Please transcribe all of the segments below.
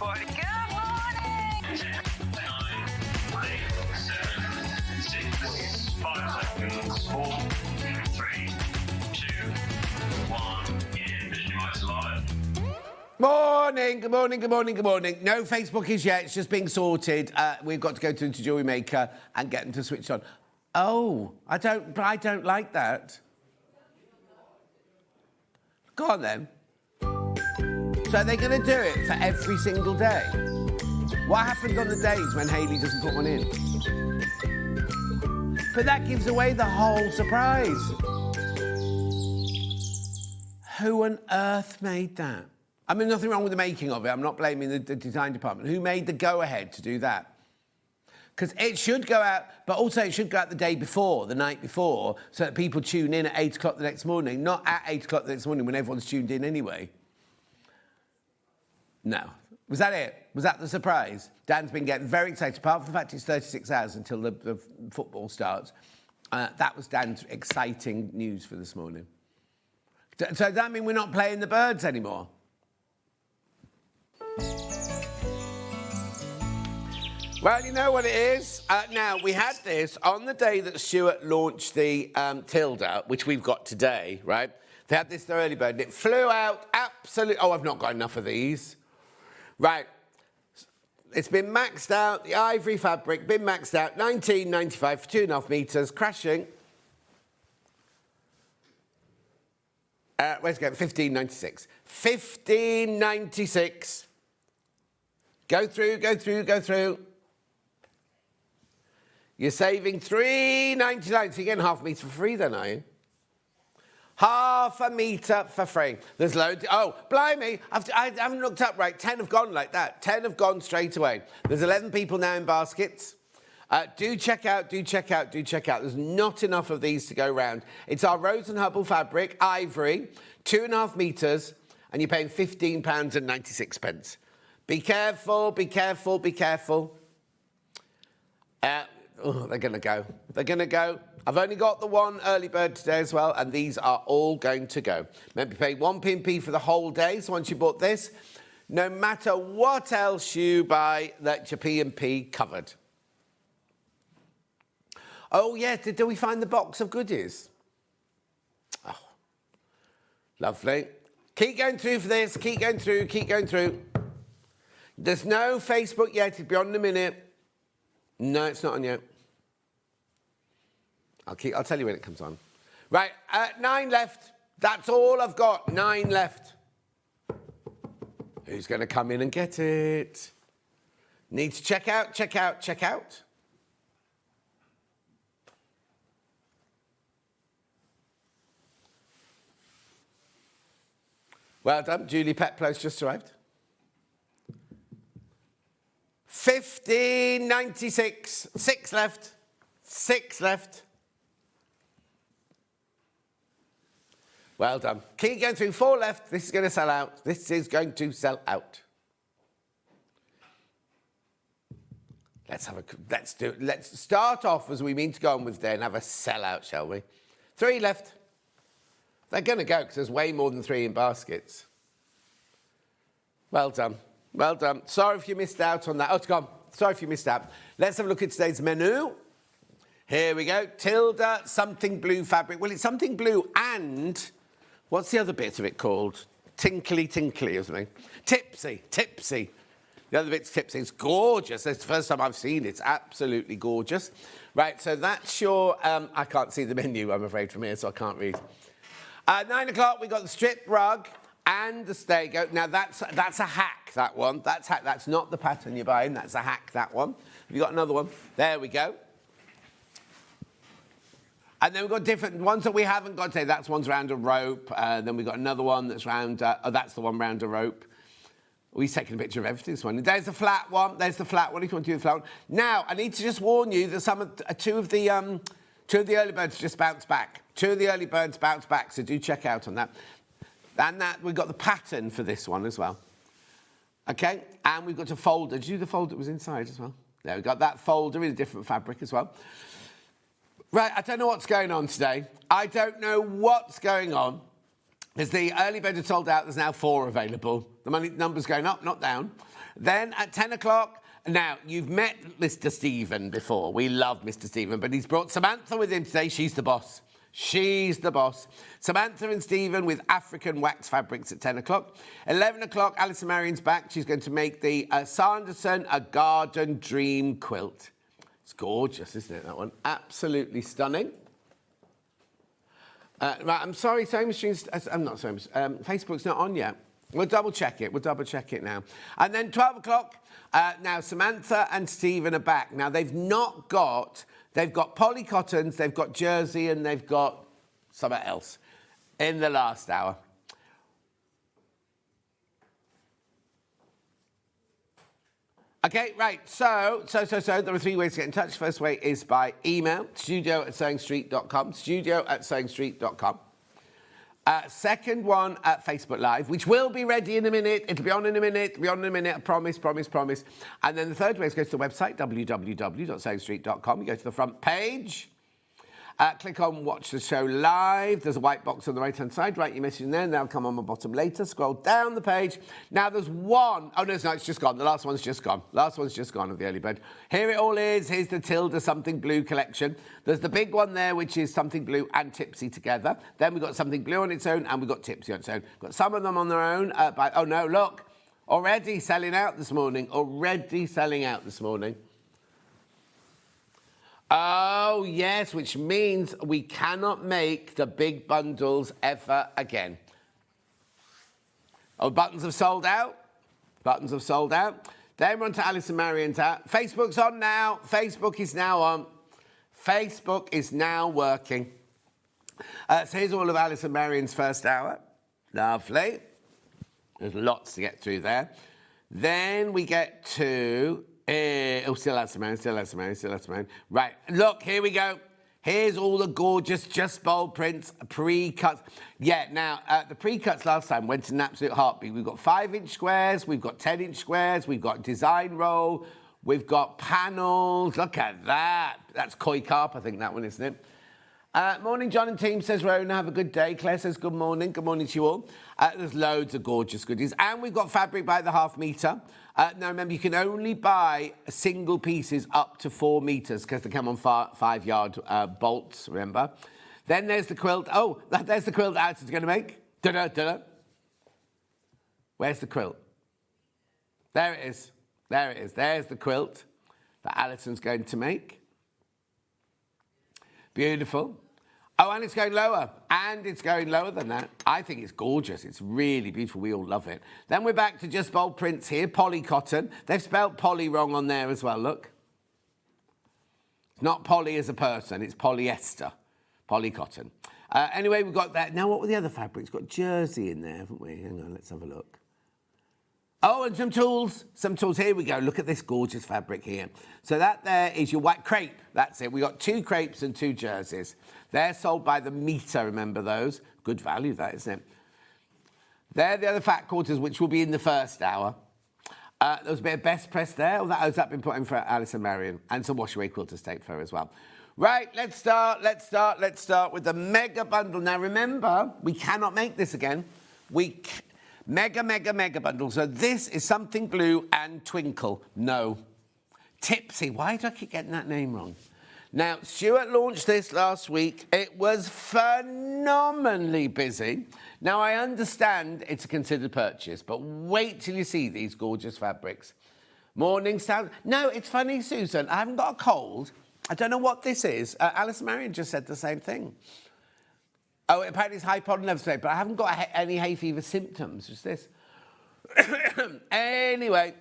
Boy. Good morning! 10, 9, 8, 7, 6, 5 seconds, 4, 3, 2, 1, in Visualize Live. Morning, good morning, good morning, good morning. No Facebook is yet, it's just being sorted. We've got to go to the Jewellery Maker and get them to switch on. Oh, I don't like that. Go on then. So they're going to do it for every single day. What happens on the days when Hayley doesn't put one in? But that gives away the whole surprise. Who on earth made that? I mean, nothing wrong with the making of it. I'm not blaming the design department. Who made the go-ahead to do that? Because it should go out, but also it should go out the day before, the night before, so that people tune in at 8 o'clock the next morning, not at 8 o'clock the next morning when everyone's tuned in anyway. No. Was that it? Was that the surprise? Dan's been getting very excited, apart from the fact it's 36 hours until the football starts. That was Dan's exciting news for this morning. So does that mean we're not playing the birds anymore? Well, you know what it is? Now, we had this on the day that Stuart launched the Tilda, which we've got today, right? They had this early bird, and it flew out absolutely... Oh, I've not got enough of these. Right. It's been maxed out, the ivory fabric, been maxed out, $19.95 for 2.5 metres, crashing. Where's it going? $15.96. $15.96. Go through, go through, go through. You're saving $3.99, so you're getting half a metre for free then, are you? Half a metre for free. There's loads. Oh, blimey, I haven't looked up right. 10 have gone like that. 10 have gone straight away. There's 11 people now in baskets. Do check out, do check out, do check out. There's not enough of these to go round. It's our Rose and Hubble fabric, ivory, 2.5 metres, and you're paying £15.96. Be careful, be careful, be careful. Oh, they're going to go. They're going to go. I've only got the one early bird today as well, and these are all going to go. Maybe pay 1p for the whole day, so once you bought this, no matter what else you buy, that's your P&P covered. Oh, yeah, did we find the box of goodies? Oh, lovely. Keep going through for this, keep going through, keep going through. There's no Facebook yet, it'll be on in a minute. No, it's not on yet. I'll tell you when it comes on. Right, 9 left. That's all I've got. 9 left. Who's going to come in and get it? Need to check out, check out, check out. Well done. Julie Petplow's just arrived. $15.96. 6 left. 6 left. Well done. Keep going through. 4 left. This is going to sell out. This is going to sell out. Let's do it. Let's start off as we mean to go on with today and have a sellout, shall we? 3 left. They're going to go because there's way more than 3 in baskets. Well done. Well done. Sorry if you missed out on that. Oh, it's gone. Sorry if you missed out. Let's have a look at today's menu. Here we go. Tilda, something blue fabric. Well, it's something blue and... What's the other bit of it called? Tinkly or something. Tipsy. The other bit's tipsy. It's gorgeous. It's the first time I've seen it. It's absolutely gorgeous. Right, so that's your... I can't see the menu, I'm afraid, from here, so I can't read. 9 o'clock, we've got the strip rug and the stego. Now, that's a hack, that one. That's hack. That's not the pattern you're buying. That's a hack, that one. Have you got another one? There we go. And then we've got different ones that we haven't got today. That's one's round a rope. Then we've got another one that's round... oh, that's the one round a rope. We've taken a picture of everything this morning. There's the flat one. There's the flat one, if you want to do the flat one. Now, I need to just warn you that two of the early birds just bounced back. 2 of the early birds bounced back, so do check out on that. And we've got the pattern for this one as well. OK? And we've got a folder. Did you do the folder that was inside as well? There, we've got that folder in a different fabric as well. Right, I don't know what's going on today. I don't know what's going on. As the early bird had sold out, there's now 4 available. The money number's going up, not down. Then at 10 o'clock, now, you've met Mr. Stephen before. We love Mr. Stephen, but he's brought Samantha with him today. She's the boss. She's the boss. Samantha and Stephen with African wax fabrics at 10 o'clock. 11 o'clock, Allison Maryon's back. She's going to make the Sanderson A Garden Dream quilt. It's gorgeous, isn't it, that one? Absolutely stunning. Right, I'm sorry, SewingStreet. I'm not SewingStreet. Facebook's not on yet. We'll double check it. We'll double check it now. And then 12 o'clock, now Samantha and Stephen are back. Now, they've got polycottons, they've got jersey, and they've got something else in the last hour. Okay, right, so there are 3 ways to get in touch. First way is by email, studio@SewingStreet.com, studio@SewingStreet.com. Second one at Facebook Live, which will be ready in a minute. It'll be on in a minute. I promise. And then the third way is go to the website, www.SewingStreet.com. You go to the front page. Click on Watch the Show Live. There's a white box on the right-hand side. Write your message in there, and they'll come on the bottom later. Scroll down the page. Now, there's one. Oh, no, it's just gone. The last one's just gone. Of the early bird. Here it all is. Here's the Tilda Something Blue collection. There's the big one there, which is Something Blue and Tipsy together. Then we've got Something Blue on its own, and we've got Tipsy on its own. Got some of them on their own. Oh, no, look. Already selling out this morning. Oh, yes, which means we cannot make the big bundles ever again. Oh, buttons have sold out. Then we're on to Allison Maryon's out. Facebook's on now. Facebook is now on. Facebook is now working. So here's all of Allison Maryon's first hour. Lovely. There's lots to get through there. Then we get to... still Allison Maryon. Right, look, here we go. Here's all the gorgeous Just Bold prints, pre-cuts. Yeah, now, the pre-cuts last time went in an absolute heartbeat. We've got 5-inch squares, we've got 10-inch squares, we've got design roll, we've got panels. Look at that. That's koi carp, I think, that one, isn't it? Morning, John and team, says Rona. Have a good day. Claire says good morning. Good morning to you all. There's loads of gorgeous goodies. And we've got fabric by the half metre. Now, remember, you can only buy single pieces up to 4 metres because they come on 5-yard bolts, remember? Then there's the quilt. Oh, there's the quilt that Alison's going to make. Da-da. Where's the quilt? There it is. There's the quilt that Alison's going to make. Beautiful. Oh, and it's going lower. And it's going lower than that. I think it's gorgeous. It's really beautiful. We all love it. Then we're back to Just Bold prints here. Poly cotton. They've spelled poly wrong on there as well, look. It's not poly as a person. It's polyester. Poly cotton. Anyway, we've got that. Now, what were the other fabrics? We've got jersey in there, haven't we? Hang on, let's have a look. Oh, and some tools. Here we go. Look at this gorgeous fabric here. So that there is your white crepe. That's it. We got 2 crepes and 2 jerseys. They're sold by the metre, remember those? Good value, that, isn't it? They're the other fat quarters, which will be in the first hour. There was a bit of best press there. Oh, has that been put in for Allison Maryon? And some wash away quilters tape for her as well. Right, let's start with the mega bundle. Now, remember, we cannot make this again. Mega bundle. So this is Something Blue and Twinkle. No. Tipsy. Why do I keep getting that name wrong? Now, Stuart launched this last week. It was phenomenally busy. Now, I understand it's a considered purchase, but wait till you see these gorgeous fabrics. Morning sound. No, it's funny, Susan. I haven't got a cold. I don't know what this is. Allison Maryon just said the same thing. Oh, apparently it's high pollen levels today, but I haven't got any hay fever symptoms, just this. Anyway,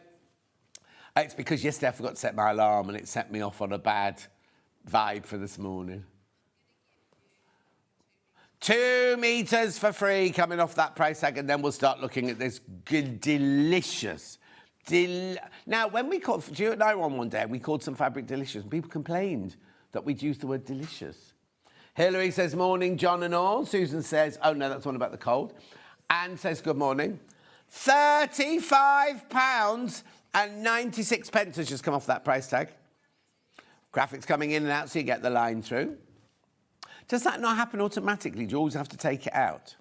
it's because yesterday I forgot to set my alarm and it set me off on a bad vibe for this morning. 2 metres for free coming off that price tag, and then we'll start looking at this delicious. Now, when we called, Stuart and I were on one day, and we called some fabric delicious, and people complained that we'd used the word delicious. Hilary says, morning, John and all. Susan says, oh, no, that's one about the cold. Anne says, good morning. £35.96 has just come off that price tag. Graphics coming in and out so you get the line through. Does that not happen automatically? Do you always have to take it out?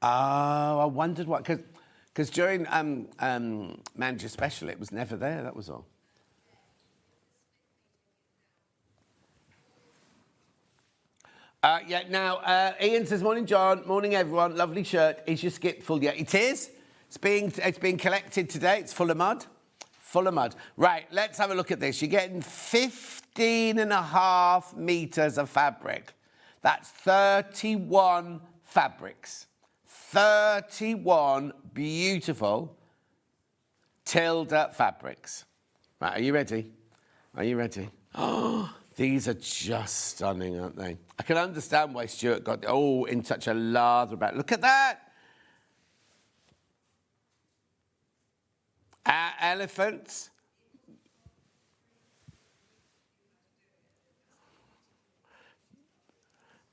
Oh, I wondered what, Because during Manager Special, it was never there, that was all. Ian says, morning, John. Morning, everyone. Lovely shirt. Is your skip full? Yeah, it is. It's being collected today. It's full of mud. Full of mud. Right, let's have a look at this. You're getting 15.5 metres of fabric. That's 31 fabrics. 31 beautiful Tilda fabrics. Right, are you ready? Are you ready? Oh, these are just stunning, aren't they? I can understand why Stuart got, in such a lather about. Look at that. Elephants.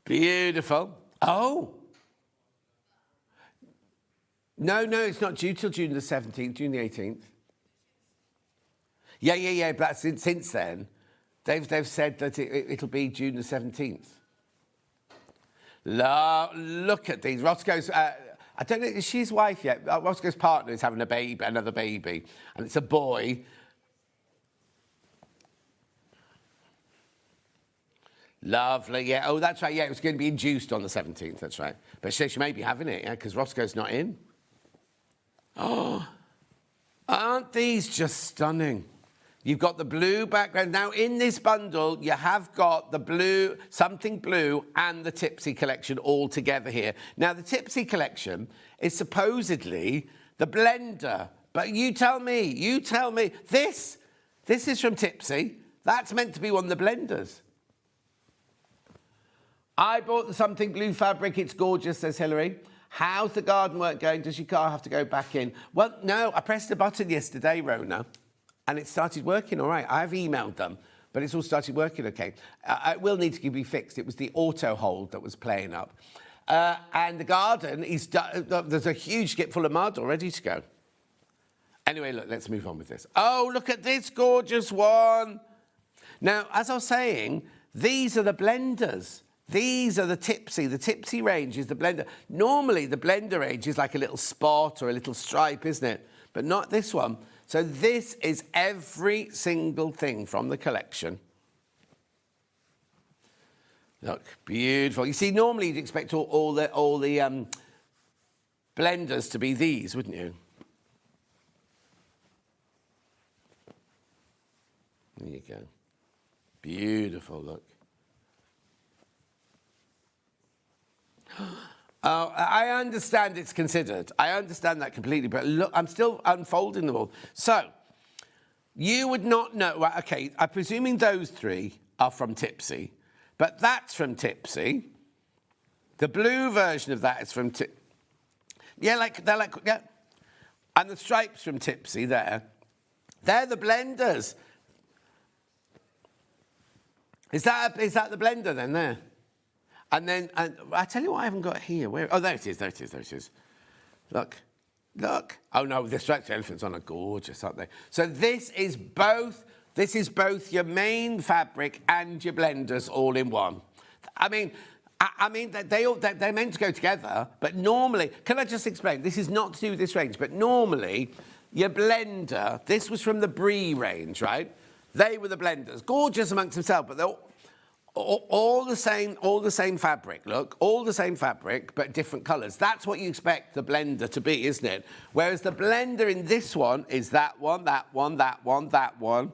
Beautiful. Oh. No, it's not due till June the 17th, June the 18th. Yeah, but since then, they've said that it'll be June the 17th. Look at these. Roscoe's, I don't know, is she his wife yet? Roscoe's partner is having a baby, another baby, and it's a boy. Lovely, yeah. Oh, that's right, yeah, it was going to be induced on the 17th, that's right. But she may be having it, yeah, because Roscoe's not in. Oh, aren't these just stunning? You've got the blue background. Now, in this bundle, you have got the blue, something blue, and the Tipsy collection all together here. Now, the Tipsy collection is supposedly the blender. But you tell me, this is from Tipsy. That's meant to be one of the blenders. I bought the something blue fabric. It's gorgeous, says Hilary. How's the garden work going? Does your car have to go back in? Well, no, I pressed a button yesterday, Rona, and it started working all right. I've emailed them, but it's all started working okay. It will need to be fixed. It was the auto hold that was playing up. And the garden is there's a huge skip full of mud all ready to go. Anyway, look, let's move on with this. Oh, look at this gorgeous one. Now, as I was saying, these are the blenders. These are the Tipsy. The Tipsy range is the blender. Normally, the blender range is like a little spot or a little stripe, isn't it? But not this one. So this is every single thing from the collection. Look, beautiful. You see, normally you'd expect all the blenders to be these, wouldn't you? There you go. Beautiful, look. Oh, I understand it's considered. I understand that completely, but look, I'm still unfolding them all. So, you would not know... Well, OK, I'm presuming those three are from Tipsy, but that's from Tipsy. The blue version of that is from Tipsy. Yeah, yeah. And the stripes from Tipsy there. They're the blenders. Is that the blender then there? And then, I tell you what I haven't got here. Where? Oh, there it is. Look. Oh, no, the striped elephants on are gorgeous, aren't they? So this is both your main fabric and your blenders all in one. I mean, they're meant to go together, but normally, can I just explain? This is not to do with this range, but normally, your blender, this was from the Brie range, right? They were the blenders. Gorgeous amongst themselves, but they're all the same fabric, look, all the same fabric, but different colours. That's what you expect the blender to be, isn't it? Whereas the blender in this one is that one, that one, that one, that one.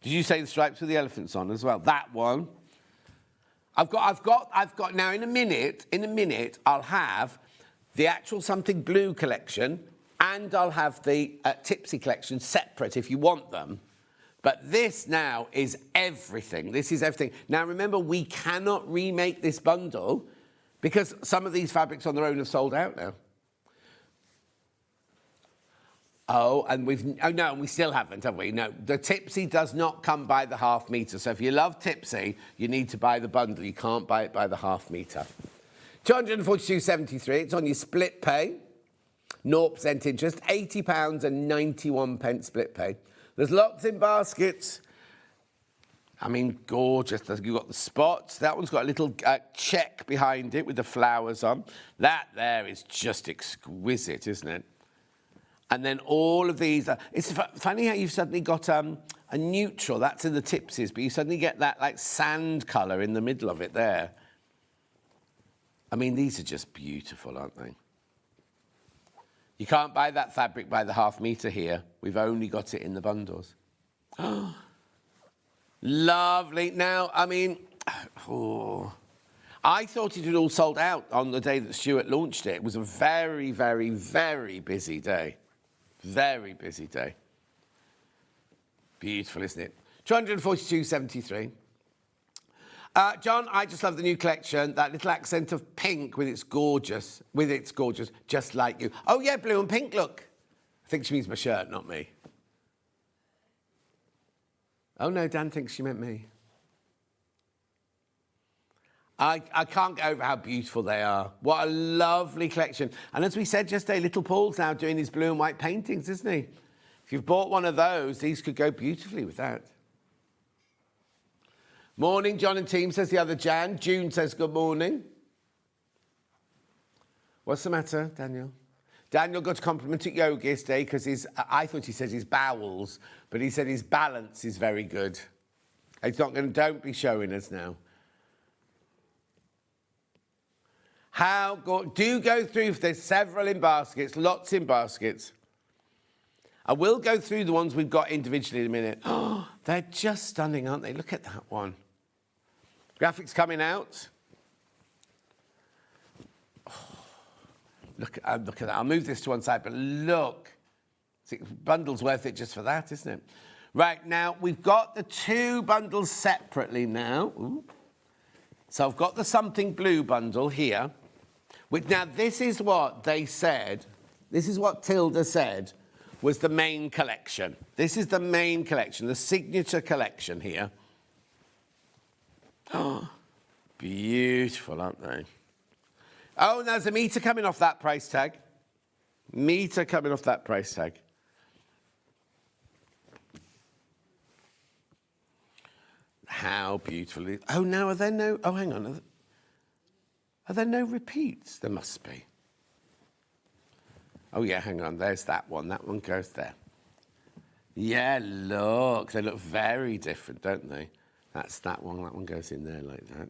Did you say the stripes with the elephants on as well? That one. I've got now in a minute, I'll have the actual something blue collection and I'll have the Tipsy collection separate if you want them. But this now is everything. This is everything. Now, remember, we cannot remake this bundle because some of these fabrics on their own have sold out now. Oh, and we still haven't, have we? No, the Tipsy does not come by the half metre. So if you love Tipsy, you need to buy the bundle. You can't buy it by the half metre. £242.73. It's on your split pay. 0% interest. £80.91 split pay. There's lots in baskets. I mean, gorgeous. You've got the spots. That one's got a little check behind it with the flowers on. That there is just exquisite, isn't it? And then all of these, it's funny how you've suddenly got a neutral, that's in the tipsies, but you suddenly get that like sand colour in the middle of it there. I mean, these are just beautiful, aren't they? You can't buy that fabric by the ½ metre here. We've only got it in the bundles. Oh, lovely. Now, I mean, I thought it had all sold out on the day that Stuart launched it. It was a very, very, very busy day. Very busy day. Beautiful, isn't it? 242.73. John, I just love the new collection. That little accent of pink with its gorgeous, just like you. Oh yeah, blue and pink, look. I think she means my shirt, not me. Oh no, Dan thinks she meant me. I can't get over how beautiful they are. What a lovely collection. And as we said yesterday, little Paul's now doing his blue and white paintings, isn't he? If you've bought one of those, these could go beautifully with that. Morning, John and team, says the other Jan. June says good morning. What's the matter, Daniel? Daniel got a compliment at yoga yesterday because I thought he said his bowels, but he said his balance is very good. He's not going to, don't be showing us now. Do go through, there's several in baskets, lots in baskets. I will go through the ones we've got individually in a minute. Oh, they're just stunning, aren't they? Look at that one. Graphics coming out. Oh, look at that. I'll move this to one side, but look. Bundle's worth it just for that, isn't it? Right, now, we've got the two bundles separately now. Ooh. So I've got the something blue bundle here. Now, this is what they said, this is what Tilda said was the main collection. This is the main collection, the signature collection here. Oh, beautiful, aren't they? Oh, there's a metre coming off that price tag. Metre coming off that price tag. How beautiful. Oh, now are there no... Oh, hang on. Are there no repeats? There must be. Oh, yeah, hang on. There's that one. That one goes there. Yeah, look. They look very different, don't they? That's that one. That one goes in there like that.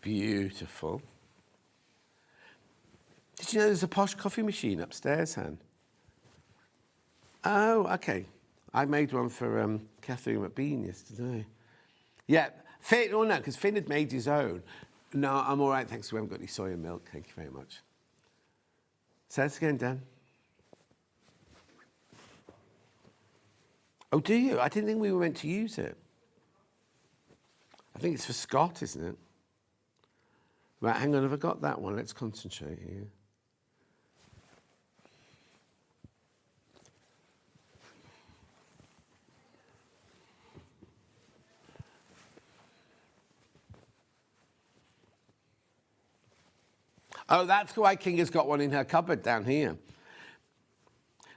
Beautiful. Did you know there's a posh coffee machine upstairs, Han? Oh, OK. I made one for Catherine McBean yesterday. Yeah, Finn, oh no, because Finn had made his own. No, I'm all right, thanks. We haven't got any soya milk. Thank you very much. Say that again, Dan. Oh, do you? I didn't think we were meant to use it. I think it's for Scott, isn't it? Right, hang on, have I got that one? Let's concentrate here. Oh, that's why King has got one in her cupboard down here.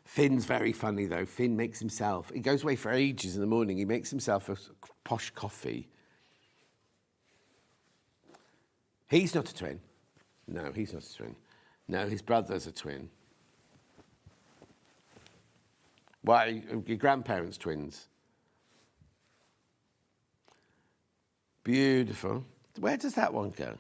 Finn's very funny, though. Finn makes himself... He goes away for ages in the morning. He makes himself a posh coffee. He's not a twin. No, he's not a twin. No, his brother's a twin. Why? Your grandparents' twins. Beautiful. Where does that one go?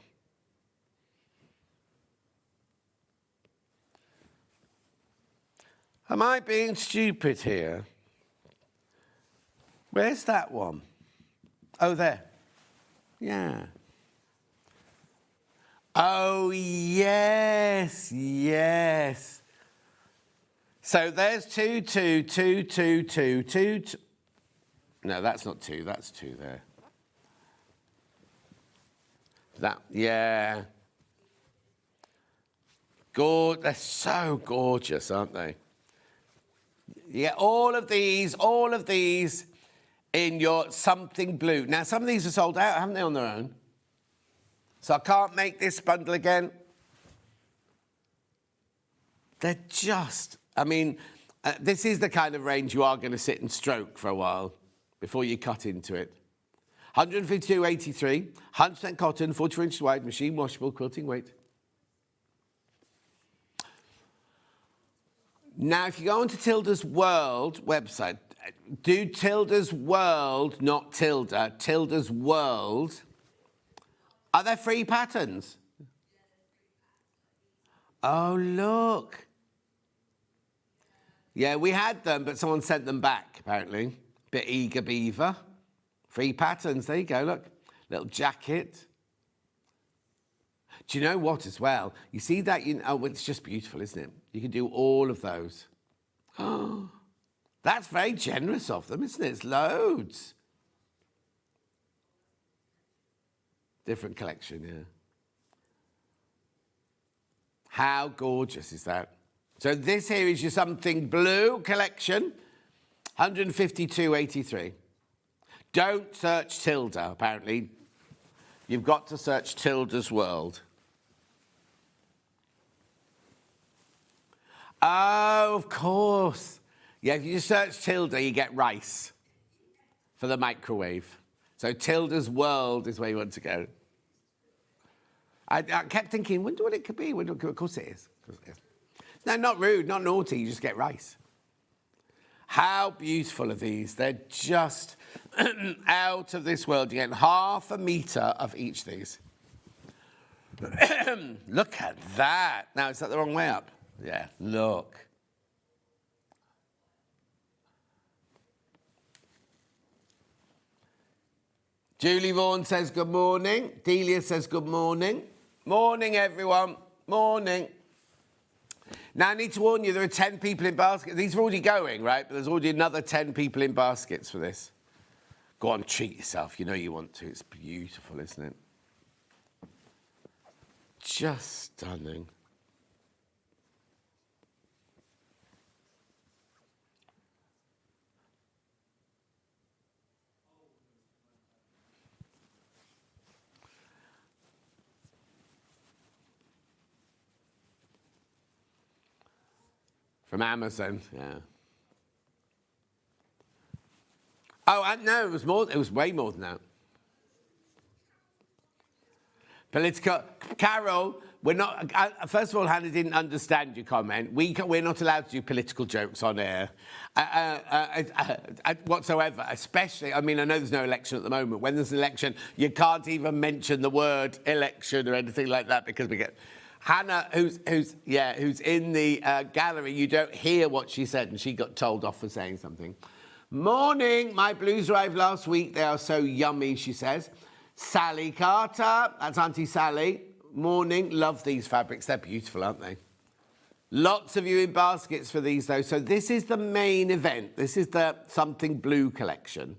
Am I being stupid here? Where's that one? Oh, there. Yeah. Oh, yes, yes. So there's 2, 2, 2, 2, 2, 2, 2. No, that's not 2, that's 2 there. That, yeah. They're so gorgeous, aren't they? Yeah, all of these in your something blue. Now, some of these are sold out, haven't they, on their own? So I can't make this bundle again. They're just, I mean, this is the kind of range you are going to sit and stroke for a while before you cut into it. 152.83, 100% cotton, 44 inches wide, machine washable, quilting weight. Now, if you go onto Tilda's World website, do Tilda's World, not Tilda, Tilda's World. Are there free patterns? Oh, look. Yeah, we had them, but someone sent them back, apparently. Bit eager beaver. Free patterns, there you go, look. Little jacket. Do you know what as well? You see that, oh, it's just beautiful, isn't it? You can do all of those. Oh, that's very generous of them, isn't it? It's loads. Different collection, yeah. How gorgeous is that? So this here is your something blue collection, 152.83. Don't search Tilda, apparently. You've got to search Tilda's World. Oh, of course. Yeah, if you search Tilda, you get rice for the microwave. So Tilda's World is where you want to go. I kept thinking, wonder what it could be. Of course it is. No, not rude, not naughty. You just get rice. How beautiful are these? They're just out of this world. You get half a metre of each of these. Look at that. Now, is that the wrong way up? Yeah, look. Julie Vaughan says good morning. Delia says good morning. Morning, everyone. Morning. Now, I need to warn you, there are 10 people in baskets. These are already going, right? But there's already another 10 people in baskets for this. Go on, treat yourself. You know you want to. It's beautiful, isn't it? Just stunning. From Amazon, yeah. Oh, no, it was more. It was way more than that. Political. Carol, we're not. First of all, Hannah didn't understand your comment. We're not allowed to do political jokes on air whatsoever. Especially, I mean, I know there's no election at the moment. When there's an election, you can't even mention the word election or anything like that because we get. Hannah, who's in the gallery, you don't hear what she said, and she got told off for saying something. Morning, my blues arrived last week. They are so yummy, she says. Sally Carter, that's Auntie Sally. Morning, love these fabrics. They're beautiful, aren't they? Lots of you in baskets for these, though. So this is the main event. This is the Something Blue collection.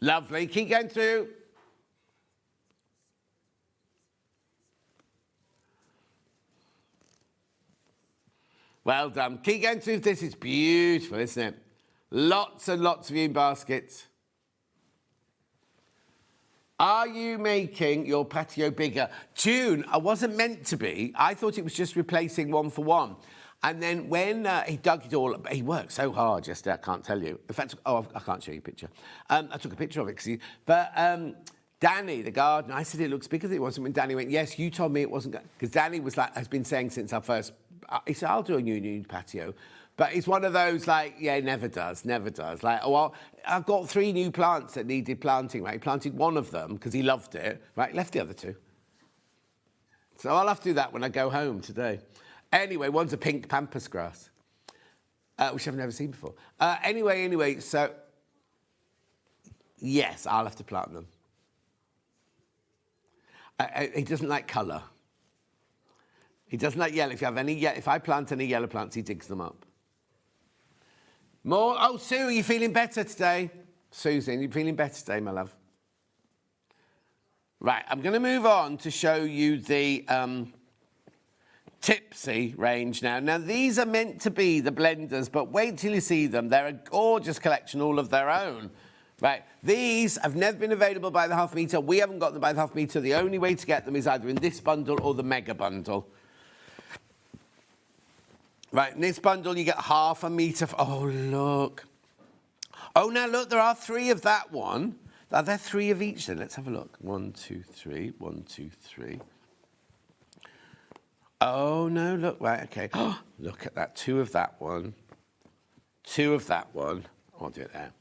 Lovely. Keep going through. Well done. Keep going through. This is beautiful, isn't it? Lots and lots of you in baskets. Are you making your patio bigger? June, I wasn't meant to be. I thought it was just replacing one for one. And then when he dug it all up, he worked so hard yesterday, I can't tell you. In fact, I can't show you a picture. I took a picture of it. But Danny, the gardener, I said it looks bigger than it was. And when Danny went, yes, you told me it wasn't. Because Danny was like, has been saying since our first, he said, I'll do a new patio. But it's one of those like, yeah, never does. Like, oh, well, I've got 3 new plants that needed planting, right? He planted one of them because he loved it, right? Left the other 2. So I'll have to do that when I go home today. Anyway, one's a pink pampas grass, which I've never seen before. Anyway, so, yes, I'll have to plant them. He doesn't like colour. He doesn't like yellow. If I plant any yellow plants, he digs them up. More. Oh, Sue, are you feeling better today? Susan, you feeling better today, my love? Right, I'm going to move on to show you the Tipsy range now. Now, these are meant to be the blenders, but wait till you see them. They're a gorgeous collection all of their own. Right, these have never been available by the half metre. We haven't got them by the half metre. The only way to get them is either in this bundle or the mega bundle. Right, in this bundle you get half a metre. Oh, look. Oh, now look, there are 3 of that one. Are there 3 of each then? Let's have a look. 1, 2, 3. 1, 2, 3. Oh, no, look, right, okay. Oh, look at that. 2 of that one. 2 of that one. I'll do it there.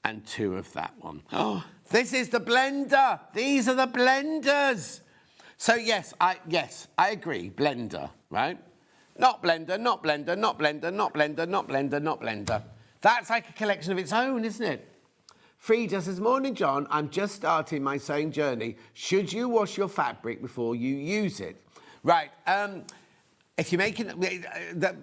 And 2 of that one. Oh, this is the blender. These are the blenders. So, yes, I agree. Blender, right? Not blender, not blender, not blender, not blender, not blender, not blender. That's like a collection of its own, isn't it? Frida says, morning, John. I'm just starting my sewing journey. Should you wash your fabric before you use it? Right. If you're making the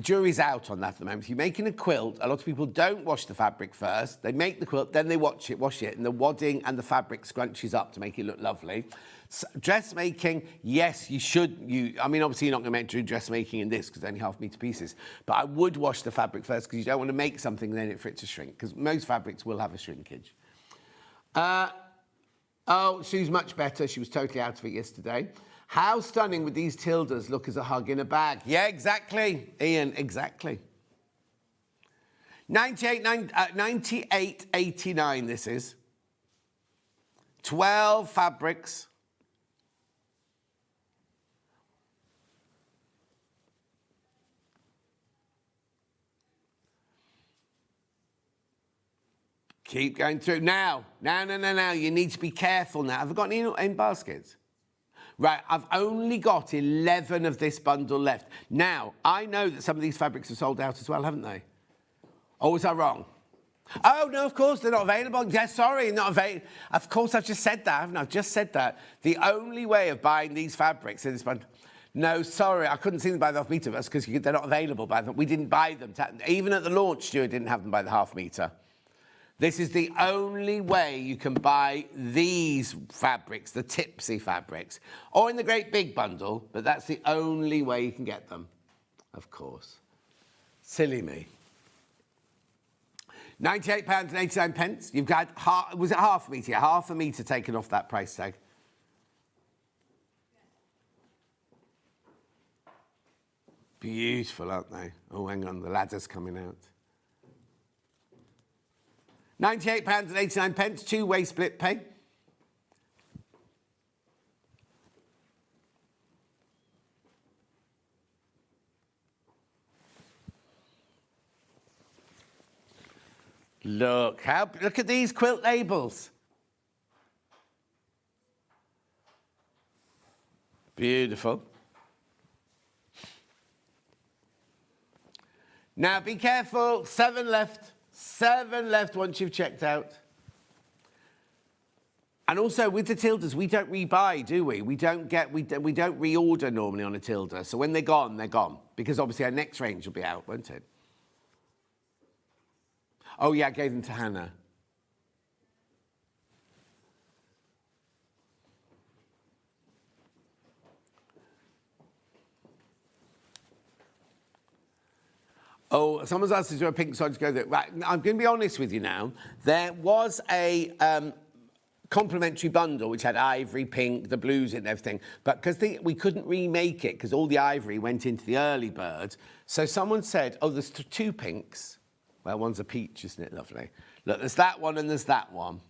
jury's out on that at the moment. If you're making a quilt, a lot of people don't wash the fabric first. They make the quilt, then they wash it, and the wadding and the fabric scrunches up to make it look lovely. So, dressmaking, yes, you should. I mean, obviously, you're not going to do dressmaking in this because they're only half-metre pieces. But I would wash the fabric first because you don't want to make something and then for it to shrink, because most fabrics will have a shrinkage. Oh, Sue's much better. She was totally out of it yesterday. How stunning would these Tildas look as a hug in a bag? Yeah, exactly, Ian, exactly. 98.89 this is. 12 fabrics. Keep going through. Now. You need to be careful now. Have I got any in baskets? Right, I've only got 11 of this bundle left. Now, I know that some of these fabrics are sold out as well, haven't they? Or was I wrong? Oh, no, of course, they're not available. Yeah, sorry, not available. Of course, I've just said that, haven't I? I've just said that. The only way of buying these fabrics in this bundle... No, sorry, I couldn't see them by the half metre. That's because they're not available by them. We didn't buy them. Even at the launch, Stuart didn't have them by the half metre. This is the only way you can buy these fabrics, the tipsy fabrics, or in the great big bundle, but that's the only way you can get them, of course. Silly me. £98.89. You've got, was it half a metre? Yeah, half a metre taken off that price tag. Beautiful, aren't they? Oh, hang on, the ladder's coming out. £98.89, 2-way split pay. Look at these quilt labels. Beautiful. Now be careful, 7 left. 7 left once you've checked out. And also with the Tildas, we don't rebuy, do we? We don't reorder normally on a Tilda. So when they're gone, they're gone. Because obviously our next range will be out, won't it? Oh yeah, I gave them to Hannah. Oh, someone's asked us to a pink side to go there. Right, I'm going to be honest with you now. There was a complimentary bundle which had ivory, pink, the blues and everything. But because we couldn't remake it because all the ivory went into the early bird. So someone said, oh, there's 2 pinks. Well, one's a peach, isn't it? Lovely. Look, there's that one and there's that one.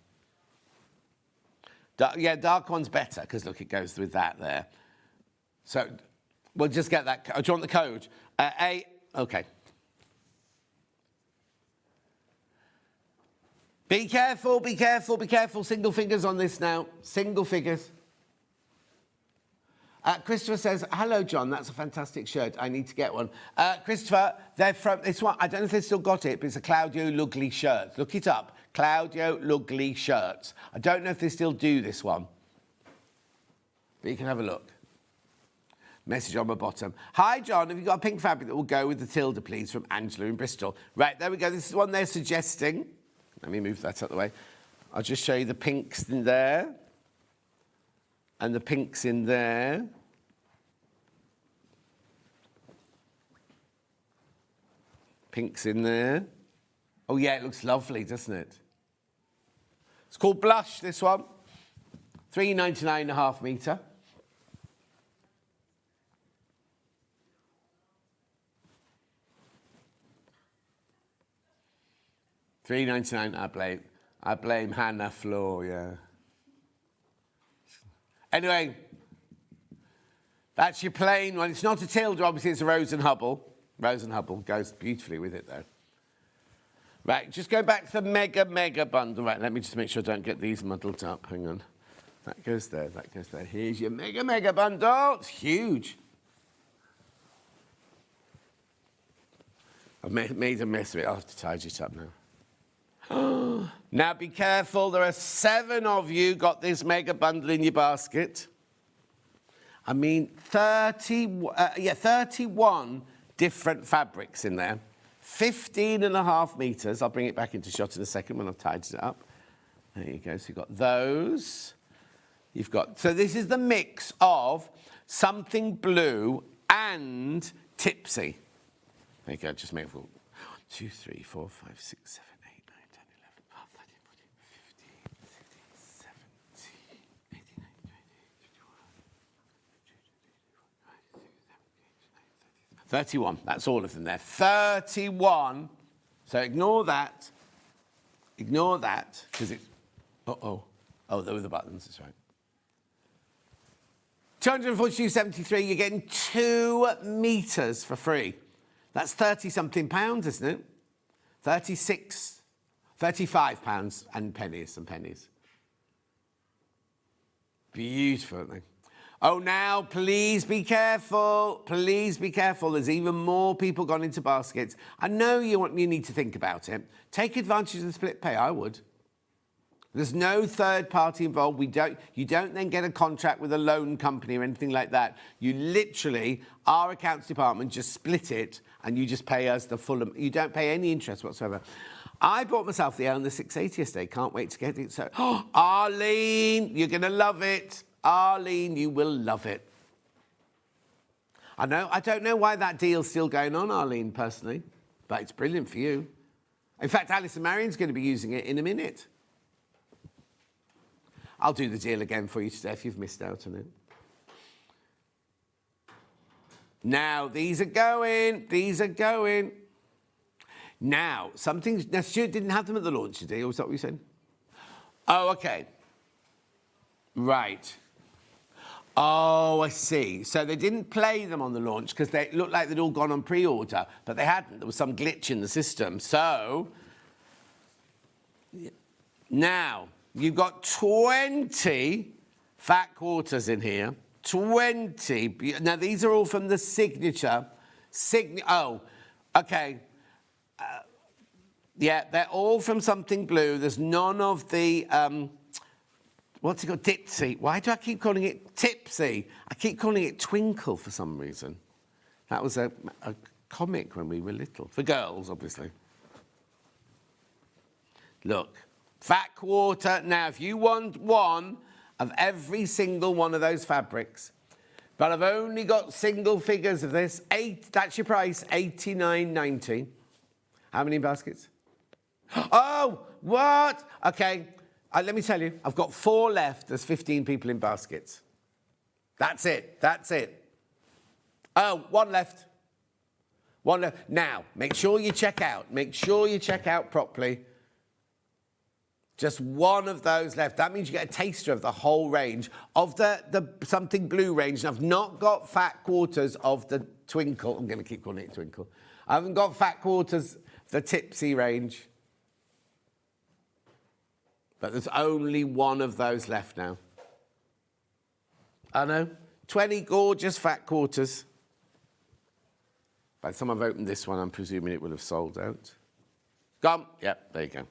Yeah, dark one's better because, look, it goes with that there. So we'll just get that. Do you want the code? Okay. Be careful, be careful, be careful. Single fingers on this now. Single figures. Christopher says, hello, John. That's a fantastic shirt. I need to get one. Christopher, they're from this one. I don't know if they've still got it, but it's a Claudio Lugli shirt. Look it up. Claudio Lugli shirts. I don't know if they still do this one, but you can have a look. Message on my bottom. Hi, John. Have you got a pink fabric that will go with the Tilda, please, from Angela in Bristol? Right, there we go. This is one they're suggesting. Let me move that out of the way. I'll just show you the pinks in there. And the pinks in there. Pinks in there. Oh, yeah, it looks lovely, doesn't it? It's called Blush, this one. $3.99 a half metre. $3.99. I blame Hannah Floor. Yeah. Anyway, that's your plain one. It's not a Tilda, obviously. It's a Rose and Hubble. Rose and Hubble goes beautifully with it, though. Right, just go back to the mega bundle. Right, let me just make sure I don't get these muddled up. Hang on. That goes there, that goes there. Here's your mega bundle. It's huge. I've made a mess of it. I'll have to tidy it up now. Now be careful. There are 7 of you got this mega bundle in your basket. I mean, 31 different fabrics in there. 15.5 meters. I'll bring it back into shot in a second when I've tidied it up. There you go. So you've got those. You've got, so this is the mix of something blue and tipsy. There you go, just make it 1, 2, 3, 4, 5, 6, 7, 8, 9, 10, 11, 12, 13, 14, 15, 16, 17, 18, 19, 20, 31. That's all of them there. 31. So ignore that. Ignore that, because it's... Oh, there were the buttons, that's right. 242.73, you're getting 2 meters for free. That's 30-something pounds, isn't it? 35 pounds and pennies. Beautiful, aren't they? Oh, now, please be careful. Please be careful. There's even more people gone into baskets. I know you need to think about it. Take advantage of the split pay. I would. There's no third party involved. You don't then get a contract with a loan company or anything like that. You literally, our accounts department just split it and you just pay us the full. You don't pay any interest whatsoever. I bought myself the Own the 680 estate. Can't wait to get it. So, Arlene, you're going to love it. Arlene, you will love it. I know. I don't know why that deal's still going on, Arlene, personally, but it's brilliant for you. In fact, Allison Maryon's going to be using it in a minute. I'll do the deal again for you today if you've missed out on it. Now, these are going. Now, now, Stuart didn't have them at the launch today, or was that what you said? Oh, okay. Right. Oh, I see. So they didn't play them on the launch because they looked like they'd all gone on pre-order, but they hadn't. There was some glitch in the system. So, now... You've got 20 fat quarters in here. 20. Now, these are all from the signature. Oh, okay. Yeah, they're all from something blue. There's none of the, what's it called? Tipsy. Why do I keep calling it tipsy? I keep calling it twinkle for some reason. That was a comic when we were little. For girls, obviously. Look. Fat quarter. Now, if you want one of every single one of those fabrics, but I've only got single figures of this, that's your price, $89.90. How many baskets? Oh, what? Okay, let me tell you, I've got 4 left. There's 15 people in baskets. That's it. Oh, 1 left. 1 left. Now, make sure you check out. Make sure you check out properly. Just 1 of those left. That means you get a taster of the whole range of the something blue range. And I've not got fat quarters of the twinkle. I'm going to keep calling it twinkle. I haven't got fat quarters, the tipsy range. But there's only 1 of those left now. I know. 20 gorgeous fat quarters. By the time I've opened this one, I'm presuming it will have sold out. Gone. Yep, there you go.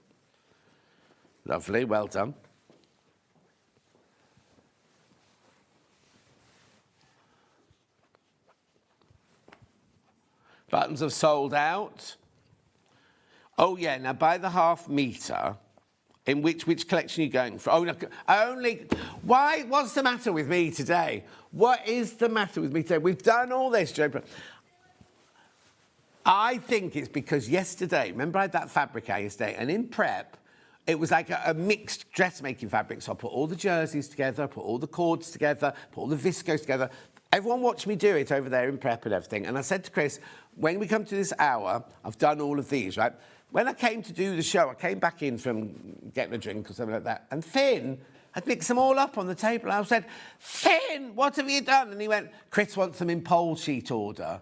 Lovely, well done. Buttons have sold out. Oh, yeah, now by the half metre, in which collection are you going for? Oh, no, only... Why? What's the matter with me today? What is the matter with me today? We've done all this, Joe. I think it's because yesterday, remember I had that fabric out yesterday, and in prep, it was like a mixed dressmaking fabric. So I put all the jerseys together, put all the cords together, put all the viscose together. Everyone watched me do it over there in prep and everything. And I said to Chris, when we come to this hour, I've done all of these, right? when I came to do the show, I came back in from getting a drink or something like that, and Finn had mixed them all up on the table. I said, Finn, what have you done? And he went, Chris wants them in pole sheet order.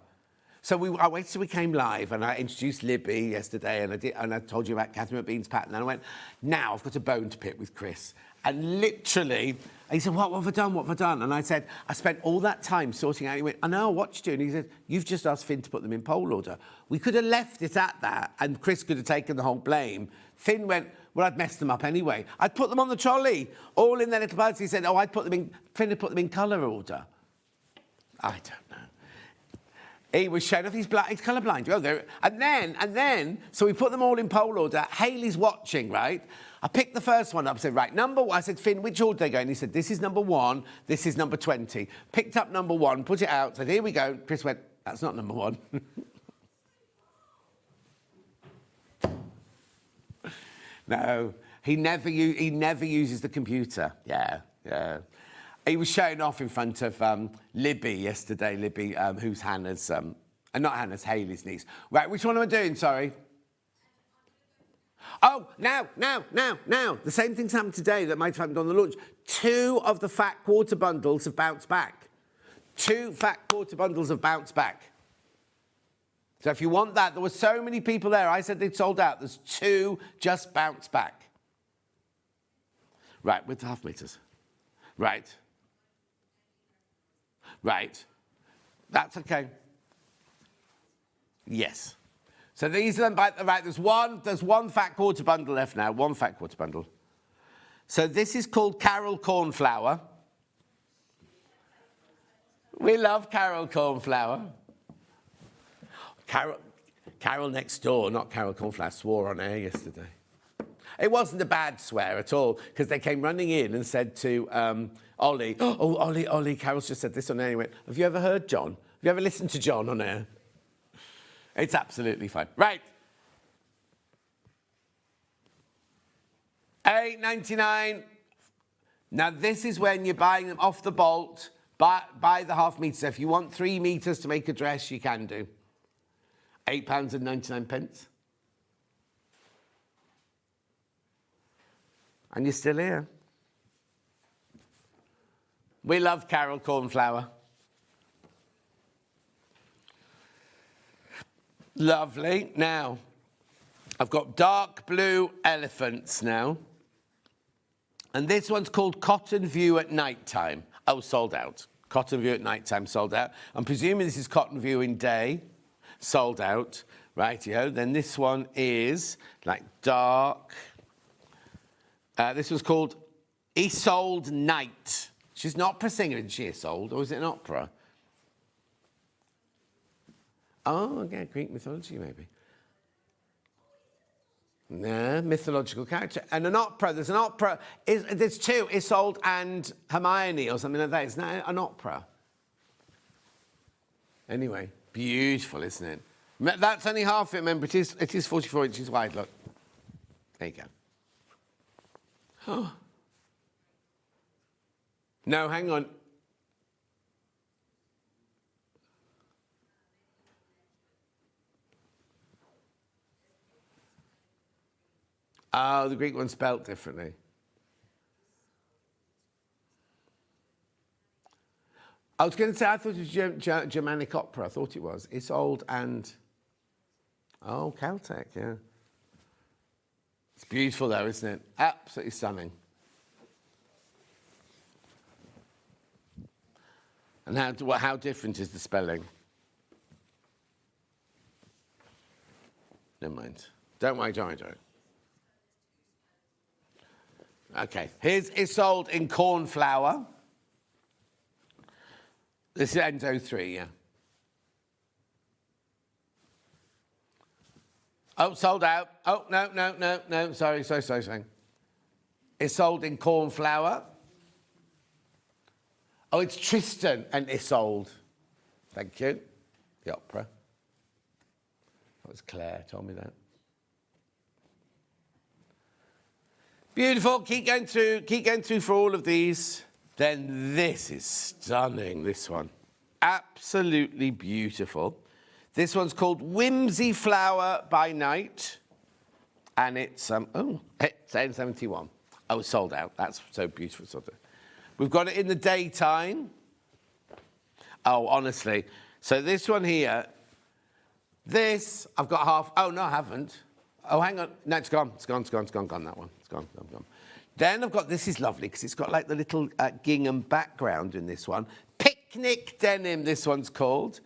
So I waited till we came live, and I introduced Libby yesterday, and I told you about Catherine McBean's pattern. And I went, now I've got a bone to pick with Chris. And literally, he said, what have I done? What have I done? And I said, I spent all that time sorting out. He went, I know, I watched you. And he said, you've just asked Finn to put them in pole order. We could have left it at that, and Chris could have taken the whole blame. Finn went, well, I'd messed them up anyway. I'd put them on the trolley, all in their little bags. He said, oh, Finn had put them in colour order. I don't know. He was showing off, he's colourblind. Oh, and then, so we put them all in pole order. Hayley's watching, right? I picked the first one up, I said, right, number one. I said, Finn, which order they go? And he said, this is number 1, this is number 20. Picked up number 1, put it out, said, here we go. Chris went, that's not number 1. No, he never uses the computer. Yeah. He was showing off in front of Libby yesterday. Libby, who's Hannah's, not Hannah's, Hayley's niece. Right, which one am I doing? Sorry. Oh, now. The same thing's happened today that might have happened on the launch. 2 of the fat quarter bundles have bounced back. 2 fat quarter bundles have bounced back. So if you want that, there were so many people there. I said they'd sold out. There's 2 just bounced back. Right, with the half meters. Right. That's okay. Yes. So these are them by the right. There's one fat quarter bundle left now. 1 fat quarter bundle. So this is called Carol Cornflower. We love Carol Cornflower. Carol next door, not Carol Cornflower, swore on air yesterday. It wasn't a bad swear at all, because they came running in and said to Ollie, oh, Ollie, Carol's just said this on air. And he went, have you ever heard John? Have you ever listened to John on air? It's absolutely fine. Right. $8.99. Now, this is when you're buying them off the bolt, by the half metre. So if you want 3 metres to make a dress, you can do. £8.99. And you're still here. We love Carol Cornflower. Lovely. Now, I've got dark blue elephants now. And this one's called Cotton View at Night Time. Oh, sold out. Cotton View at Night Time, sold out. I'm presuming this is Cotton View in day. Sold out. Rightio. Then this one is like dark. This was called Isolde Night. She's an opera singer, isn't she, Isolde? Or is it an opera? Oh, okay, Greek mythology, maybe. No, mythological character. And an opera, there's an opera. There's 2, Isolde and Hermione or something like that. It's not an opera. Anyway, beautiful, isn't it? That's only half it, remember. It is 44 inches wide, look. There you go. Oh. No, hang on. Oh, the Greek one's spelt differently. I was going to say, I thought it was Germanic opera. I thought it was. It's old and... Oh, Celtic, yeah. It's beautiful, though, isn't it? Absolutely stunning. And how different is the spelling? Never mind. Don't worry. Okay, here's Isolde in cornflower. This is Endo 3, yeah. Oh, sold out. Oh, no. Sorry. Isolde in cornflower. Oh, it's Tristan and Isolde. Thank you. The opera. That was Claire told me that. Beautiful. Keep going through for all of these. Then this is stunning, this one. Absolutely beautiful. This one's called Whimsy Flower by Night. And it's, it's 10.71. Oh, sold out. That's so beautiful. Sold out. We've got it in the daytime. Oh, honestly. So this one here, this, I've got half. Oh, no, I haven't. Oh, hang on. No, it's gone. It's gone, that one. It's gone. Then I've got, this is lovely because it's got like the little gingham background in this one. Picnic denim, this one's called.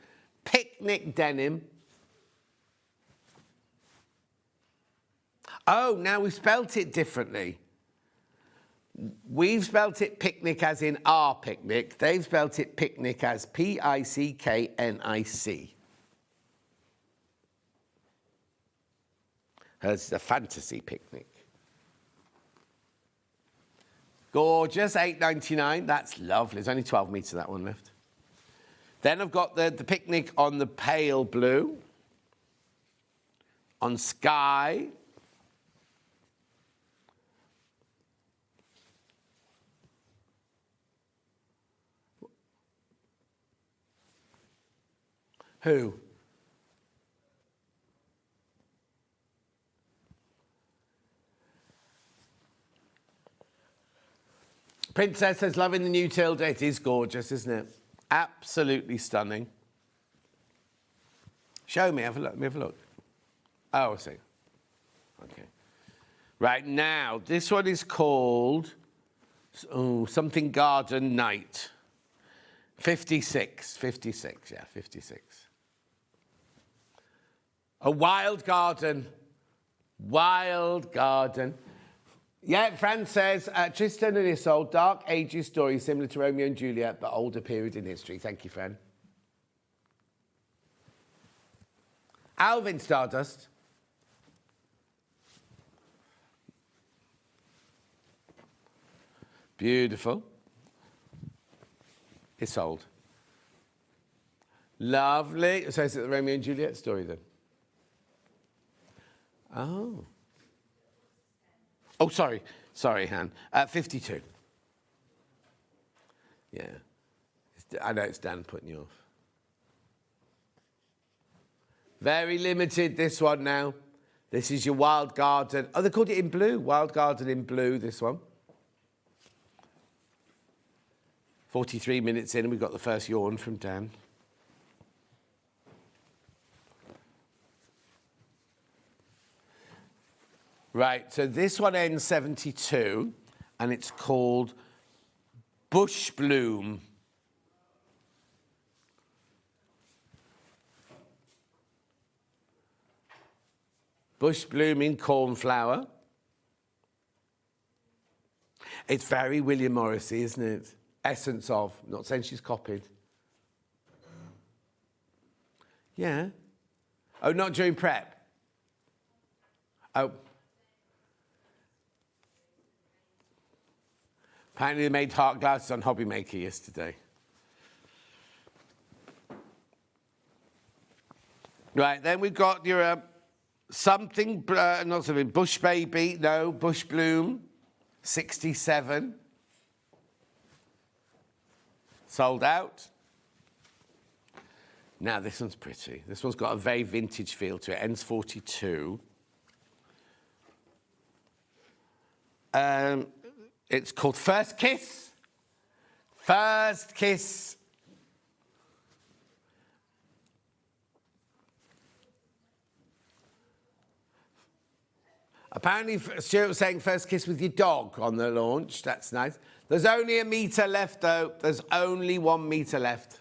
Picnic denim. Oh, now we've spelt it differently. We've spelt it picnic as in our picnic. They've spelt it picnic as P-I-C-K-N-I-C. Hers is a fantasy picnic. Gorgeous, $8.99. That's lovely. There's only 12 metres of that one left. Then I've got the picnic on the pale blue. On sky. Who? Princess says, loving the new Tilda. It is gorgeous, isn't it? Absolutely stunning. Show me, have a look. Let me have a look. Oh, I see. Okay. Right, now, this one is called something Garden Night. 56, yeah, 56. A wild garden. Yeah, Fran says, Tristan and Isolde, dark ages story similar to Romeo and Juliet, but older period in history. Thank you, Fran. Alvin Stardust. Beautiful. Isolde. Lovely. So is it the Romeo and Juliet story then? Oh. Oh, sorry, Han. 52. Yeah. I know it's Dan putting you off. Very limited, this one now. This is your Wild Garden. Oh, they called it in blue. Wild Garden in blue, this one. 43 minutes in, and we've got the first yawn from Dan. Right, so this one ends 72, and it's called Bush Bloom. Bush blooming cornflower. It's very William Morrissey, isn't it? Essence of, not saying she's copied. Yeah. Oh, not during prep. Oh. Apparently they made heart glasses on Hobby Maker yesterday. Right, then we've got your not something, Bush Baby, no, Bush Bloom, 67. Sold out. Now, this one's pretty. This one's got a very vintage feel to it. Ends 42. It's called First Kiss. First Kiss. Apparently, Stuart was saying first kiss with your dog on the launch. That's nice. There's only a metre left, though. There's only 1 metre left.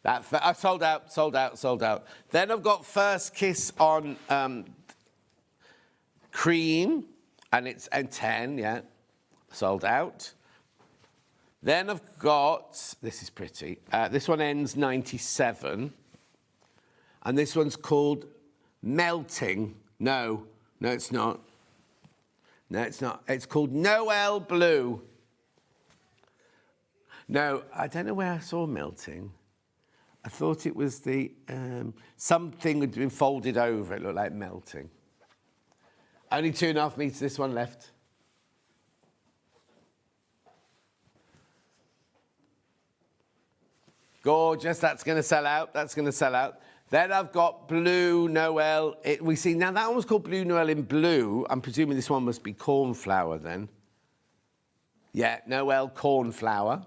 That sold out. Then I've got First Kiss on cream, and it's 10, yeah, sold out. Then I've got, this is pretty, this one ends 97, and this one's called Melting. No, it's not. No, it's not. It's called Noel Blue. No, I don't know where I saw Melting. I thought it was the, something had been folded over. It looked like melting. Only 2.5 metres, this one left. Gorgeous. That's going to sell out. That's going to sell out. Then I've got Blue Noel. We see now that one was called Blue Noel in blue. I'm presuming this one must be cornflower then. Yeah, Noel cornflower.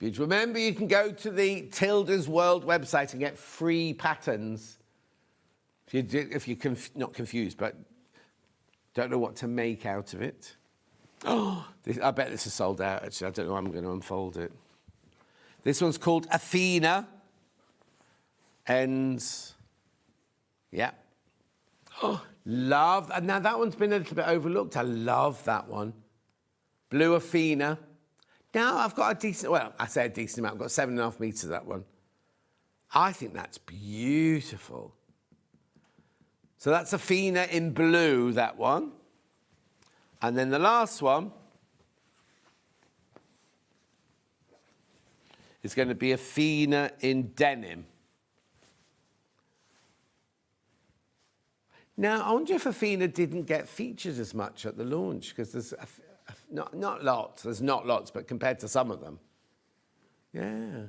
Remember, you can go to the Tilda's World website and get free patterns. If you're not confused, but don't know what to make out of it. Oh, I bet this is sold out, actually. I don't know how I'm going to unfold it. This one's called Athena. Ends. Yeah. Oh, love. And now that one's been a little bit overlooked. I love that one. Blue Athena. Now I've got a decent, well, I say a decent amount. I've got 7.5 meters of that one. I think that's beautiful. So that's Athena in blue, that one. And then the last one is going to be Athena in denim. Now, I wonder if Athena didn't get featured as much at the launch, because there's not lots, there's not lots, but compared to some of them. Yeah.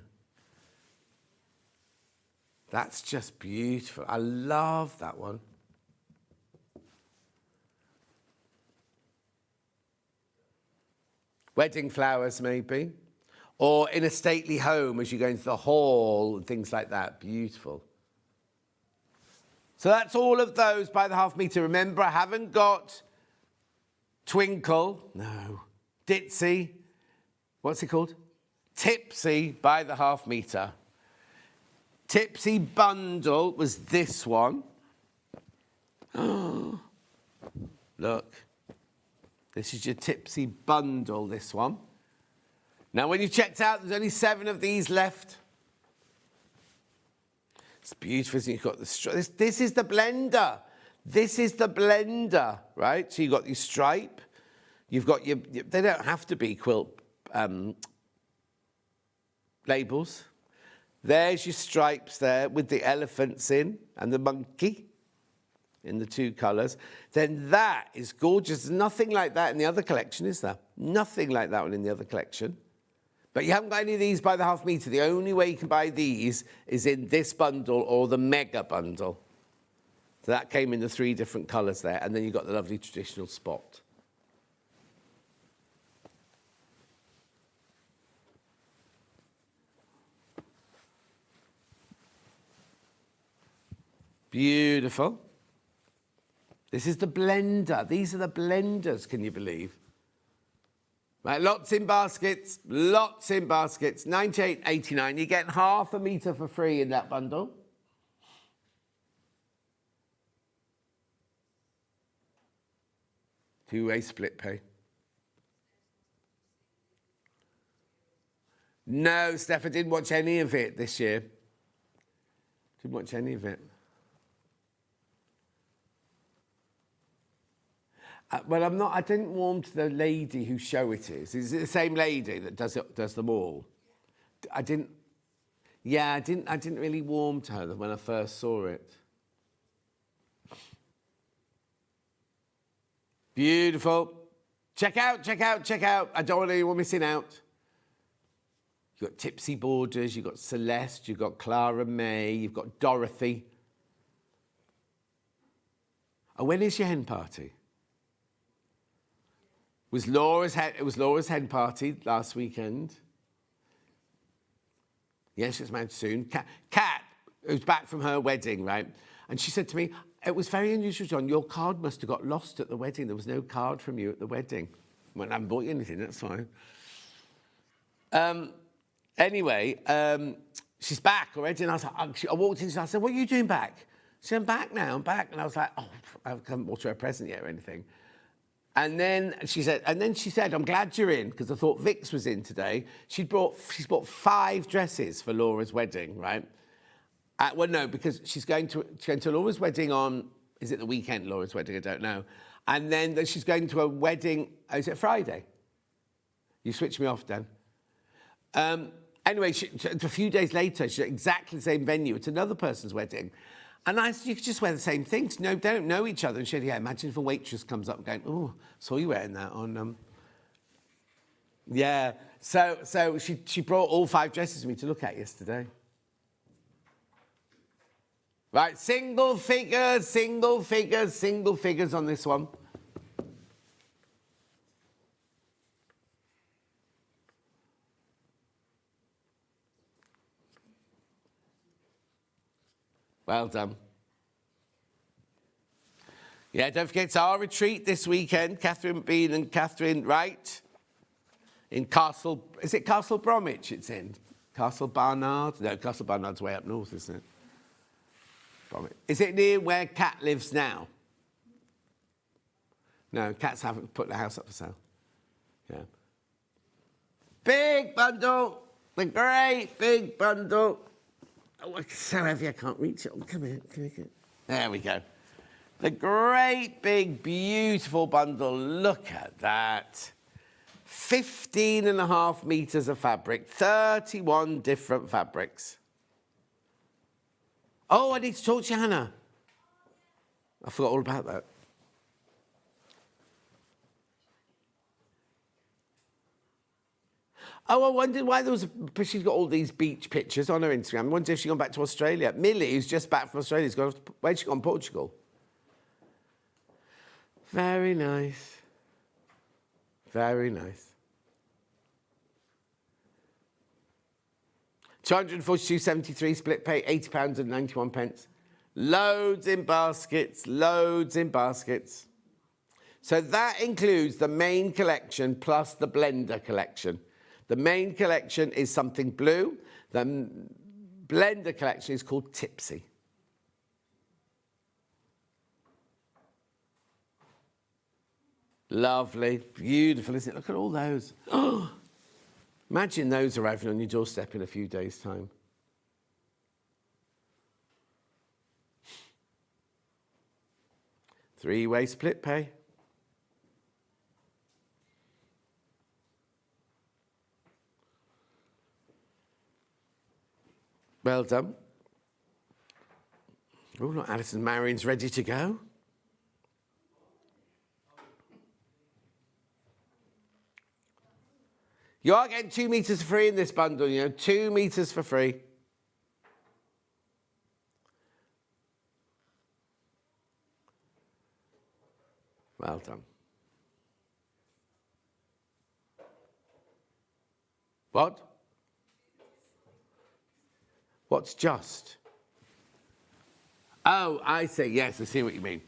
That's just beautiful. I love that one. Wedding flowers, maybe. Or in a stately home as you go into the hall and things like that. Beautiful. So that's all of those by the half meter. Remember, I haven't got Twinkle. No. Ditzy. What's it called? Tipsy by the half meter. Tipsy bundle was this one. Oh, look. This is your Tipsy bundle, this one. Now, when you checked out, there's only 7 of these left. It's beautiful, isn't it? You've got the this is the blender. This is the blender, right? So you've got your stripe. You've got your they don't have to be quilt labels. There's your stripes there with the elephants in and the monkey in the 2 colours. Then that is gorgeous. There's nothing like that in the other collection, is there? Nothing like that one in the other collection. But you haven't got any of these by the half metre. The only way you can buy these is in this bundle or the mega bundle. So that came in the 3 different colours there. And then you've got the lovely traditional spot. Beautiful. This is the blender. These are the blenders, can you believe? Right, lots in baskets, 98.89. You get half a metre for free in that bundle. Two-way split pay. No, Steph, I didn't watch any of it this year. Didn't watch any of it. Well, I didn't warm to the lady whose show it is. Is it the same lady that does them all? I didn't really warm to her when I first saw it. Beautiful. Check out. I don't want anyone missing out. You've got Tipsy Borders, you've got Celeste, you've got Clara May, you've got Dorothy. Oh, when is your hen party? It was Laura's hen party last weekend. Yes, it's married soon. Kat, who's back from her wedding, right? And she said to me, it was very unusual, John. Your card must have got lost at the wedding. There was no card from you at the wedding. Well, I haven't bought you anything, that's fine. Anyway, she's back already. And I was like, I walked in and I said, what are you doing back? She said, I'm back now, I'm back. And I was like, oh, I haven't bought her a present yet or anything. And then she said, I'm glad you're in, because I thought Vix was in today. She's bought 5 dresses for Laura's wedding, right? Well, no, because she's going to Laura's wedding on, is it the weekend, Laura's wedding? I don't know. And then she's going to a wedding, is it Friday? You switched me off, Dan. Anyway, a few days later, she's at exactly the same venue. It's another person's wedding. And I said, you could just wear the same things. No, they don't know each other. And she said, yeah, imagine if a waitress comes up going, oh, saw you wearing that on... Yeah, so she brought all 5 dresses for me to look at yesterday. Right, single figures, single figures, single figures on this one. Well done. Yeah, don't forget it's our retreat this weekend. Catherine Bean and Catherine Wright in Castle... Is it Castle Bromwich it's in? Castle Barnard? No, Castle Barnard's way up north, isn't it? Bromwich. Is it near where Kat lives now? No, Cats haven't put the house up for sale. Yeah. Big bundle. The great big bundle. Oh, it's so heavy I can't reach it. Oh, come here. There we go. The great, big, beautiful bundle. Look at that. 15.5 metres of fabric. 31 different fabrics. Oh, I need to talk to you, Hannah. I forgot all about that. Oh, I wondered why there was... She's got all these beach pictures on her Instagram. I wonder if she's gone back to Australia. Millie, who's just back from Australia, has gone... Where's she gone? Portugal. Very nice. Very nice. 242.73 split pay, £80 and 91 pence. Loads in baskets, loads in baskets. So that includes the main collection plus the blender collection. The main collection is something blue. The blender collection is called Tipsy. Lovely, beautiful, isn't it? Look at all those. Oh, imagine those arriving on your doorstep in a few days' time. Three-way split pay. Well done. Oh, look, Allison Maryon's ready to go. You are getting 2 metres free in this bundle, you know, 2 metres for free. Well done. What? What's just? Oh, I see. Yes, I see what you mean.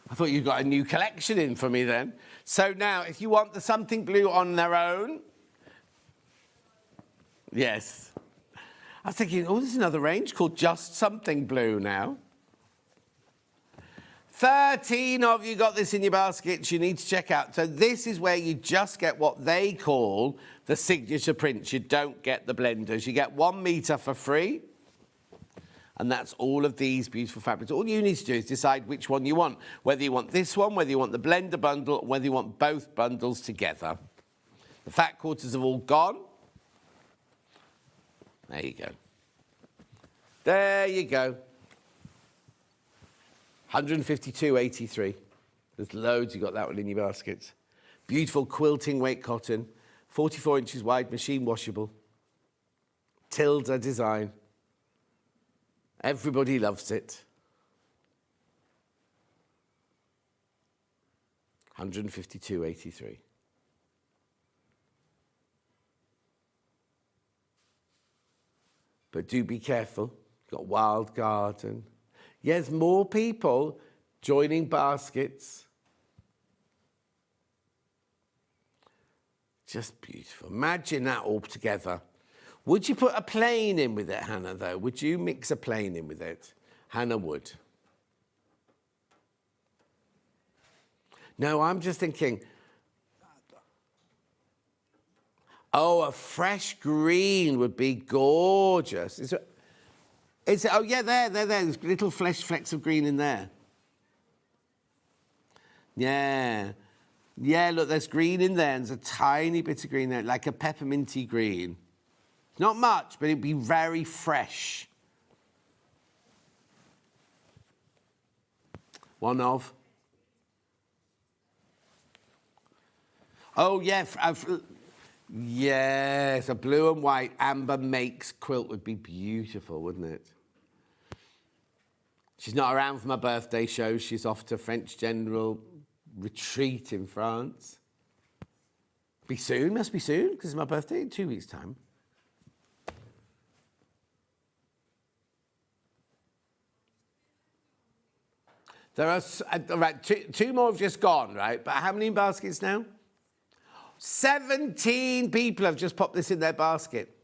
I thought you got a new collection in for me then. So now, if you want the something blue on their own... Yes. I was thinking, oh, there's another range called Just Something Blue now. 13 of you got this in your baskets you need to check out. So this is where you just get what they call the signature prints. You don't get the blenders. You get 1 metre for free. And that's all of these beautiful fabrics. All you need to do is decide which one you want. Whether you want this one, whether you want the blender bundle, or whether you want both bundles together. The fat quarters have all gone. There you go. There you go. 152.83. There's loads. You got that one in your baskets. Beautiful quilting weight cotton. 44 inches wide, machine washable. Tilda design. Everybody loves it. 152.83. But do be careful. You've got Wild Garden. Yes, more people joining baskets. Just beautiful. Imagine that all together. Would you put a plain in with it, Hannah, though? Would you mix a plain in with it? Hannah would. No, I'm just thinking... Oh, a fresh green would be gorgeous. Oh, yeah, there. There's little flesh flecks of green in there. Yeah. Yeah, look, there's green in there. There's a tiny bit of green there, like a pepperminty green. Not much, but it'd be very fresh. One of. Oh, yeah. Yes, a blue and white Amber Makes quilt would be beautiful, wouldn't it? She's not around for my birthday show. She's off to French General Retreat in France. Be soon, must be soon, because it's my birthday in 2 weeks' time. There are, right, two more have just gone, right? But how many baskets now? 17 people have just popped this in their basket.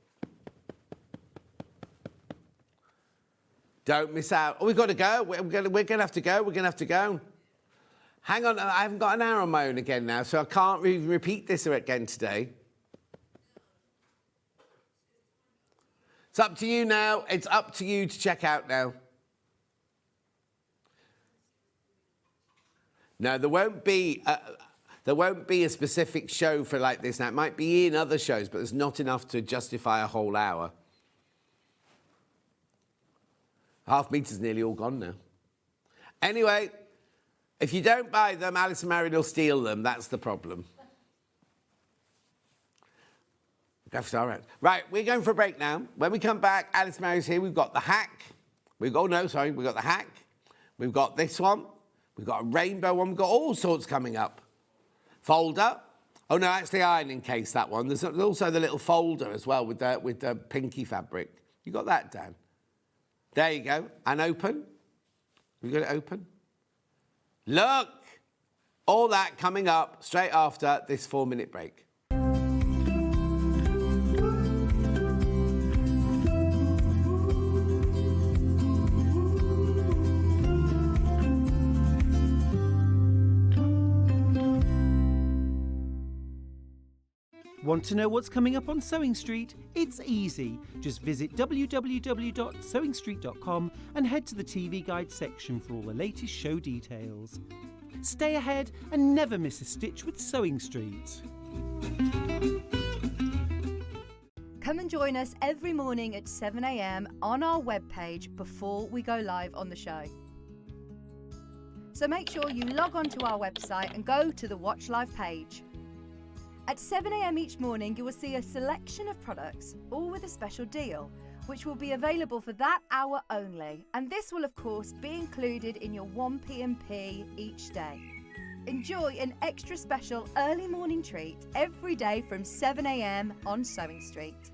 Don't miss out. Oh, we've got to go. We're going to have to go. We're going to have to go. Hang on, I haven't got an hour on my own again now, so I can't repeat this again today. It's up to you now. It's up to you to check out now. No, there won't be a specific show for like this now. It might be in other shows, but there's not enough to justify a whole hour. Half meter's nearly all gone now. Anyway, if you don't buy them, Allison Maryon will steal them. That's the problem. Right, we're going for a break now. When we come back, Allison Maryon's here. We've got the hack. We've got the hack. We've got this one. We've got a rainbow one. We've got all sorts coming up. Folder. Oh, no, actually ironing case, that one. There's also the little folder as well with the pinky fabric. You got that, Dan? There you go. And open. We got it open. Look! All that coming up straight after this 4-minute break. Want to know what's coming up on Sewing Street? It's easy. Just visit www.sewingstreet.com and head to the TV Guide section for all the latest show details. Stay ahead and never miss a stitch with Sewing Street. Come and join us every morning at 7 a.m. on our webpage before we go live on the show. So make sure you log on to our website and go to the Watch Live page. At 7 a.m. each morning, you will see a selection of products, all with a special deal, which will be available for that hour only. And this will, of course, be included in your 1 p.m. each day. Enjoy an extra special early morning treat every day from 7 a.m. on Sewing Street.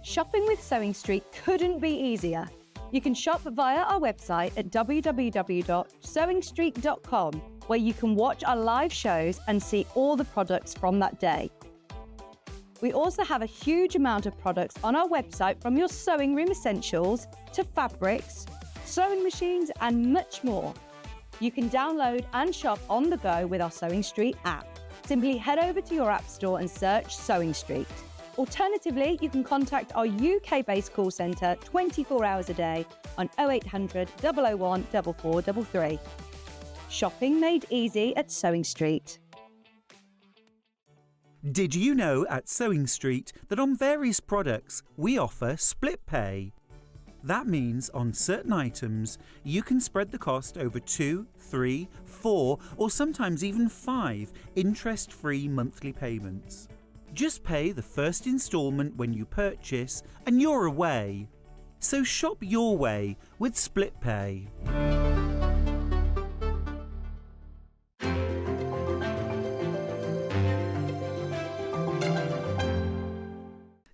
Shopping with Sewing Street couldn't be easier. You can shop via our website at www.sewingstreet.com, where you can watch our live shows and see all the products from that day. We also have a huge amount of products on our website, from your sewing room essentials to fabrics, sewing machines and much more. You can download and shop on the go with our Sewing Street app. Simply head over to your app store and search Sewing Street. Alternatively, you can contact our UK-based call centre 24 hours a day on 0800 001 4433. Shopping made easy at Sewing Street. Did you know at Sewing Street that on various products we offer split pay? That means on certain items you can spread the cost over 2, 3, 4 or sometimes even 5 interest-free monthly payments. Just pay the first instalment when you purchase and you're away. So shop your way with split pay.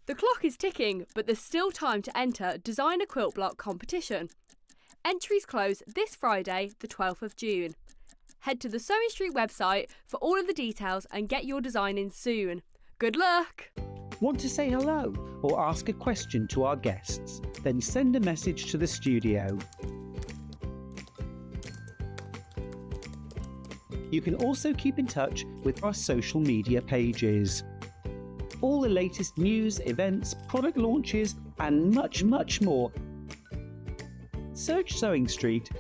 The clock is ticking, but there's still time to enter Design a Quilt Block competition. Entries close this Friday, the 12th of June. Head to the Sewing Street website for all of the details and get your design in soon. Good luck! Want to say hello or ask a question to our guests? Then send a message to the studio. You can also keep in touch with our social media pages. All the latest news, events, product launches and much, much more. Search Sewing Street.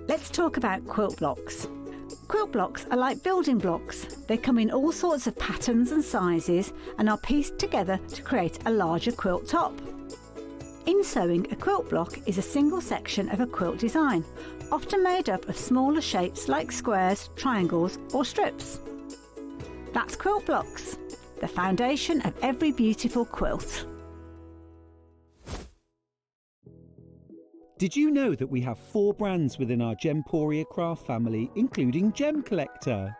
Let's talk about quilt blocks. Quilt blocks are like building blocks. They come in all sorts of patterns and sizes and are pieced together to create a larger quilt top. In sewing, a quilt block is a single section of a quilt design, often made up of smaller shapes like squares, triangles or strips. That's quilt blocks, the foundation of every beautiful quilt. Did you know that we have 4 brands within our Gemporia craft family, including Gem Collector?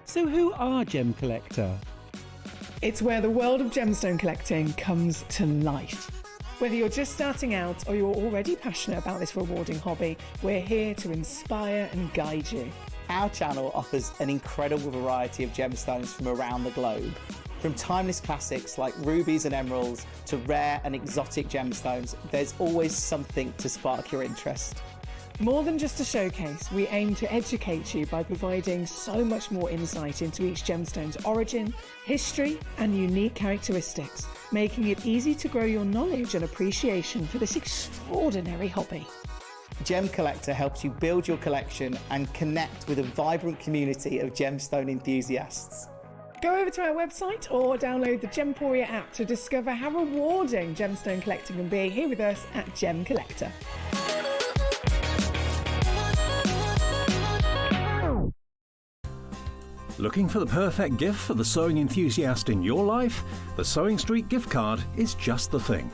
So who are Gem Collector? It's where the world of gemstone collecting comes to life. Whether you're just starting out or you're already passionate about this rewarding hobby, we're here to inspire and guide you. Our channel offers an incredible variety of gemstones from around the globe. From timeless classics like rubies and emeralds to rare and exotic gemstones, there's always something to spark your interest. More than just a showcase, we aim to educate you by providing so much more insight into each gemstone's origin, history, and unique characteristics, making it easy to grow your knowledge and appreciation for this extraordinary hobby. Gem Collector helps you build your collection and connect with a vibrant community of gemstone enthusiasts. Go over to our website or download the Gemporia app to discover how rewarding gemstone collecting can be here with us at Gem Collector. Looking for the perfect gift for the sewing enthusiast in your life? The SewingStreet gift card is just the thing.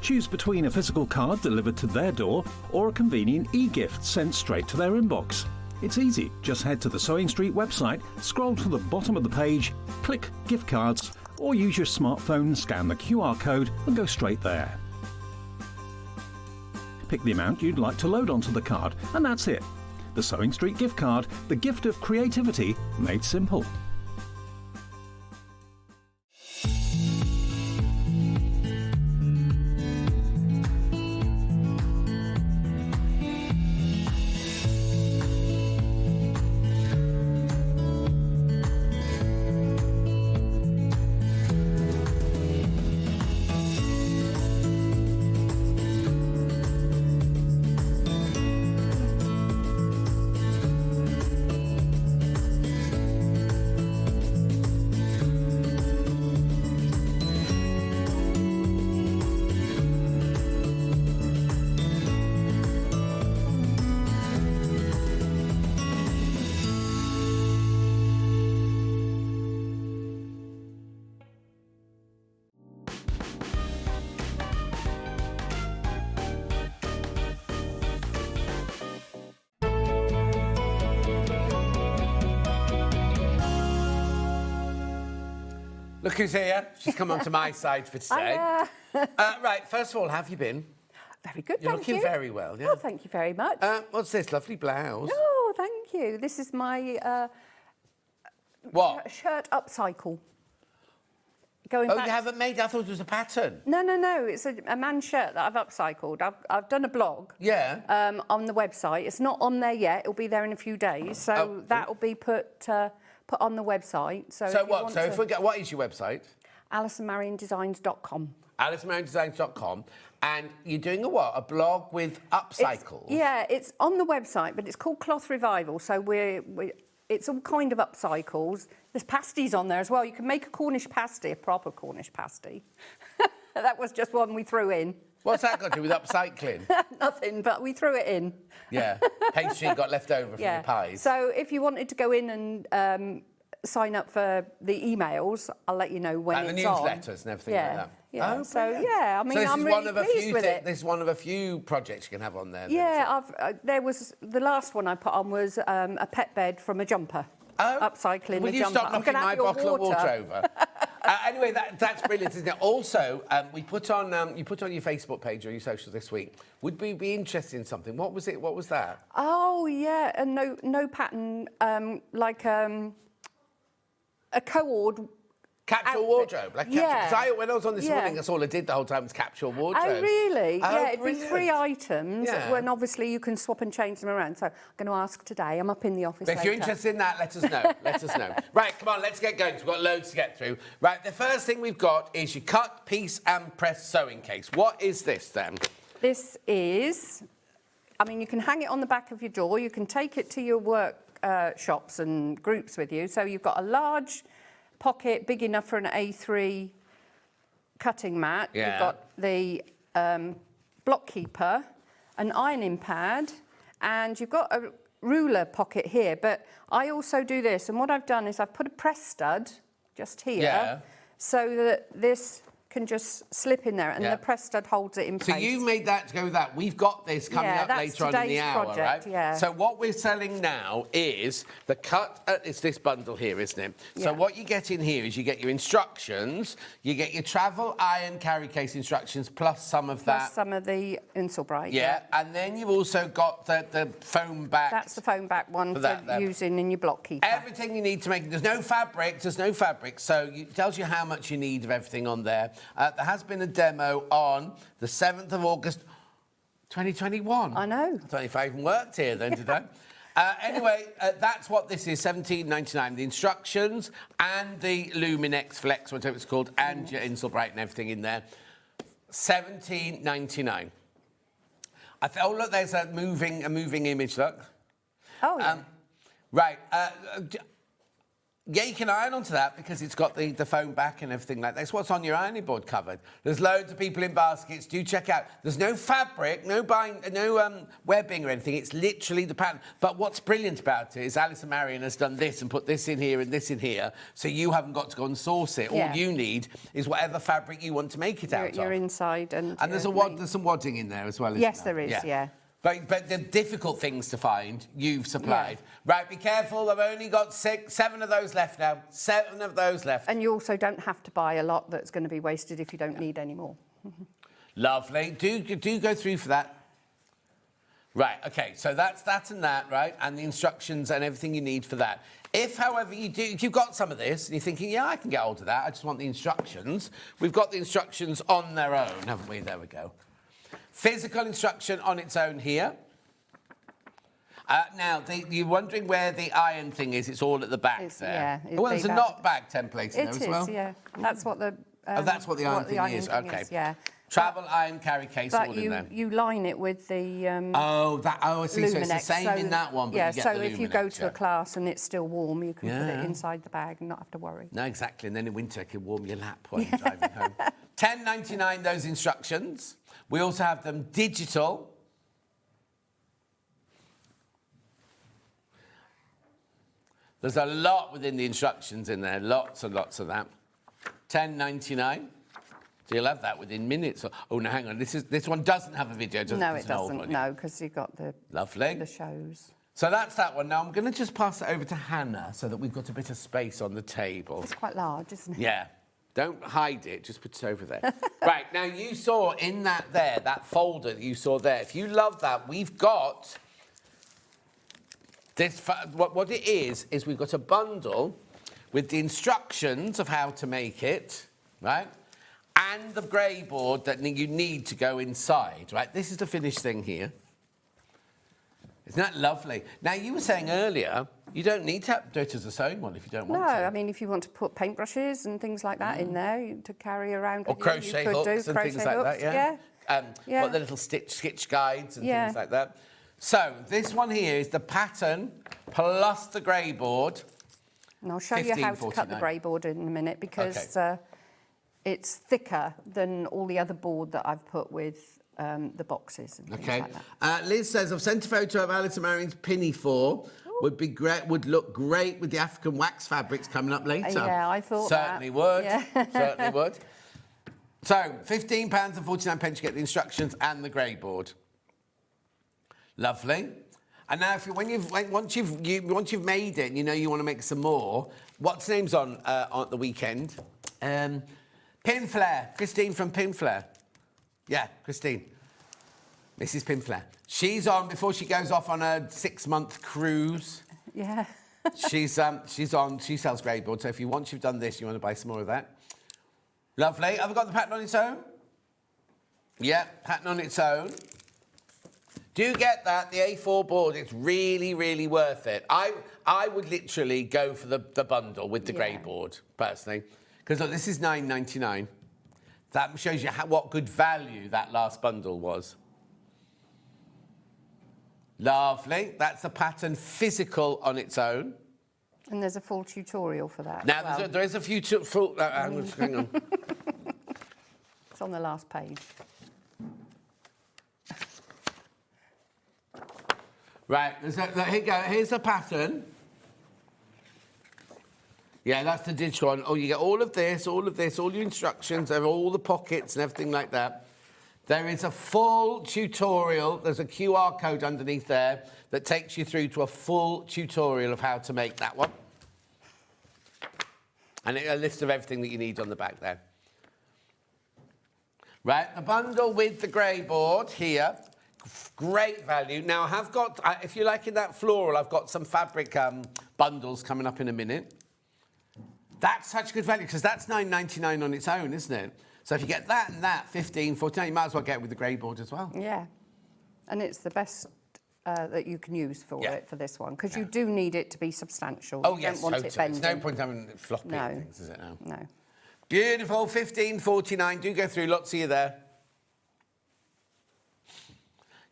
Choose between a physical card delivered to their door or a convenient e-gift sent straight to their inbox. It's easy. Just head to the SewingStreet website, scroll to the bottom of the page, click Gift Cards, or use your smartphone, scan the QR code and go straight there. Pick the amount you'd like to load onto the card, and that's it. The SewingStreet gift card, the gift of creativity made simple. Look who's here. She's come onto my side for today. Right, first of all, how have you been? Very good, You're thank you. looking very well, yeah. Oh, thank you very much. What's this lovely blouse? Oh, thank you. This is my What? shirt upcycle. Going Oh, back you haven't made... I thought it was a pattern. No. It's a man's shirt that I've upcycled. I've done a blog. Yeah. On the website. It's not on there yet. It'll be there in a few days. So that'll be put on the website. So what? So if we get... What is your website? AllisonMaryonDesigns.com. AllisonMaryonDesigns.com. And you're doing a what? A blog with upcycles? It's on the website, but it's called Cloth Revival. So it's all kind of upcycles. There's pasties on there as well. You can make a Cornish pasty, a proper Cornish pasty. That was just one we threw in. What's that got to do with upcycling? Nothing, but we threw it in. Yeah, pastry got left over from the pies. So if you wanted to go in and sign up for the emails, I'll let you know when and it's the on. newsletters and everything like that. Yeah. Oh, So brilliant. I mean, so I'm really pleased with it. This is one of a few projects you can have on there. Yeah, there was the last one I put on was a pet bed from a jumper. Oh, upcycling will the you jumper. stop knocking my bottle of water over? Anyway, that's brilliant, isn't it? Also, you put on your Facebook page or your socials this week. Would we be interested in something? What was it? What was that? Oh yeah, a no pattern, like a co-ord. Capsule wardrobe, like yeah. Because when I was on this morning, that's all I did the whole time was capsule wardrobe. Oh really? Oh, yeah, it'd brilliant. be 3 items. Yeah. And obviously you can swap and change them around. So I'm going to ask today. I'm up in the office. But if you're interested in that, let us know. Let us know. Right, come on, let's get going. We've got loads to get through. Right, the first thing we've got is your cut, piece, and press sewing case. What is this then? This is, I mean, you can hang it on the back of your door. You can take it to your work shops and groups with you. So you've got a large pocket, big enough for an A3 cutting mat. Yeah. You've got the block keeper, an ironing pad, and you've got a ruler pocket here. But I also do this, and what I've done is I've put a press stud just here, so that this can just slip in there, and the press stud holds it in place. So you made that to go with that. We've got this coming up later on in the hour, project, right? Yeah. So what we're selling now is the cut. It's this bundle here, isn't it? So what you get in here is you get your instructions, you get your travel iron carry case instructions, plus some of that. Plus some of the Insulbright. Yeah, and then you've also got the foam back. That's the foam back one for using in your block keeper. Everything you need to make it. There's no fabric, so it tells you how much you need of everything on there. There has been a demo on the 7th of August, 2021. I know. I don't know if I even worked here then, did I? Anyway, that's what this is, $17.99. The instructions and the Luminex Flex, whatever it's called, and your Insulbright and everything in there. $17.99. Oh, look, there's a moving image, look. Oh, yeah. Right. Yeah, you can iron onto that because it's got the foam back and everything like that. That's what's on your ironing board covered. There's loads of people in baskets. Do check out. There's no fabric, no webbing or anything. It's literally the pattern. But what's brilliant about it is Allison Maryon has done this and put this in here and this in here, so you haven't got to go and source it. Yeah. All you need is whatever fabric you want to make it out of. Your inside and there's some wadding in there as well. Yes, there is. Yeah. But the difficult things to find, you've supplied. Yeah. Right, be careful. I've only got 7 of those left now. 7 of those left. And you also don't have to buy a lot that's going to be wasted if you don't need any more. Lovely. Do go through for that. Right, OK, so that's that and that, right? And the instructions and everything you need for that. If, however, you've got some of this and you're thinking, yeah, I can get hold of that, I just want the instructions, we've got the instructions on their own, haven't we? There we go. Physical instruction on its own here. Now, you're wondering where the iron thing is. It's all at the back there. Yeah. Well, there's a knot back template in there as well. It is, yeah. That's what the... that's what the iron thing is. OK. Yeah. Travel iron carry case all in there. You line it with the I see. Luminex. So it's the same in that one, but yeah, you get so the if you Luminex, go to a class and it's still warm, you can put it Yeah. inside the bag and not have to worry. No, exactly. And then in winter, it can warm your lap while you're driving home. $10.99, those instructions. We also have them digital. There's a lot within the instructions in there, lots and lots of that. $10.99. So you'll have that within minutes. Oh, no, hang on. This one doesn't have a video, does it? No, it doesn't. No, because you've got the shows. So that's that one. Now, I'm going to just pass it over to Hannah so that we've got a bit of space on the table. It's quite large, isn't it? Yeah. Don't hide it, just put it over there. Right, now you saw in that folder that you saw there, if you love that, we've got this, what it is we've got a bundle with the instructions of how to make it, right? And the grey board that you need to go inside, right? This is the finished thing here. Isn't that lovely? Now, you were saying earlier, you don't need to do it as a sewing one if you don't want to. No, I mean, if you want to put paintbrushes and things like that in there to carry around or with crochet you, hooks do and things like that, yeah. Got the little sketch guides and things like that. So, this one here is the pattern plus the grey board. And I'll show you how to cut the grey board in a minute because it's thicker than all the other board that I've put with the boxes and things like that. Liz says, I've sent a photo of Allison Maryon's pinafore. Would be great. Would look great with the African wax fabrics coming up later. Yeah, I thought certainly would. Yeah. Certainly would. So £15.49 to get the instructions and the grey board. Lovely. And now, once you've made it, and you know you want to make some more. What's name's on the weekend? Pinflair. Christine from Pinflair. Yeah, Christine. Mrs. Pinflair. She's on before she goes off on a 6-month cruise. Yeah. She's on. She sells grey board. So once you've done this, you want to buy some more of that. Lovely. Have I got the pattern on its own? Yeah, pattern on its own. Do get that, the A4 board. It's really, really worth it. I would literally go for the bundle with the grey board, personally. Because look, this is $9.99. That shows you what good value that last bundle was. Lovely. That's the pattern physical on its own. And there's a full tutorial for that. Now, there is a full... hang on. It's on the last page. Right, here you go. Here's the pattern. Yeah, that's the digital one. Oh, you get all of this, all your instructions, all the pockets and everything like that. There is a full tutorial. There's a QR code underneath there that takes you through to a full tutorial of how to make that one. And a list of everything that you need on the back there. Right, the bundle with the grey board here. Great value. Now, I have got, if you're liking that floral, I've got some fabric bundles coming up in a minute. That's such good value, because that's £9.99 on its own, isn't it? So if you get that and that, £15, £14, you might as well get it with the grey board as well. Yeah. And it's the best that you can use for it, for this one, because you do need it to be substantial. Oh, you yes, don't want totally. it bending. There's no point having it floppy and things, is it now? No. Beautiful, £15.49. Do go through, lots of you there.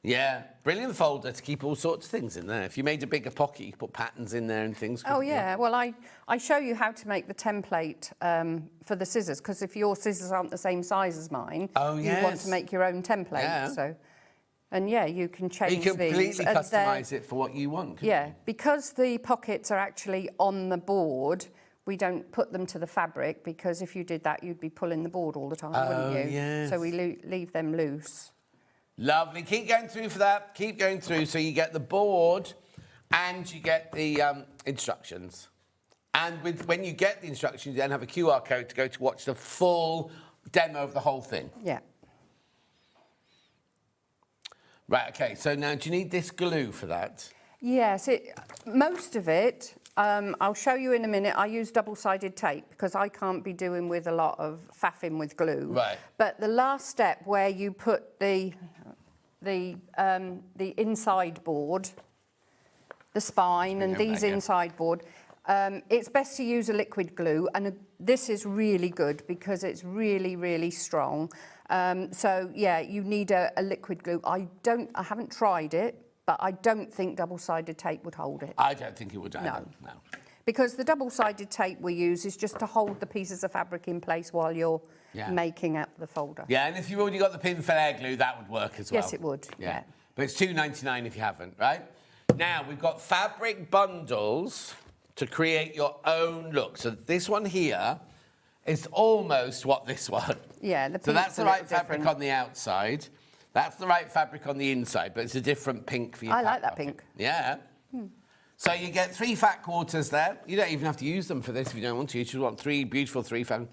Yeah, brilliant folder to keep all sorts of things in there. If you made a bigger pocket, you could put patterns in there and things. Oh, yeah. Well, I show you how to make the template for the scissors, because if your scissors aren't the same size as mine, you want to make your own template. Yeah. So, and yeah, you can change these. You completely customise it for what you want. Yeah, because the pockets are actually on the board, we don't put them to the fabric, because if you did that, you'd be pulling the board all the time, wouldn't you? Yes. So we leave them loose. Lovely. Keep going through for that. Keep going through. So you get the board and you get the instructions. And when you get the instructions, you then have a QR code to go to watch the full demo of the whole thing. Yeah. Right, OK. So now, do you need this glue for that? Yes, most of it, I'll show you in a minute. I use double-sided tape because I can't be doing with a lot of faffing with glue. Right. But the last step where you put the inside board, the spine and these inside board, it's best to use a liquid glue, and this is really good because it's really, really strong. So yeah, you need a liquid glue. I haven't tried it, but I don't think double-sided tape would hold it. I don't think it would either. No. Because the double-sided tape we use is just to hold the pieces of fabric in place while you're making up the folder. Yeah, and if you've already got the pin flare glue, that would work as well. Yes, it would. Yeah. But it's £2.99 if you haven't, right? Now, we've got fabric bundles to create your own look. So this one here is almost what this one. Yeah, so that's the right fabric on the outside. That's the right fabric on the inside, but it's a different pink for your I like that pink. Yeah. So you get 3 fat quarters there. You don't even have to use them for this if you don't want to. You just want 3 beautiful 3 fat.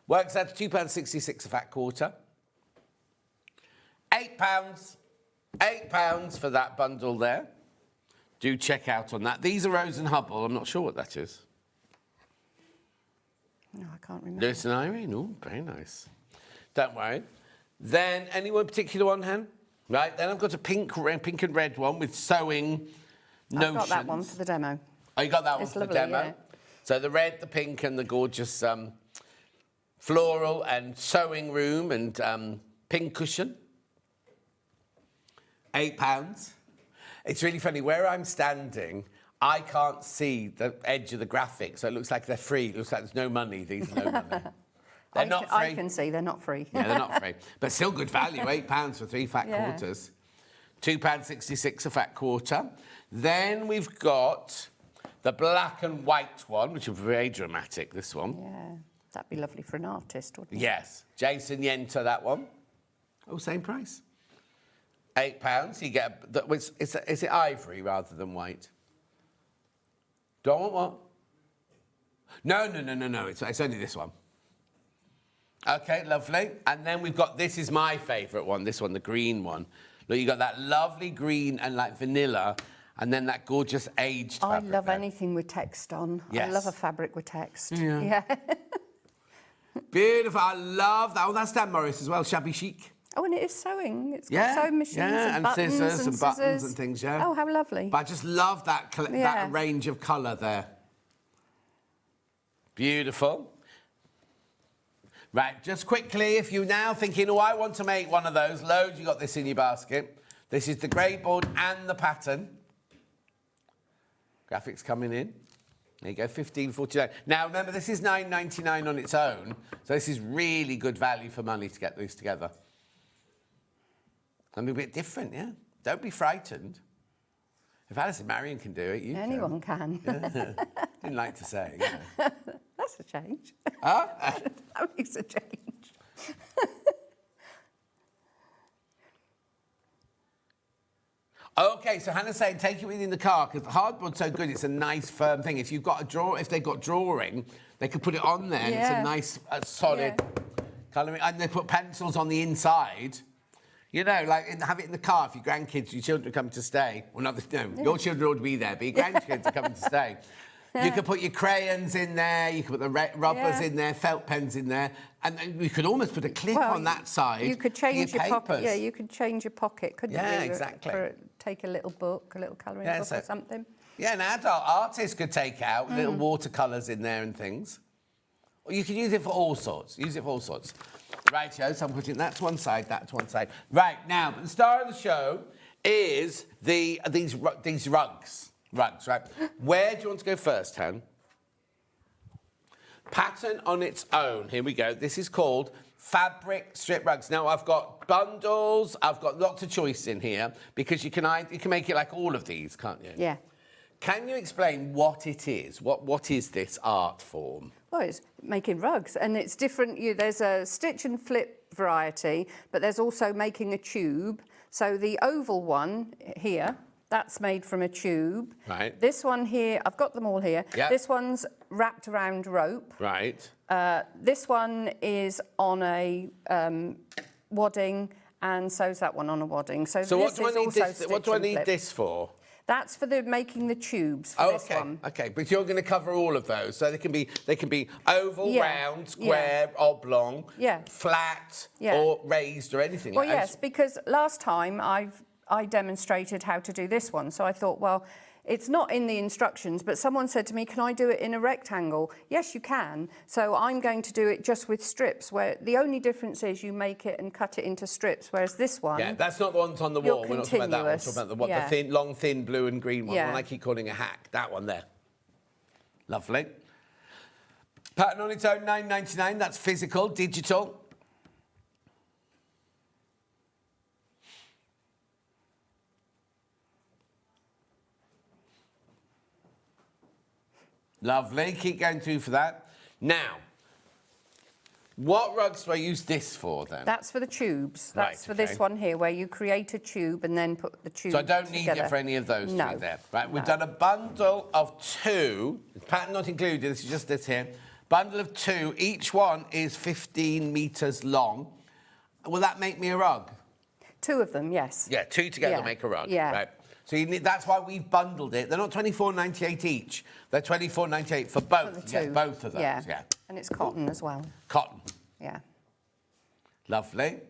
Works out to £2.66 a fat quarter. £8. £8 for that bundle there. Do check out on that. These are Rose and Hubble. I'm not sure what that is. No, I can't remember. Lewis and Irene. Oh, very nice. Don't worry. Then, anyone particular one, Han? Right, then I've got a pink and red one with sewing notions. I've got that one for the demo. Oh, you got that one It's for lovely, the demo? yeah. So the red, the pink and the gorgeous floral and sewing room and pink cushion. £8. It's really funny. Where I'm standing, I can't see the edge of the graphic, so it looks like they're free. It looks like there's no money. These are no money. They're not free. I can see they're not free. Yeah, they're not free. But still good value, £8 for 3 fat quarters. £2.66 a fat quarter. Then we've got the black and white one, which is very dramatic, this one. Yeah, that'd be lovely for an artist, wouldn't it? Yes. Jason Yenter, that one. Oh, same price. £8. You get is it ivory rather than white? Do I want what? No. It's only this one. OK, lovely. And then we've got, this is my favourite one, this one, the green one. Look, you got that lovely green and like vanilla, and then that gorgeous aged fabric. I love anything with text on. Yes. I love a fabric with text. Yeah. Beautiful. I love that. Oh, that's Dan Morris as well, shabby chic. Oh, and it is sewing. It's got sewing machines and buttons scissors and buttons scissors. and things, yeah. Oh, how lovely. But I just love that, that range of colour there. Beautiful. Right, just quickly, if you're now thinking, oh, I want to make one of those, loads, you got this in your basket. This is the grey board and the pattern. Graphics coming in. There you go, 15.49. Now remember, this is £9.99 on its own, so this is really good value for money to get these together. And a bit different, yeah. Don't be frightened. If Allison Maryon can do it, you Anyone can. Yeah. Didn't like to say. You know. That's a change. Huh? That makes a change. Okay, so Hannah's saying take it with you in the car because the hardboard's so good. It's a nice firm thing. If you've got a drawer, if they've got drawing, they could put it on there. And it's a nice, solid colouring. And they put pencils on the inside. You know, like have it in the car if your grandkids, your children are coming to stay. Well, not your children ought to be there, but your grandkids are coming to stay. You could put your crayons in there. You could put the rubbers in there, felt pens in there, and then you could almost put a clip on that side. You could change your pocket. Yeah, you could change your pocket, couldn't you? Yeah, exactly. Take a little book, a little colouring book or something. Yeah, an adult artist could take out little watercolours in there and things. Or you could use it for all sorts. Use it for all sorts. Right, so I'm putting that to one side, that to one side. Right, now, the star of the show is these rugs. Rugs, right? Where do you want to go first, Han? Pattern on its own. Here we go. This is called fabric strip rugs. Now, I've got bundles. I've got lots of choice in here because you can make it like all of these, can't you? Yeah. Can you explain what it is? What is this art form? Well, it's making rugs, and it's different. There's a stitch and flip variety, but there's also making a tube. So the oval one here, that's made from a tube. Right. This one here, I've got them all here. Yep. This one's wrapped around rope. Right. This one is on a wadding, and so's that one on a wadding. So what do I need this for? That's for making the tubes for this one. Okay, but you're going to cover all of those, so they can be oval, round, square, oblong, flat, or raised, or anything. Well, yes, because last time I demonstrated how to do this one, so I thought, well, it's not in the instructions, but someone said to me, can I do it in a rectangle? Yes, you can. So I'm going to do it just with strips, where the only difference is you make it and cut it into strips, whereas this one... Yeah, that's not the one that's on the wall. We're not talking about that one. We're talking about the long, thin blue and green one, one I keep calling a hack. That one there. Lovely. Pattern on its own, £9.99. That's physical, digital. Lovely. Keep going through for that. Now, what rugs do I use this for, then? That's for the tubes. That's for this one here, where you create a tube and then put the tube together. So I don't need it for any of those three there. Right, we've done a bundle of 2. Pattern not included. This is just this here. Bundle of 2. Each one is 15 metres long. Will that make me a rug? 2 of them, yes. Yeah, 2 together make a rug. Yeah. Right. So that's why we've bundled it. They're not £24.98 each. They're £24.98 for both. For the 2. Yeah, both of those. Yeah. And it's cotton as well. Cotton. Yeah. Lovely.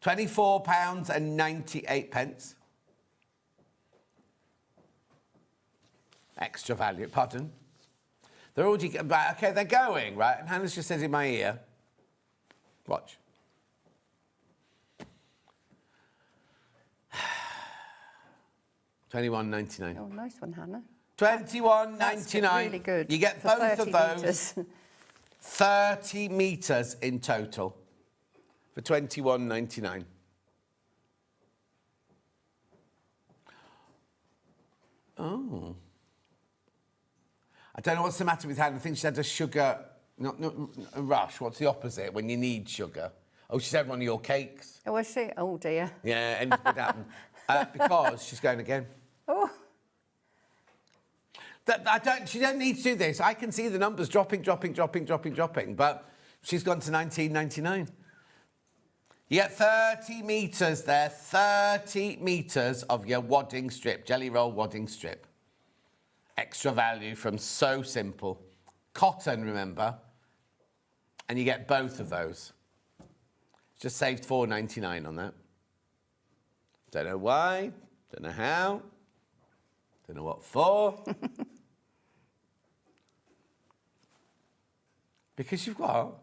£24.98. Extra value. Pardon. They're already... Okay, they're going, right? And Hannah's just said in my ear. Watch. £21.99. Oh, nice one, Hannah. £21.99. Really good. You get both of those. 30 metres in total for £21.99. Oh. I don't know what's the matter with Hannah. I think she had a sugar... Not a rush. What's the opposite when you need sugar? Oh, she's had one of your cakes. Oh, was she? Oh, dear. Yeah, anything could happen. Because she's going again. Oh. She don't need to do this. I can see the numbers dropping, but she's gone to £19.99. You get 30 metres there, 30 metres of your wadding strip, jelly roll wadding strip. Extra value from So Simple. Cotton, remember, and you get both of those. Just saved £4.99 on that. Don't know why, don't know how, don't know what for. Because you've got...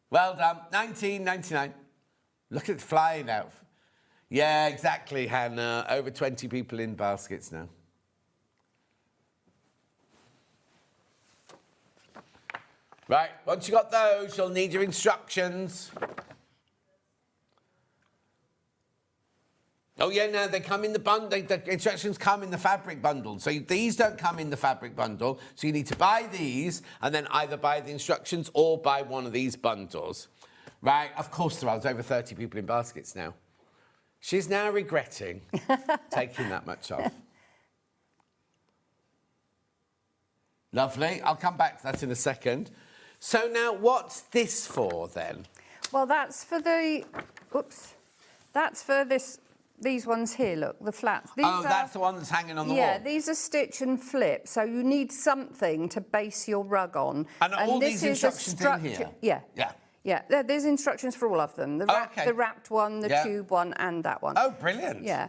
Well done, £19.99. Look at it flying out. Yeah, exactly, Hannah. Over 20 people in baskets now. Right, once you've got those, you'll need your instructions. Oh, yeah, no, they come in the bundle. The instructions come in the fabric bundle. So these don't come in the fabric bundle. So you need to buy these and then either buy the instructions or buy one of these bundles. Right, of course there are. There's over 30 people in baskets now. She's now regretting taking that much off. Lovely. I'll come back to that in a second. So now, what's this for then? Well, that's for the... Oops. That's for these ones here, look, the flats. These that's the one that's hanging on the wall? Yeah, these are stitch and flip, so you need something to base your rug on. And all these instructions in here? Yeah. Yeah. Yeah, there's instructions for all of them. The wrapped one, the tube one, and that one. Oh, brilliant. Yeah.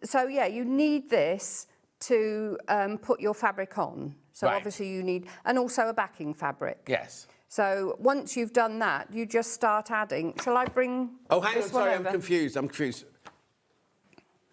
So, yeah, you need this to put your fabric on. So, obviously, you need... And also a backing fabric. Yes. So, once you've done that, you just start adding... Shall I bring Oh, hang on, this one sorry, over? I'm confused.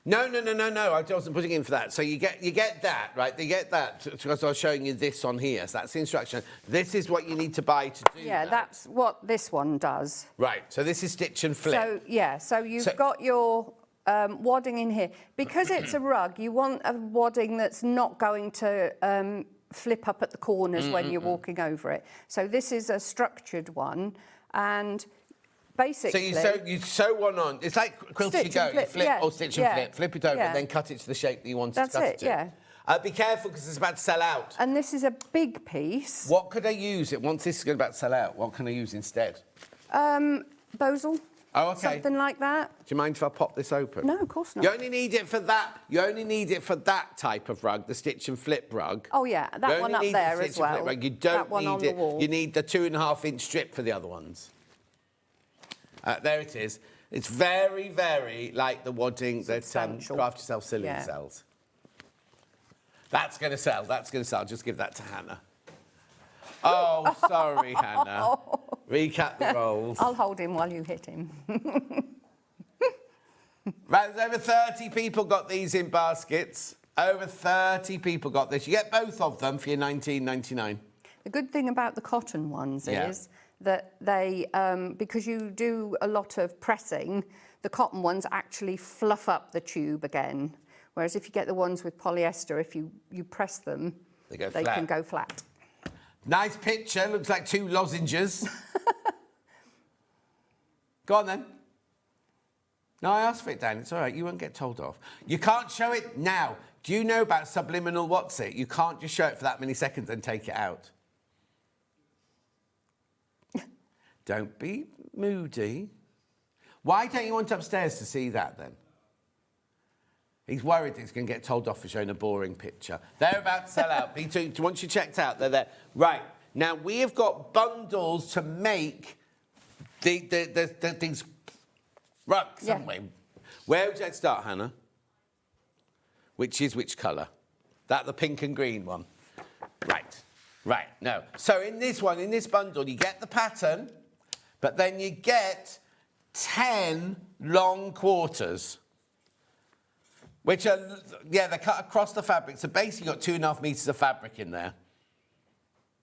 No, I wasn't putting in for that. So you get that, right? You get that, because I was showing you this on here. So that's the instruction. This is what you need to buy to do Yeah, that's what this one does. Right, so this is stitch and flip. So, yeah, so you've got your wadding in here. Because it's a rug, you want a wadding that's not going to flip up at the corners when you're walking over it. So this is a structured one, and... Basically, So you sew one on. It's like quilt as you go. You flip or stitch and flip. Flip it over and then cut it to the shape that you want it to cut it to. That's it, yeah. Be careful because it's about to sell out. And this is a big piece. What could I use it once this is about to sell out? What can I use instead? Bosal. Oh, okay. Something like that. Do you mind if I pop this open? No, of course not. You only need it for that. You only need it for that type of rug, the stitch and flip rug. Oh yeah, that one up there as well. You don't that one need on it. The wall. You need the 2.5-inch strip for the other ones. There it is. It's very, very like the wadding that Craft Yourself Silly sells. That's going to sell. That's going to sell. Just give that to Hannah. Oh, sorry, Hannah. Recap the rolls. I'll hold him while you hit him. Right, there's over 30 people got these in baskets. Over 30 people got this. You get both of them for your $19.99. The good thing about the cotton ones is that they, because you do a lot of pressing, the cotton ones actually fluff up the tube again. Whereas if you get the ones with polyester, if you press them, they can go flat. Nice picture. Looks like 2 lozenges. Go on, then. No, I asked for it, Dan. It's all right. You won't get told off. You can't show it now. Do you know about subliminal what's it? You can't just show it for that many seconds and take it out. Don't be moody. Why don't you want upstairs to see that, then? He's worried he's going to get told off for showing a boring picture. They're about to sell out. Once you checked out, they're there. Right. Now, we have got bundles to make these rugs, haven't we? Where would you like to start, Hannah? Which is which colour? That the pink and green one? Right, no. So in this one, in this bundle, you get the pattern, but then you get 10 long quarters, which are, they're cut across the fabric. So basically, you've got 2.5 metres of fabric in there.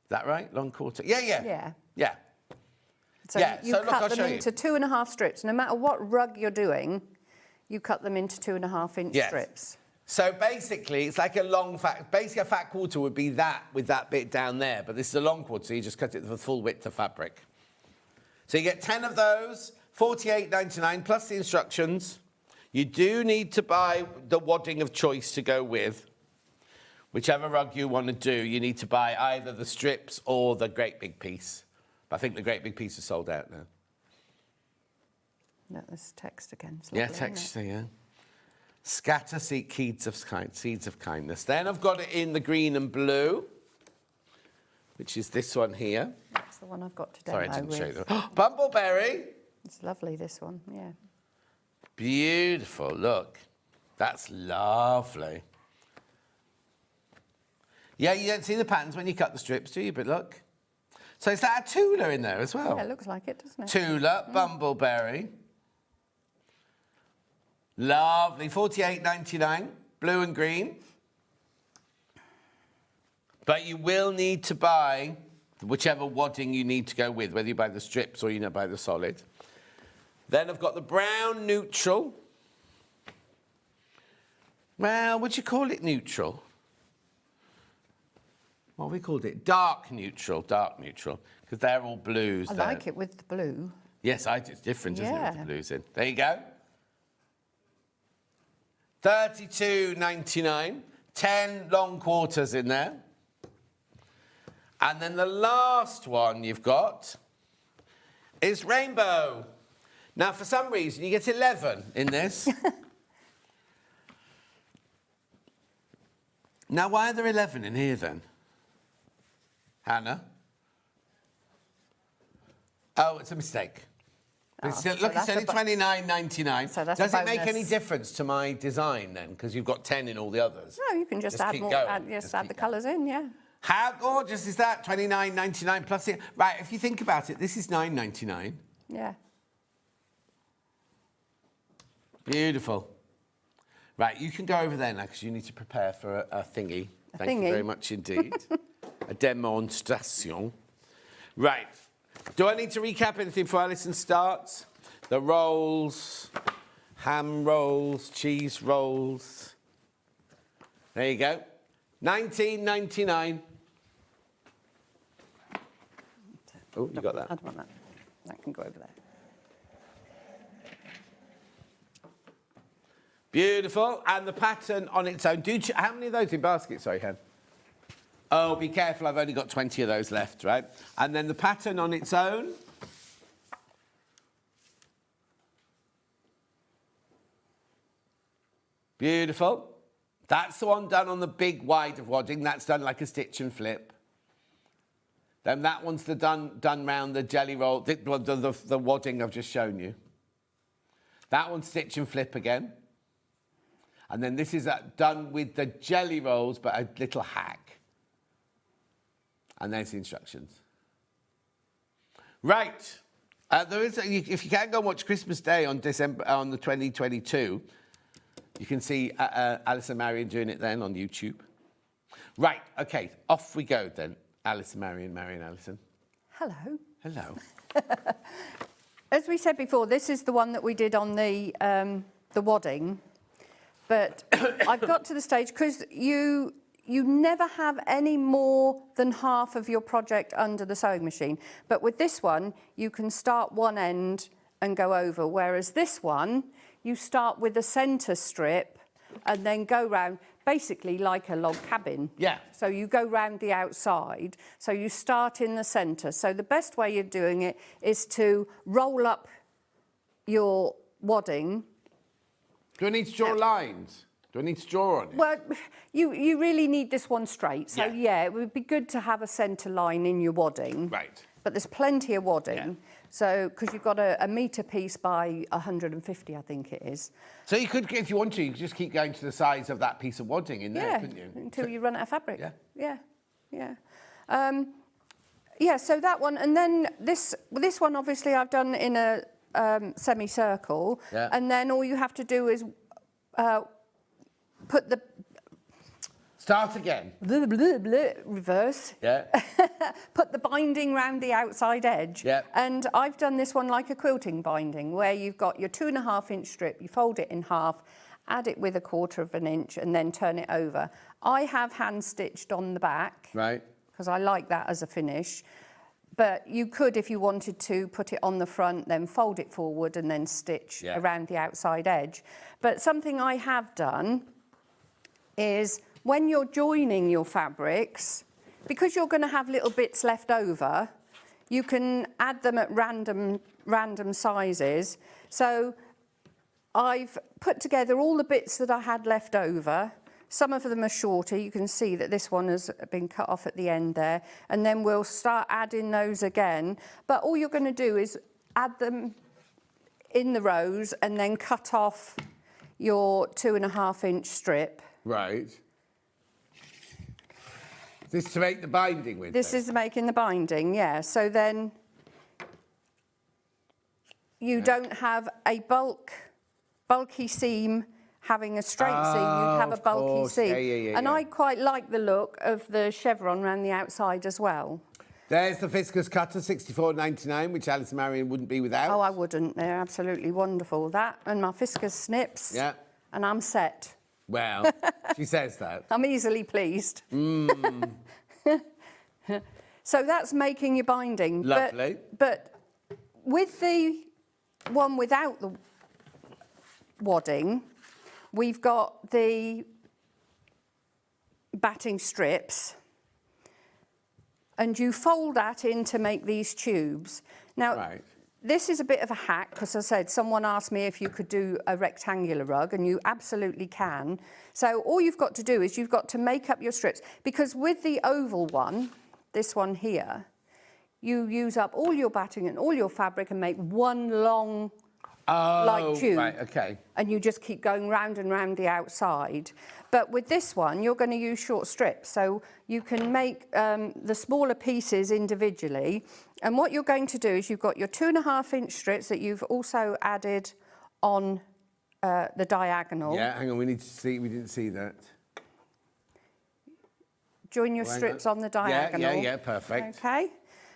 Is that right? Long quarter? Yeah. So you cut them into 2.5 strips. No matter what rug you're doing, you cut them into 2.5-inch strips. So basically, it's like a long basically a fat quarter would be that with that bit down there, but this is a long quarter, so you just cut it to the full width of fabric. So you get 10 of those, $48.99 plus the instructions. You do need to buy the wadding of choice to go with. Whichever rug you want to do, you need to buy either the strips or the great big piece. But I think the great big piece is sold out now. No, there's text again. Text, yeah. Scatter seeds of kindness. Then I've got it in the green and blue, which is this one here. That's the one I've got to demo Sorry, I didn't show you with. that. Bumbleberry. It's lovely, this one, yeah. Beautiful, look. That's lovely. Yeah, you don't see the patterns when you cut the strips, do you? But look. So is that a Tula in there as well? Yeah, it looks like it, doesn't it? Tula, Bumbleberry. Lovely, $48.99, blue and green. But you will need to buy whichever wadding you need to go with, whether you buy the strips or you buy the solid. Then I've got the brown neutral. Well, would you call it neutral? Well, we called it dark neutral, because they're all blues. I like it with the blue. Yes, it's different, isn't it, Yeah. with the blues in. There you go. $32.99, 10 long quarters in there. And then the last one you've got is rainbow. Now, for some reason, you get 11 in this. Now, why are there 11 in here, then? Hannah? Oh, it's a mistake. Look, it's only $29.99. So that's Does a it make bonus. any difference to my design, then? Because you've got 10 in all the others. No, you can just add keep more. going. Just add the colours in, yeah. How gorgeous is that? $29.99 plus it. Right, if you think about it, this is $9.99. Yeah. Beautiful. Right, you can go over there now because you need to prepare for a thingy. Thank you very much indeed. A demonstration. Right. Do I need to recap anything before Alison starts? The rolls, ham rolls, cheese rolls. There you go. $19.99. Oh, you got that. I don't want that. That can go over there. Beautiful. And the pattern on its own. How many of those in baskets, sorry, Hen? Oh, be careful, I've only got 20 of those left, right? And then the pattern on its own. Beautiful. That's the one done on the big wide of wadding. That's done like a stitch and flip. Then that one's done round the jelly roll, the wadding I've just shown you. That one's stitch and flip again. And then this is done with the jelly rolls, but a little hack. And there's the instructions. Right. If you can go and watch Christmas Day on the 2022, you can see Allison Maryon doing it then on YouTube. Right. Okay. Off we go then. Allison Maryon, Allison. Hello. Hello. As we said before, this is the one that we did on the wadding. But I've got to the stage, because you never have any more than half of your project under the sewing machine. But with this one, you can start one end and go over, whereas this one, you start with a centre strip and then go round, basically like a log cabin. Yeah. So you go round the outside, so you start in the centre. So the best way of doing it is to roll up your wadding. Do I need to draw lines? Do I need to draw on it? Well, you really need this one straight. So, yeah, it would be good to have a centre line in your wadding. Right. But there's plenty of wadding. Yeah. So, because you've got a metre piece by 150, I think it is. So you could, if you want to, you could just keep going to the size of that piece of wadding in there, couldn't you? Until you run out of fabric. Yeah. Yeah, so that one. And then this one, obviously, I've done in a semicircle. Yeah. And then all you have to do is put the... Start again. Reverse. Yeah. Put the binding round the outside edge. Yeah. And I've done this one like a quilting binding, where you've got your 2.5 inch strip, you fold it in half, add it with 1/4 inch, and then turn it over. I have hand stitched on the back. Right. Because I like that as a finish. But you could, if you wanted to, put it on the front, then fold it forward and then stitch around the outside edge. But something I have done is, when you're joining your fabrics, because you're going to have little bits left over, you can add them at random sizes. So I've put together all the bits that I had left over. Some of them are shorter. You can see that this one has been cut off at the end there. And then we'll start adding those again. But all you're going to do is add them in the rows and then cut off your 2.5 inch strip. Right. This is to make the binding with? This is making the binding, yeah. So then you don't have a bulky seam having a straight seam. You'd have a bulky seam. Yeah. And I quite like the look of the chevron around the outside as well. There's the Fiscus cutter, $64.99, which Allison Maryon wouldn't be without. Oh, I wouldn't. They're absolutely wonderful. That and my Fiscus snips. Yeah. And I'm set. Well, she says that. I'm easily pleased. So that's making your binding. Lovely. But with the one without the wadding, we've got the batting strips, and you fold that in to make these tubes. Now, this is a bit of a hack, because I said someone asked me if you could do a rectangular rug, and you absolutely can. So all you've got to do is you've got to make up your strips, because with the oval one, this one here, you use up all your batting and all your fabric and make one long like tube. Right, okay. And you just keep going round and round the outside. But with this one, you're going to use short strips. So you can make the smaller pieces individually. And what you're going to do is you've got your 2.5-inch strips that you've also added on the diagonal. Yeah, hang on, we need to see, we didn't see that. Join your strips on the diagonal. Yeah, perfect. Okay.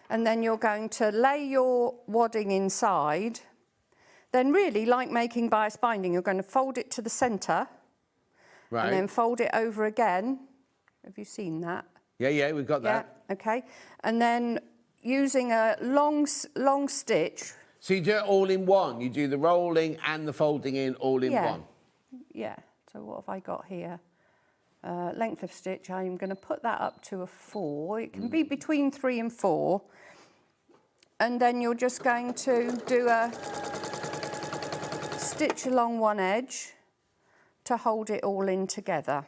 And then you're going to lay your wadding inside. Then really, like making bias binding, you're going to fold it to the centre. Right. And then fold it over again. Have you seen that? Yeah, we've got that. Yeah, okay. And then using a long stitch. So you do it all in one? You do the rolling and the folding in all in one? Yeah. So what have I got here? Length of stitch, I'm going to put that up to a 4. It can be between 3 and 4. And then you're just going to do a stitch along one edge to hold it all in together.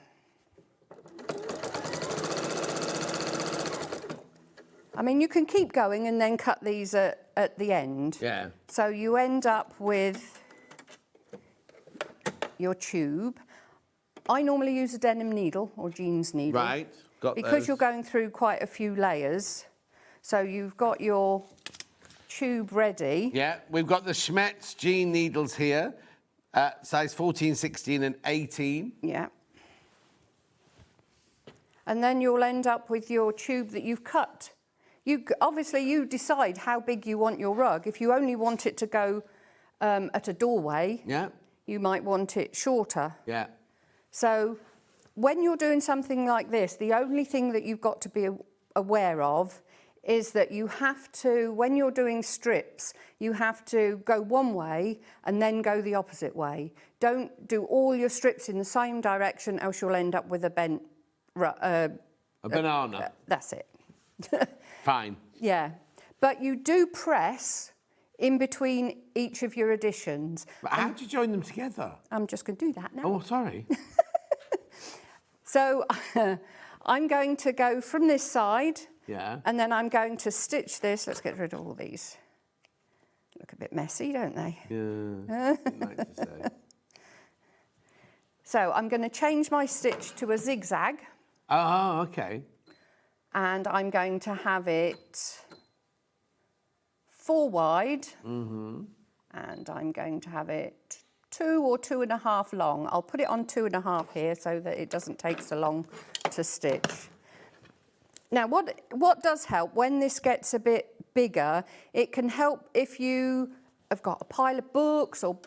I mean, you can keep going and then cut these at the end. Yeah. So you end up with your tube. I normally use a denim needle or jeans needle. Right, got because those. you're going through quite a few layers. So you've got your tube ready. Yeah, we've got the Schmetz jean needles here, size 14, 16 and 18. Yeah. And then you'll end up with your tube that you've cut. Obviously, you decide how big you want your rug. If you only want it to go at a doorway, you might want it shorter. Yeah. So when you're doing something like this, the only thing that you've got to be aware of is that you have to, when you're doing strips, you have to go one way and then go the opposite way. Don't do all your strips in the same direction, else you'll end up with a bent... a banana. That's it. Fine. Yeah. But you do press in between each of your additions. But how do you join them together? I'm just going to do that now. Oh, sorry. So I'm going to go from this side. Yeah. And then I'm going to stitch this. Let's get rid of all these. Look a bit messy, don't they? Yeah. I'd like to say. So I'm going to change my stitch to a zigzag. Oh, okay. And I'm going to have it 4 wide. Mm-hmm. And I'm going to have it 2 or 2.5 long. I'll put it on 2.5 here so that it doesn't take so long to stitch. Now, what does help when this gets a bit bigger, it can help if you have got a pile of books or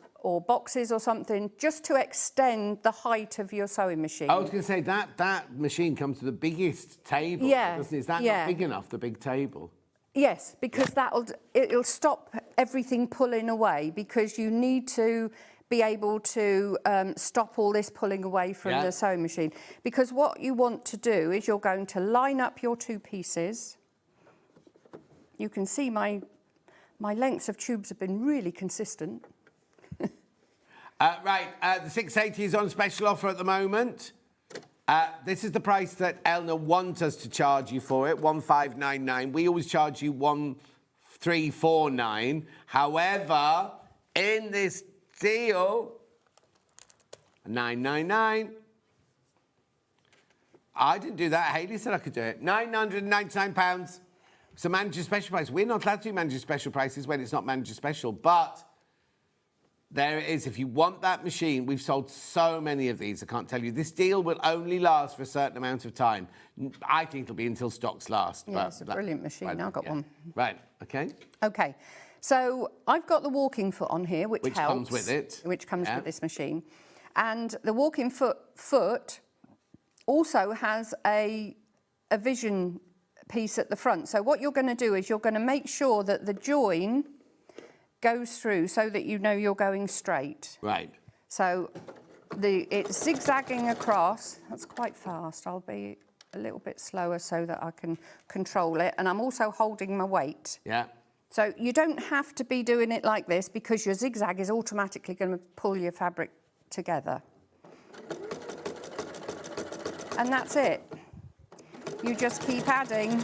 boxes or something, just to extend the height of your sewing machine. I was going to say, that machine comes to the biggest table, doesn't it? Is that not big enough, the big table? Yes, because it'll stop everything pulling away, because you need to be able to stop all this pulling away from the sewing machine. Because what you want to do is you're going to line up your 2 pieces. You can see my lengths of tubes have been really consistent. Right, the 680 is on special offer at the moment. This is the price that Eleanor wants us to charge you for it, 1599. We always charge you 1349. However, in this deal, 999. I didn't do that. Hayley said I could do it. £999. It's a manager special price. We're not allowed to do manager special prices when it's not manager special, but There it is. If you want that machine, we've sold so many of these, I can't tell you. This deal will only last for a certain amount of time. I think it'll be until stocks last. Yeah, it's a brilliant machine. I've got one. Right, okay. Okay, so I've got the walking foot on here, which helps. Comes with it. Which comes with this machine. And the walking foot also has a vision piece at the front. So what you're going to do is you're going to make sure that the join goes through so that you know you're going straight. Right. So it's zigzagging across. That's quite fast. I'll be a little bit slower so that I can control it. And I'm also holding my weight. Yeah. So you don't have to be doing it like this because your zigzag is automatically going to pull your fabric together. And that's it. You just keep adding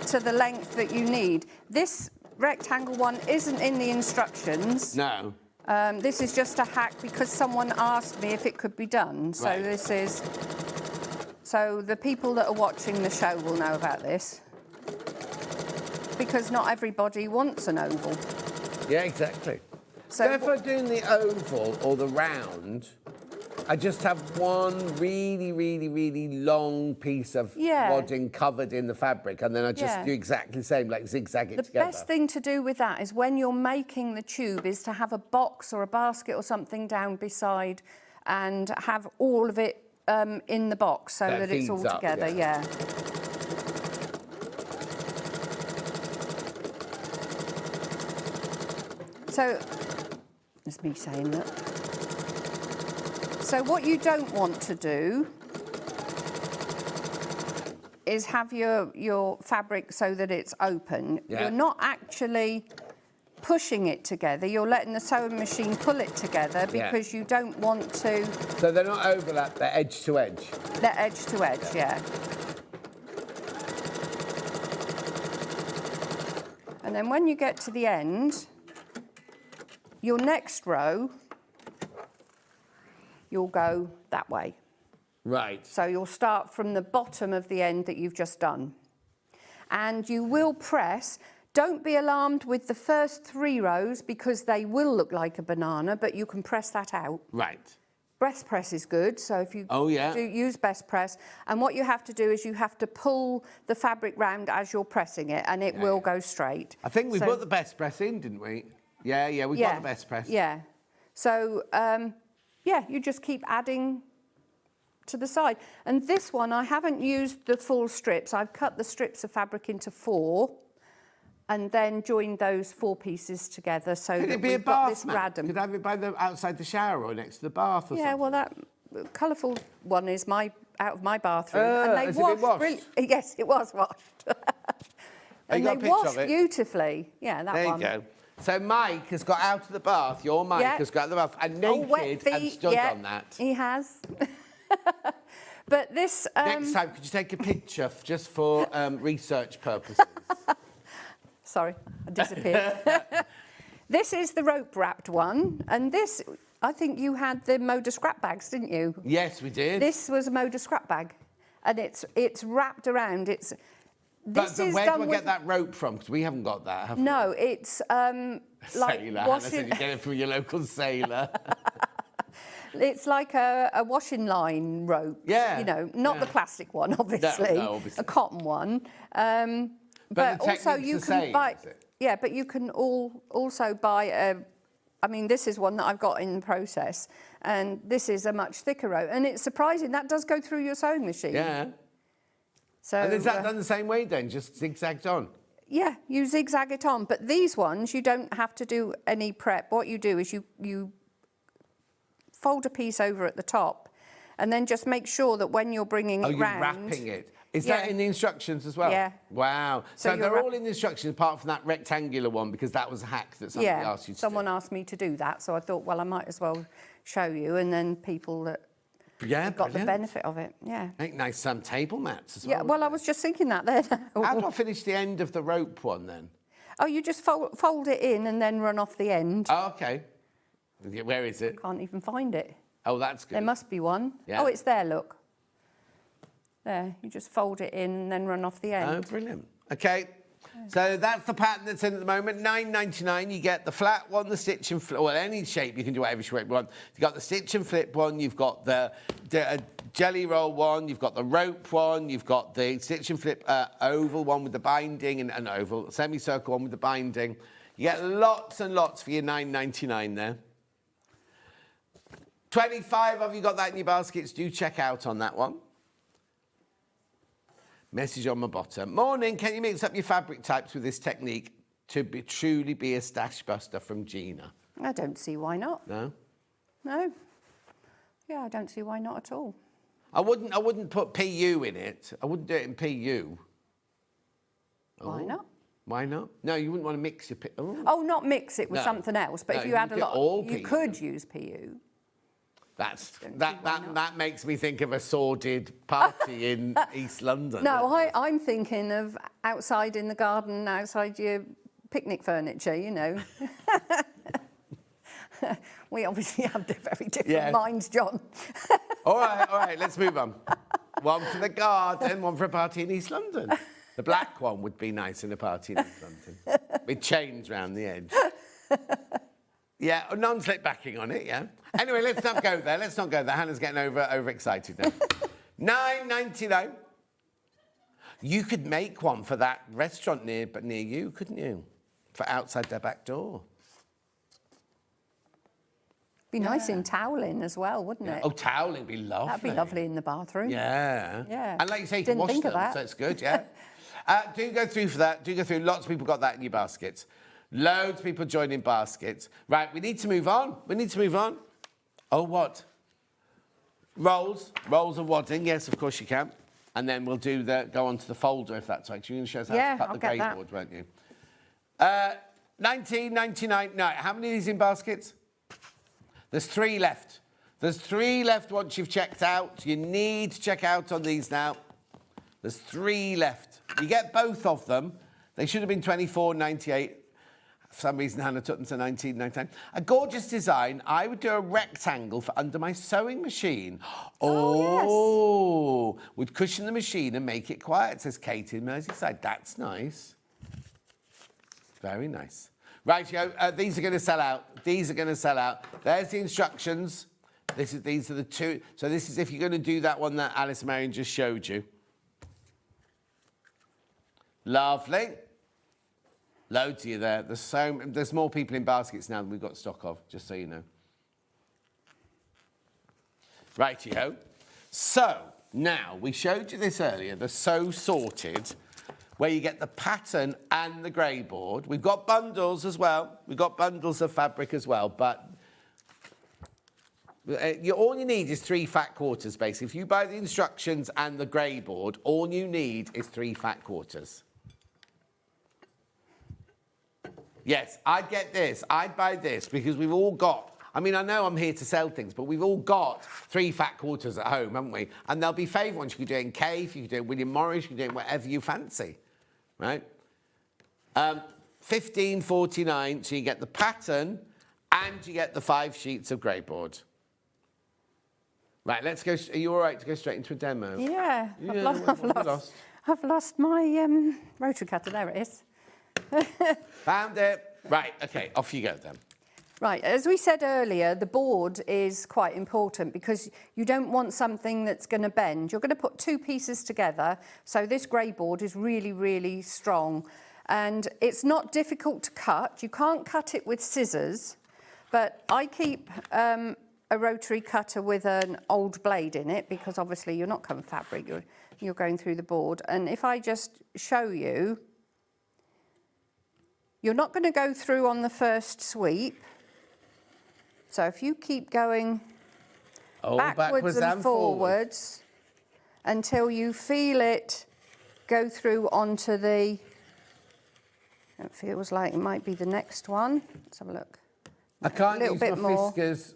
to the length that you need. This rectangle one isn't in the instructions. No. This is just a hack because someone asked me if it could be done. So Right. this is... So the people that are watching the show will know about this. Because not everybody wants an oval. Yeah, exactly. So if I'm doing the oval or the round, I just have one really, really, really long piece of wadding covered in the fabric, and then I just do exactly the same, like zigzag it together. The best thing to do with that is when you're making the tube is to have a box or a basket or something down beside and have all of it in the box so that it's all together, yeah. So, that's me saying that. So what you don't want to do is have your fabric so that it's open. Yeah. You're not actually pushing it together. You're letting the sewing machine pull it together because you don't want to... So they're not overlap, they're edge to edge? They're edge to edge, yeah. And then when you get to the end, your next row, you'll go that way. Right. So you'll start from the bottom of the end that you've just done. And you will press. Don't be alarmed with the first 3 rows because they will look like a banana, but you can press that out. Right. Breast press is good, so if you do use breast press. And what you have to do is you have to pull the fabric round as you're pressing it, and it will go straight. I think we put the best press in, didn't we? Yeah, we got the best press. Yeah. So, you just keep adding to the side. And this one, I haven't used the full strips. I've cut the strips of fabric into 4 and then joined those 4 pieces together so that we've got this radum. Could I have it by outside the shower or next to the bath or something? Well, that colourful one is out of my bathroom. And they has it been washed? Yes, it was washed. And you got a they picture of washed it? beautifully. Yeah, that one. There you go. So Mike has got out of the bath, your Mike has got out of the bath, and naked and stood on that. He has. But this... Next time, could you take a picture just for research purposes? Sorry, I disappeared. This is the rope-wrapped one, and this, I think you had the Moda scrap bags, didn't you? Yes, we did. This was a Moda scrap bag, and it's wrapped around. But where do I get that rope from? Because we haven't got that, have we? No, it's like sailor. Hannah said you get it from your local sailor. It's like a washing line rope. Yeah. You know, not the plastic one, obviously. No, obviously. A cotton one. But the also technique's you the can same, buy. is it? Yeah, but you can also buy I mean, this is one that I've got in the process, and this is a much thicker rope. And it's surprising that does go through your sewing machine. Yeah. So And is that done the same way then, just zigzagged on? Yeah, you zigzag it on. But these ones, you don't have to do any prep. What you do is you fold a piece over at the top, and then just make sure that when you're bringing it round... you're wrapping it. Is that in the instructions as well? Yeah. Wow. So they're all in the instructions apart from that rectangular one because that was a hack that somebody asked you to someone asked me to do that, so I thought, well, I might as well show you, and then people that got the benefit of it, Make nice table mats as well. Yeah, well, I was just thinking that there. How do I finish the end of the rope one then? Oh, you just fold it in and then run off the end. Oh, okay. Where is it? Can't even find it. Oh, that's good. There must be one. Yeah. Oh, it's there, look. There, you just fold it in and then run off the end. Oh, brilliant. Okay, So that's the pattern that's in at the moment. £9.99. You get the flat one, the stitch and flip. Well, any shape. You can do whatever shape you want. You've got the stitch and flip one. You've got the jelly roll one. You've got the rope one. You've got the stitch and flip oval one with the binding and an oval semicircle one with the binding. You get lots and lots for your £9.99 there. 25 of you got that in your baskets. Do check out on that one. Message on my bottom. Morning, can you mix up your fabric types with this technique to truly be a stash buster from Gina? I don't see why not. No? No. Yeah, I don't see why not at all. I wouldn't put PU in it. I wouldn't do it in PU. Why not? Why not? No, you wouldn't want to mix your... Oh, not mix it with something else, but if you had a lot... You could use PU. That makes me think of a sordid party in East London. No, I'm thinking of outside in the garden, outside your picnic furniture, you know. We obviously have very different minds, John. All right, let's move on. One for the garden, one for a party in East London. The black one would be nice in a party in East London. With chains round the edge. Yeah, non-slip backing on it, yeah. Anyway, let's not go there. Hannah's getting overexcited now. £9.99. You could make one for that restaurant near you, couldn't you? For outside their back door. Be nice in toweling as well, wouldn't it? Oh, toweling would be lovely. That'd be lovely in the bathroom. Yeah. Yeah. And like you say, you can wash them, so it's good, yeah. Do go through for that. Do go through. Lots of people got that in your baskets. Loads of people joining baskets. Right, we need to move on. Oh, what? Rolls of wadding. Yes, of course you can. And then we'll go on to the folder if that's right. You're going to show us how to cut the grey board, won't you? £19.99. No, how many of these in baskets? There's 3 left. There's 3 left once you've checked out. You need to check out on these now. There's 3 left. You get both of them. They should have been £24.98. For some reason, Hannah took them to £19.99. A gorgeous design. I would do a rectangle for under my sewing machine. Oh, yes. Would cushion the machine and make it quiet, says Kate in Merseyside. That's nice. Very nice. Right, these are going to sell out. There's the instructions. These are the 2. So this is if you're going to do that one that Allison Maryon just showed you. Lovely. Loads of you there. There's more people in baskets now than we've got stock of, just so you know. Rightio. So, now, we showed you this earlier, the Sew Sorted, where you get the pattern and the grey board. We've got bundles as well. We've got bundles of fabric as well, but all you need is 3 fat quarters, basically. If you buy the instructions and the grey board, all you need is 3 fat quarters. Yes, I'd get this. I'd buy this because we've all got... I mean, I know I'm here to sell things, but we've all got 3 fat quarters at home, haven't we? And there'll be favourite ones. You could do it in Cave, you could do it in William Morris, you could do it whatever you fancy, right? $15.49, so you get the pattern and you get the 5 sheets of grey board. Right, let's go... Are you all right to go straight into a demo? Yeah, I've lost my rotary cutter. There it is. Found it. Right, OK, off you go then. Right, as we said earlier, the board is quite important because you don't want something that's going to bend. You're going to put 2 pieces together, so this grey board is really, really strong. And it's not difficult to cut. You can't cut it with scissors, but I keep a rotary cutter with an old blade in it because obviously you're not cutting fabric, you're going through the board. And if I just show you, you're not going to go through on the first sweep. So if you keep going backwards and forwards until you feel it go through onto the... It feels like it might be the next one. Let's have a look. I can't use my Fiskars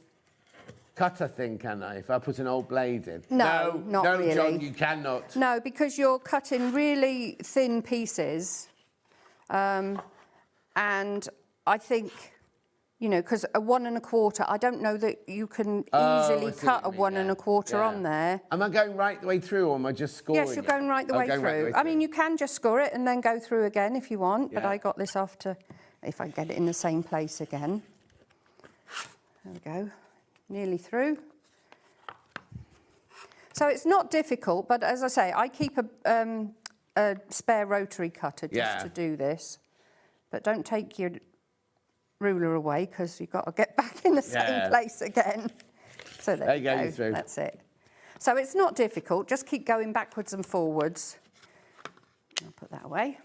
cutter thing, can I, if I put an old blade in? No, not really. No, John, you cannot. No, because you're cutting really thin pieces. And I think You know, because a 1 1/4, I don't know that you can easily cut a 1 1/4 on there. Am I going right the way through, or am I just scoring? Yes, you're going right the way through. I mean, you can just score it and then go through again if you want, but I got this off to, if I get it in the same place again. There we go, nearly through. So it's not difficult, but as I say, I keep a spare rotary cutter just to do this. But don't take your ruler away, because you've got to get back in the same place again. So there you go. Through. That's it. So it's not difficult. Just keep going backwards and forwards. I'll put that away.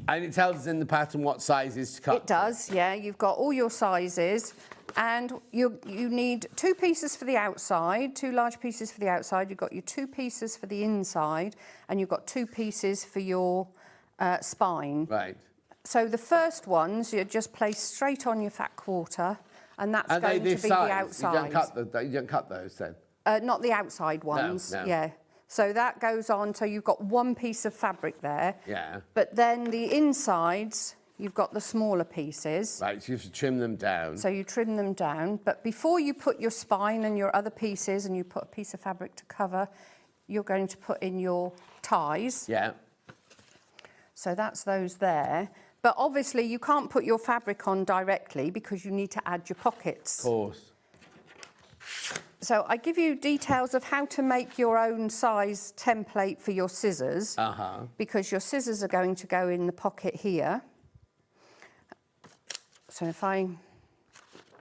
And it tells us in the pattern what sizes to cut. It does, yeah. You've got all your sizes, and you need 2 pieces for the outside, 2 large pieces for the outside. You've got your 2 pieces for the inside, and you've got 2 pieces for your spine. Right. So the first ones you just place straight on your fat quarter, and that's going to be the outside. You don't cut those then? Not the outside ones, no. yeah. So that goes on, so you've got 1 piece of fabric there. Yeah. But then the insides, you've got the smaller pieces. Right, so you have to trim them down. So you trim them down, but before you put your spine and your other pieces and you put a piece of fabric to cover, you're going to put in your ties. Yeah. So that's those there. But obviously you can't put your fabric on directly because you need to add your pockets. Of course. So I give you details of how to make your own size template for your scissors. Because your scissors are going to go in the pocket here. So if I...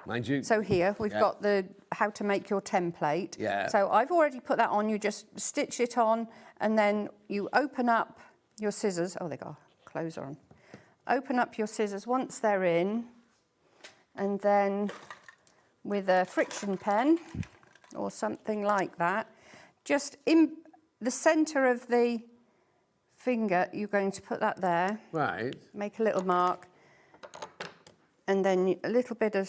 Mind you. So here we've got the how to make your template. Yeah. So I've already put that on. You just stitch it on, and then you open up your scissors. Oh, they got a closer on. Open up your scissors once they're in, and then with a friction pen or something like that, just in the centre of the finger, you're going to put that there. Right. Make a little mark, and then a little bit of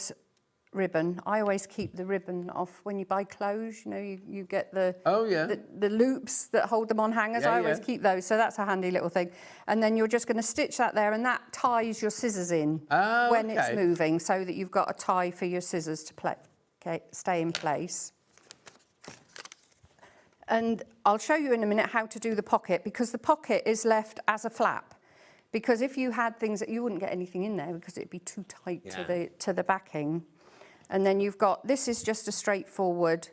ribbon. I always keep the ribbon off when you buy clothes. You know, you get the the loops that hold them on hangers. I always keep those, so that's a handy little thing. And then you're just going to stitch that there, and that ties your scissors in when it's moving, so that you've got a tie for your scissors to stay in place. And I'll show you in a minute how to do the pocket, because the pocket is left as a flap. Because if you had things that you wouldn't get anything in there because it'd be too tight to the backing. And then you've got, this is just a straightforward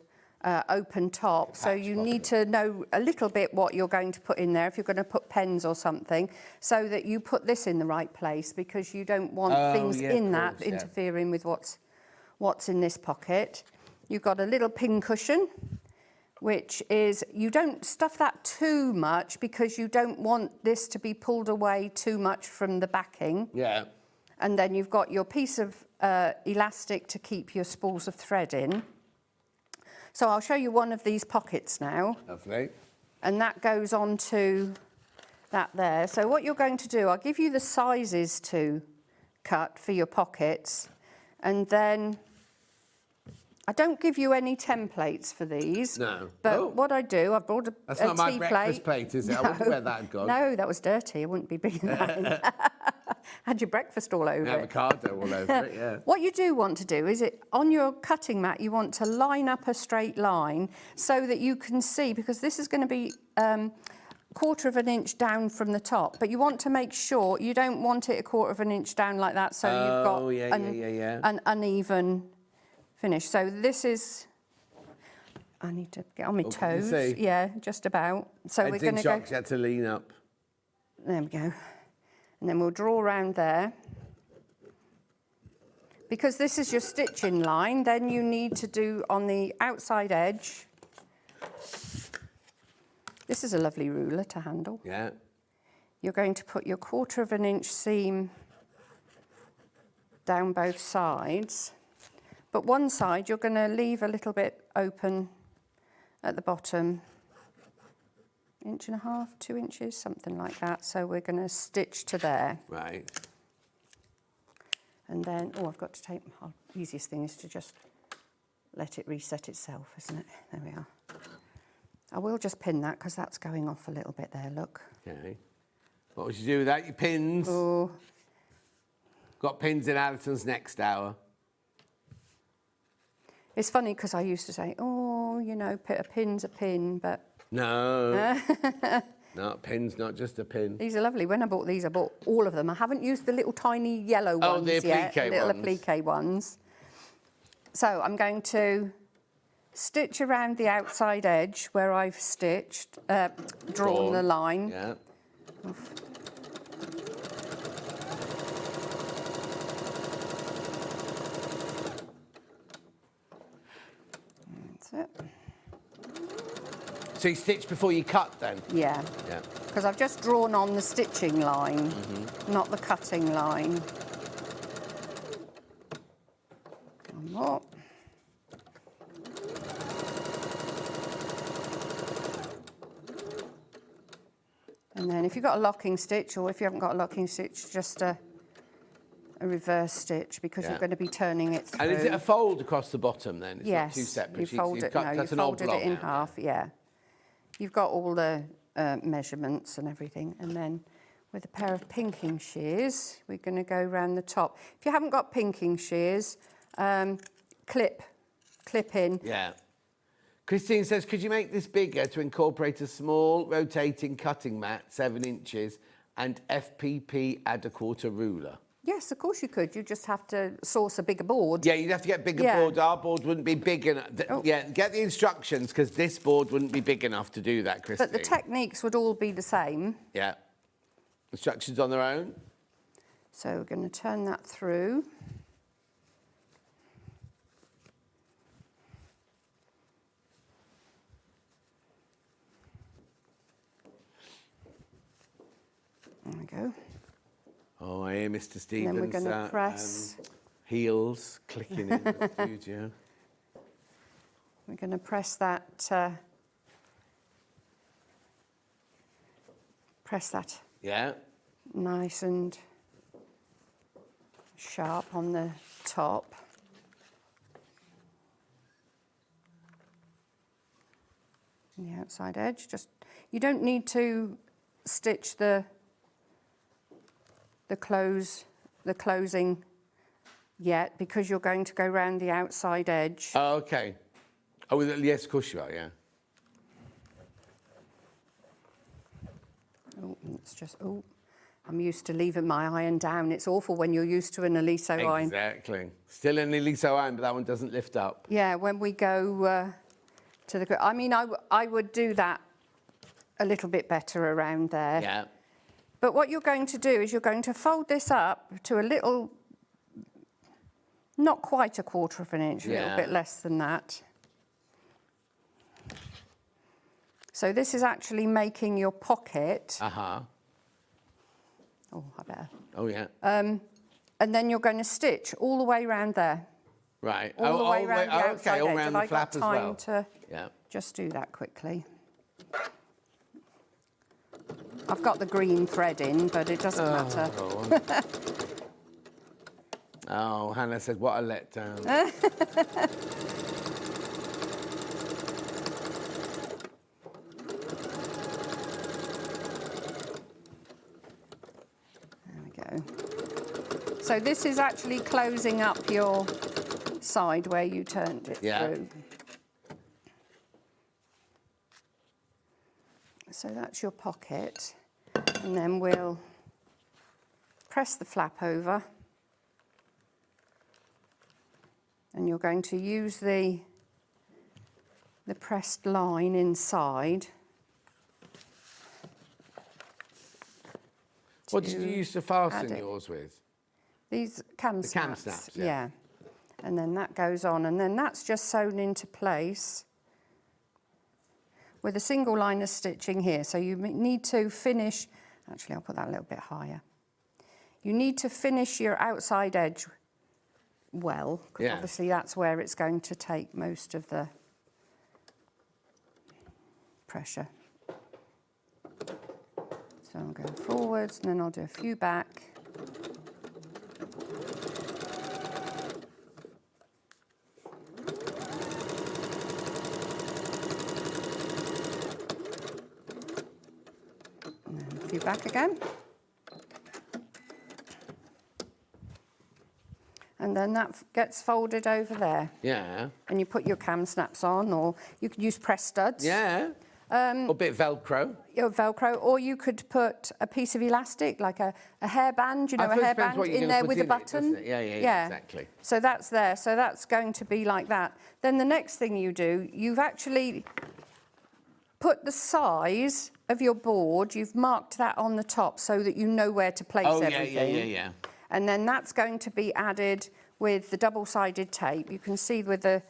open top. So you need to know a little bit what you're going to put in there if you're going to put pens or something, so that you put this in the right place, because you don't want things in that interfering with what's in this pocket. You've got a little pin cushion, which is, you don't stuff that too much because you don't want this to be pulled away too much from the backing. Yeah. And then you've got your piece of elastic to keep your spools of thread in. So I'll show you one of these pockets now. Lovely. And that goes on to that there. So what you're going to do, I'll give you the sizes to cut for your pockets, and then I don't give you any templates for these. No. But what I do, I've brought a That's tea not my plate. breakfast plate, is it? I wouldn't wear that, God. No, that was dirty. I wouldn't be bringing that in. Had your breakfast all over it. Avocado all over it, yeah. What you do want to do is, on your cutting mat, you want to line up a straight line so that you can see, because this is going to be 1/4 of an inch down from the top, but you want to make sure you don't want it 1/4 of an inch down like that, so you've got an uneven finish. So this is, I need to get on my toes. Yeah, just about. So we're going to go. You had to lean up. There we go. And then we'll draw around there. Because this is your stitching line, then you need to do on the outside edge. This is a lovely ruler to handle. Yeah. You're going to put your 1/4 of an inch seam down both sides. But one side you're going to leave a little bit open at the bottom. 1.5 inches, 2 inches, something like that. So we're going to stitch to there. Right. And then, I've got to take, the easiest thing is to just let it reset itself, isn't it? There we are. I will just pin that because that's going off a little bit there, look. Okay. What would you do without your pins? Oh. Got pins in Allison's next hour. It's funny because I used to say, oh, you know, a pin's a pin, but... No. Not pins, not just a pin. These are lovely. When I bought these, I bought all of them. I haven't used the little tiny yellow ones yet. applique little ones. applique ones. So I'm going to stitch around the outside edge where I've stitched, drawn the line. Yeah. That's it. So you stitch before you cut then? Yeah. Yeah. Because I've just drawn on the stitching line, not the cutting line. One more. And then if you've got a locking stitch, or if you haven't got a locking stitch, just a reverse stitch, because you're going to be turning it through. And is it a fold across the bottom then? It's yes. not two separate You sheets. fold You've it, cut no, an you folded oblong it in out. half, yeah. You've got all the measurements and everything, and then with a pair of pinking shears, we're going to go around the top. If you haven't got pinking shears, clip in. Yeah. Christine says, could you make this bigger to incorporate a small rotating cutting mat, 7 inches, and FPP add a quarter ruler? Yes, of course you could. You just have to source a bigger board. Yeah, you'd have to get bigger board. Our board wouldn't be big enough. Yeah, get the instructions, because this board wouldn't be big enough to do that, Christine. But the techniques would all be the same. Yeah. Instructions on their own. So we're going to turn that through. There we go. Oh, I hear Mr. Stevens. And then we're going to press. Heels clicking in the studio. We're going to press that. Yeah. Nice and sharp on the top. The outside edge. Just, you don't need to stitch the closing yet, because you're going to go round the outside edge. Oh, okay. Oh, yes, of course you are, yeah. Oh, it's just, oh, I'm used to leaving my iron down. It's awful when you're used to an Aliso iron. Exactly. Still an Aliso iron, but that one doesn't lift up. Yeah, when we go to the... I mean, I would do that a little bit better around there. Yeah. But what you're going to do is you're going to fold this up to a little, not quite a quarter of an inch, a little bit less than that. So this is actually making your pocket. Uh-huh. Oh, I better. Oh, yeah. And then you're going to stitch all the way around there. Right. All the way around the outside all edge. around Have the flap I as got well. time Yeah. to just do that quickly? I've got the green thread in, but it doesn't matter. Oh, Hannah said, what a letdown. There we go. So this is actually closing up your side where you turned it through. So that's your pocket, and then we'll press the flap over, and you're going to use the pressed line inside. What did you use to fasten yours with? These cam snaps. snaps. Cam snaps, yeah. And then that goes on, and then that's just sewn into place with a single line of stitching here. So you need to finish, actually I'll put that a little bit higher. You need to finish your outside edge well, because obviously that's where it's going to take most of the pressure. So I'll go forwards, and then I'll do a few back. A few back again. And then that gets folded over there. Yeah. And you put your cam snaps on, or you could use press studs. Yeah. Or a bit of Velcro. Your Velcro, or you could put a piece of elastic, like a hairband, you know, I a suppose it depends hairband what you're in gonna there put with a in it, button. doesn't it? Yeah, exactly. So that's there. So that's going to be like that. Then the next thing you do, you've actually put the size of your board, you've marked that on the top so that you know where to place everything. Yeah. And then that's going to be added with the double-sided tape. You can see with the,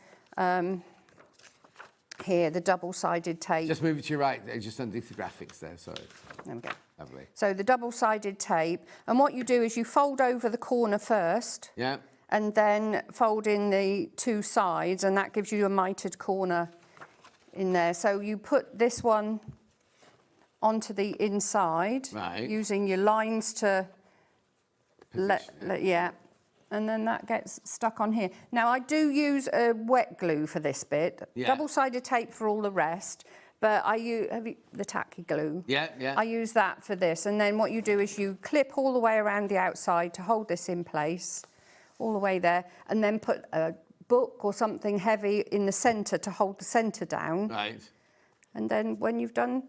here, the double-sided tape. Just move it to your right there, just underneath the graphics there, sorry. There we go. Lovely. So the double-sided tape, and what you do is you fold over the corner first. Yeah. And then fold in the two sides, and that gives you a mitered corner in there. So you put this one onto the inside, right, using your lines to yeah, and then that gets stuck on here. Now I do use a wet glue for this bit, double-sided tape for all the rest, but I use the tacky glue. Yeah. I use that for this, and then what you do is you clip all the way around the outside to hold this in place, all the way there, and then put a book or something heavy in the centre to hold the centre down. Right. And then when you've done,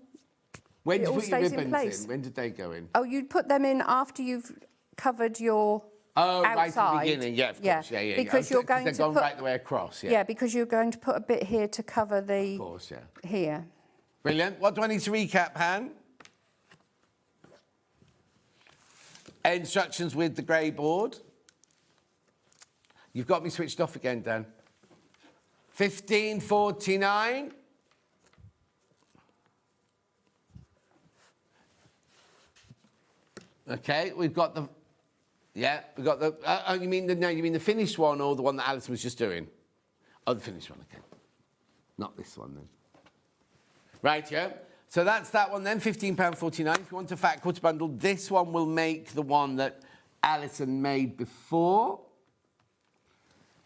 when it all did you put your stays in ribbons place. in? When did they go in? Oh, you'd put them in after you've covered your outside. Right at the beginning, yeah, of course, yeah. Because you're going to they're going put, right the way across, yeah. Yeah, because you're going to put a bit here to cover the... Of course, yeah. Here. Brilliant. What do I need to recap, Han? Instructions with the grey board. You've got me switched off again, Dan. 15.49. Okay, we've got the... Yeah, we've got the... you mean the finished one or the one that Alison was just doing? Oh, the finished one, okay. Not this one, then. Right, yeah. So that's that one then, £15.49. If you want a fat quarter bundle, this one will make the one that Alison made before,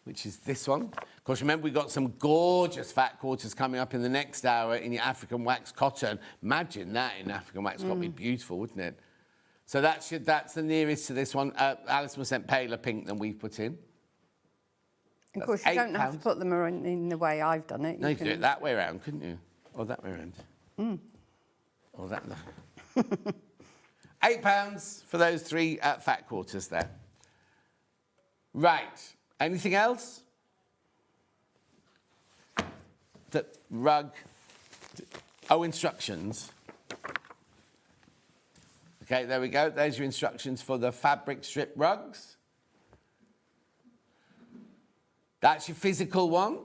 which is this one. Of course, remember, we've got some gorgeous fat quarters coming up in the next hour in your African wax cotton. Imagine that in African wax cotton. It'd be beautiful, wouldn't it? So that's the nearest to this one. Alison was sent paler pink than we've put in. Of course, you don't have to put them in the way I've done it. No, you could do it that way around, couldn't you? Or that way around. Or that. £8 for those three fat quarters there. Right. Anything else? The rug. Oh, instructions. Okay, there we go. There's your instructions for the fabric strip rugs. That's your physical one.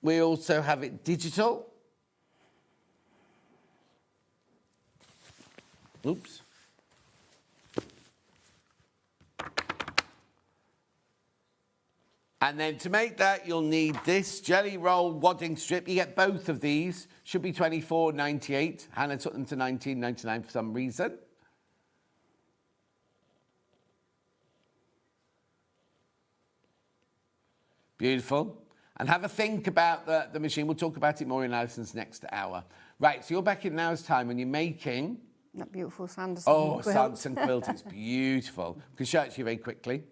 We also have it digital. Oops. And then to make that, you'll need this jelly roll wadding strip. You get both of these. Should be $24.98. Hannah took them to $19.99 for some reason. Beautiful. And have a think about the machine. We'll talk about it more in Alison's next hour. Right, so you're back in now's time when you're making... That beautiful Sanderson quilt. quilt. Sanderson quilt. It's beautiful. I can show it to you very quickly.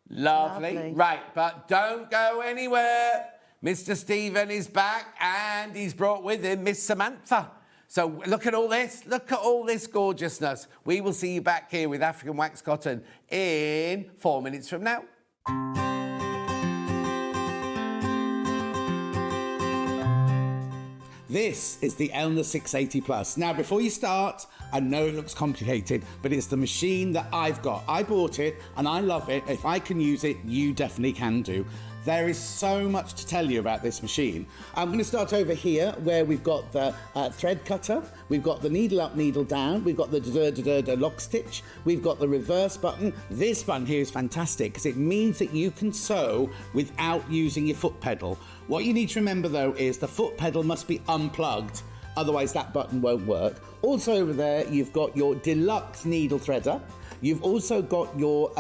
Lovely. Right, but don't go anywhere. Mr. Stephen is back and he's brought with him Miss Samantha. So look at all this. Look at all this gorgeousness. We will see you back here with African Wax Cotton in 4 minutes from now. This is the Elna 680 Plus. Now, before you start, I know it looks complicated, but it's the machine that I've got. I bought it and I love it. If I can use it, you definitely can do. There is so much to tell you about this machine. I'm going to start over here where we've got the thread cutter, we've got the needle up, needle down, we've got the lock stitch, we've got the reverse button. This button here is fantastic because it means that you can sew without using your foot pedal. What you need to remember though is the foot pedal must be unplugged, otherwise that button won't work. Also over there you've got your deluxe needle threader. You've also got your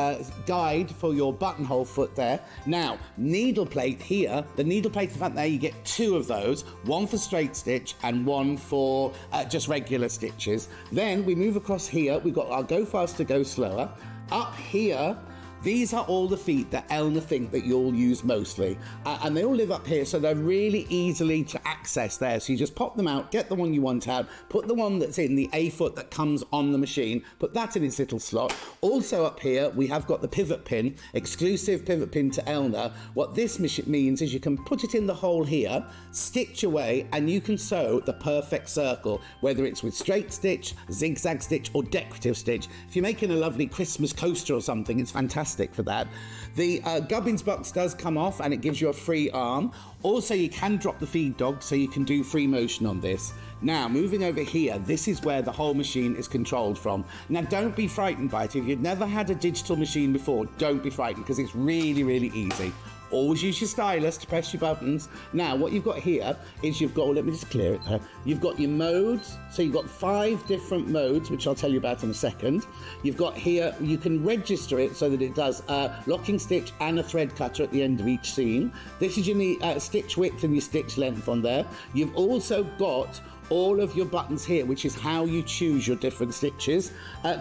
guide for your buttonhole foot there. Now, needle plate here, the needle plate in front there, you get two of those, one for straight stitch and one for just regular stitches. Then we move across here, we've got our go faster, go slower. Up here, These are all the feet that Eleanor think that you'll use mostly. And they all live up here, so they're really easily to access there. So you just pop them out, get the one you want out, put the one that's in the A foot that comes on the machine, put that in its little slot. Also up here, we have got the pivot pin, exclusive pivot pin to Eleanor. What this means is you can put it in the hole here, stitch away, and you can sew the perfect circle, whether it's with straight stitch, zigzag stitch, or decorative stitch. If you're making a lovely Christmas coaster or something, it's fantastic for that. The gubbins box does come off and it gives you a free arm. Also, you can drop the feed dog, so you can do free motion on this. Now, moving over here, this is where the whole machine is controlled from. Now, don't be frightened by it. If you've never had a digital machine before, don't be frightened, because it's really, really easy. Always use your stylus to press your buttons. Now, what you've got here is you've got, let me just clear it there. You've got your modes. So you've got 5 different modes, which I'll tell you about in a second. You've got here, you can register it so that it does locking stitch and a thread cutter at the end of each seam. This is your stitch width and your stitch length on there. You've also got all of your buttons here, which is how you choose your different stitches.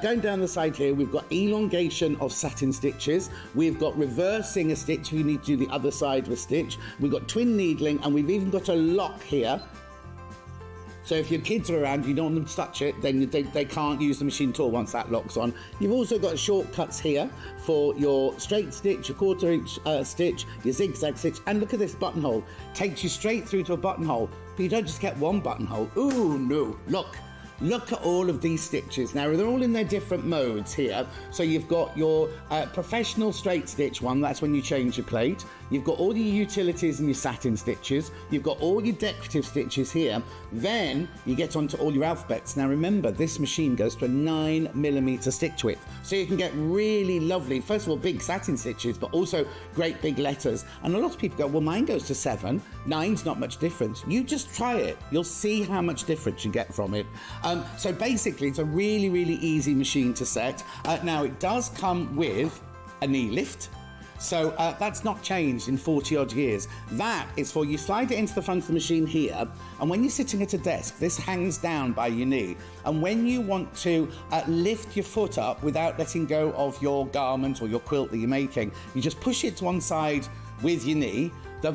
Going down the side here, we've got elongation of satin stitches. We've got reversing a stitch if you need to do the other side of a stitch. We've got twin needling, and we've even got a lock here. So if your kids are around, you don't want them to touch it, then they can't use the machine at all once that lock's on. You've also got shortcuts here for your straight stitch, your 1/4 inch stitch, your zigzag stitch, and look at this buttonhole. Takes you straight through to a buttonhole, but you don't just get one buttonhole. Ooh, no, Look at all of these stitches. Now, they're all in their different modes here. So you've got your professional straight stitch one, that's when you change your plate. You've got all your utilities and your satin stitches. You've got all your decorative stitches here. Then you get onto all your alphabets. Now, remember, this machine goes to a 9mm stitch width. So you can get really lovely, first of all, big satin stitches, but also great big letters. And a lot of people go, well, mine goes to 7. 9's not much difference. You just try it. You'll see how much difference you get from it. So basically, it's a really, really easy machine to set. Now, it does come with a knee lift. So that's not changed in 40 odd years. That is for you slide it into the front of the machine here, and when you're sitting at a desk, this hangs down by your knee. And when you want to lift your foot up without letting go of your garment or your quilt that you're making, you just push it to one side with your knee. The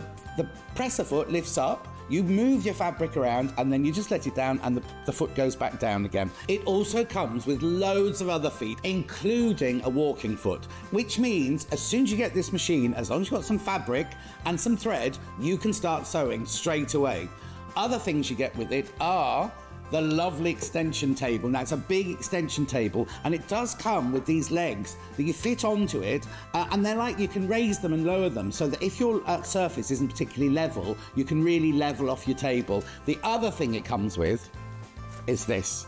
presser foot lifts up. You move your fabric around and then you just let it down and the foot goes back down again. It also comes with loads of other feet, including a walking foot, which means as soon as you get this machine, as long as you've got some fabric and some thread, you can start sewing straight away. Other things you get with it are the lovely extension table. Now, it's a big extension table, and it does come with these legs that you fit onto it, and they're like, you can raise them and lower them so that if your surface isn't particularly level, you can really level off your table. The other thing it comes with is this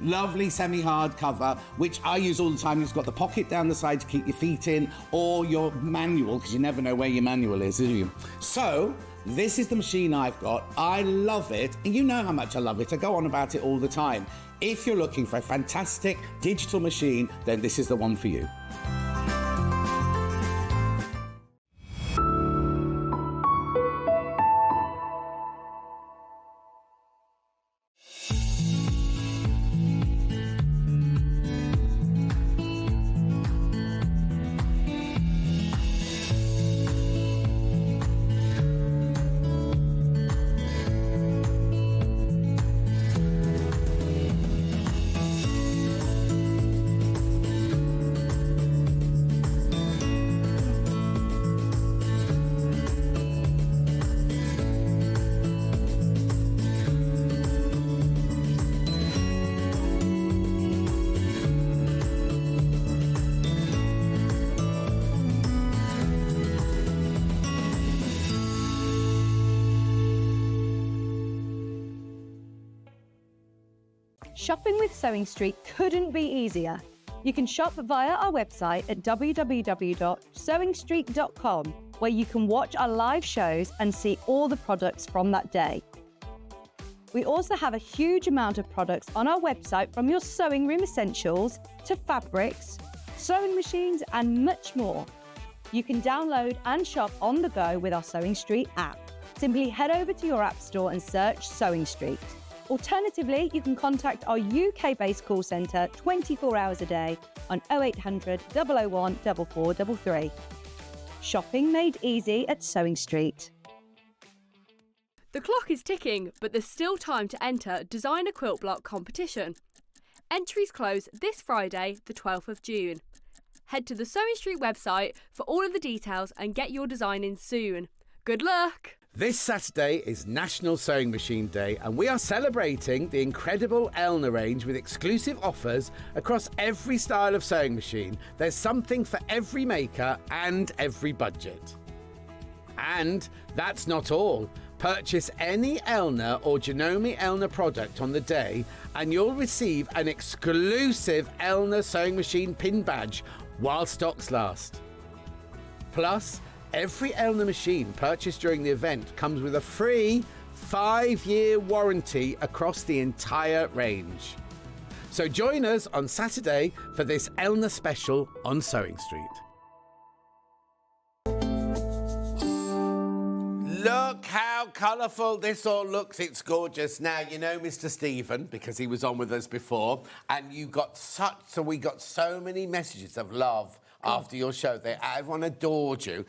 lovely semi-hard cover, which I use all the time. It's got the pocket down the side to keep your feet in, or your manual, because you never know where your manual is, do you? So this is the machine I've got. I love it, and you know how much I love it. I go on about it all the time. If you're looking for a fantastic digital machine, then this is the one for you. Shopping with SewingStreet couldn't be easier. You can shop via our website at www.sewingstreet.com, where you can watch our live shows and see all the products from that day. We also have a huge amount of products on our website, from your sewing room essentials to fabrics, sewing machines and much more. You can download and shop on the go with our SewingStreet app. Simply head over to your app store and search SewingStreet. Alternatively, you can contact our UK-based call centre 24 hours a day on 0800 001 4433. Shopping made easy at Sewing Street. The clock is ticking, but there's still time to enter Design a Quilt Block competition. Entries close this Friday, the 12th of June. Head to the Sewing Street website for all of the details and get your design in soon. Good luck! This Saturday is National Sewing Machine Day, and we are celebrating the incredible Elna range with exclusive offers across every style of sewing machine. There's something for every maker and every budget. And that's not all. Purchase any Elna or Janome Elna product on the day and you'll receive an exclusive Elna sewing machine pin badge while stocks last. Plus, every Elna machine purchased during the event comes with a free 5-year warranty across the entire range. So join us on Saturday for this Elna special on Sewing Street. Look how colourful this all looks. It's gorgeous. Now, you know Mr. Stephen, because he was on with us before, and we got so many messages of love after your show. Everyone adored you.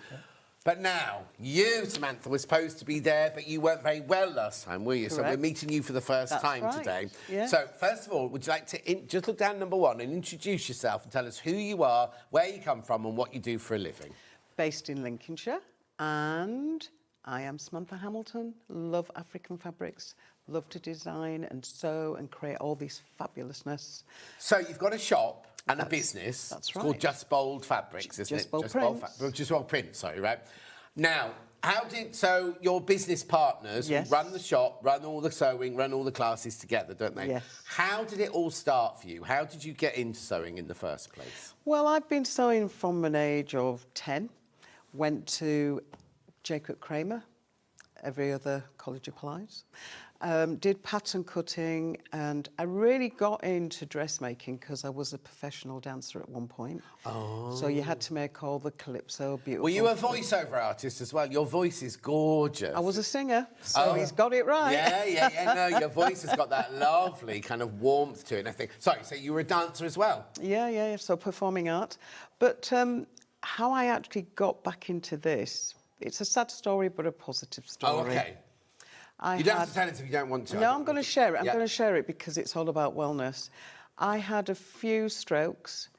But now, you, Samantha, were supposed to be there, but you weren't very well last time, were you? Correct. So we're meeting you for the first time today. Yeah. So, first of all, would you like to just look down number 1 and introduce yourself and tell us who you are, where you come from, and what you do for a living? Based in Lincolnshire, and I am Samantha Hamilton, love African fabrics, love to design and sew and create all these fabulousness. So you've got a shop and a business. That's It's right. called Just Bold Fabrics, isn't Just it? Bold Just Bold Prints, sorry, right? Now, so your business partners Yes. run the shop, run all the sewing, run all the classes together, don't they? Yes. How did it all start for you? How did you get into sewing in the first place? Well, I've been sewing from an age of 10. Went to Jacob Kramer, every other college applies. Did pattern cutting, and I really got into dressmaking because I was a professional dancer at one point. Oh. So you had to make all the calypso beautiful. Were you a voiceover artist as well? Your voice is gorgeous. I was a singer, so he's got it right. Yeah. No, your voice has got that lovely kind of warmth to it. And I think, sorry, so you were a dancer as well? Yeah. So performing art. But how I actually got back into this, it's a sad story, but a positive story. Oh, okay. You don't have to tell us if you don't want to. No, I'm going to share it. I'm Yeah. going to share it because it's all about wellness. I had a few strokes,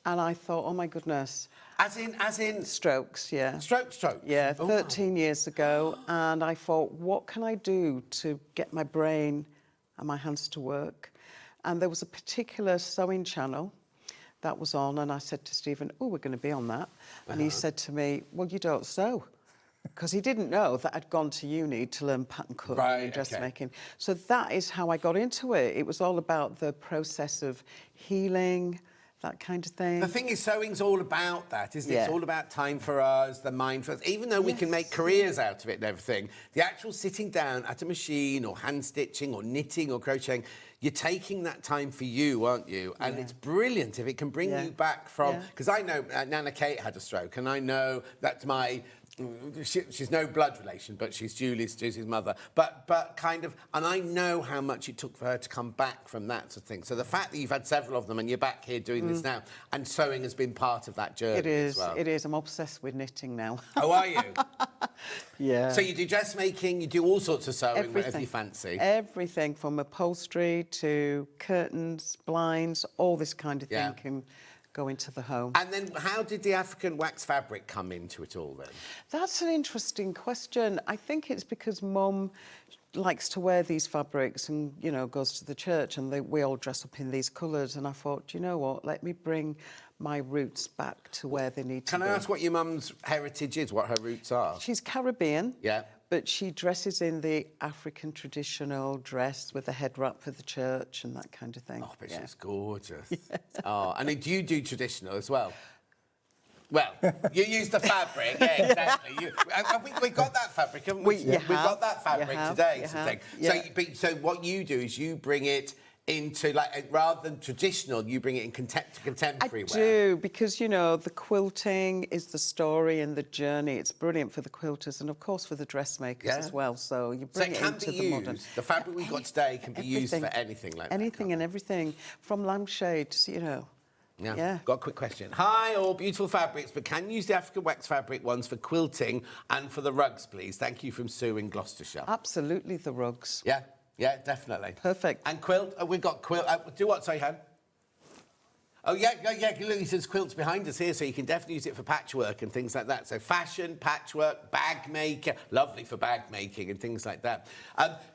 and I thought, oh my goodness. As in strokes, yeah. Strokes. Yeah, Oh, 13 years ago, and I thought, what can I do to get my brain and my hands to work? And there was a particular sewing channel that was on, and I said to Stephen, oh, we're going to be on that. And he said to me, well, you don't sew. Because he didn't know that I'd gone to uni to learn pattern cutting and dressmaking. So that is how I got into it. It was all about the process of healing, that kind of thing. The thing is, sewing's all about that, isn't it? Yeah. It's all about time for us, the mind for us. Even though we can make careers out of it and everything, the actual sitting down at a machine or hand stitching or knitting or crocheting, you're taking that time for you, aren't you? And it's brilliant if it can bring you back from... Because I know Nana Kate had a stroke, and I know that's my... she's no blood relation, but she's Julie's mother. But kind of, and I know how much it took for her to come back from that sort of thing. So the fact that you've had several of them and you're back here doing this now, and sewing has been part of that journey. It is. As well. It is. I'm obsessed with knitting now. Oh, are you? Yeah. So you do dressmaking, you do all sorts of sewing, whatever you fancy. Everything from upholstery to curtains, blinds, all this kind of thing can go into the home. And then how did the African wax fabric come into it all then? That's an interesting question. I think it's because Mum likes to wear these fabrics and, you know, goes to the church, and we all dress up in these colours, and I thought, you know what, let me bring my roots back to where they need to be. Can I ask what your mum's heritage is, what her roots are? She's Caribbean. Yeah. But she dresses in the African traditional dress with a head wrap for the church and that kind of thing. Oh, but she's gorgeous. Oh, and do you do traditional as well? Well, you use the fabric, exactly. We got that fabric, haven't we? We've got that fabric today. So what you do is you bring it into, like, rather than traditional, you bring it in contemporary wear. I do, because, you know, the quilting is the story and the journey. It's brilliant for the quilters and, of course, for the dressmakers as well. So you bring it into the modern. The fabric we got today can be used for anything like that. Anything and everything, from lampshades, you know. Yeah. Got a quick question. Hi, all beautiful fabrics, but can you use the African wax fabric ones for quilting and for the rugs, please? Thank you from Sue in Gloucestershire. Absolutely, the rugs. Yeah, definitely. Perfect. And quilt, we've got quilt. Do what, sorry, Han? Oh, yeah. Look, he says quilts behind us here, so you can definitely use it for patchwork and things like that. So fashion, patchwork, bag maker, lovely for bag making and things like that.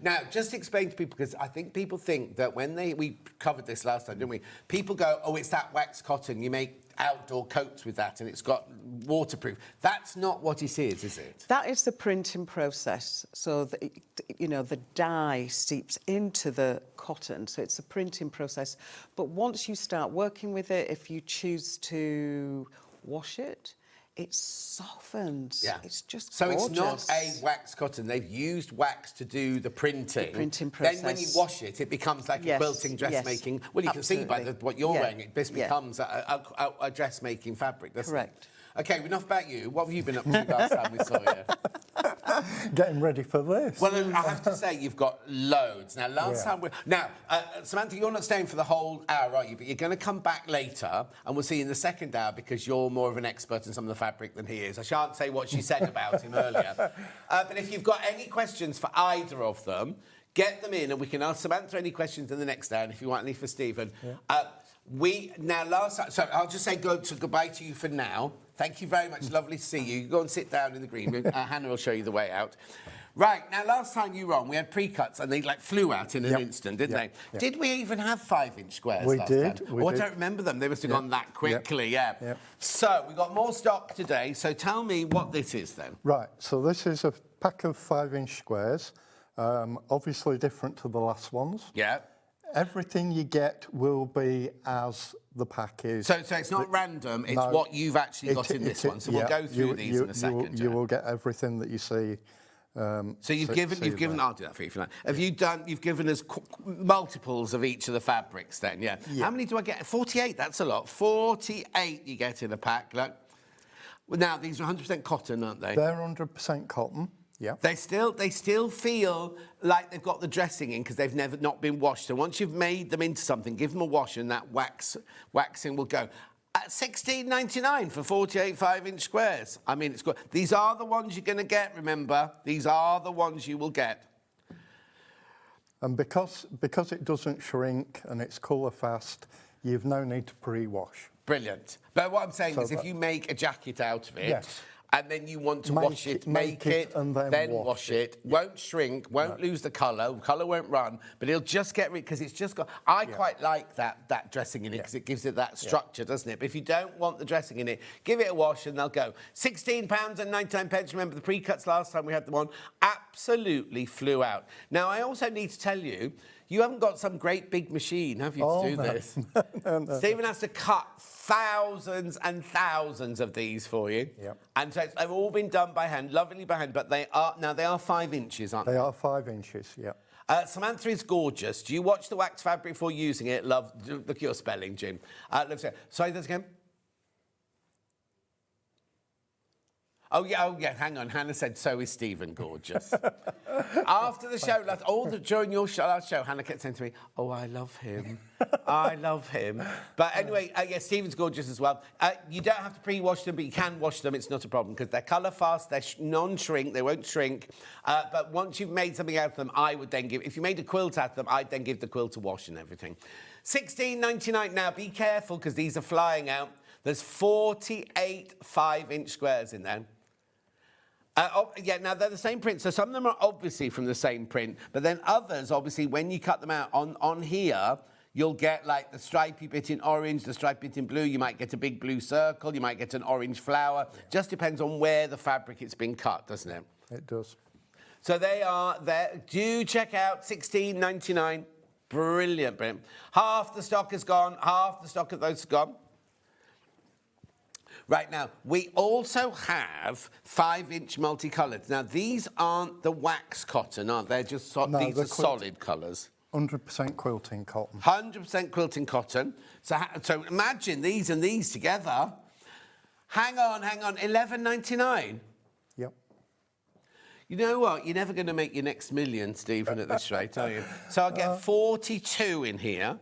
Now, just explain to people, because I think people think that when we covered this last time, didn't we? People go, oh, it's that wax cotton. You make outdoor coats with that and it's got waterproof. That's not what it is it? That is the printing process. So, the dye seeps into the cotton, so it's a printing process. But once you start working with it, if you choose to wash it, it softens. Yeah. It's just gorgeous. So it's not a wax cotton. They've used wax to do the printing. The printing process. Then when you wash it, it becomes like a quilting dressmaking. Well, you can see by what you're wearing, this becomes a dressmaking fabric, doesn't it? Okay, enough about you. What have you been up to last time we saw you? Getting ready for this. Well, I have to say, you've got loads. Now, Samantha, you're not staying for the whole hour, are you? But you're going to come back later, and we'll see you in the second hour, because you're more of an expert in some of the fabric than he is. I shan't say what she said about him earlier. But if you've got any questions for either of them, get them in, and we can ask Samantha any questions in the next hour, and if you want any for Stephen. So I'll just say goodbye to you for now. Thank you very much. Lovely to see you. You go and sit down in the green room. Hannah will show you the way out. Right, now, last time you were on, we had pre-cuts, and they, flew out in an instant, didn't they? Yep. Did we even have 5-inch squares last time? I don't remember them. They must have gone that quickly, Yep. So, we've got more stock today, so tell me what this is, then. Right, so this is a pack of 5-inch squares, obviously different to the last ones. Yeah. Everything you get will be as the pack is. So it's not random, it's what you've actually got in this one. So we'll go through these in a second. You will get everything that you see. So you've given. I'll do that for you if you like. You've given us multiples of each of the fabrics then, yeah. How many do I get? 48, that's a lot. 48 you get in a pack, look. Well, now, these are 100% cotton, aren't they? They're 100% cotton. Yeah. They still feel like they've got the dressing in because they've never not been washed. So once you've made them into something, give them a wash and that waxing will go. At $16.99 for 48 5-inch squares. I mean, it's good. These are the ones you're going to get, remember. These are the ones you will get. And because it doesn't shrink and it's colour fast, you've no need to pre-wash. Brilliant. But what I'm saying is if you make a jacket out of it, and then you want to wash it, make it, and then wash it. Won't shrink, won't lose the colour won't run, but it'll just get rid, because it's just got... I quite like that dressing in it, because it gives it that structure, doesn't it? But if you don't want the dressing in it, give it a wash and they'll go. £16.99. Remember the pre-cuts last time we had them on? Absolutely flew out. Now, I also need to tell you, you haven't got some great big machine, have you, to do this? No. Stephen has to cut thousands and thousands of these for you. Yep. And so they've all been done by hand, lovely by hand, but they are 5 inches, aren't they? They are 5 inches, yeah. Samantha is gorgeous. Do you watch the wax fabric before using it? Look at your spelling, Jim. Sorry, this again? Oh, yeah, hang on. Hannah said, so is Stephen gorgeous. After the show, during your last show, Hannah kept saying to me, oh, I love him. I love him. But anyway, Stephen's gorgeous as well. You don't have to pre-wash them, but you can wash them. It's not a problem, because they're colour fast, they're non-shrink, they won't shrink. But once you've made something out of them, I would then if you made a quilt out of them, I'd then give the quilt a wash and everything. $16.99. Now, be careful, because these are flying out. There's 48 5-inch squares in there. Now they're the same print, so some of them are obviously from the same print, but then others, obviously, when you cut them out on here, you'll get like the stripy bit in orange, the stripy bit in blue, you might get a big blue circle, you might get an orange flower. Just depends on where the fabric it's been cut, doesn't it? It does. So they are there. Do check out $16.99. Brilliant, brilliant. Half the stock is gone, half the stock of those is gone. Right, now, we also have 5-inch multicoloured. Now, these aren't the wax cotton, aren't they? These are solid colours. 100% quilting cotton. 100% quilting cotton. So imagine these and these together. Hang on, $11.99. Yep. You know what? You're never going to make your next million, Stephen, at this rate, are you? So I'll get 42 in here.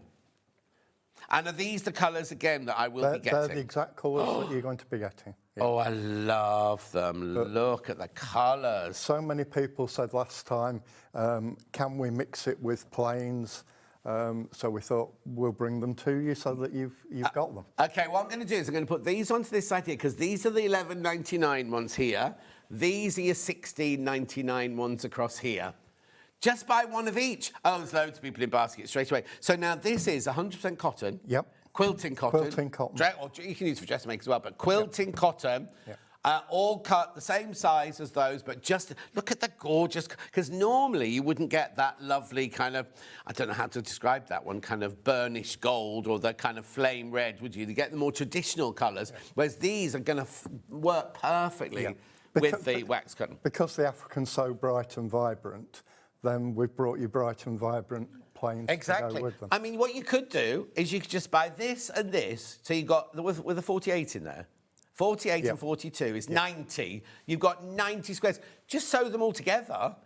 And are these the colours, again, that I will be getting? They're the exact colours that you're going to be getting. Yeah. Oh, I love them. Look at the colours. So many people said last time, can we mix it with plains? So we thought we'll bring them to you so that you've got them. OK, what I'm going to do is I'm going to put these onto this side here, because these are the $11.99 ones here. These are your $16.99 ones across here. Just buy one of each. Oh, there's loads of people in baskets straight away. So now this is 100% cotton. Yep. Quilting cotton. Quilting cotton. Or you can use for dressmaking as well, but quilting cotton. Yep. All cut the same size as those, but just look at the gorgeous, because normally you wouldn't get that lovely kind of, I don't know how to describe that one, kind of burnished gold or the kind of flame red, would you? You get the more traditional colours, whereas these are going to work perfectly with the wax cotton. Because the African's so bright and vibrant, then we've brought you bright and vibrant plains to go with them. I mean, what you could do is you could just buy this and this, so you got, with a 48 in there. 48 and 42 is 90. You've got 90 squares. Just sew them all together.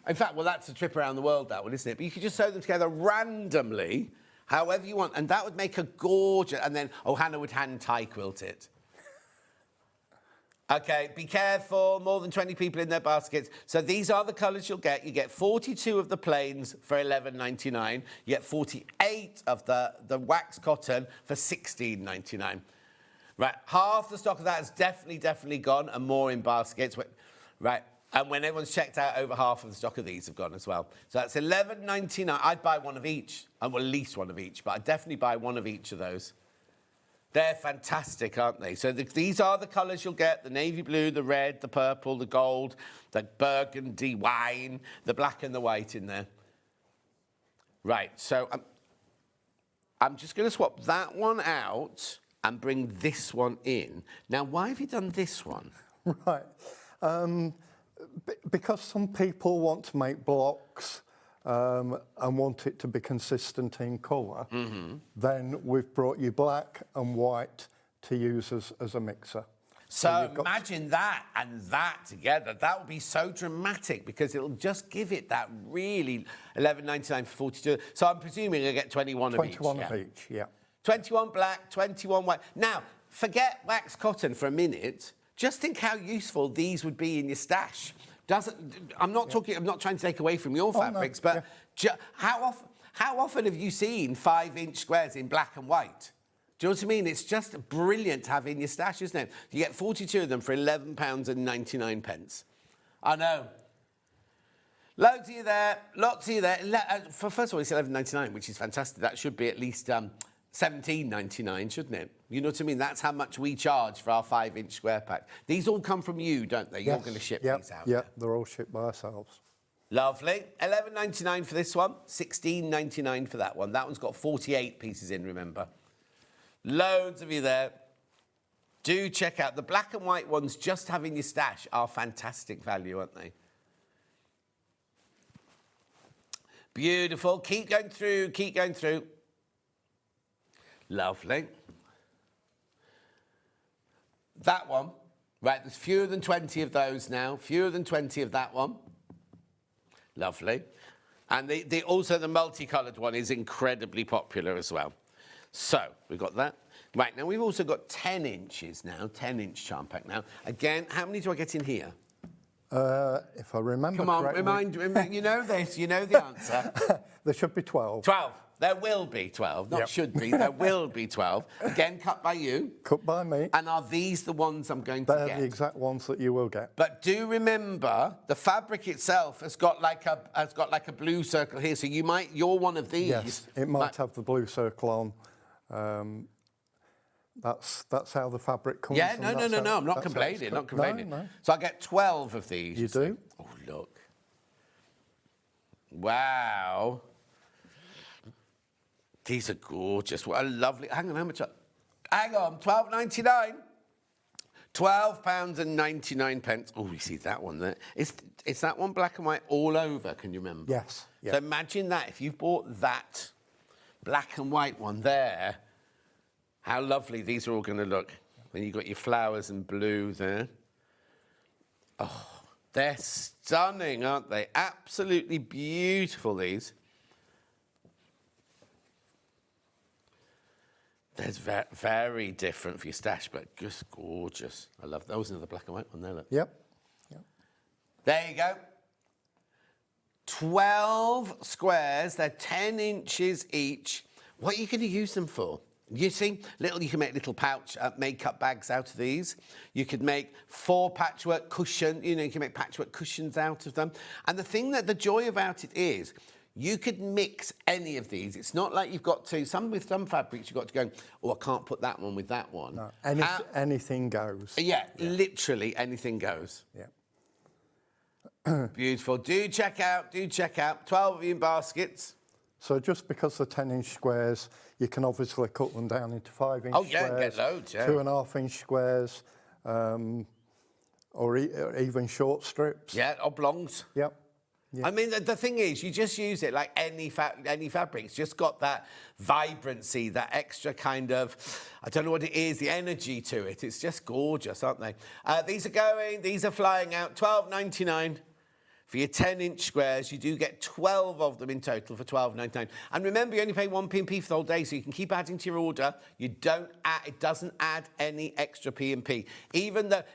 In fact, well, that's a trip around the world, that one, isn't it? But you could just sew them together randomly, however you want, and that would make a gorgeous... And then, oh, Hannah would hand-tie quilt it. OK, be careful, more than 20 people in their baskets. So these are the colours you'll get. You get 42 of the plains for $11.99. You get 48 of the wax cotton for $16.99. Right, half the stock of that is definitely gone, and more in baskets. Right, and when everyone's checked out, over half of the stock of these have gone as well. So that's $11.99. I'd buy one of each, well, at least one of each, but I'd definitely buy one of each of those. They're fantastic, aren't they? So these are the colours you'll get: the navy blue, the red, the purple, the gold, the burgundy wine, the black and the white in there. Right, so I'm just going to swap that one out and bring this one in. Now, why have you done this one? Right. Because some people want to make blocks and want it to be consistent in colour, then we've brought you black and white to use as a mixer. So imagine that and that together. That would be so dramatic, because it'll just give it that really $11.99 for 42. So I'm presuming I get 21 of each. 21 of each, yeah. 21 black, 21 white. Now, forget wax cotton for a minute. Just think how useful these would be in your stash. I'm not trying to take away from your fabrics, but how often have you seen 5-inch squares in black and white? Do you know what I mean? It's just brilliant to have in your stash, isn't it? You get 42 of them for £11.99. I know. Loads of you there, lots of you there. First of all, it's $11.99, which is fantastic. That should be at least $17.99, shouldn't it? You know what I mean? That's how much we charge for our 5-inch square pack. These all come from you, don't they? You're going to ship these out. Yeah, they're all shipped by ourselves. Lovely. $11.99 for this one, $16.99 for that one. That one's got 48 pieces in, remember. Loads of you there. Do check out. The black and white ones, just having your stash, are fantastic value, aren't they? Beautiful. Keep going through, keep going through. Lovely. That one. Right, there's fewer than 20 of those now. Fewer than 20 of that one. Lovely. And also the multicoloured one is incredibly popular as well. So, we've got that. Right, now we've also got 10 inches now, 10-inch charm pack now. Again, how many do I get in here? If I remember Come on, correctly... you know this, you know the answer. There should be 12. 12. There will be 12, not should be, there will be 12. Again, cut by you. Cut by me. And are these the ones I'm going to get? They're the exact ones that you will get. But do remember, the fabric itself has got like a blue circle here, so you're one of these. Yes, it might have the blue circle on. That's how the fabric comes. Yeah, no, I'm not complaining, No. So I get 12 of these. You do. Oh, look. Wow. These are gorgeous. What a lovely... Hang on, how much... Hang on, £12.99. £12.99. Oh, you see that one there? Is that one black and white all over, can you remember? Yes. So imagine that, if you bought that black and white one there, how lovely these are all going to look. When you've got your flowers and blue there. Oh, they're stunning, aren't they? Absolutely beautiful, these. There's very different for your stash, but just gorgeous. I love those. Another black and white one there, look. Yep. There you go. 12 squares. They're 10 inches each. What are you going to use them for? You see, you can make little pouch makeup bags out of these. You could make 4 patchwork cushions. You can make patchwork cushions out of them. And the joy about it is, you could mix any of these. It's not like you've got to, with some fabrics, you've got to go, oh, I can't put that one with that one. No, anything goes. Yeah, literally anything goes. Yeah. Beautiful. Do check out. 12 of you in baskets. So just because they're 10-inch squares, you can obviously cut them down into 5-inch Oh, yeah, squares, get loads, yeah. 2.5-inch squares, or even short strips. Yeah, oblongs. Yep. Yeah. I mean, the thing is, you just use it like any fabric. It's just got that vibrancy, that extra kind of, I don't know what it is, the energy to it. It's just gorgeous, aren't they? These are flying out, $12.99 for your 10-inch squares. You do get 12 of them in total for $12.99. And remember, you only pay 1 P&P for the whole day, so you can keep adding to your order. It doesn't add any extra P&P.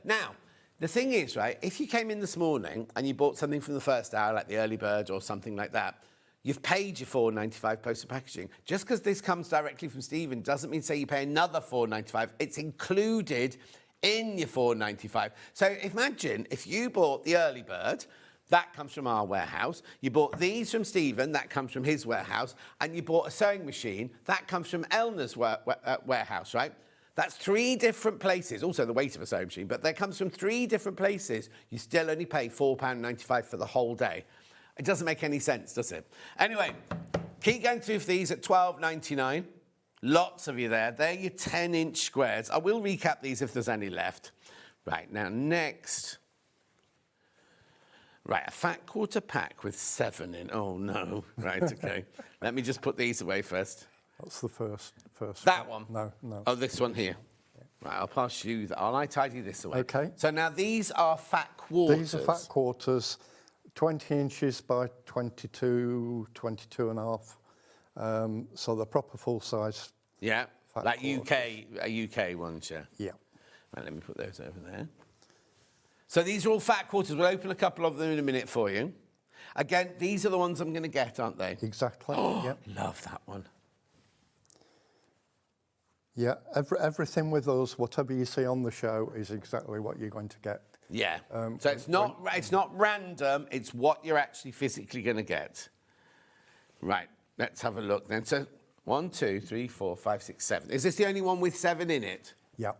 Now, the thing is, right, if you came in this morning and you bought something from the first hour, like the early bird or something like that, you've paid your $4.95 postal packaging. Just because this comes directly from Stephen doesn't mean, say, you pay another $4.95. It's included in your $4.95. So imagine if you bought the early bird, that comes from our warehouse. You bought these from Stephen, that comes from his warehouse. And you bought a sewing machine, that comes from Eleanor's warehouse, right? That's 3 different places, also the weight of a sewing machine, but that comes from 3 different places. You still only pay £4.95 for the whole day. It doesn't make any sense, does it? Anyway, keep going through for these at $12.99. Lots of you there. They're your 10-inch squares. I will recap these if there's any left. Right, now next. Right, a fat quarter pack with 7 in. Oh, no. Right, OK. Let me just put these away first. That's the first That one? No. Oh, this one here. Right, I'll pass you that. I'll tidy this away. OK. So now these are fat quarters. These are fat quarters, 20 inches by 22 and a half. So they're proper full size. Yeah, like quarters. UK ones, yeah. Yeah. Right, let me put those over there. So these are all fat quarters. We'll open a couple of them in a minute for you. Again, these are the ones I'm going to get, aren't they? Exactly. Oh, yep. Love that one. Yeah, everything with us, whatever you see on the show, is exactly what you're going to get. Yeah. So it's not random. It's what you're actually physically going to get. Right. Let's have a look then. So 1, 2, 3, 4, 5, 6, 7. Is this the only one with 7 in it? Yeah.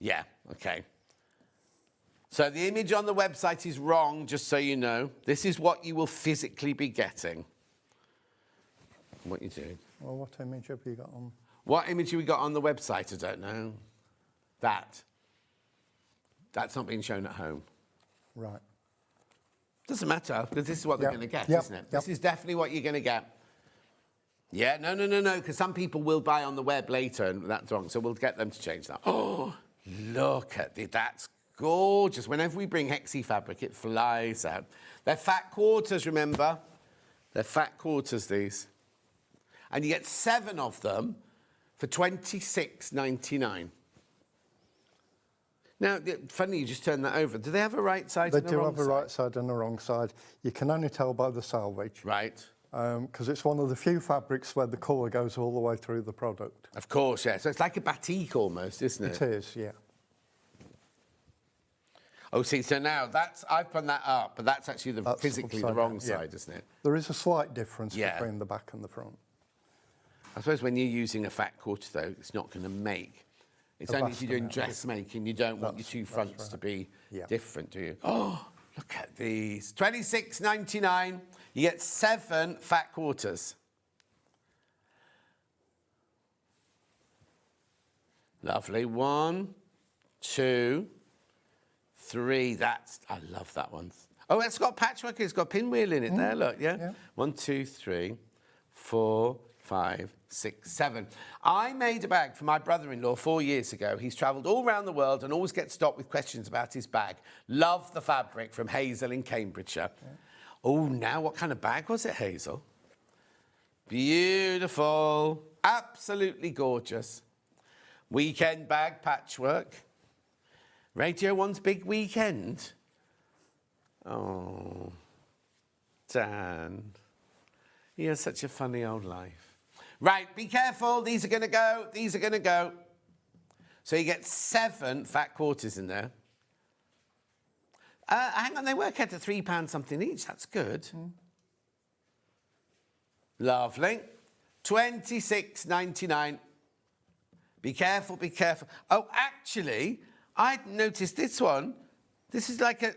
Yeah. Okay. So the image on the website is wrong, just so you know. This is what you will physically be getting. What you doing? Well, what image have you got on? What image have we got on the website? I don't know. That's not being shown at home. Right. Doesn't matter, because this is what they're going to get, isn't it? This is definitely what you're going to get. Yeah, no, because some people will buy on the web later, and that's wrong, so we'll get them to change that. Oh, look at it. That's gorgeous. Whenever we bring Hexie fabric, it flies out. They're fat quarters, remember? They're fat quarters, these. And you get 7 of them for $26.99. Now, funny you just turned that over. Do they have a right side and a wrong side? They do have a right side and a wrong side. You can only tell by the selvage. Right. Because it's one of the few fabrics where the colour goes all the way through the product. Of course, yeah. So it's like a batik almost, isn't it? It is, yeah. Oh, see, so now I've put that up, but that's actually physically the wrong side, isn't it? There is a slight difference between the back and the front. I suppose when you're using a fat quarter, though, it's not going to make. It's only if you're doing dressmaking, you don't want your 2 fronts to be different, do you? Oh, look at these. $26.99. You get 7 fat quarters. Lovely. 1, 2, 3. I love that one. Oh, it's got patchwork. It's got pinwheel in it there, look, yeah? 1, 2, 3, 4, 5, 6, 7. I made a bag for my brother-in-law 4 years ago. He's travelled all around the world and always gets stopped with questions about his bag. Love the fabric from Hazel in Cambridgeshire. Yeah. Oh, now what kind of bag was it, Hazel? Beautiful. Absolutely gorgeous. Weekend bag patchwork. Radio 1's big weekend. Oh, Dan. He has such a funny old life. Right, be careful. These are going to go. These are going to go. So you get 7 fat quarters in there. Hang on, they work out to £3 something each. That's good. Lovely. 26.99. Be careful, be careful. Oh, actually, I noticed this one. This is like a...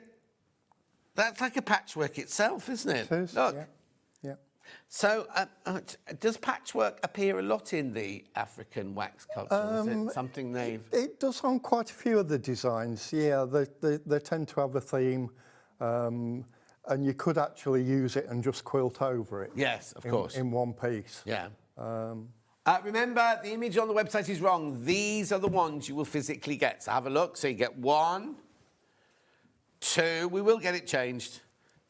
That's like a patchwork itself, isn't it? It is, Look. yeah. So, does patchwork appear a lot in the African wax culture? Is it something they've... It does on quite a few of the designs, yeah. They tend to have a theme, and you could actually use it and just quilt over it. Yes, of course. In one piece. Yeah. Remember, the image on the website is wrong. These are the ones you will physically get. So have a look. So you get 1, 2. We will get it changed.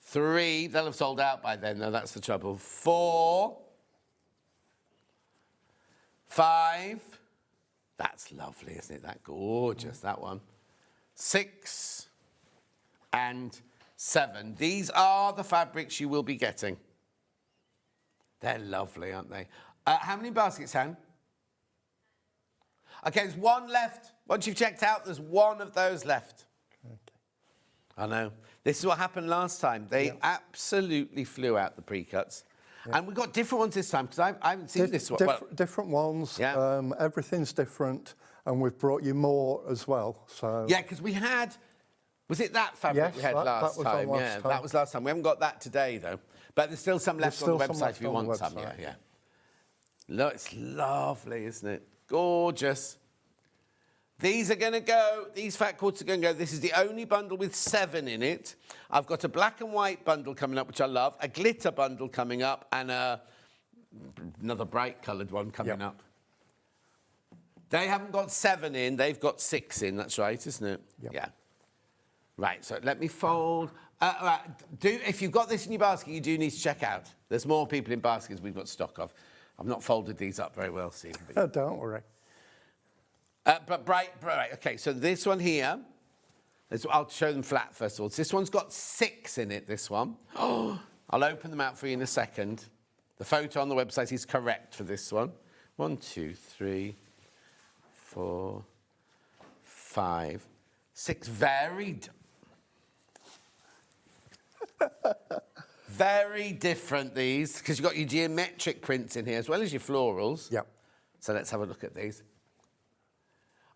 3. They'll have sold out by then, though. That's the trouble. 4. 5. That's lovely, isn't it? That gorgeous, that one. 6 and 7. These are the fabrics you will be getting. They're lovely, aren't they? How many baskets, Han? OK, there's 1 left. Once you've checked out, there's 1 of those left. Okay. I know. This is what happened last time. They absolutely flew out the pre-cuts. Yeah. And we've got different ones this time, because I haven't seen this one. Different ones. Yeah. Everything's different, and we've brought you more as well. So yeah, because we had... Was it that fabric we had last time? Yeah, that was last time. We haven't got that today, though. But there's still some left on the website if you want some. Yeah. Look, it's lovely, isn't it? Gorgeous. These are going to go, these fat quarters are going to go. This is the only bundle with 7 in it. I've got a black and white bundle coming up, which I love, a glitter bundle coming up, and another bright coloured one coming up. They haven't got 7 in, they've got 6 in. That's right, isn't it? Yep. Yeah. Right, so let me fold. If you've got this in your basket, you do need to check out. There's more people in baskets we've got stock of. I've not folded these up very well, Stephen. Oh, don't worry. But bright. OK, so this one here, I'll show them flat first of all. This one's got 6 in it, this one. Oh, I'll open them out for you in a second. The photo on the website is correct for this one. 1, 2, 3, 4, 5, 6. Very different, these, because you've got your geometric prints in here as well as your florals. Yep. So let's have a look at these.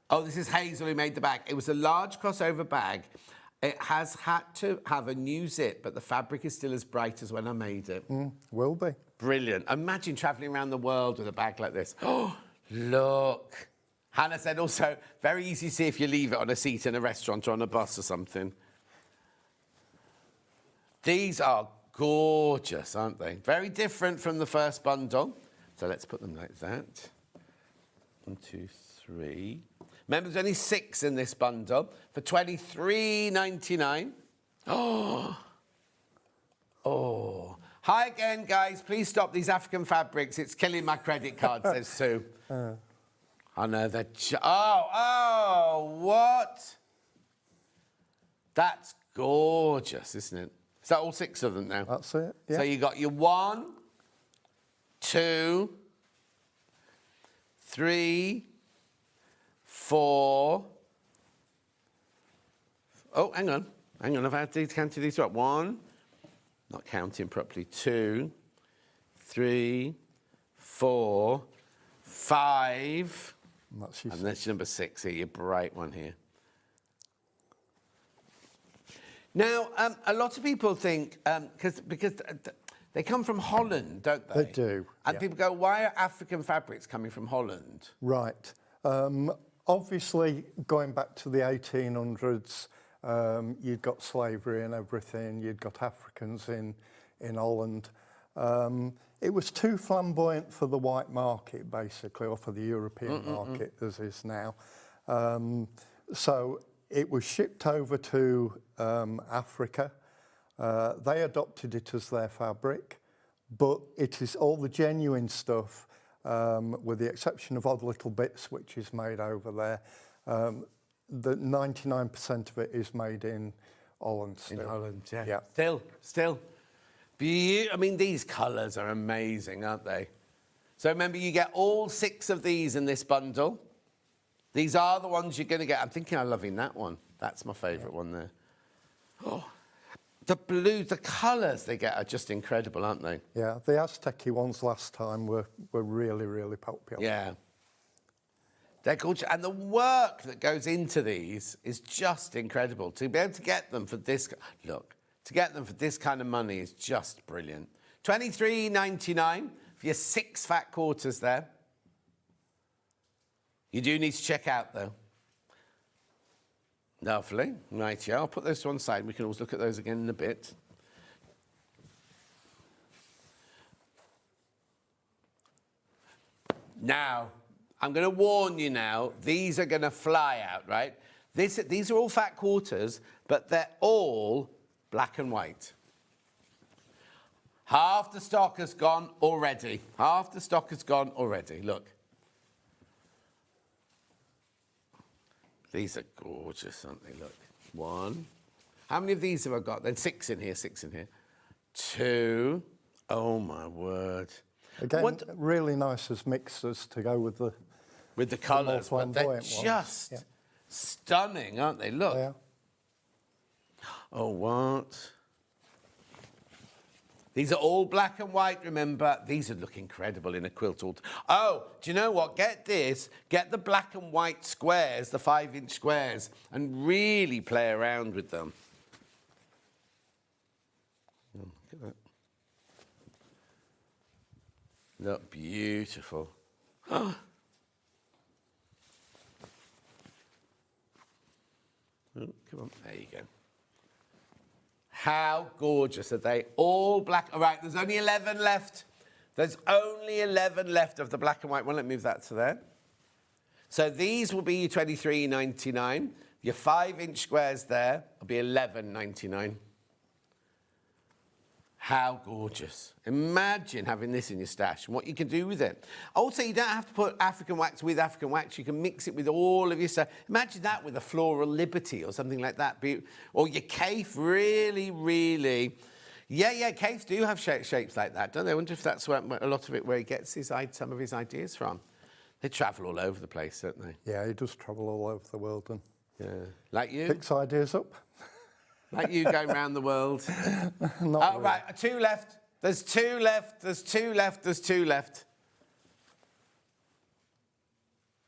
Oh, this is Hazel who made the bag. It was a large crossover bag. It has had to have a new zip, but the fabric is still as bright as when I made it. Will be. Brilliant. Imagine travelling around the world with a bag like this. Oh, look. Hannah said also, very easy to see if you leave it on a seat in a restaurant or on a bus or something. These are gorgeous, aren't they? Very different from the first bundle. So let's put them like that. 1, 2, 3. Remember, there's only 6 in this bundle for $23.99. Oh. Hi again, guys. Please stop these African fabrics. It's killing my credit card, says Sue. I know they're... what? That's gorgeous, isn't it? Is that all 6 of them now? That's it, yeah. So you got your 1, 2, 3, 4. Oh, hang on. I've had to count these up. 1, not counting properly. 2, 3, 4, 5. And that's number 6 here, your bright one here. Now, a lot of people think, because they come from Holland, don't they? They do. And people go, why are African fabrics coming from Holland? Right. Obviously, going back to the 1800s, you'd got slavery and everything. You'd got Africans in Holland. It was too flamboyant for the white market, basically, or for the European market, as is now. So it was shipped over to Africa. They adopted it as their fabric, but it is all the genuine stuff with the exception of Odd Little Bits, which is made over there. The 99% of it is made in Holland still. In Holland, yeah. Yeah. Still. I mean, these colours are amazing, aren't they? So remember, you get all 6 of these in this bundle. These are the ones you're going to get. I'm thinking I'm loving that one. That's my favourite one there. Oh, the blue, the colours they get are just incredible, aren't they? Yeah, the Aztec ones last time were really, really popular. Yeah. They're gorgeous. And the work that goes into these is just incredible. To be able to get them for this... Look, to get them for this kind of money is just brilliant. $23.99 for your 6 fat quarters there. You do need to check out, though. Lovely. Right, yeah, I'll put those to one side. We can always look at those again in a bit. Now, I'm going to warn you now, these are going to fly out, right? These are all fat quarters, but they're all black and white. Half the stock has gone already. Half the stock has gone already. Look. These are gorgeous, aren't they? Look. 1. How many of these have I got? Then 6 in here, 6 in here. 2. Oh, my word. Again, really nice as mixers to go with the colours, but they're just stunning, aren't they? Look. Yeah. Oh, what? These are all black and white, remember? These would look incredible in a quilt. Oh, do you know what? Get this. Get the black and white squares, the 5-inch squares, and really play around with them. Oh, look at that. Look beautiful. Oh. Oh, come on, there you go. How gorgeous are they? All black. All right, there's only 11 left. There's only 11 left of the black and white one. Let me move that to there. So these will be $23.99. Your 5-inch squares there will be $11.99. How gorgeous. Imagine having this in your stash and what you can do with it. Also, you don't have to put African wax with African wax. You can mix it with all of your stuff. Imagine that with a Floral Liberty or something like that. Or your Cafe, really, really... Yeah, Cafes do have shapes like that, don't they? I wonder if that's where, a lot of it where he gets some of his ideas from. They travel all over the place, don't they? Yeah, he does travel all over the world and like you? Picks ideas up. Like you going around the world. Not really. Right, 2 left. There's 2 left. There's 2 left. There's 2 left.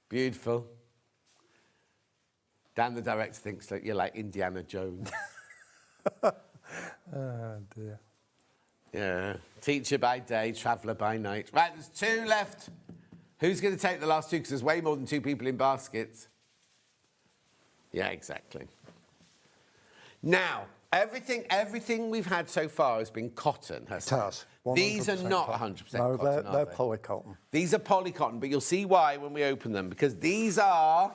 Beautiful. Dan, the director, thinks that you're like Indiana Jones. Oh, dear. Yeah. Teacher by day, traveller by night. Right, there's 2 left. Who's going to take the last 2? Because there's way more than 2 people in baskets. Yeah, exactly. Now, everything we've had so far has been cotton, hasn't it? These are not 100% cotton, No, they're polycotton. These are polycotton, but you'll see why when we open them, because these are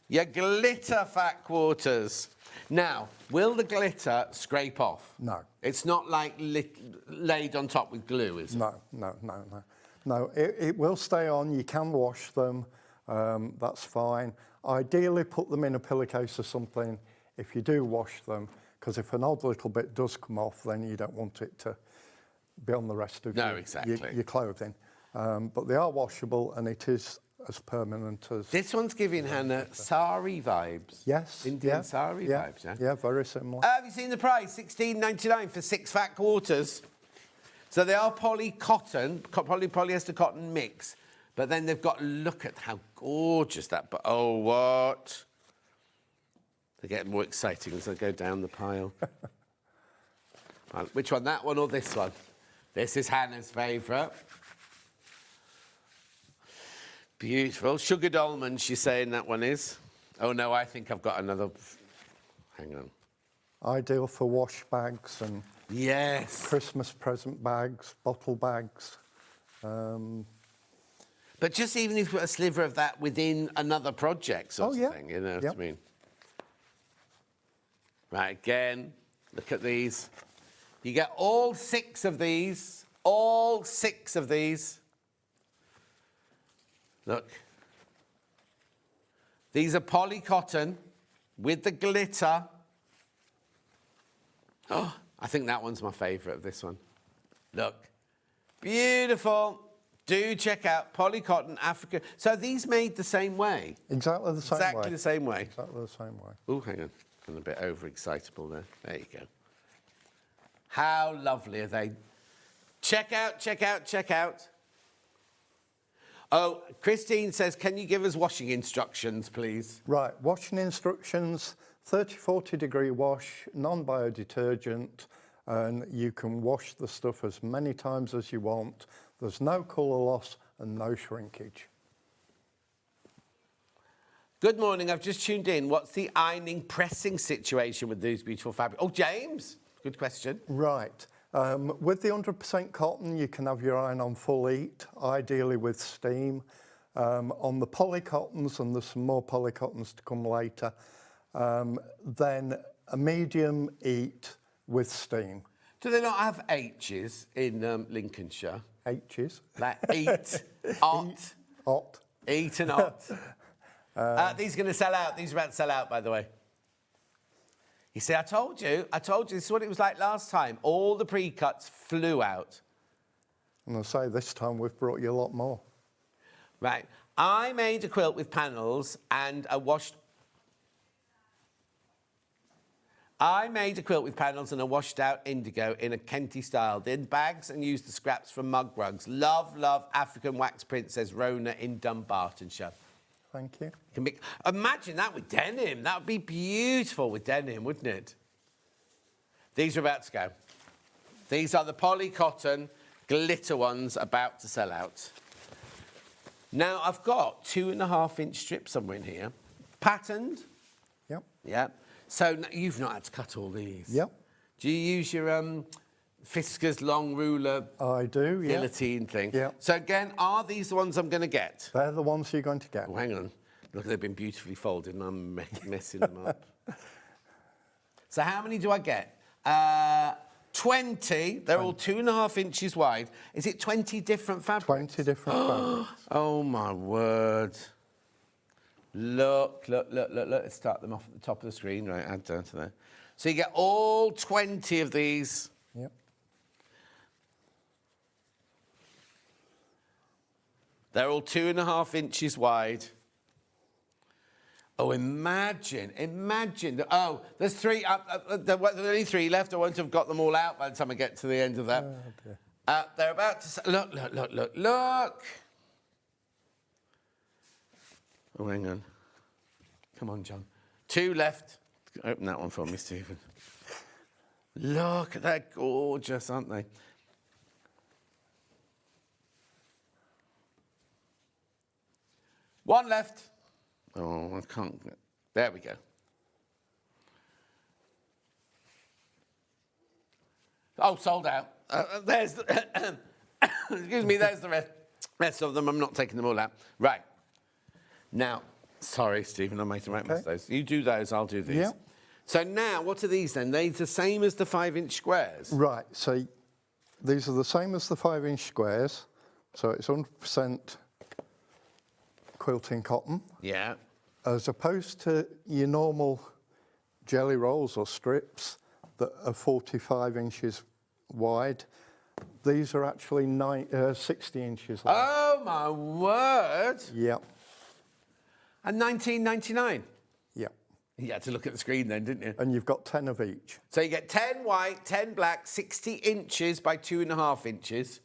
your glitter fat quarters. Now, will the glitter scrape off? No. It's not like laid on top with glue, is it? No, it will stay on. You can wash them. That's fine. Ideally, put them in a pillowcase or something if you do wash them, because if an odd little bit does come off, then you don't want it to be on the rest of your clothing. But they are washable, and it is as permanent as... This one's giving Hannah sari vibes. Yes. Indian sari vibes, yeah? Yeah, very similar. Have you seen the price? $16.99 for 6 fat quarters. So they are polycotton, polyester cotton mix, but then they've got, look at how gorgeous that... Oh, what? They get more exciting as I go down the pile. Which one, that one or this one? This is Hannah's favourite. Beautiful. Sugared almond, she's saying that one is. Oh, no, I think I've got another... Hang on. Ideal for wash bags and... Yes. Christmas present bags, bottle bags. But just even if you put a sliver of that within another project sort of thing, you know what I mean? Right, again, look at these. You get all 6 of these, all 6 of these. Look. These are poly cotton with the glitter. Oh, I think that one's my favourite of this one. Look. Beautiful. Do check out poly cotton Africa. So are these made the same way? Exactly the same way. Exactly the same way. Exactly the same way. Oh, hang on. I'm a bit overexcitable there. There you go. How lovely are they? Check out, check out, check out. Oh, Christine says, can you give us washing instructions, please? Right, washing instructions, 30-40 degree wash, non-biodetergent, and you can wash the stuff as many times as you want. There's no colour loss and no shrinkage. Good morning, I've just tuned in. What's the ironing pressing situation with these beautiful fabrics? Oh, James, good question. Right. With the 100% cotton, you can have your iron on full heat, ideally with steam. On the polycottons, and there's some more polycottons to come later, then a medium heat with steam. Do they not have H's in Lincolnshire? H's? Like eat, hot. Hot. Eat and hot. These are going to sell out. These are about to sell out, by the way. You see, I told you, this is what it was like last time. All the pre-cuts flew out. And I say this time we've brought you a lot more. Right. I made a quilt with panels and a washed... I made a quilt with panels and a washed out indigo in a Kenty style. Did bags and used the scraps from mug rugs. Love, love African wax print, says Rona in Dumbartonshire. Thank you. Imagine that with denim. That would be beautiful with denim, wouldn't it? These are about to go. These are the poly cotton glitter ones about to sell out. Now, I've got 2.5-inch strips somewhere in here. Patterned. Yep. Yep. So you've not had to cut all these? Yep. Do you use your Fiskars long ruler? I do, yeah. Guillotine thing? Yeah. So again, are these the ones I'm going to get? They're the ones you're going to get. Oh, hang on. Look, they've been beautifully folded and I'm messing them up. So how many do I get? 20. They're all 2.5 inches wide. Is it 20 different fabrics? 20 different fabrics. Oh, my word. Look. Let's start them off at the top of the screen. Right, add down to there. So you get all 20 of these. Yep. They're all 2.5 inches wide. Oh, imagine. Oh, there's 3. There are only 3 left. I won't have got them all out by the time I get to the end of that. Oh, dear. They're about to... Look. Oh, hang on. Come on, John. 2 left. Open that one for me, Stephen. Look, they're gorgeous, aren't they? One left. Oh, I can't. There we go. Oh, sold out. There's the... Excuse me, there's the rest of them. I'm not taking them all out. Right. Now, sorry, Stephen, I made to miss those. You do those, I'll do these. Yeah. So now, what are these then? They're the same as the 5-inch squares? Right, so these are the same as the 5-inch squares. So it's 100% quilting cotton. Yeah. As opposed to your normal jelly rolls or strips that are 45 inches wide. These are actually 60 inches long. Oh, my word. Yep. And $19.99? Yep. You had to look at the screen then, didn't you? And you've got 10 of each. So you get 10 white, 10 black, 60 inches by 2.5 inches.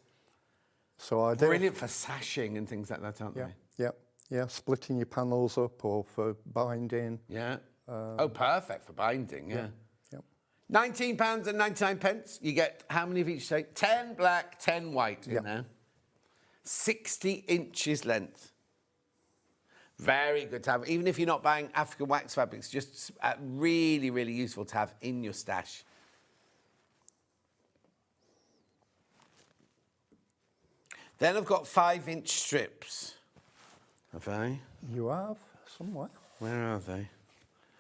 So I do. Brilliant for sashing and things like that, aren't they? Yep. Yeah, splitting your panels up or for binding. Yeah. Oh, perfect for binding, yeah. Yep. £19.99. You get how many of each shape? 10 black, 10 white in there. 60 inches length. Very good to have. Even if you're not buying African wax fabrics, just really, really useful to have in your stash. Then I've got 5-inch strips. Have I? You have, somewhere. Where are they?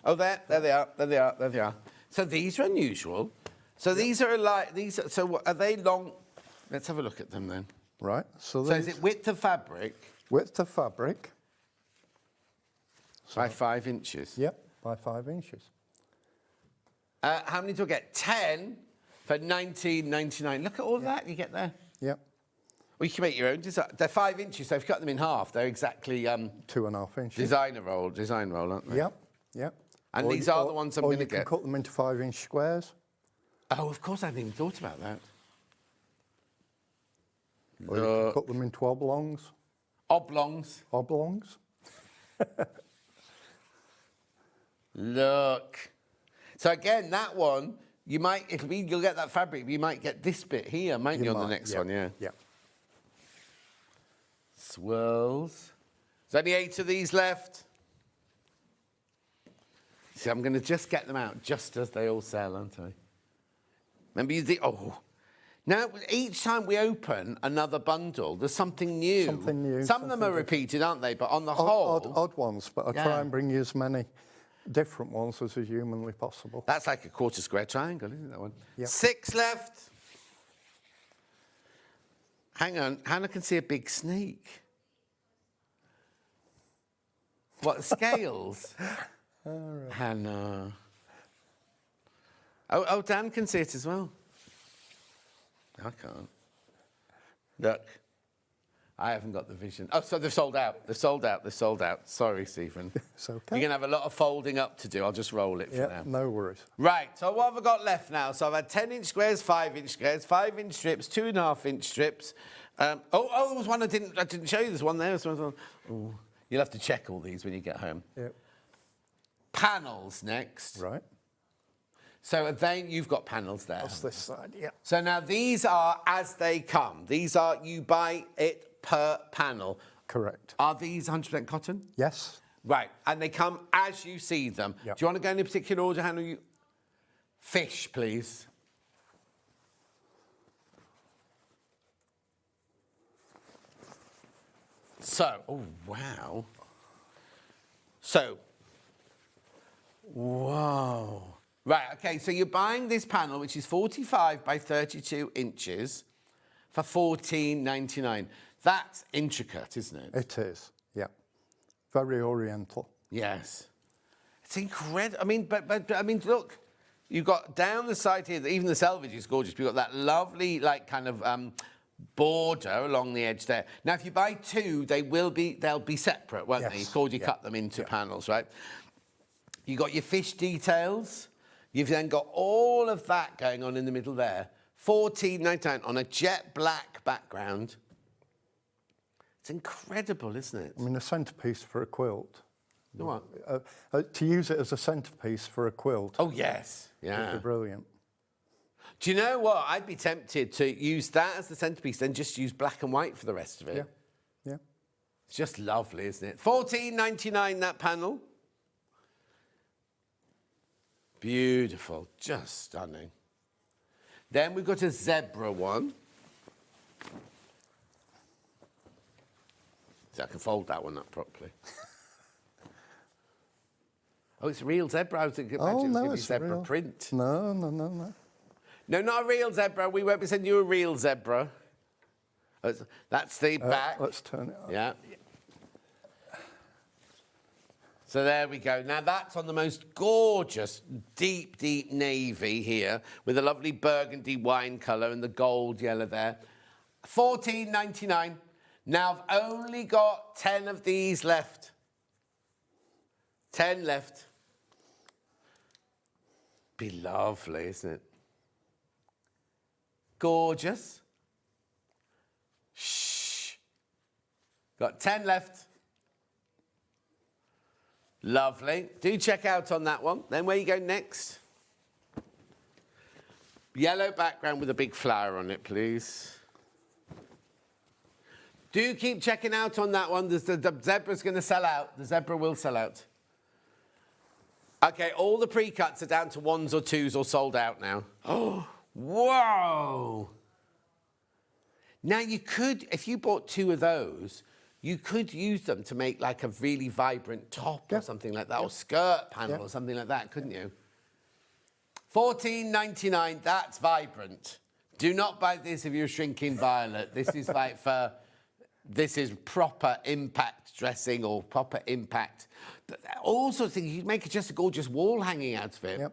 Oh, there they are. So these are unusual. So these are like, so what, are they long? Let's have a look at them then. Right. So is it width of fabric? Width of fabric. By 5 inches. Yep, by 5 inches. How many do I get? 10 for £19.99. Look at all that you get there. Yep. Well, you can make your own design. They're 5 inches, so if you cut them in half, they're exactly 2.5 inches. design roll, aren't they? Yep, yep. And these are the ones I'm going to get. Or you can cut them into 5-inch squares. Oh, of course, I hadn't even thought about that. Or you can cut them into oblongs. Oblongs. Oblongs. Look. So again, that one, you'll get that fabric, but you might get this bit here, mightn't you, on the next one, yeah. Yeah. Swirls. There's only 8 of these left. See, I'm going to just get them out just as they all sell, aren't I? Remember you think, oh. Now, each time we open another bundle, there's something new. Something new. Some of them are repeated, aren't they? But on the whole... Odd ones, but I try and bring you as many different ones as is humanly possible. That's like a quarter square triangle, isn't it, that one? Yep. 6 left. Hang on, Hannah can see a big snake. What, scales? Right. Hannah. Oh, Dan can see it as well. I can't. Look. I haven't got the vision. Oh, so they've sold out. They've sold out. They've sold out. Sorry, Stephen. It's okay. You're going to have a lot of folding up to do. I'll just roll it for now. No worries. Right, so what have I got left now? So I've had 10-inch squares, 5-inch squares, 5-inch strips, 2.5-inch strips. There was one I didn't show you. There's one there. Ooh. You'll have to check all these when you get home. Yep. Panels next. Right. So you've got panels there. That's this side, yeah. So now these are as they come. These are, you buy it per panel. Correct. Are these 100% cotton? Yes. Right, and they come as you see them. Yep. Do you want to go in a particular order, Hannah? Fish, please. So, oh, wow. So, whoa. Right, okay, so you're buying this panel, which is 45 by 32 inches, for $14.99. That's intricate, isn't it? It is, yeah. Very oriental. Yes. It's incredible. I mean, but I mean, look, you've got down the side here, even the selvage is gorgeous. You've got that lovely, like, kind of border along the edge there. Now, if you buy 2, they'll be separate, won't they? You've already cut them into panels, right? You've got your fish details. You've then got all of that going on in the middle there. $14.99 on a jet black background. It's incredible, isn't it? I mean, a centrepiece for a quilt. What? To use it as a centrepiece for a quilt. Oh, yes. Yeah. Would be brilliant. Do you know what? I'd be tempted to use that as the centrepiece, then just use black and white for the rest of it. Yeah. Yeah. It's just lovely, isn't it? $14.99, that panel. Beautiful. Just stunning. Then we've got a zebra one. So I can fold that one up properly. Oh, it's a real zebra. I was thinking it was going to be zebra print. No. No, not a real zebra. We won't be sending you a real zebra. That's the back. Let's turn it up. Yeah. So there we go. Now that's on the most gorgeous deep, deep navy here with a lovely burgundy wine colour and the gold yellow there. $14.99. Now I've only got 10 of these left. 10 left. Be lovely, isn't it? Gorgeous. Shh. Got 10 left. Lovely. Do check out on that one. Then where you go next? Yellow background with a big flower on it, please. Do keep checking out on that one. The zebra's going to sell out. The zebra will sell out. OK, all the pre-cuts are down to 1s or 2s or sold out now. Oh, whoa. Now, you could, if you bought 2 of those, you could use them to make like a really vibrant top or something like that, or skirt panel or something like that, couldn't you? $14.99, that's vibrant. Do not buy this if you're shrinking violet. This is like for This is proper impact dressing or proper impact. All sorts of things. You can make just a gorgeous wall hanging out of it. Yep.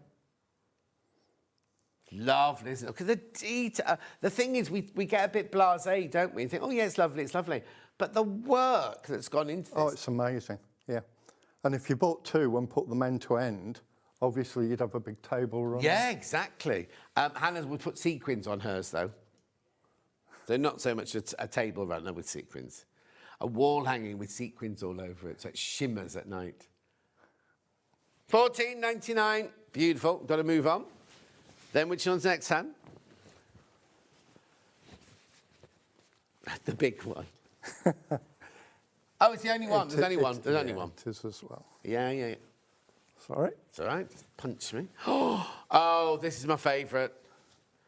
Lovely, isn't it? Look at the detail. The thing is, we get a bit blasé, don't we? And think, oh, yeah, it's lovely, it's lovely. But the work that's gone into this... Oh, it's amazing, yeah. And if you bought two and put them end to end, obviously you'd have a big table run. Yeah, exactly. Hannah would put sequins on hers, though. So not so much a table runner with sequins. A wall hanging with sequins all over it, so it shimmers at night. $14.99. Beautiful. Got to move on. Then which one's next, Han? The big one. Oh, it's the only one. There's only one. There's only one. It is as well. Yeah, yeah, yeah. Sorry. It's all right. Just punch me. Oh, this is my favourite.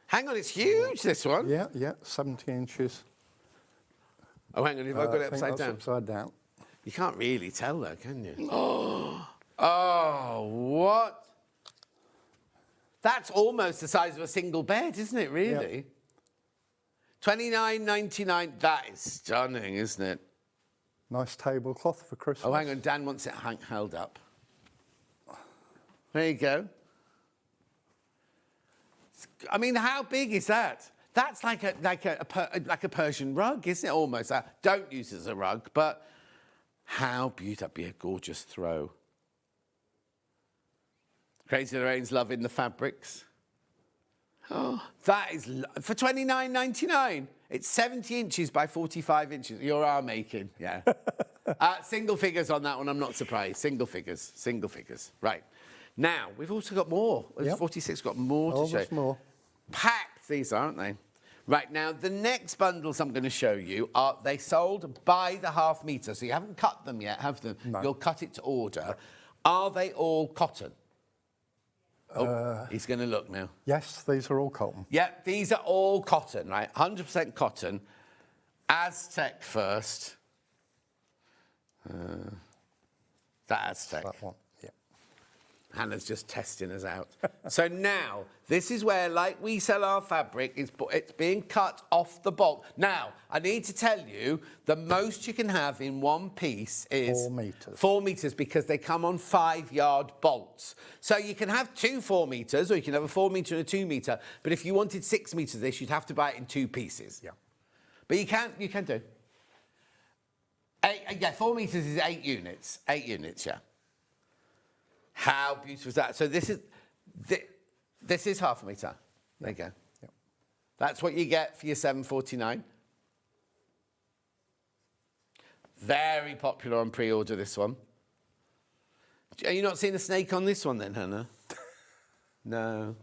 Hang on, it's huge, this one. Yeah, yeah, 70 inches. Oh, hang on, have I got it I think upside that's down? upside down. You can't really tell, though, can you? Oh, what? That's almost the size of a single bed, isn't it, really? Yeah. $29.99. That is stunning, isn't it? Nice tablecloth for Christmas. Oh, hang on, Dan wants it held up. There you go. I mean, how big is that? That's like a Persian rug, isn't it? Almost. Don't use it as a rug, but how beautiful! That'd be a gorgeous throw. Crazy Lorraine's loving the fabrics. Oh, that is for $29.99. It's 70 inches by 45 inches. Your arm aching, yeah. Single figures on that one. I'm not surprised. Single figures. Single figures. Right. Now, we've also got more. There's 46 got more to show. There's more. Packed, these, aren't they? Right, now, the next bundles I'm going to show you are, they sold by the half metre, so you haven't cut them yet, have them? No. You'll cut it to order. Are they all cotton? Oh, he's going to look now. Yes, these are all cotton. Yeah, these are all cotton, right? 100% cotton. Aztec first. That Aztec. That one, yeah. Hannah's just testing us out. So now, this is where, like we sell our fabric, it's being cut off the bolt. Now, I need to tell you, the most you can have in one piece is... 4 metres. 4 metres, because they come on 5-yard bolts. So you can have 2 4 metres, or you can have a 4 metre and a 2 metre, but if you wanted 6 metres of this, you'd have to buy it in 2 pieces. Yeah. But you can do. 4 metres is 8 units. 8 units, yeah. How beautiful is that? So this is half a metre. There you go. Yep. That's what you get for your $7.49. Very popular on pre-order, this one. Are you not seeing a snake on this one then, Hannah? No.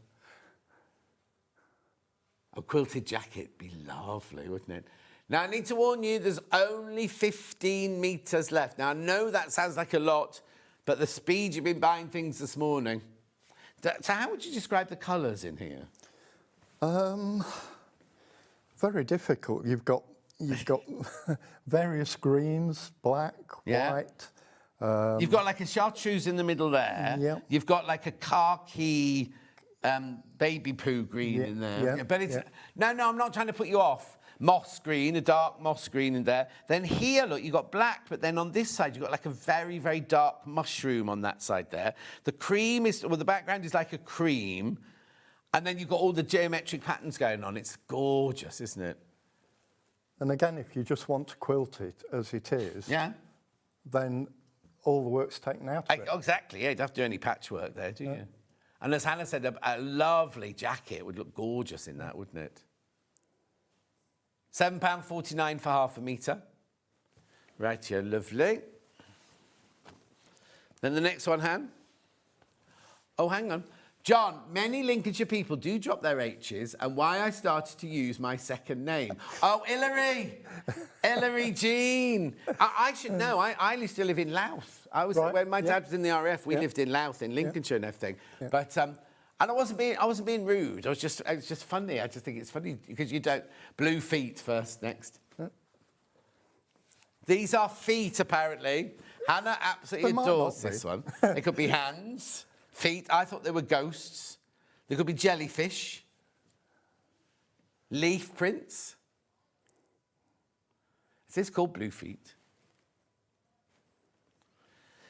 A quilted jacket would be lovely, wouldn't it? Now, I need to warn you, there's only 15 metres left. Now, I know that sounds like a lot, but the speed you've been buying things this morning. So how would you describe the colours in here? Very difficult. You've got various greens, black, white. You've got like a chartreuse in the middle there. Yeah. You've got like a khaki baby poo green in there. Yeah, But it's no, I'm not trying to put you off. Moss green, a dark moss green in there. Then here, look, you've got black, but then on this side, you've got like a very, very dark mushroom on that side there. The cream is, well, the background is like a cream. And then you've got all the geometric patterns going on. It's gorgeous, isn't it? And again, if you just want to quilt it as it is, then all the work's taken out of it. Exactly, yeah. You don't have to do any patchwork there, do you? And as Hannah said, a lovely jacket would look gorgeous in that, wouldn't it? £7.49 for half a metre. Right here, lovely. Then the next one, Han. Oh, hang on. John, many Lincolnshire people do drop their H's, and why I started to use my second name. Oh, Hilary! Hilary Jean! I should know. I used to live in Louth. When my dad was in the RAF, we lived in Louth, in Lincolnshire and everything. Yeah. But, and I wasn't being rude. It was just funny. I just think it's funny because you don't... Blue feet first, next. These are feet, apparently. Hannah absolutely adores this one. It could be hands. Feet, I thought they were ghosts. There could be jellyfish. Leaf prints. Is this called Blue Feet?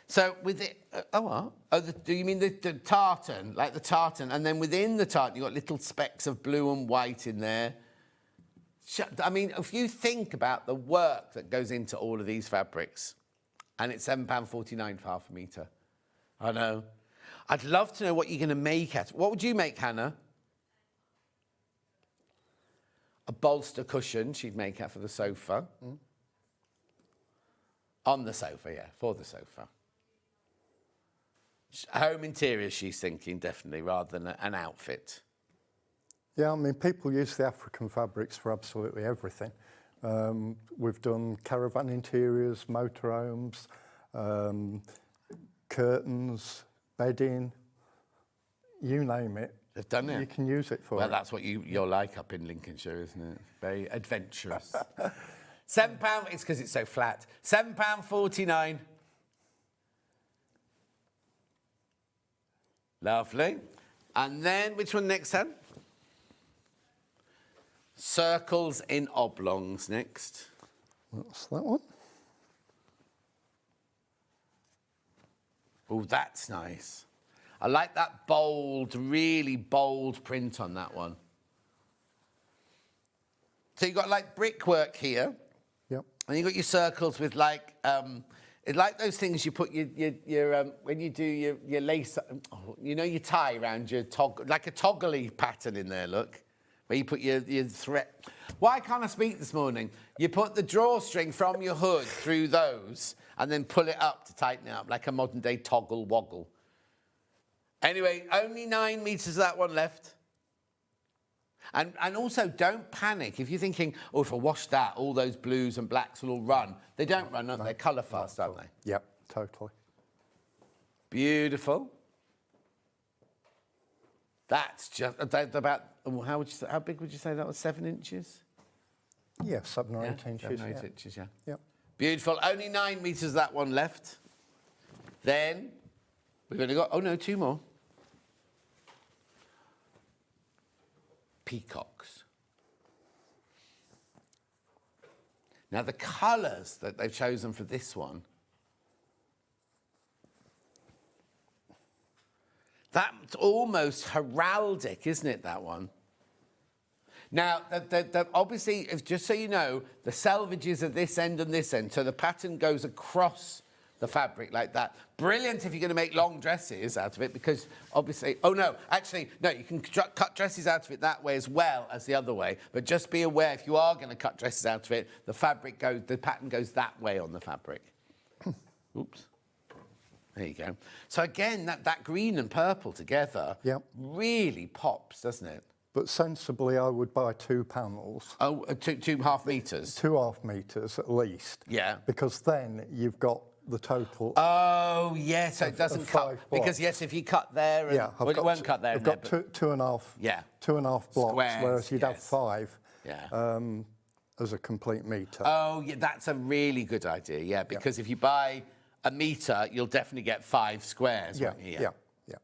So with it, what? Oh, do you mean the tartan, like the tartan? And then within the tartan, you've got little specks of blue and white in there. I mean, if you think about the work that goes into all of these fabrics, and it's £7.49 for half a metre. I know. I'd love to know what you're going to make at it. What would you make, Hannah? A bolster cushion she'd make out for the sofa. Mm. On the sofa, yeah, for the sofa. Home interior, she's thinking, definitely, rather than an outfit. Yeah, I mean, people use the African fabrics for absolutely everything. We've done caravan interiors, motorhomes, curtains, bedding, you name it. They've done it. You can use it for Well, it. that's what you're like up in Lincolnshire, isn't it? Very adventurous. £7, it's because it's so flat. £7.49. Lovely. And then, which one next, Anne? Circles in oblongs next. What's that one? Oh, that's nice. I like that bold, really bold print on that one. So you've got like brickwork here. Yep. And you've got your circles with like, it's like those things you put your when you do your lace, you know, your tie around your toggle, like a toggly pattern in there, look. Where you put your thread. Why can't I speak this morning? You put the drawstring from your hood through those and then pull it up to tighten it up, like a modern day toggle woggle. Anyway, only 9 metres of that one left. And also, don't panic. If you're thinking, oh, if I wash that, all those blues and blacks will all run. They don't run, aren't they? They're colour fast, aren't they? Yep, totally. Beautiful. That's just about, how big would you say that was? 7 inches? Yeah, 7 or 8 inches. 7 or 8 inches, yeah. Yep. Beautiful. Only 9 metres of that one left. Then we've only got, 2 more. Peacocks. Now, the colours that they've chosen for this one, that's almost heraldic, isn't it, that one? Now, obviously, just so you know, the selvages are this end and this end, so the pattern goes across the fabric like that. Brilliant if you're going to make long dresses out of it, because obviously... Oh, no, actually, no, you can cut dresses out of it that way as well as the other way, but just be aware, if you are going to cut dresses out of it, the pattern goes that way on the fabric. Oops. There you go. So again, that green and purple together really pops, doesn't it? But sensibly, I would buy 2 panels. Oh, 2.5 metres? 2.5 metres at least. Yeah. Because then you've got the total. Oh, yeah, so it doesn't cut. Because, yes, if you cut there... Yeah, it won't cut there. I've got two and a half. Yeah. 2.5 blocks, Squares, whereas you'd have 5 yeah. As a complete metre. Oh, yeah, that's a really good idea, yeah, because if you buy a metre, you'll definitely get 5 squares, won't you? Yeah.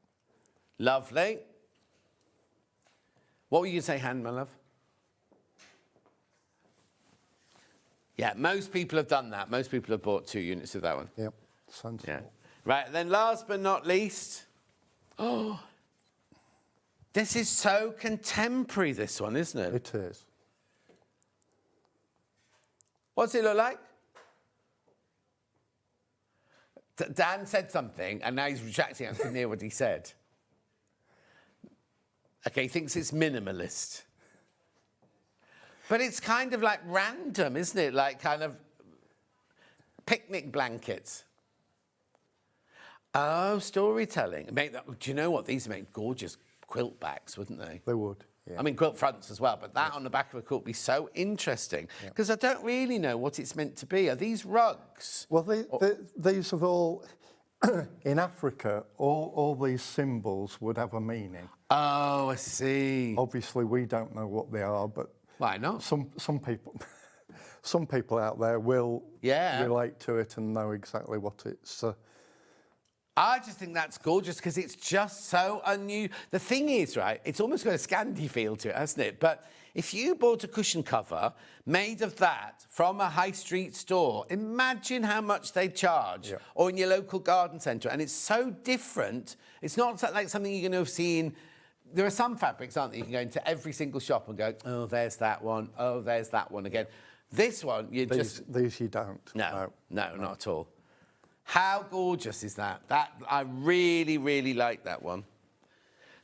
Lovely. What were you going to say, Han, my love? Yeah, most people have done that. Most people have bought 2 units of that one. Yep, sensible. Yeah. Right, then last but not least... Oh, this is so contemporary, this one, isn't it? It is. What's it look like? Dan said something, and now he's retracting. I couldn't hear what he said. Okay, he thinks it's minimalist. But it's kind of like random, isn't it? Like kind of picnic blankets. Oh, storytelling. Do you know what? These make gorgeous quilt backs, wouldn't they? They would, yeah. I mean, quilt fronts as well, but that on the back of a quilt would be so interesting. Because I don't really know what it's meant to be. Are these rugs? Well, these have all... In Africa, all these symbols would have a meaning. Oh, I see. Obviously, we don't know what they are, but... Why not? Some people out there will relate to it and know exactly what it's I just think that's gorgeous because it's just so unusual. The thing is, right, it's almost got a Scandi feel to it, hasn't it? But if you bought a cushion cover made of that from a high street store, imagine how much they'd charge, or in your local garden centre. And it's so different. It's not like something you're going to have seen. There are some fabrics, aren't there? You can go into every single shop and go, oh, there's that one. Oh, there's that one again. This one, These you don't. No, not at all. How gorgeous is that? I really, really like that one.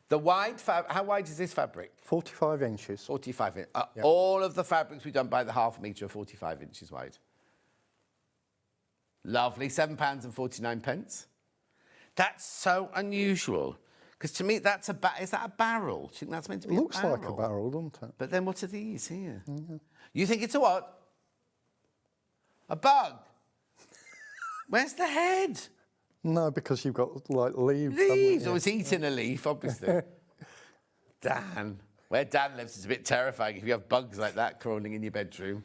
The wide how wide is this fabric? 45 inches. 45 inches. All of the fabrics we've done by the half metre are 45 inches wide. Lovely, £7.49. That's so unusual. Because to me, that's is that a barrel? Do you think that's meant to be a barrel? Looks like a barrel, doesn't it? But then what are these here? You think it's a what? A bug? Where's the head? No, because you've got, like, leaves. Leaves? I was eating a leaf, obviously. Dan. Where Dan lives is a bit terrifying if you have bugs like that crawling in your bedroom.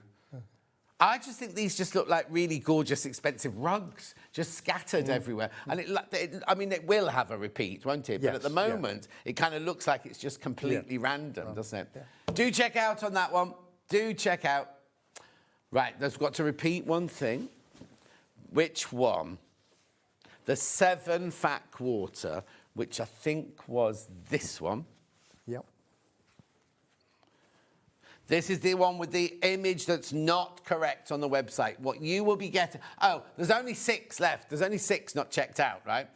I just think these just look like really gorgeous, expensive rugs, just scattered everywhere. And it will have a repeat, won't it? Yes, but at the moment, it kind of looks like it's just completely random, doesn't it? Yeah. Do check out on that one. Do check out. Right, there's got to repeat one thing. Which one? The 7 fat quarter, which I think was this one. Yep. This is the one with the image that's not correct on the website. What you will be getting... Oh, there's only 6 left. There's only 6 not checked out, right?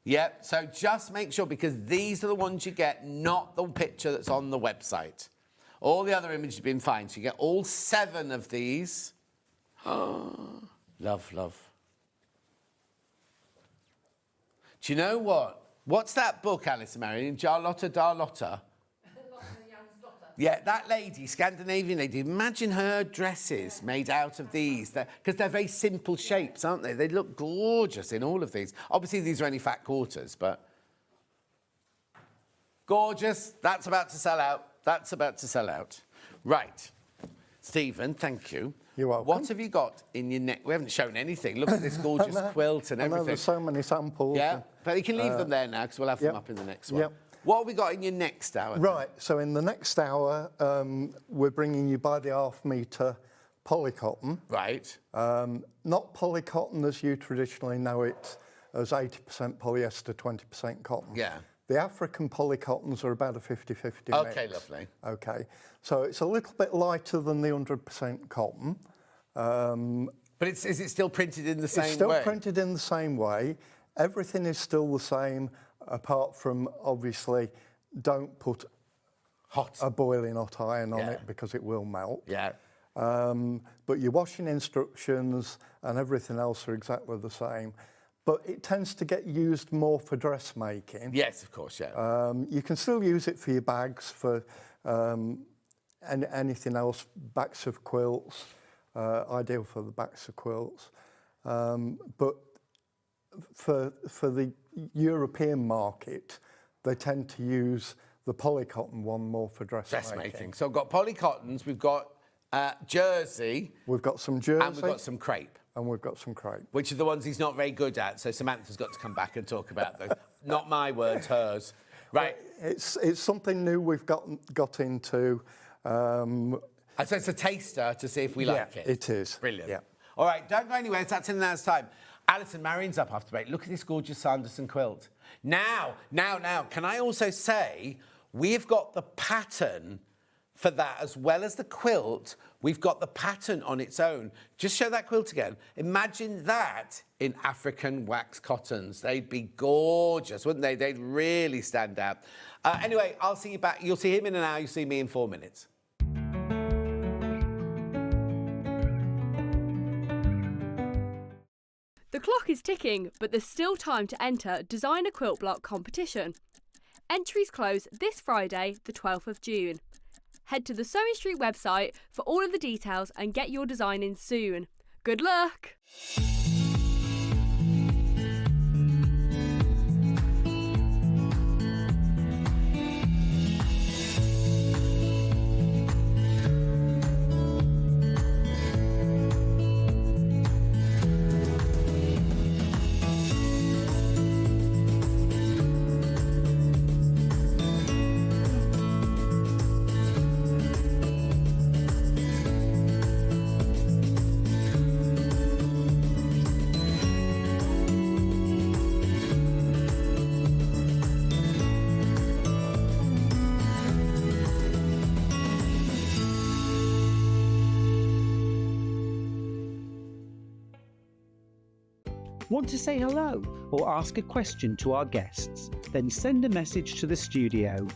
Yep, so just make sure, because these are the ones you get, not the picture that's on the website. All the other images have been fine, so you get all 7 of these. Oh, love, love. Do you know what? What's that book, Allison Maryon? Darlotta? Yeah, that lady, Scandinavian lady, imagine her dresses made out of these. Because they're very simple shapes, aren't they? They look gorgeous in all of these. Obviously, these are only fat quarters, but... Gorgeous. That's about to sell out. That's about to sell out. Right. Stephen, thank you. You're welcome. What have you got in your neck? We haven't shown anything. Look at this gorgeous quilt and everything. There's so many samples. Yeah, but you can leave them there now because we'll have them up in the next one. Yep. What have we got in your next hour? Right, so in the next hour, we're bringing you by the half metre polycotton. Right. Not polycotton as you traditionally know it, as 80% polyester, 20% cotton. Yeah. The African polycottons are about a 50-50 mix. Okay, lovely. Okay, so it's a little bit lighter than the 100% cotton. But is it still printed in the same way? It's still printed in the same way. Everything is still the same, apart from, obviously, don't put a boiling hot iron on it because it will melt. Yeah. But your washing instructions and everything else are exactly the same. But it tends to get used more for dressmaking. Yes, of course, yeah. You can still use it for your bags, for anything else, backs of quilts, ideal for the backs of quilts. But for the European market, they tend to use the polycotton one more for dressmaking. So we've got polycottons, we've got jersey. We've got some jersey. And we've got some crepe. And we've got some crepe. Which are the ones he's not very good at, so Samantha's got to come back and talk about those. Not my words, hers. Right. It's something new we've got into. So it's a taster to see if we like it. It is. Brilliant. Yeah. All right, don't go anywhere. That's in an hour's time. Allison Maryon's up after break. Look at this gorgeous Sanderson quilt. Now, can I also say we've got the pattern for that as well as the quilt. We've got the pattern on its own. Just show that quilt again. Imagine that in African wax cottons. They'd be gorgeous, wouldn't they? They'd really stand out. Anyway, I'll see you back. You'll see him in an hour. You'll see me in 4 minutes. The clock is ticking, but there's still time to enter Design a Quilt Block competition. Entries close this Friday, the 12th of June. Head to the SewingStreet website for all of the details and get your design in soon. Good luck! Want to say hello or ask a question to our guests? Then send a message to the studio.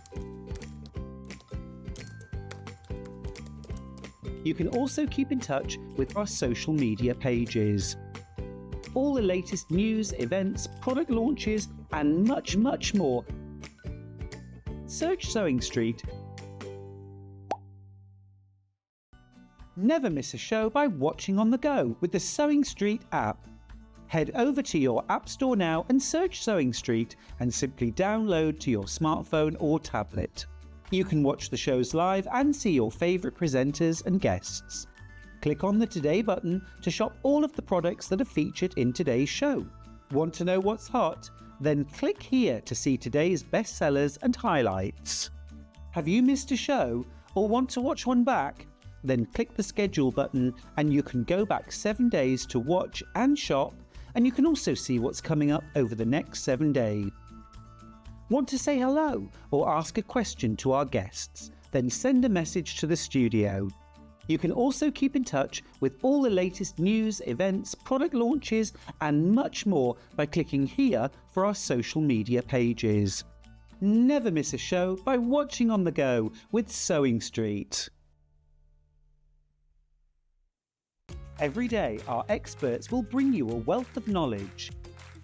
You can also keep in touch with our social media pages. All the latest news, events, product launches, and much, much more. Search Sewing Street. Never miss a show by watching on the go with the Sewing Street app. Head over to your App Store now and search Sewing Street and simply download to your smartphone or tablet. You can watch the shows live and see your favourite presenters and guests. Click on the Today button to shop all of the products that are featured in today's show. Want to know what's hot? Then click here to see today's bestsellers and highlights. Have you missed a show or want to watch one back? Then click the schedule button and you can go back 7 days to watch and shop, and you can also see what's coming up over the next 7 days. Want to say hello or ask a question to our guests? Then send a message to the studio. You can also keep in touch with all the latest news, events, product launches, and much more by clicking here for our social media pages. Never miss a show by watching on the go with Sewing Street. Every day, our experts will bring you a wealth of knowledge.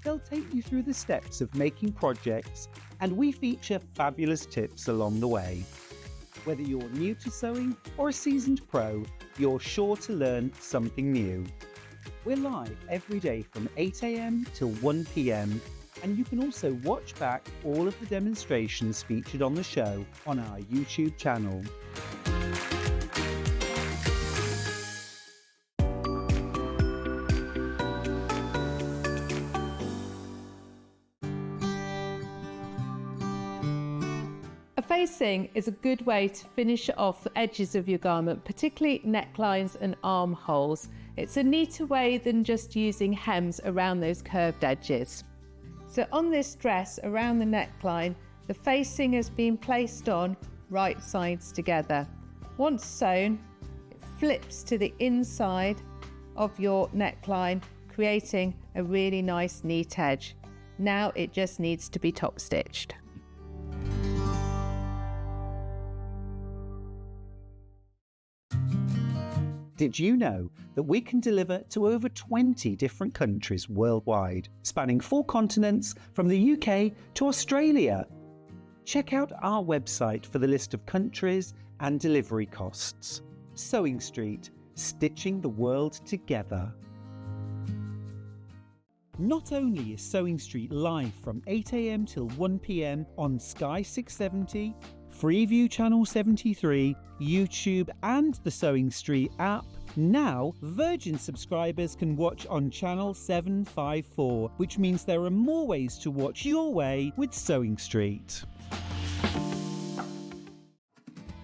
They'll take you through the steps of making projects, and we feature fabulous tips along the way. Whether you're new to sewing or a seasoned pro, you're sure to learn something new. We're live every day from 8 AM till 1 PM, and you can also watch back all of the demonstrations featured on the show on our YouTube channel. Facing is a good way to finish off the edges of your garment, particularly necklines and armholes. It's a neater way than just using hems around those curved edges. So on this dress, around the neckline, the facing has been placed on right sides together. Once sewn, it flips to the inside of your neckline, creating a really nice neat edge. Now it just needs to be top stitched. Did you know that we can deliver to over 20 different countries worldwide, spanning 4 continents from the UK to Australia? Check out our website for the list of countries and delivery costs. Sewing Street, stitching the world together. Not only is Sewing Street live from 8 AM till 1 PM on Sky 670, Freeview Channel 73, YouTube and the Sewing Street app, now Virgin subscribers can watch on Channel 754, which means there are more ways to watch your way with Sewing Street.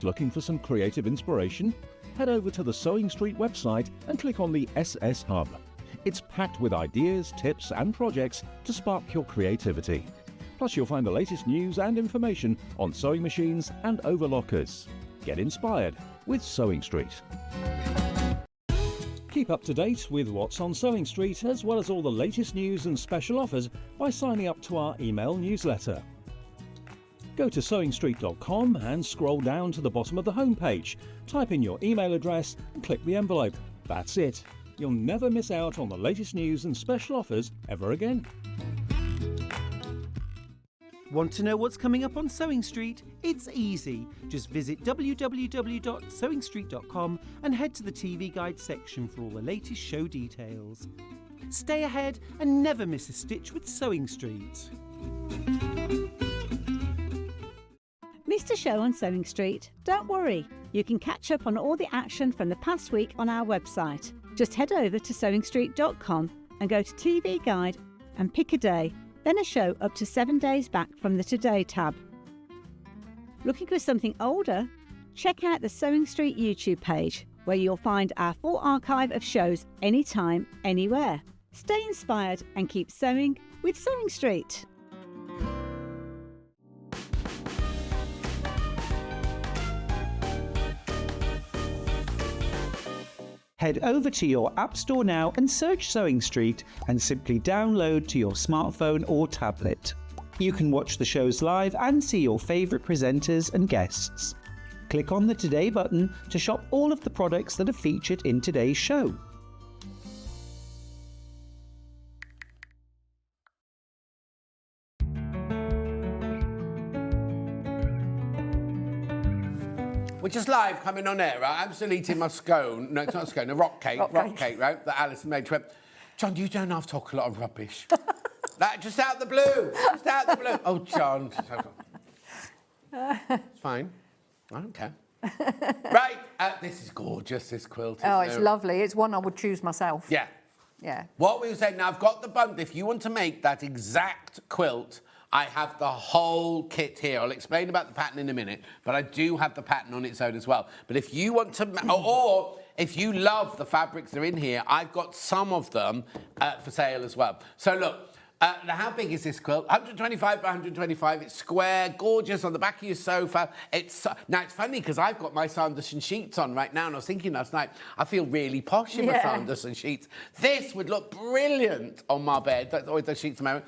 Looking for some creative inspiration? Head over to the Sewing Street website and click on the SS Hub. It's packed with ideas, tips and projects to spark your creativity. Plus you'll find the latest news and information on sewing machines and overlockers. Get inspired with Sewing Street. Keep up to date with what's on Sewing Street, as well as all the latest news and special offers by signing up to our email newsletter. Go to SewingStreet.com and scroll down to the bottom of the homepage. Type in your email address and click the envelope. That's it. You'll never miss out on the latest news and special offers ever again. Want to know what's coming up on Sewing Street? It's easy. Just visit www.sewingstreet.com and head to the TV Guide section for all the latest show details. Stay ahead and never miss a stitch with Sewing Street. Missed a show on Sewing Street? Don't worry, you can catch up on all the action from the past week on our website. Just head over to SewingStreet.com and go to TV Guide and pick a day, then a show up to 7 days back from the Today tab. Looking for something older? Check out the Sewing Street YouTube page, where you'll find our full archive of shows anytime, anywhere. Stay inspired and keep sewing with Sewing Street. Head over to your App Store now and search Sewing Street and simply download to your smartphone or tablet. You can watch the shows live and see your favourite presenters and guests. Click on the Today button to shop all of the products that are featured in today's show. We're just live coming on air, right? I'm still eating my scone. No, it's not a scone, a rock cake, right? That Alison made. John, you don't have to talk a lot of rubbish. That just out the blue. Just out the blue. Oh, John. It's fine. I don't care. Right. This is gorgeous, this quilt. Oh, it's lovely. It's one I would choose myself. Yeah. Yeah. What we were saying, now I've got the bundle. If you want to make that exact quilt, I have the whole kit here. I'll explain about the pattern in a minute, but I do have the pattern on its own as well. But if you want to, or if you love the fabrics that are in here, I've got some of them for sale as well. So look, now how big is this quilt? 125 by 125. It's square, gorgeous on the back of your sofa. Now it's funny because I've got my Sanderson sheets on right now, and I was thinking last night, I feel really posh in my Sanderson sheets. This would look brilliant on my bed. That's always those sheets a moment.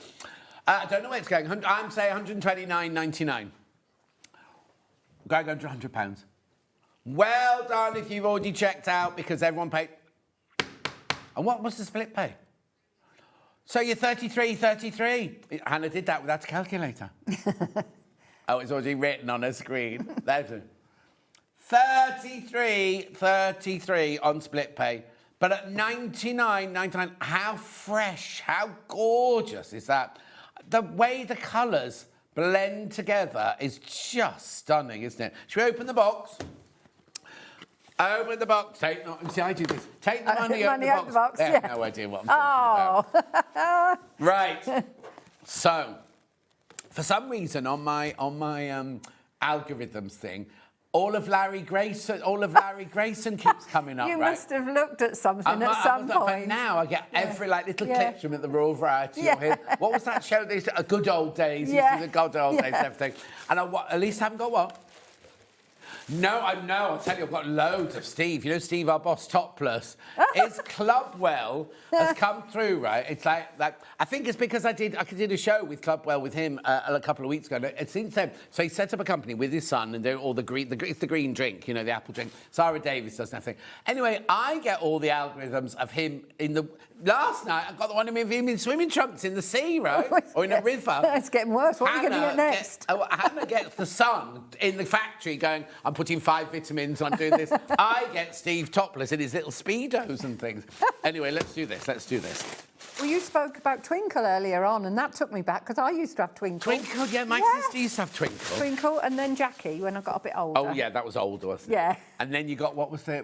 I don't know where it's going. I'm saying 129.99. Going under £100. Well done if you've already checked out because everyone paid. And what was the split pay? So you're 33. Hannah did that without a calculator. Oh, it's already written on her screen. There's it. 33 on split pay. But at 99.99, how fresh, how gorgeous is that? The way the colours blend together is just stunning, isn't it? Should we open the box? Open the box. See, I do this. Take the money out the box. Yeah. No idea what I'm talking about. Right. So, for some reason on my algorithms thing, all of Larry Grayson keeps coming up. You right? must have looked at something at some point. But now I get every little clips from it, the Royal Variety. Yeah. What was that show? These good old days. Yeah. The good old days, everything. And at least I haven't got what? No, I know. I'll tell you, I've got loads of Steve. You know, Steve, our boss, Topless. His Clubwell has come through, right? It's like I think it's because I did a show with Clubwell with him a couple of weeks ago. And since then, so he set up a company with his son, and they're all it's the green drink, you know, the apple drink. Sarah Davis does nothing. Anyway, I get all the algorithms of him in the. Last night, I got the one of him in swimming trunks in the sea, right? Or in a river. It's getting worse. What are you going to get next? Hannah gets the son in the factory going, I'm putting 5 vitamins, I'm doing this. I get Steve topless in his little Speedos and things. Anyway, let's do this. Well, you spoke about Twinkle earlier on, and that took me back, because I used to have Twinkle. Twinkle, yeah, my sister used to have Twinkle. Twinkle, and then Jackie, when I got a bit older. Oh, yeah, that was older, wasn't it? Yeah. And then you got, what was the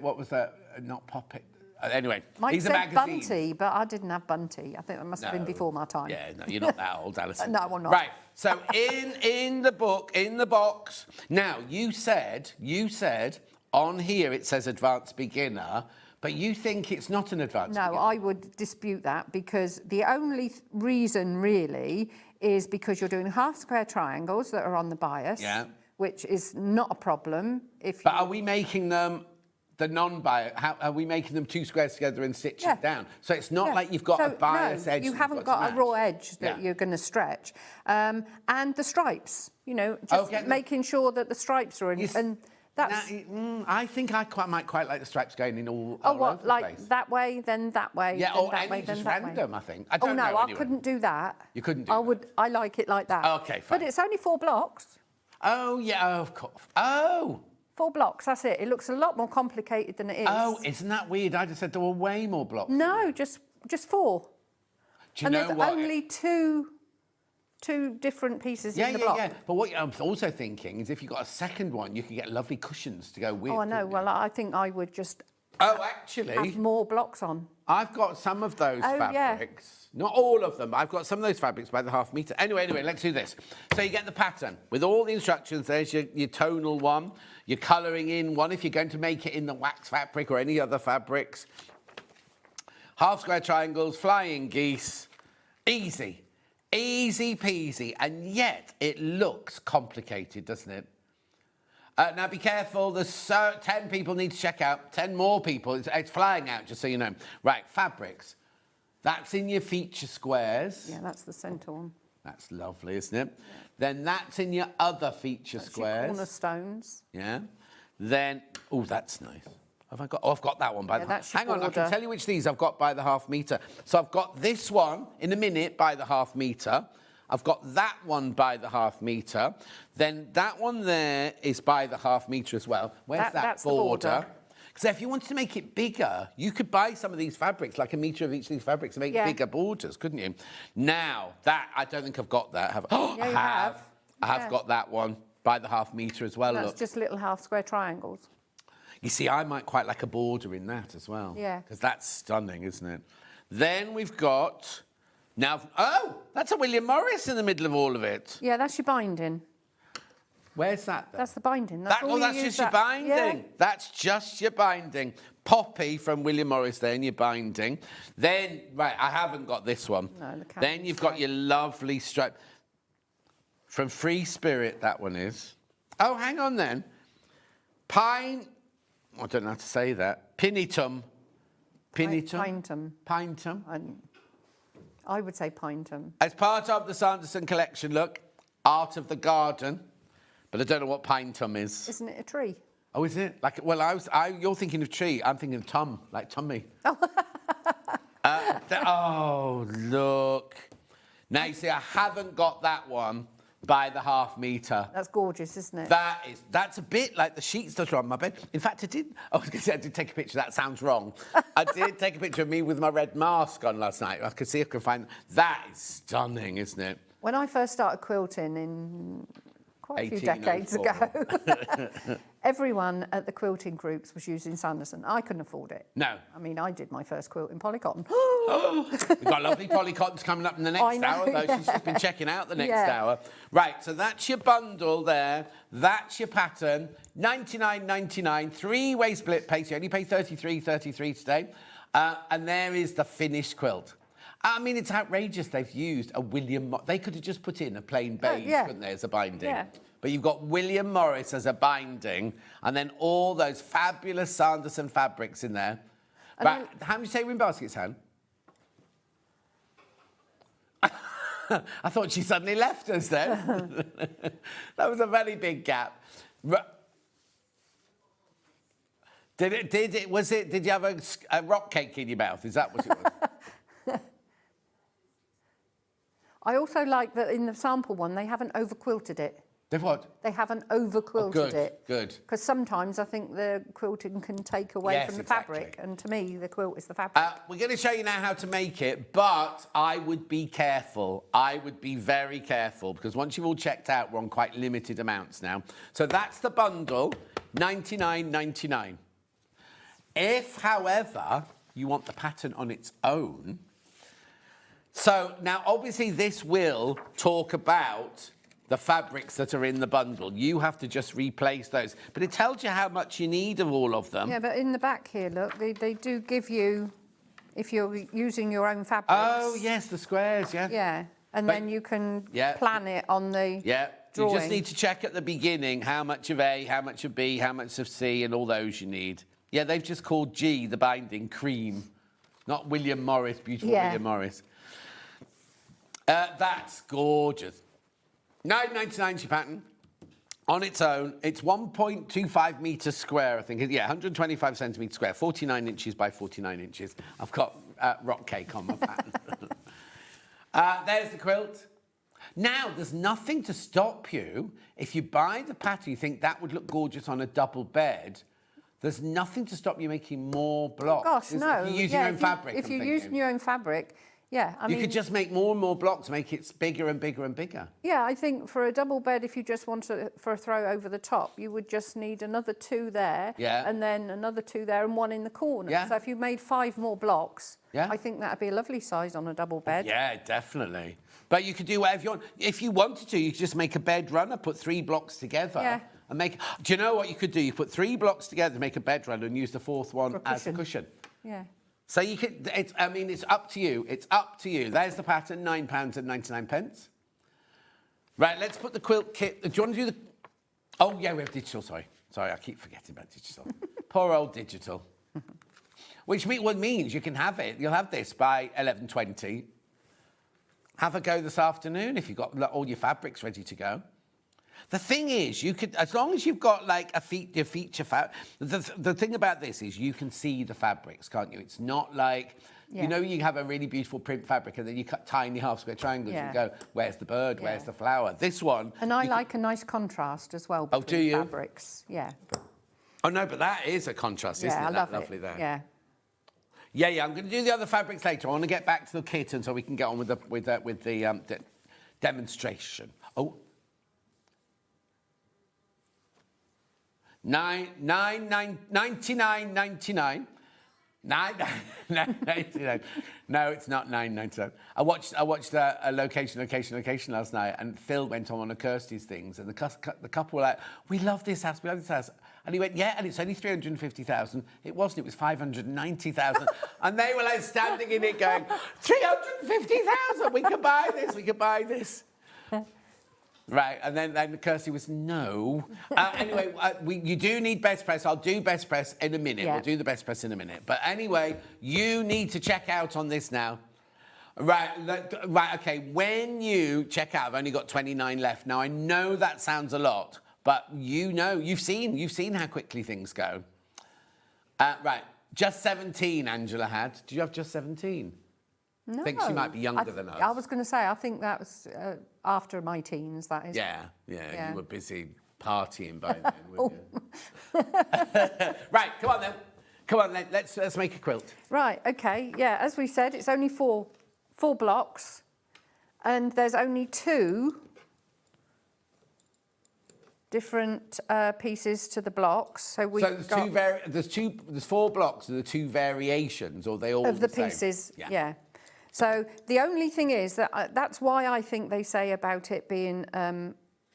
not Poppet? Anyway, Mike these are said magazines. Bunty, but I didn't have Bunty. I think that must have been before my time. Yeah, no, you're not that old, Alison. No, I'm not. Right, so in the book, in the box, now, you said, on here it says advanced beginner, but you think it's not an advanced beginner? No, I would dispute that, because the only reason, really, is because you're doing half-square triangles that are on the bias, which is not a problem. But are we making them... The non-bias, how are we making them 2 squares together and stitching down? So it's not like you've got a bias edge. You haven't got a raw edge that you're going to stretch. And the stripes, you know, just making sure that the stripes are in. And that's. I think I might quite like the stripes going in all over the place. That way, then that way. Yeah, then or that way, just then random, that way. I think. I don't know. I couldn't do that. You couldn't do that? I like it like that. Okay, fine. But it's only 4 blocks. Oh, yeah, of course. Oh. 4 blocks, that's it. It looks a lot more complicated than it is. Oh, isn't that weird? I just said there were way more blocks. No, just 4. Do you know there's what? only two different pieces in the block. Yeah. But what I'm also thinking is if you got a second one, you could get lovely cushions to go with. Oh, I know. Well, I think I would just have more blocks on. I've got some of those fabrics. Not all of them, but I've got some of those fabrics by the half metre. Anyway, let's do this. So you get the pattern with all the instructions. There's your tonal one, your colouring in one if you're going to make it in the wax fabric or any other fabrics. Half square triangles, flying geese. Easy. Easy peasy. And yet it looks complicated, doesn't it? Now be careful, there's 10 people need to check out, 10 more people, it's flying out, just so you know. Right, fabrics. That's in your feature squares. Yeah, that's the centre one. That's lovely, isn't it? Yeah. Then that's in your other feature squares. Your cornerstones. Yeah. Then, oh, that's nice. Have I got? Oh, I've got that one by the. Hang on, I can tell you which of these I've got by the ½ metre. So I've got this one in a minute by the ½ metre. I've got that one by the ½ metre. Then that one there is by the ½ metre as well. Where's that border? Because if you wanted to make it bigger, you could buy some of these fabrics, like a metre of each of these fabrics, and make bigger borders, couldn't you? Now, that, I don't think I've got that, have I? Oh, I have. I have got that one by the ½ metre as well, That's just little half square triangles. You see, I might quite like a border in that as well. Yeah. Because that's stunning, isn't it? Then we've got... Now, oh, that's a William Morris in the middle of all of it. Yeah, that's your binding. Where's that, then? That's the binding. That's just your binding. Yeah. That's just your binding. Poppy from William Morris there in your binding. Then, right, I haven't got this one. No, then you've got your lovely stripe. From Free Spirit, that one is. Oh, hang on then. Pine... I don't know how to say that. Pinitum. Pinetum. Pinetum. I would say Pinetum. As part of the Sanderson collection, look, Art of the Garden. But I don't know what Pinetum is. Isn't it a tree? Oh, is it? Like, well, you're thinking of tree. I'm thinking of tum, like tummy. Oh. Oh, look. Now, you see, I haven't got that one by the ½ metre. That's gorgeous, isn't it? That's a bit like the sheets that are on my bed. In fact, I did take a picture. That sounds wrong. I did take a picture of me with my red mask on last night. I could see if I could find... That is stunning, isn't it? When I first started quilting in quite a few decades ago, everyone at the quilting groups was using Sanderson. I couldn't afford it. No. I mean, I did my first quilt in polycotton. We've got lovely polycottons coming up in the next hour, though. Yeah. She's just been checking out the next hour. Right, so that's your bundle there. That's your pattern. $99.99, three-way split pay. So you only pay $33 today. And there is the finished quilt. I mean, it's outrageous they've used a William... They could have just put in a plain beige, couldn't they, as a binding? Yeah. But you've got William Morris as a binding, and then all those fabulous Sanderson fabrics in there. But how many say we're in baskets, Han? I thought she suddenly left us then. That was a very big gap. Did you have a rock cake in your mouth? Is that what it was? I also like that in the sample one, they haven't over-quilted it. They've what? They haven't over-quilted it. Good. Because sometimes I think the quilting can take away from the fabric, and to me, the quilt is the fabric. We're going to show you now how to make it, but I would be careful. I would be very careful, because once you've all checked out, we're on quite limited amounts now. So that's the bundle, $99.99. If, however, you want the pattern on its own... So, now, obviously, this will talk about the fabrics that are in the bundle. You have to just replace those. But it tells you how much you need of all of them. Yeah, but in the back here, look, they do give you, if you're using your own fabrics... Oh, yes, the squares, yeah. Yeah, and then you can plan it on the drawing. You just need to check at the beginning how much of A, how much of B, how much of C, and all those you need. Yeah, they've just called G, the binding, cream. Not William Morris, beautiful William Morris. That's gorgeous. $9.99 your pattern. On its own, it's 1.25 metres square, I think. Yeah, 125 centimetres square, 49 inches by 49 inches. I've got rock cake on my pattern. There's the quilt. Now, there's nothing to stop you. If you buy the pattern, you think that would look gorgeous on a double bed, there's nothing to stop you making more blocks. Gosh, no. If you're using your own fabric, if you're using your own fabric... Yeah, I mean... You could just make more and more blocks, make it bigger and bigger and bigger. Yeah, I think for a double bed, if you just want for a throw over the top, you would just need another 2 there, and then another 2 there and 1 in the corner. Yeah. So if you made 5 more blocks, I think that would be a lovely size on a double bed. Yeah, definitely. But you could do whatever you want. If you wanted to, you could just make a bed runner, put 3 blocks together, and make... Do you know what you could do? You put 3 blocks together to make a bed runner and use the 4th one as a cushion. Yeah. So you could, I mean, it's up to you. It's up to you. There's the pattern, £9.99. Right, let's put the quilt kit. Do you want to do the... Oh, yeah, we have digital, sorry. Sorry, I keep forgetting about digital. Poor old digital. Which means you can have it. You'll have this by 11:20. Have a go this afternoon if you've got all your fabrics ready to go. The thing is, you could, as long as you've got like your feature fabric, the thing about this is you can see the fabrics, can't you? It's not like, you know, you have a really beautiful print fabric and then you cut tiny half square triangles and go, where's the bird, where's the flower? This one. And I like a nice contrast as well between fabrics. Yeah. Oh, no, but that is a contrast, isn't it? I love lovely it. there. Yeah. Yeah, I'm going to do the other fabrics later. I want to get back to the kit and so we can get on with the demonstration. Oh. 99.99. No, it's not 9.99. I watched a location last night, and Phil went on one of Kirsty's things, and the couple were like, "We love this house, we love this house," and he went, "Yeah, and it's only 350,000." It wasn't. It was 590,000, and they were like standing in it, going, "350,000. We could buy this. We could buy this." Right, and then Kirsty was, no. Anyway, you do need best press. I'll do best press in a minute. We'll do the best press in a minute. But anyway, you need to check out on this now. Right, okay. When you check out, I've only got 29 left. Now, I know that sounds a lot, but you know, you've seen how quickly things go. Right, just 17 Angela had. Did you have just 17? No. I think she might be younger than us. I was going to say, I think that was after my teens, that is. Yeah, you were busy partying by then, weren't you? Right, come on then. Let's make a quilt. Right, okay, yeah, as we said, it's only four blocks, and there's only 2 different pieces to the blocks. So there's 4 blocks, and the 2 variations, or they all of the same? pieces, yeah. So the only thing is that that's why I think they say about it being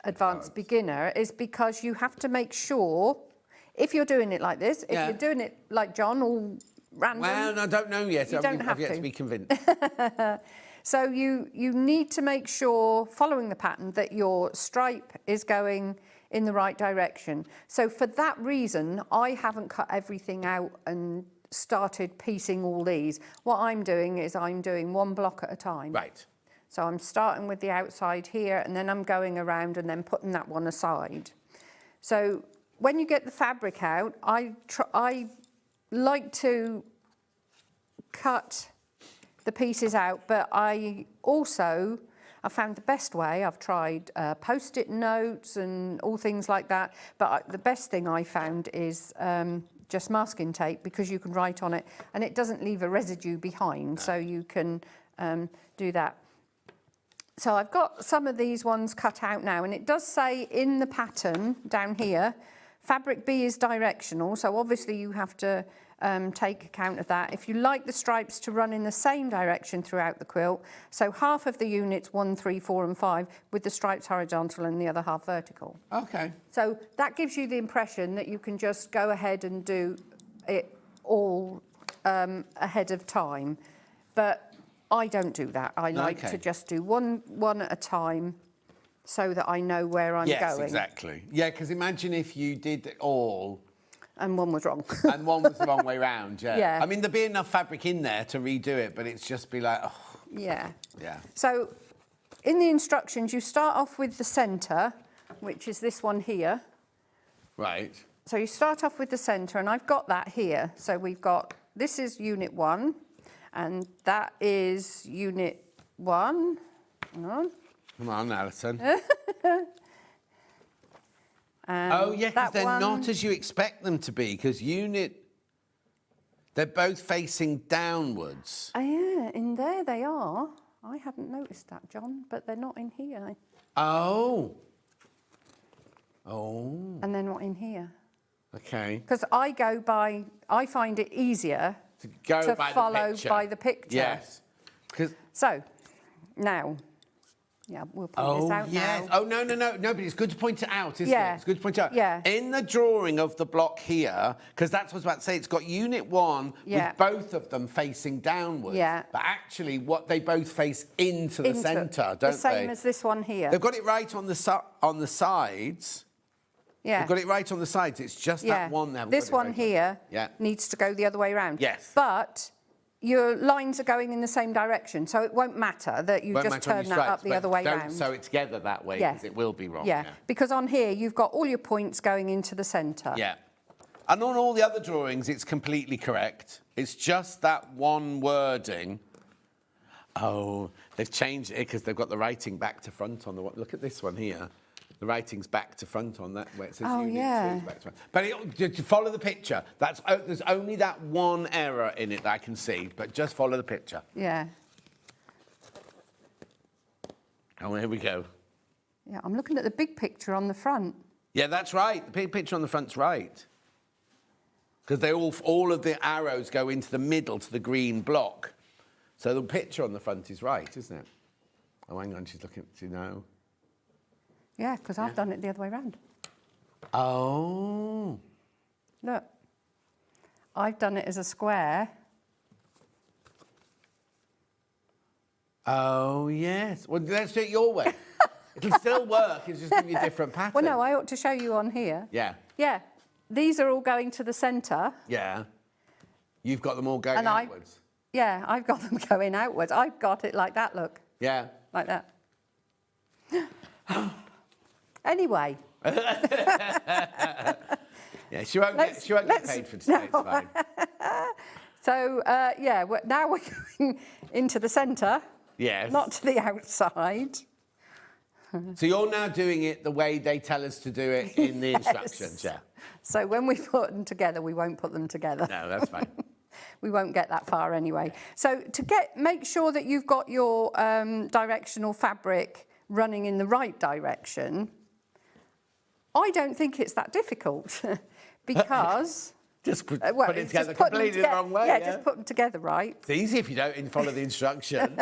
advanced beginner, is because you have to make sure, if you're doing it like this, if you're doing it like John, all random. Well, I don't know yet. I've yet to be convinced. So you need to make sure, following the pattern, that your stripe is going in the right direction. So for that reason, I haven't cut everything out and started piecing all these. What I'm doing is I'm doing 1 block at a time. Right. So I'm starting with the outside here, and then I'm going around and then putting that one aside. So when you get the fabric out, I like to cut the pieces out, but I found the best way. I've tried post-it notes and all things like that, but the best thing I found is just masking tape, because you can write on it and it doesn't leave a residue behind, so you can do that. So I've got some of these ones cut out now, and it does say in the pattern down here, fabric B is directional, so obviously you have to take account of that. If you like the stripes to run in the same direction throughout the quilt, so half of the units, 1, 3, 4 and 5, with the stripes horizontal and the other half vertical. Okay. So that gives you the impression that you can just go ahead and do it all ahead of time. But I don't do that. I like to just do one at a time, so that I know where I'm going. Yes, exactly. Yeah, because imagine if you did it all... And one was wrong. And one was the wrong way round, Yeah. I mean, there'd be enough fabric in there to redo it, but it's just be like, oh. Yeah. Yeah. So in the instructions, you start off with the centre, which is this one here. Right. So you start off with the centre, and I've got that here. So we've got, this is unit 1, and that is unit 1. Hang on. Come on, Alison. Oh, yeah, because they're not as you expect them to be, because they're both facing downwards. Oh, yeah, in there they are. I hadn't noticed that, John, but they're not in here. Oh. Oh. And they're not in here. Okay. Because I find it easier to follow by the picture. Yes. So, now... Yeah, we'll point this out now. Oh, no, but it's good to point it out, isn't it? It's good to point it out. Yeah. In the drawing of the block here, because that's what I was about to say, it's got unit 1 with both of them facing downwards. Yeah. But actually, what they both face into the centre, don't they? The same as this one here. They've got it right on the sides. Yeah. They've got it right on the sides. It's just that one there. This one here needs to go the other way around. Yes. But your lines are going in the same direction, so it won't matter that you just turn that up the other way don't round. sew it together that way, because it will be wrong. Yeah, because on here you've got all your points going into the centre. Yeah. And on all the other drawings, it's completely correct. It's just that one wording. Oh, they've changed it because they've got the writing back to front on the one. Look at this one here. The writing's back to front on that where it says Unit 2 is back to front. But to follow the picture, there's only that one error in it that I can see, but just follow the picture. Yeah. Oh, here we go. Yeah, I'm looking at the big picture on the front. Yeah, that's right. The big picture on the front's right. Because all of the arrows go into the middle to the green block. So the picture on the front is right, isn't it? Oh, hang on, she's looking to know. Yeah, because I've done it the other way round. Oh. Look. I've done it as a square. Oh, yes. Well, let's do it your way. It'll still work. It's just give you a different pattern. Well, no, I ought to show you on here. Yeah. Yeah. These are all going to the centre. Yeah. You've got them all going outwards. Yeah, I've got them going outwards. I've got it like that, look. Yeah. Like that. Anyway. Yeah, she won't get paid for today, it's fine. So, now we're going into the centre. Yes. Not to the outside. So you're now doing it the way they tell us to do it in the instructions, yeah? So when we put them together, we won't put them together. No, that's fine. We won't get that far anyway. So make sure that you've got your directional fabric running in the right direction. I don't think it's that difficult because... Just put it together completely the wrong way. Yeah, just put them together right. It's easy if you don't follow the instructions.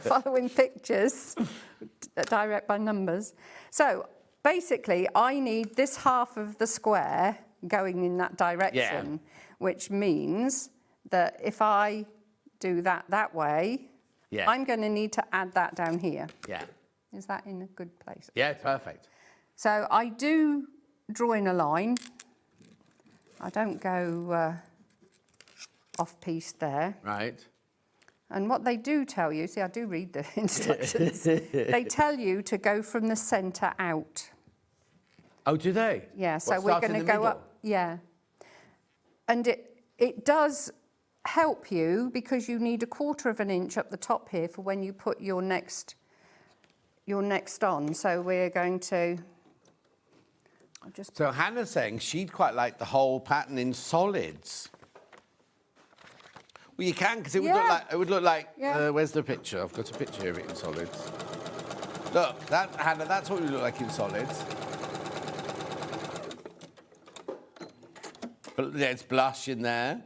Following pictures, direct by numbers. So basically, I need this half of the square going in that direction, which means that if I do that way, I'm going to need to add that down here. Yeah. Is that in a good place? Yeah, perfect. So I do draw in a line. I don't go off-piste there. Right. And what they do tell you, see, I do read the instructions. They tell you to go from the centre out. Oh, do they? Yeah, so we're going to go up. Yeah. And it does help you because you need 1/4 of an inch up the top here for when you put your next on. So we're going to... So Hannah's saying she'd quite like the whole pattern in solids. Well, you can, because it would look like. Where's the picture? I've got a picture of it in solids. Look, Hannah, that's what it would look like in solids. But there's blush in there.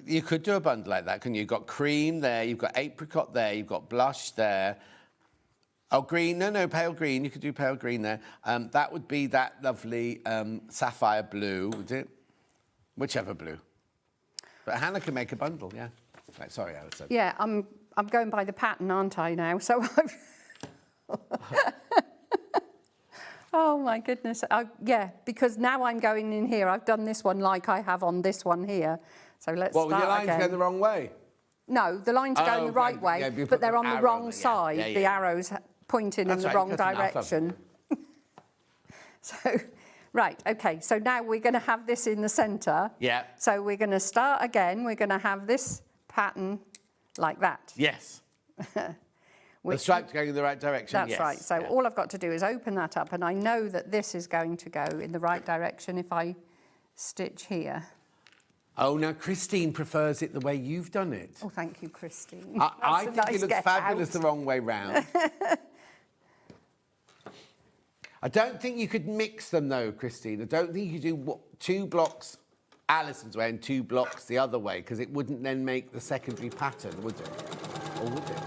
You could do a bundle like that, couldn't you? You've got cream there, you've got apricot there, you've got blush there. Oh, green, no, pale green. You could do pale green there. That would be that lovely sapphire blue, would it? Whichever blue. But Hannah can make a bundle, yeah. Right, sorry, Alison. Yeah, I'm going by the pattern, aren't I, now? So I've... Oh, my goodness. Yeah, because now I'm going in here. I've done this one like I have on this one here. So let's start again. Well, your lines go the wrong way? No, the lines are going the right way, but they're on the wrong side. The arrows pointing in the wrong direction. So, right, OK, so now we're going to have this in the centre. Yeah. So we're going to start again. We're going to have this pattern like that. Yes. The stripe's going in the right direction, That's right. So all I've got to do is open that up, and I know that this is going to go in the right direction if I stitch here. Oh, now Christine prefers it the way you've done it. Oh, thank you, Christine. I think it looks fabulous the wrong way round. I don't think you could mix them, though, Christine. I don't think you could do 2 blocks Alison's way and 2 blocks the other way, because it wouldn't then make the secondary pattern, would it? Or would it?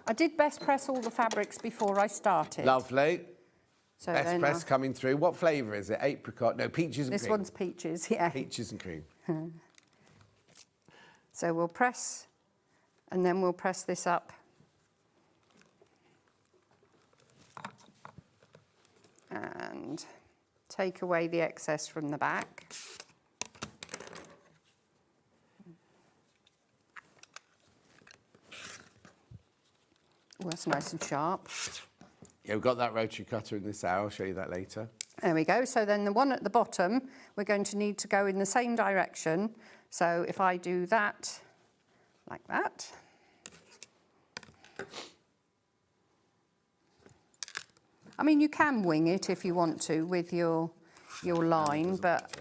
I did best press all the fabrics before I started. Lovely. So best press coming through. What flavour is it? Apricot? No, peaches and cream. This one's peaches, yeah. Peaches and cream. So we'll press, and then we'll press this up and take away the excess from the back. Oh, that's nice and sharp. Yeah, we've got that rotary cutter in this hour. I'll show you that later. There we go. So then the one at the bottom, we're going to need to go in the same direction. So if I do that like that. I mean, you can wing it if you want to with your line, but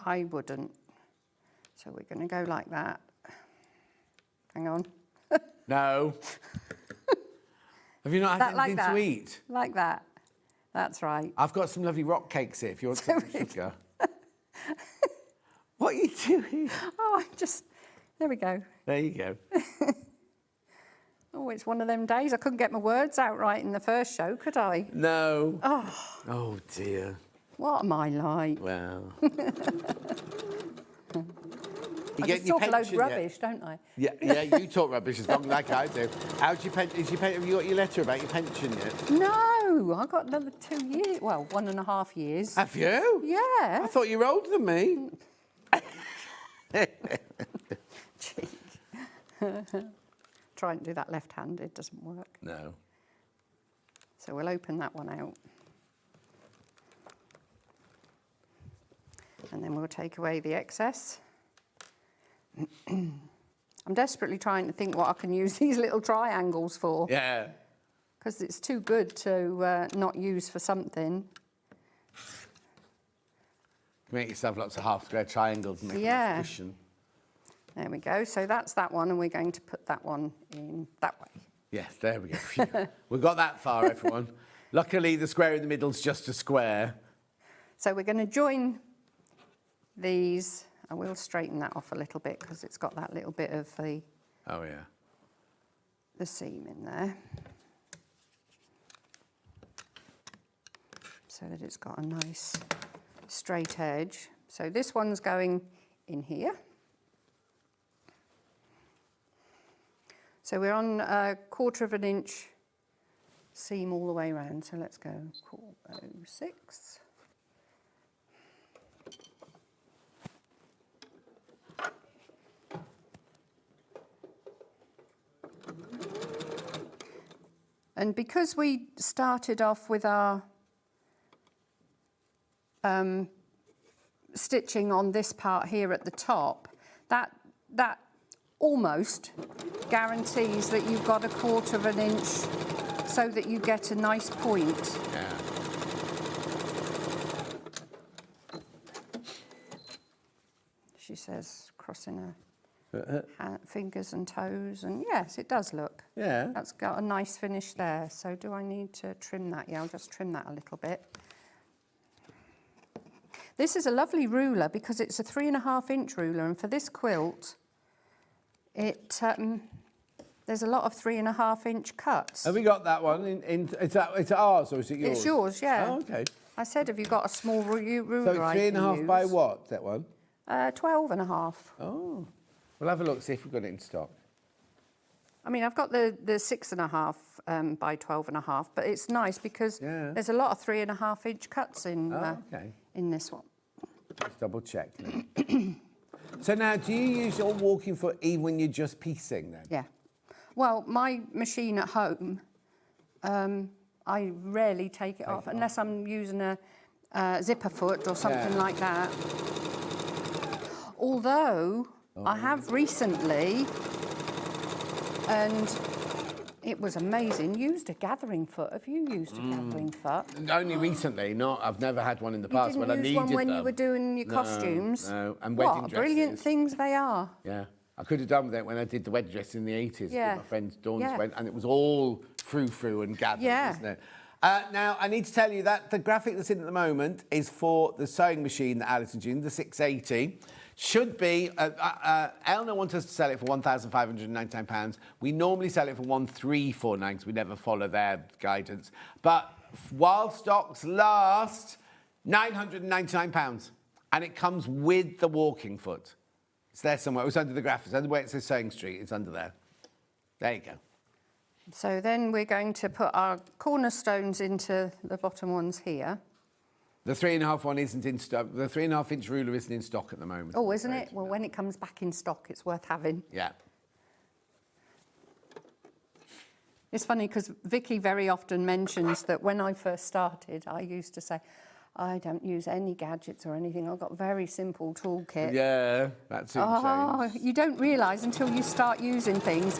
I wouldn't. So we're going to go like that. Hang on. No. Have you not had Like anything that. to eat? Like that. That's right. I've got some lovely rock cakes here if you want some sugar. What are you doing? Oh, there we go. There you go. Oh, it's one of them days. I couldn't get my words out right in the first show, could I? No. Oh. Oh, dear. What am I like? Well. I just talk a load of rubbish, don't I? Yeah, you talk rubbish as long like I do. How's your pension? Have you got your letter about your pension yet? No, I got another 2 years. Well, 1.5 years. Have you? Yeah. I thought you were older than me. Try and do that left-handed, doesn't work. No. So we'll open that one out. And then we'll take away the excess. I'm desperately trying to think what I can use these little triangles for. Yeah. Because it's too good to not use for something. Make yourself lots of half-square triangles and make Yeah. a cushion. There we go. So that's that one, and we're going to put that one in that way. Yes, there we go. We've got that far, everyone. Luckily, the square in the middle is just a square. So we're going to join these. I will straighten that off a little bit because it's got that little bit of the seam in there. So that it's got a nice straight edge. So this one's going in here. So we're on 1/4 inch seam all the way around. So let's go 0.06. And because we started off with our stitching on this part here at the top, that almost guarantees that you've got 1/4 inch so that you get a nice point. Yeah. She says, crossing her fingers and toes, and yes, it does look. Yeah. That's got a nice finish there. So do I need to trim that? Yeah, I'll just trim that a little bit. This is a lovely ruler because it's a 3.5 inch ruler, and for this quilt, there's a lot of 3.5 inch cuts. Have we got that one? Is it ours or is it yours? It's yours, yeah. Oh, okay. I said, have you got a small ruler? So 3.5 by what, that one? 12.5. Oh. We'll have a look, see if we've got it in stock. I mean, I've got the 6.5 by 12.5, but it's nice because there's a lot of 3.5 inch cuts in in this one. Just double check. So now, do you use your walking foot even when you're just piecing then? Yeah. Well, my machine at home, I rarely take it off unless I'm using a zipper foot or something like that. Although I have recently, and it was amazing, used a gathering foot. Have you used a gathering foot? Only recently, I've never had one in the past when I needed them. You didn't use one when you were doing your costumes? No, and wedding what dresses. Brilliant things they are. Yeah, I could have done with it when I did the wedding dress in the 80s. Yeah. My friend Dawn's went, and it was all frou-frou and gathered, wasn't it? Now, I need to tell you that the graphic that's in at the moment is for the sewing machine that Allison's using, the 680. Should be, Eleanor wants us to sell it for £1,599. We normally sell it for £1,349 because we never follow their guidance. But while stocks last, £999. And it comes with the walking foot. It's there somewhere. It was under the graphics. Under where it says SewingStreet, it's under there. There you go. So then we're going to put our cornerstones into the bottom ones here. The 3.5 one isn't in stock. The 3.5 inch ruler isn't in stock at the moment. Oh, isn't it? Well, when it comes back in stock, it's worth having. Yeah. It's funny because Vicky very often mentions that when I first started, I used to say, I don't use any gadgets or anything. I've got a very simple toolkit. Yeah, that's it. You don't realise until you start using things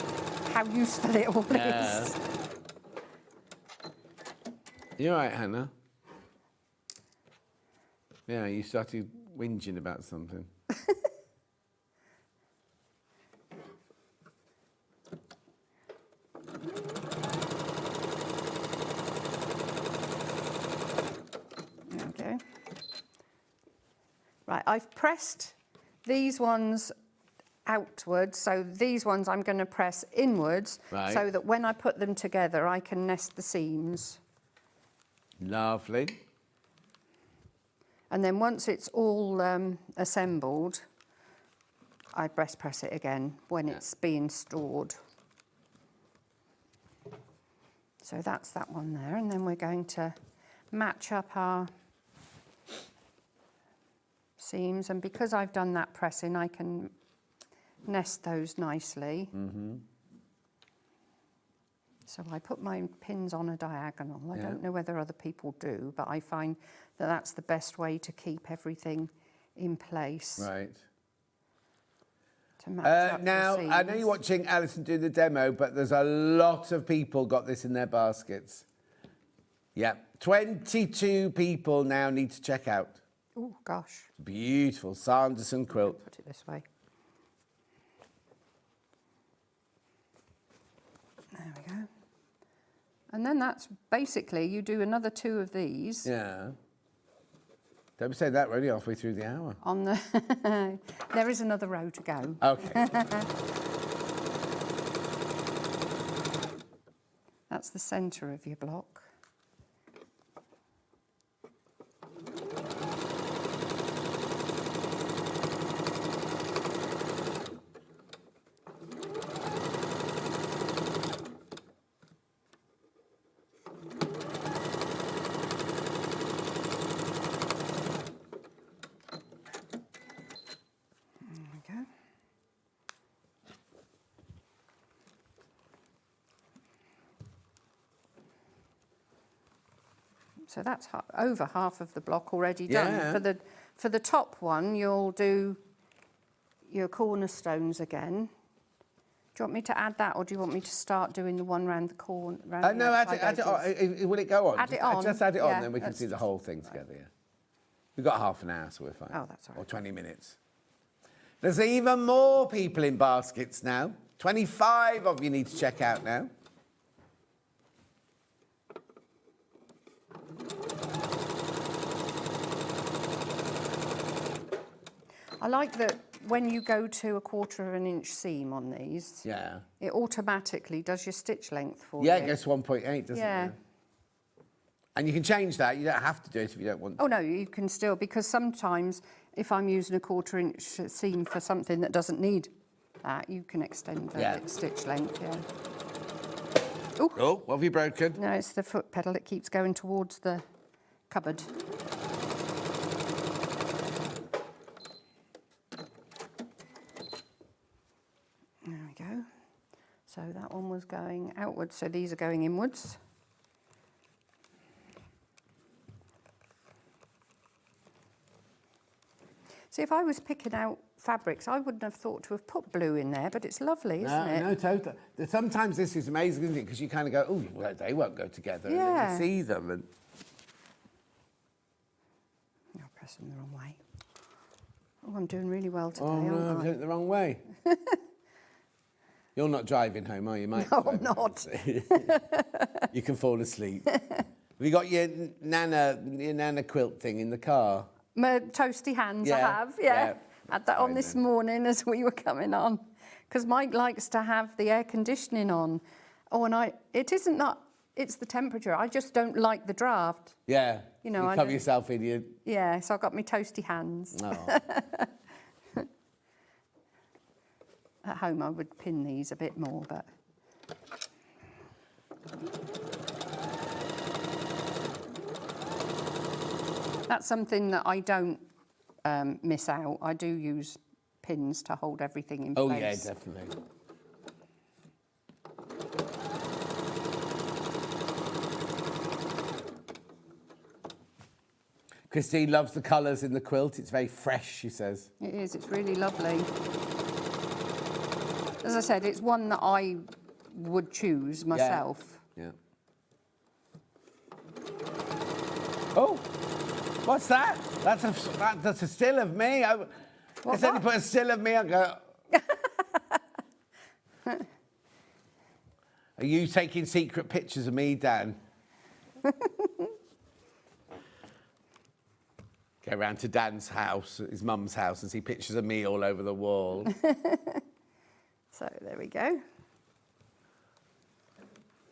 how useful it all is. You all right, Hannah? Yeah, you started whinging about something. Right, I've pressed these ones outwards, so these ones I'm going to press inwards, so that when I put them together, I can nest the seams. Lovely. And then once it's all assembled, I breast press it again when it's being stored. So that's that one there, and then we're going to match up our seams, and because I've done that pressing, I can nest those nicely. So I put my pins on a diagonal. I don't know whether other people do, but I find that that's the best way to keep everything in place. Right. To match up now, the I know you're watching Alison do the demo, but there's a lot of people got this in their baskets. Yeah, 22 people now need to check out. Oh, gosh. Beautiful Sanderson quilt. Put it this way. There we go. And then that's basically, you do another 2 of these. Yeah. Don't be saying that, we're only halfway through the hour. On the there is another row to go. Okay. That's the centre of your block. So that's over half of the block already done. Yeah. For the top one, you'll do your cornerstones again. Do you want me to add that, or do you want me to start doing the one round the corner? No, add it on. Will it go on? Add it on. Just add it on, Yeah, then we can see the whole thing together. Yeah. We've got half an hour, so we're fine. Oh, that's all right. Or 20 minutes. There's even more people in baskets now. 25 of you need to check out now. I like that when you go to a 1/4 inch seam on these, it automatically does your stitch length for you. Yeah, it goes to 1.8, doesn't it? Yeah. And you can change that. You don't have to do it if you don't want to. Oh, no, you can still, because sometimes if I'm using a 1/4 inch seam for something that doesn't need that, you can extend the stitch length, Ooh. Oh, what have you broken? No, it's the foot pedal. It keeps going towards the cupboard. There we go. So that one was going outwards, so these are going inwards. See, if I was picking out fabrics, I wouldn't have thought to have put blue in there, but it's lovely, isn't it? No, totally. Sometimes this is amazing, isn't it? Because you kind of go, oh, well, they won't go together. And then you see them. And I'm pressing the wrong way. Oh, I'm doing really well today, oh, no, aren't I'm I? doing it the wrong way. You're not driving home, are you, mate? No, I'm not. You can fall asleep. Have you got your Nana quilt thing in the car? My toasty hands, I have, Had that on this morning as we were coming on. Because Mike likes to have the air conditioning on. Oh, and it isn't that, it's the temperature. I just don't like the draft. Yeah. You know, you cover yourself in your... Yeah, so I've got my toasty hands. Oh. At home, I would pin these a bit more, but... That's something that I don't miss out. I do use pins to hold everything in place. Oh yeah, definitely. Christine loves the colours in the quilt. It's very fresh, she says. It is. It's really lovely. As I said, it's one that I would choose myself. Yeah. Oh, what's that? That's a still of me. If somebody put a still of me, I go. Are you taking secret pictures of me, Dan? Go round to Dan's house, his mum's house, and see pictures of me all over the wall. So there we go.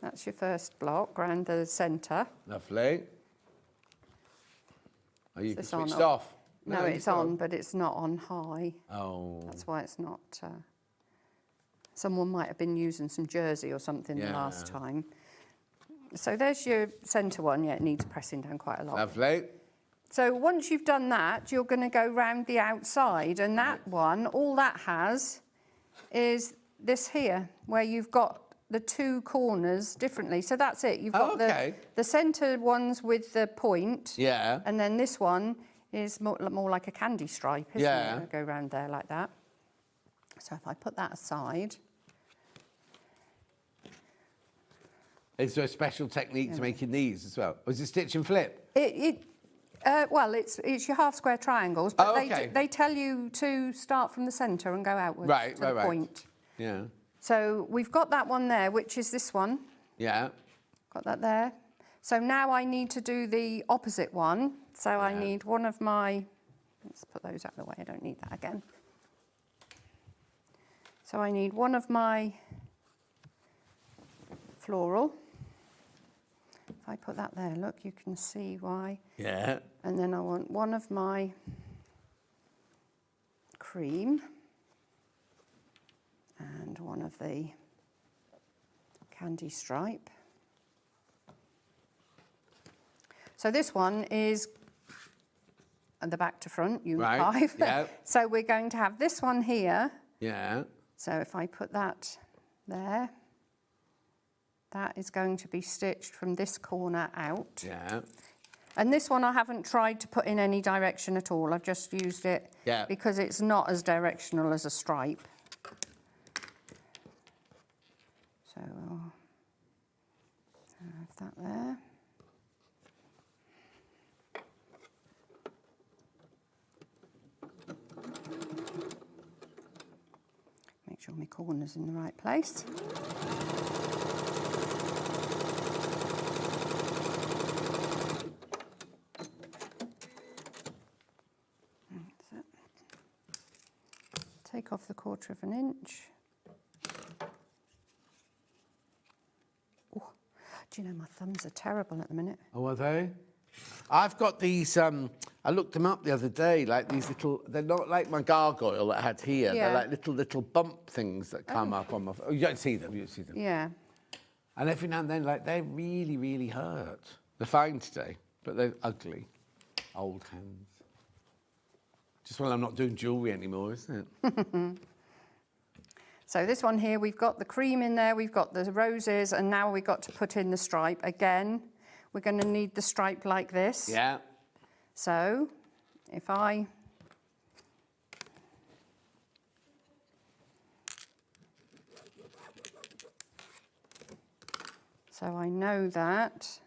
That's your first block round the centre. Lovely. Oh, you Is switched this on? off? No, it's on, but it's not on high. Oh. That's why it's not... someone might have been using some jersey or something the last time. So there's your centre one. Yeah, it needs pressing down quite a lot. Lovely. So once you've done that, you're going to go round the outside, and that one, all that has is this here, where you've got the two corners differently. So that's it. You've got the centre ones with the point. Yeah. And then this one is more like a candy stripe, isn't it? It'll go round there like that. So if I put that aside. Is there a special technique to making these as well? Or is it stitch and flip? Well, it's your half square triangles, but they tell you to start from the centre and go outwards to the point. Yeah. So we've got that one there, which is this one. Yeah. Got that there. So now I need to do the opposite one. So I need one of my... Let's put those out of the way. I don't need that again. So I need one of my floral. If I put that there, look, you can see why. Yeah. And then I want one of my cream and one of the candy stripe. So this one is at the back to front, unit 5. Yeah. So we're going to have this one here. Yeah. So if I put that there, that is going to be stitched from this corner out. Yeah. And this one I haven't tried to put in any direction at all. I've just used it because it's not as directional as a stripe. So I'll have that there. Make sure my corner's in the right place. Take off the 1/4 inch. Oh, do you know my thumbs are terrible at the minute? Oh, are they? I've got these, I looked them up the other day, like these little, they're not like my gargoyle that I had here. Yeah. They're like little bump things that come up on my... Oh, you don't see them, you don't see them. Yeah. And every now and then, like, they really, really hurt. They're fine today, but they're ugly. Old hands. Just when I'm not doing jewellery anymore, isn't it? So this one here, we've got the cream in there, we've got the roses, and now we've got to put in the stripe. Again, we're going to need the stripe like this. Yeah. So if I... So I know that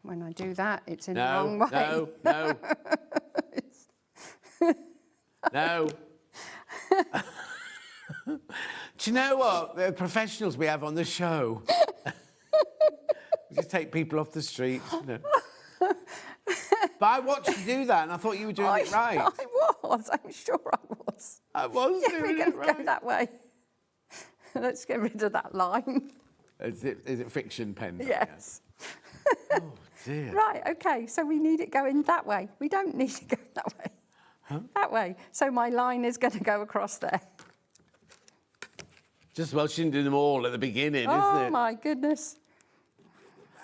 when I do that, it's in the wrong way. No. No. Do you know what? The professionals we have on the show. We just take people off the street. You know. But I watched you do that, and I thought you were doing it right. I was. I'm sure I was. I was Yeah, doing we're it going to right. go that way. Let's get rid of that line. Is it fiction pen? Yes. Oh, dear. Right, OK, so we need it going that way. We don't need it going that way. Huh? That way. So my line is going to go across there. Just well, she didn't do them all at the beginning, isn't Oh, it? my goodness.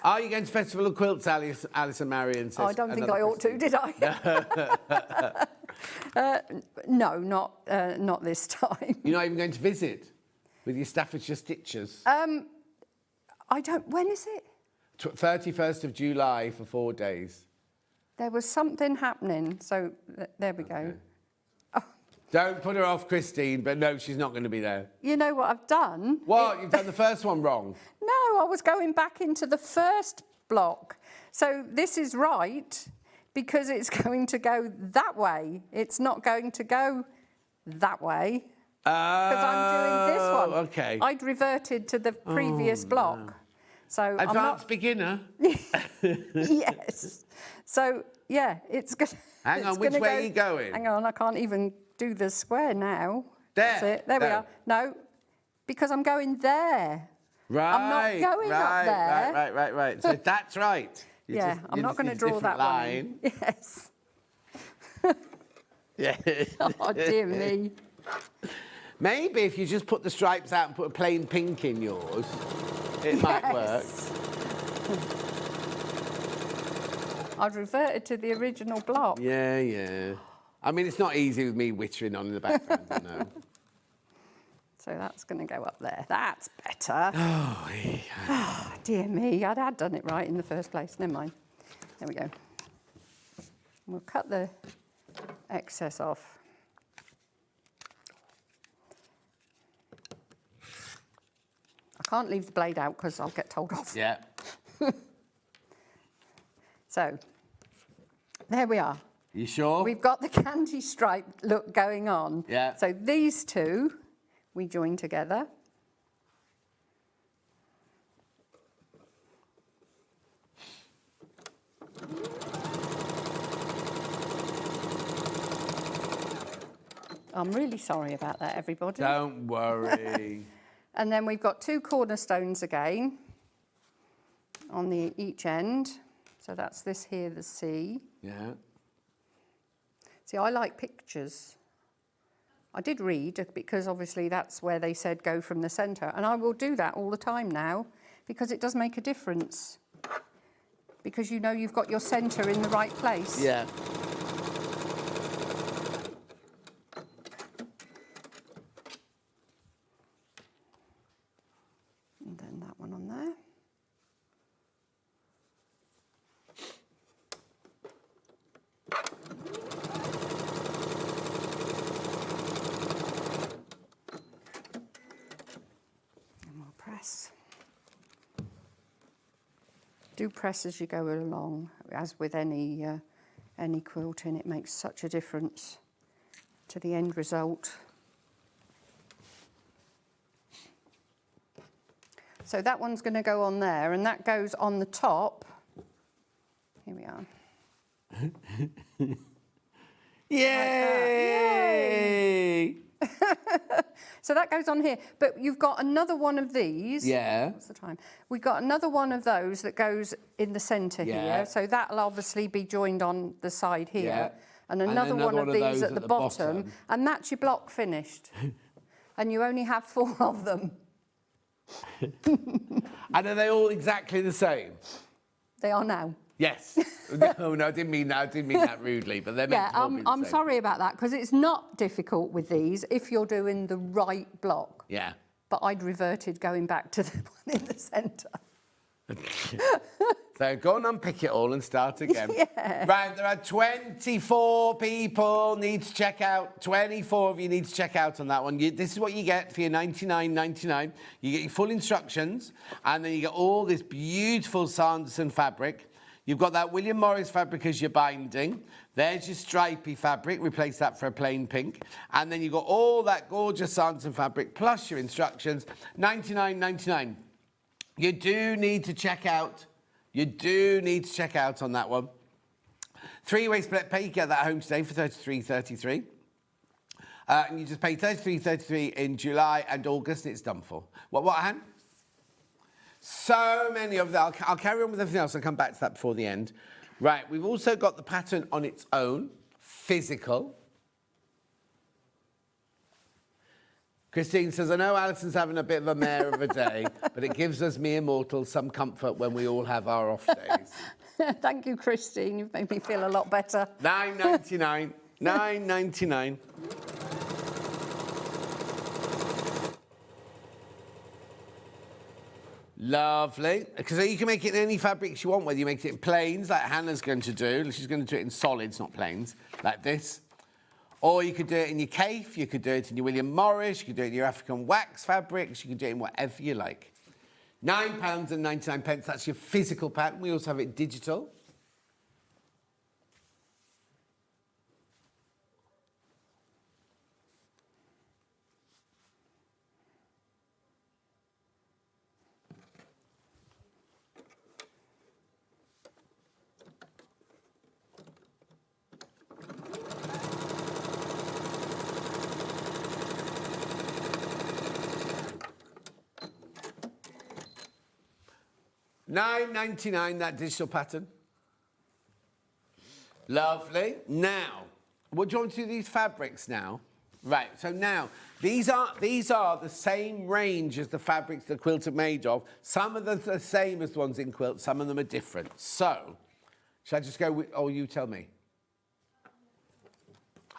Are you going to Festival of Quilts, Allison Maryon says? I don't think I ought to, did I? No, not this time. You're not even going to visit with your Staffordshire stitchers? I don't... When is it? 31st of July for 4 days. There was something happening, so there we go. Don't put her off, Christine, but no, she's not going to be there. You know what I've done? What? You've done the first one wrong. No, I was going back into the first block. So this is right because it's going to go that way. It's not going to go that way because I'm doing this one. Okay. I'd reverted to the previous block. No. So Advanced beginner? Yes. So, yeah, it's good. Hang on, which way are you going? Hang on, I can't even do the square now. There. That's it. There we are. No, because I'm going there. Right. I'm not going up there. Right. So that's right. I'm not going to draw that line. Yes. Yeah. Oh, dear me. Maybe if you just put the stripes out and put a plain pink in yours, it might work. I've reverted to the original block. Yeah. I mean, it's not easy with me wittering on in the background, I know. So that's going to go up there. That's better. Oh, dear me. I'd had done it right in the first place. Never mind. There we go. We'll cut the excess off. I can't leave the blade out because I'll get told off. Yeah. So, there we are. You sure? We've got the candy stripe look going on. Yeah. So these two, we join together. I'm really sorry about that, everybody. Don't worry. And then we've got 2 cornerstones again on each end. So that's this here, the C. Yeah. See, I like pictures. I did read, because obviously that's where they said go from the centre. And I will do that all the time now, because it does make a difference. Because you know you've got your centre in the right place. Yeah. And then that one on there. Press. Do press as you go along, as with any quilting. It makes such a difference to the end result. So that one's going to go on there, and that goes on the top. Here we are. Yay! So that goes on here, but you've got another one of these. Yeah. What's the time? We've got another one of those that goes in the centre here. So that'll obviously be joined on the side here. Yeah. And another one of these at the bottom. And that's your block finished. And you only have 4 of them. And are they all exactly the same? They are now. Yes. No, I didn't mean that. I didn't mean that rudely, but they're meant to all be the I'm same. sorry about that, because it's not difficult with these if you're doing the right block. Yeah. But I'd reverted going back to the one in the centre. So go and unpick it all and start again. Yeah. Right, there are 24 people need to check out. 24 of you need to check out on that one. This is what you get for your $99.99. You get your full instructions, and then you get all this beautiful Sanderson fabric. You've got that William Morris fabric as your binding. There's your stripy fabric. Replace that for a plain pink. And then you've got all that gorgeous Sanderson fabric plus your instructions. $99.99. You do need to check out. You do need to check out on that one. 3-way split pay. You get that home today for $33.33. And you just pay $33.33 in July and August, and it's done for. What, Han? So many of them. I'll carry on with everything else. I'll come back to that before the end. Right, we've also got the pattern on its own, physical. Christine says, I know Alison's having a bit of a mare of a day, but it gives us mere mortals some comfort when we all have our off days. Thank you, Christine. You've made me feel a lot better. $9.99. $9.99. Lovely. Because you can make it in any fabrics you want, whether you make it in plains, like Hannah's going to do. She's going to do it in solids, not plains, like this. Or you could do it in your Cafe, you could do it in your William Morris, you could do it in your African wax fabrics, you could do it in whatever you like. £9.99, that's your physical pattern. We also have it digital. $9.99, that digital pattern. Lovely. Now, what do you want to do these fabrics now? Right, so now, these are the same range as the fabrics the quilts are made of. Some of them are the same as the ones in quilt, some of them are different. So, shall I just go with, oh, you tell me.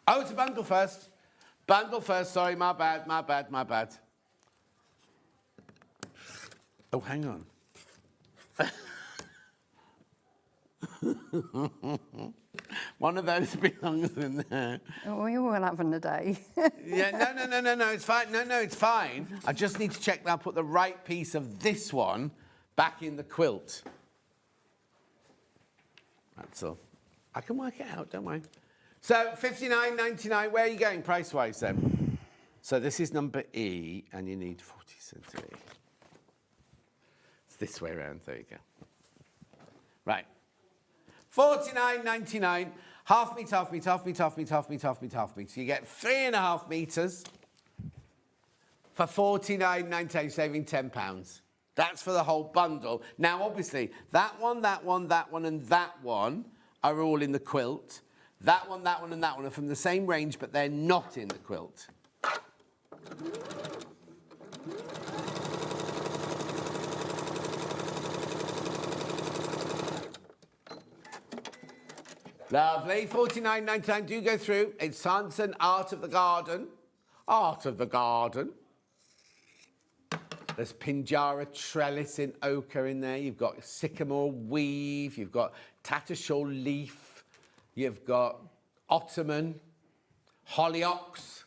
Oh, it's a bundle first. Bundle first, sorry, my bad. Oh, hang on. One of those belongs in there. Oh, we all having a day. Yeah, no, it's fine. No, it's fine. I just need to check that I put the right piece of this one back in the quilt. That's all. I can work it out, don't worry. So, $59.99, where are you going price-wise then? So this is number E, and you need 40 cents of E. It's this way around, there you go. Right. $49.99, half metre, half metre, half metre, half metre, half metre, half metre, half metre. You get 3.5 metres for $49.99, saving £10. That's for the whole bundle. Now, obviously, that one, and that one are all in the quilt. That one, and that one are from the same range, but they're not in the quilt. Lovely. $49.99. Do go through. It's Sanderson, Art of the Garden. Art of the Garden. There's Pinjara trellis in ochre in there. You've got sycamore weave. You've got tattershaw leaf. You've got ottoman, hollyoaks.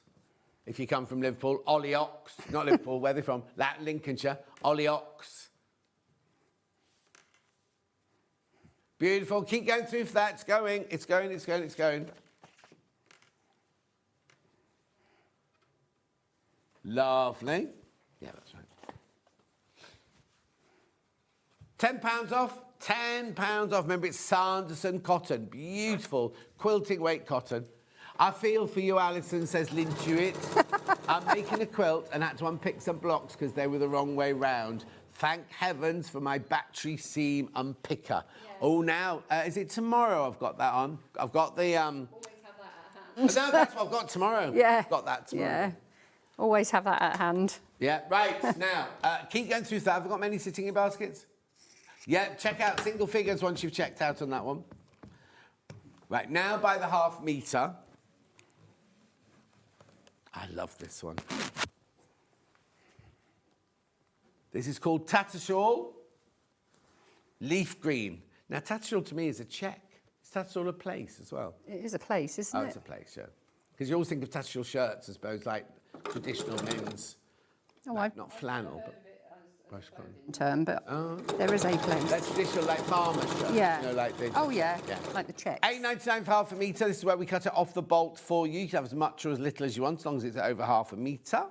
If you come from Liverpool, ollyoaks. Not Liverpool, where they're from? Lincolnshire. Ollyoaks. Beautiful. Keep going through for that. It's going. It's going. It's going. It's going. Lovely. Yeah, that's right. £10 off. £10 off. Remember, it's Sanderson cotton. Beautiful quilting weight cotton. I feel for you, Alison, says Lynn Jewett. I'm making a quilt and had to unpick some blocks because they were the wrong way round. Thank heavens for my battery seam unpicker. Yeah. Oh, now, is it tomorrow I've got that on? I've got the... Always have that at hand. No, that's what I've got tomorrow. Yeah. Got that tomorrow. Yeah. Always have that at hand. Yeah, right. Now, keep going through that. Have I got many sitting in baskets? Yeah, check out single figures once you've checked out on that one. Right, now by the half metre. I love this one. This is called Tattershaw Leaf Green. Now, Tattershaw to me is a check. Is Tattershaw a place as well? It is a place, isn't it? Oh, it's a place, yeah. Because you always think of Tattershaw shirts, I suppose, like traditional men's. Oh, like, not flannel, but brush cotton. Term, but there is a place. That's traditional, like farmer shirts. Yeah. You know, like the, oh, yeah. Like the check. $8.99 for half a metre. This is where we cut it off the bolt for you. You can have as much or as little as you want, as long as it's over half a metre.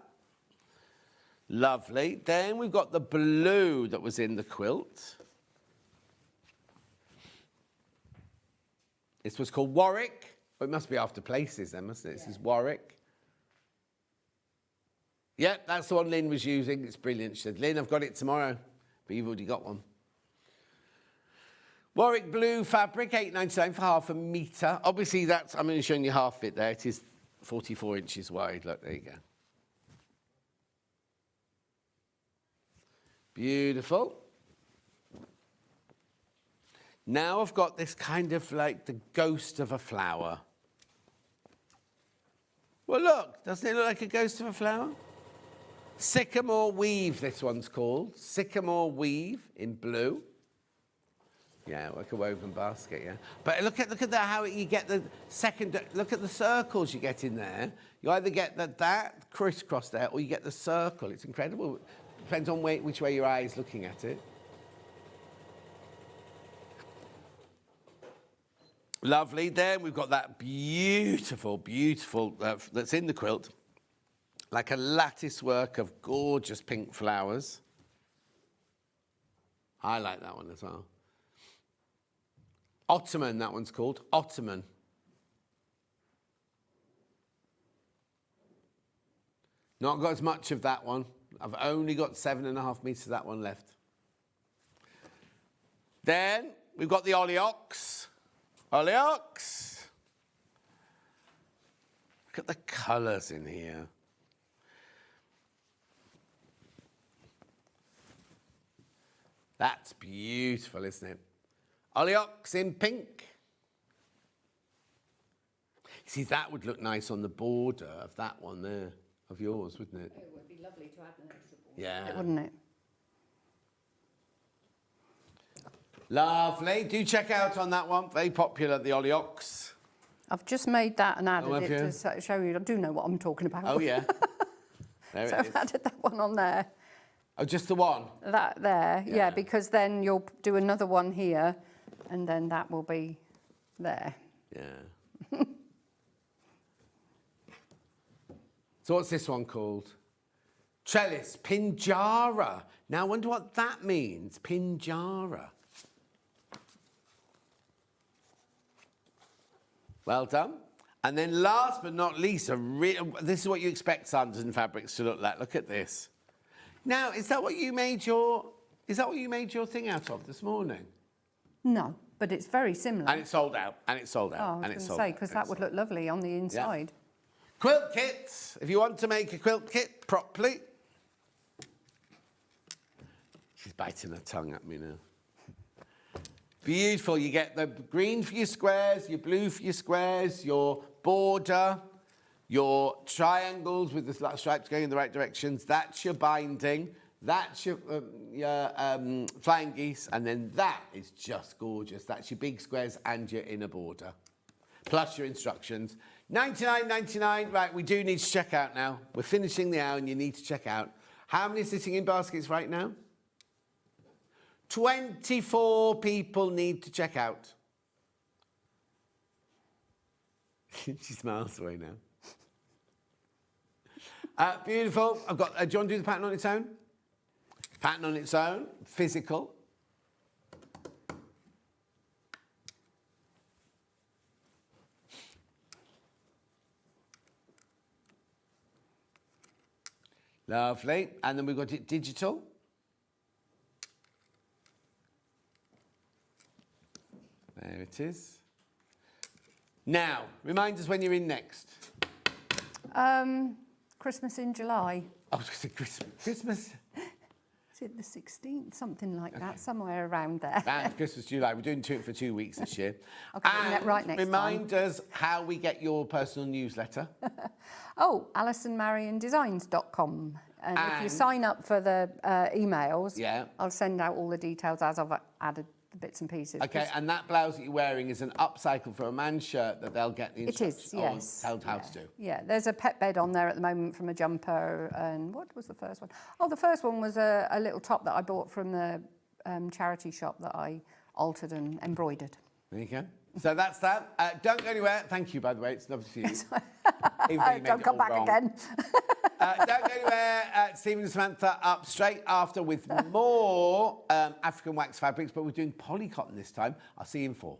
Lovely. Then we've got the blue that was in the quilt. This was called Warwick. Well, it must be after places then, mustn't it? This is Warwick. Yep, that's the one Lynn was using. It's brilliant. She said, Lynn, I've got it tomorrow. But you've already got one. Warwick blue fabric, $8.99 for half a metre. Obviously, that's, I'm only showing you half of it there. It is 44 inches wide. Look, there you go. Beautiful. Now I've got this kind of like the ghost of a flower. Well, look, doesn't it look like a ghost of a flower? Sycamore weave, this one's called. Sycamore weave in blue. Yeah, like a woven basket, yeah. But look at that, how you get the second, look at the circles you get in there. You either get that crisscross there, or you get the circle. It's incredible. Depends on which way your eye is looking at it. Lovely. Then we've got that beautiful, that's in the quilt, like a lattice work of gorgeous pink flowers. I like that one as well. Ottoman, that one's called. Ottoman. Not got as much of that one. I've only got 7.5 meters of that one left. Then we've got the Ollyox. Ollyox. Look at the colours in here. That's beautiful, isn't it? Ollyox in pink. See, that would look nice on the border of that one there, of yours, wouldn't it? It would be lovely to add an extra border. Yeah. Wouldn't it? Lovely. Do check out on that one. Very popular, the Ollyox. I've just made that and added have it you? to show you. I do know what I'm talking about. Oh, yeah. There So it I've is. added that one on there. Oh, just the one? That there, yeah, because then you'll do another one here, and then that will be there. Yeah. So what's this one called? Trellis, Pinjara. Now I wonder what that means, Pinjara. Well done. And then last but not least, this is what you expect Sanderson fabrics to look like. Look at this. Now, is that what you made your thing out of this morning? No, but it's very similar. And it's sold out. And it's sold out. Oh, I was going to say, because that would look lovely on the inside. Quilt kits. If you want to make a quilt kit properly. She's biting her tongue at me now. Beautiful. You get the green for your squares, your blue for your squares, your border, your triangles with the stripes going in the right directions. That's your binding. That's your flying geese. And then that is just gorgeous. That's your big squares and your inner border. Plus your instructions. $99.99. Right, we do need to check out now. We're finishing the hour and you need to check out. How many are sitting in baskets right now? 24 people need to check out. She smiles away now. Beautiful. I've got. Do you want to do the pattern on its own? Pattern on its own. Physical. Lovely. And then we've got it digital. There it is. Now, remind us when you're in next. Christmas in July. Oh, it's Christmas. Is it the 16th? Something like that, somewhere around there. And Christmas, July. We're doing it for 2 weeks this year. Okay, and right next remind time. us how we get your personal newsletter. Oh, AllisonMaryonDesigns.com. And if you sign up for the emails, I'll send out all the details as I've added the bits and pieces. Okay, and that blouse that you're wearing is an upcycle for a man's shirt that they'll get the instructions on how to do. Yeah, there's a pet bed on there at the moment from a jumper. And what was the first one? Oh, the first one was a little top that I bought from the charity shop that I altered and embroidered. There you go. So that's that. Don't go anywhere. Thank you, by the way. It's lovely to see you. Even though you made Don't it come all back wrong. again. Don't go anywhere. Stephen and Samantha up straight after with more African wax fabrics, but we're doing polycotton this time. I'll see you in 4.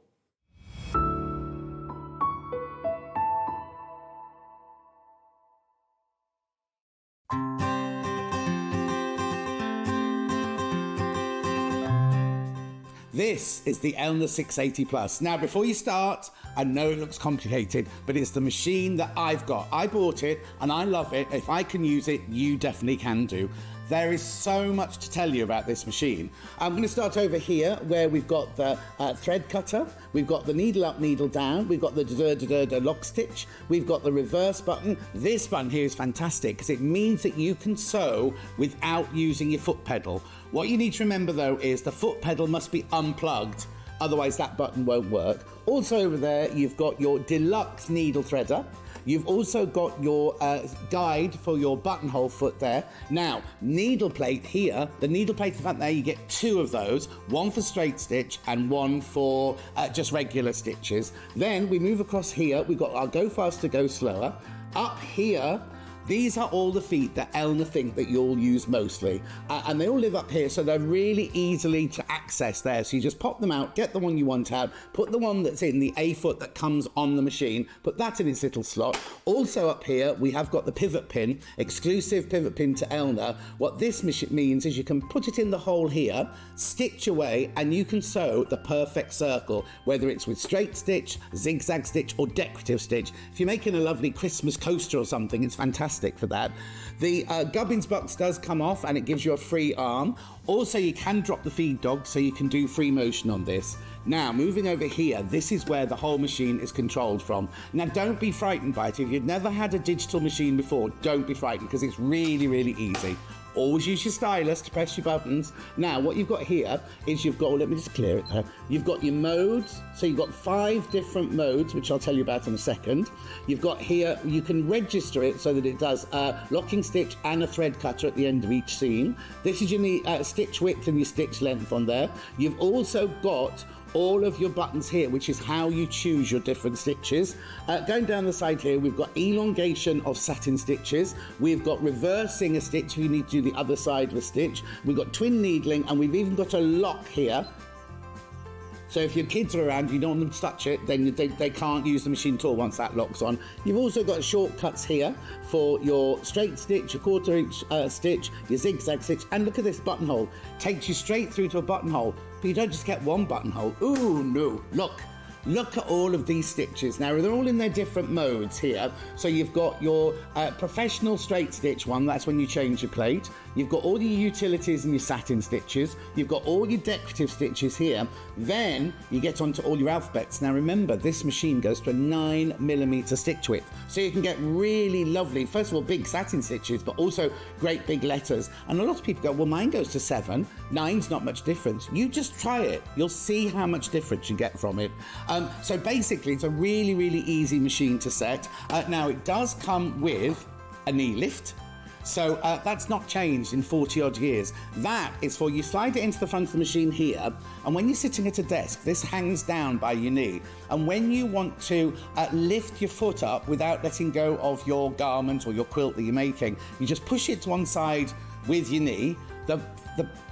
This is the Elna 680 Plus. Now, before you start, I know it looks complicated, but it's the machine that I've got. I bought it and I love it. If I can use it, you definitely can do. There is so much to tell you about this machine. I'm going to start over here where we've got the thread cutter, we've got the needle up, needle down, we've got the lock stitch, we've got the reverse button. This button here is fantastic because it means that you can sew without using your foot pedal. What you need to remember though is the foot pedal must be unplugged, otherwise that button won't work. Also over there you've got your deluxe needle threader. You've also got your guide for your buttonhole foot there. Now, needle plate here, the needle plate at the front there, you get 2 of those, one for straight stitch and one for just regular stitches. Then we move across here, we've got our go faster, go slower. Up here, these are all the feet that Elna think that you'll use mostly. And they all live up here, so they're really easily to access there. So you just pop them out, get the one you want out, put the one that's in the A foot that comes on the machine, put that in its little slot. Also up here, we have got the pivot pin, exclusive pivot pin to Elna. What this means is you can put it in the hole here, stitch away, and you can sew the perfect circle, whether it's with straight stitch, zigzag stitch, or decorative stitch. If you're making a lovely Christmas coaster or something, it's fantastic for that. The gubbins box does come off and it gives you a free arm. Also, you can drop the feed dog so you can do free motion on this. Now, moving over here, this is where the whole machine is controlled from. Now, don't be frightened by it. If you've never had a digital machine before, don't be frightened because it's really, really easy. Always use your stylus to press your buttons. Now, what you've got here is you've got, let me just clear it there. You've got your modes. So you've got 5 different modes, which I'll tell you about in a second. You've got here, you can register it so that it does locking stitch and a thread cutter at the end of each seam. This is your stitch width and your stitch length on there. You've also got all of your buttons here, which is how you choose your different stitches. Going down the side here, we've got elongation of satin stitches. We've got reversing a stitch if you need to do the other side of a stitch. We've got twin needling, and we've even got a lock here. So if your kids are around, you don't want them to touch it, then they can't use the machine at all once that lock's on. You've also got shortcuts here for your straight stitch, your 1/4 inch stitch, your zigzag stitch, and look at this buttonhole. Takes you straight through to a buttonhole, but you don't just get one buttonhole. Ooh, no, Look at all of these stitches. Now, they're all in their different modes here. So you've got your professional straight stitch one, that's when you change your plate. You've got all your utilities and your satin stitches. You've got all your decorative stitches here. Then you get onto all your alphabets. Now, remember, this machine goes to a 9mm stitch width. So you can get really lovely, first of all, big satin stitches, but also great big letters. And a lot of people go, well, mine goes to 7. 9's not much difference. You just try it. You'll see how much difference you get from it. So basically, it's a really, really easy machine to set. Now, it does come with a knee lift. So that's not changed in 40-odd years. That is for you slide it into the front of the machine here, and when you're sitting at a desk, this hangs down by your knee. And when you want to lift your foot up without letting go of your garment or your quilt that you're making, you just push it to one side with your knee. The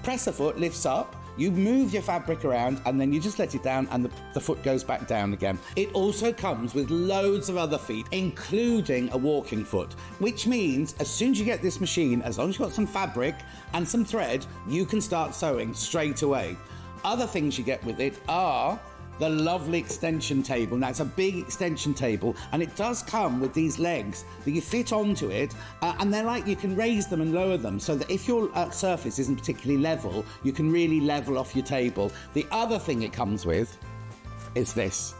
presser foot lifts up. You move your fabric around and then you just let it down and the foot goes back down again. It also comes with loads of other feet, including a walking foot, which means as soon as you get this machine, as long as you've got some fabric and some thread, you can start sewing straight away. Other things you get with it are the lovely extension table. Now, it's a big extension table, and it does come with these legs that you fit onto it, and they're like, you can raise them and lower them so that if your surface isn't particularly level, you can really level off your table. The other thing it comes with is this.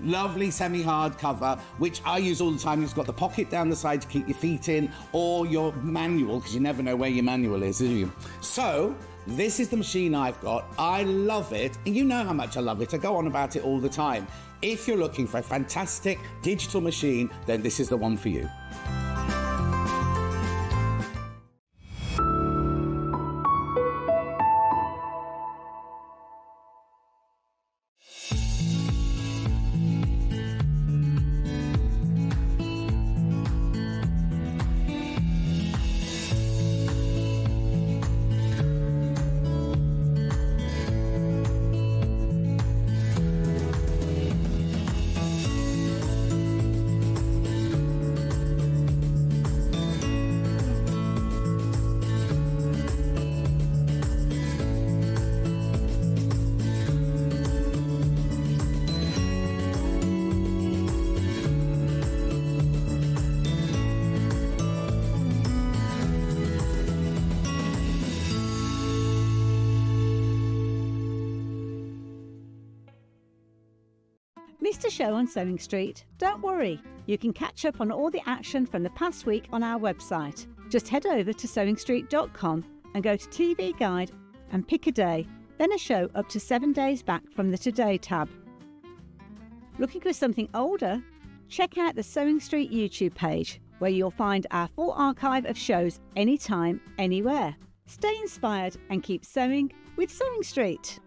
Lovely semi-hard cover, which I use all the time. It's got the pocket down the side to keep your feet in, or your manual, because you never know where your manual is, do you? So, this is the machine I've got. I love it, and you know how much I love it. I go on about it all the time. If you're looking for a fantastic digital machine, then this is the one for you. Missed a show on Sewing Street? Don't worry, you can catch up on all the action from the past week on our website. Just head over to SewingStreet.com and go to TV Guide and pick a day, then a show up to 7 days back from the Today tab. Looking for something older? Check out the Sewing Street YouTube page, where you'll find our full archive of shows anytime, anywhere. Stay inspired and keep sewing with Sewing Street.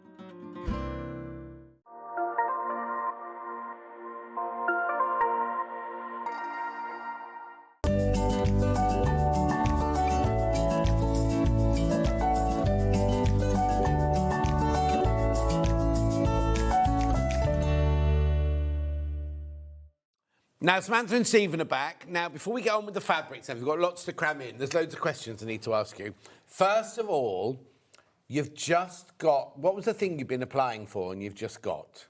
Now, Samantha and Stephen are back. Now, before we get on with the fabrics, we've got lots to cram in. There's loads of questions I need to ask you. First of all, you've just got... What was the thing you've been applying for and you've just got?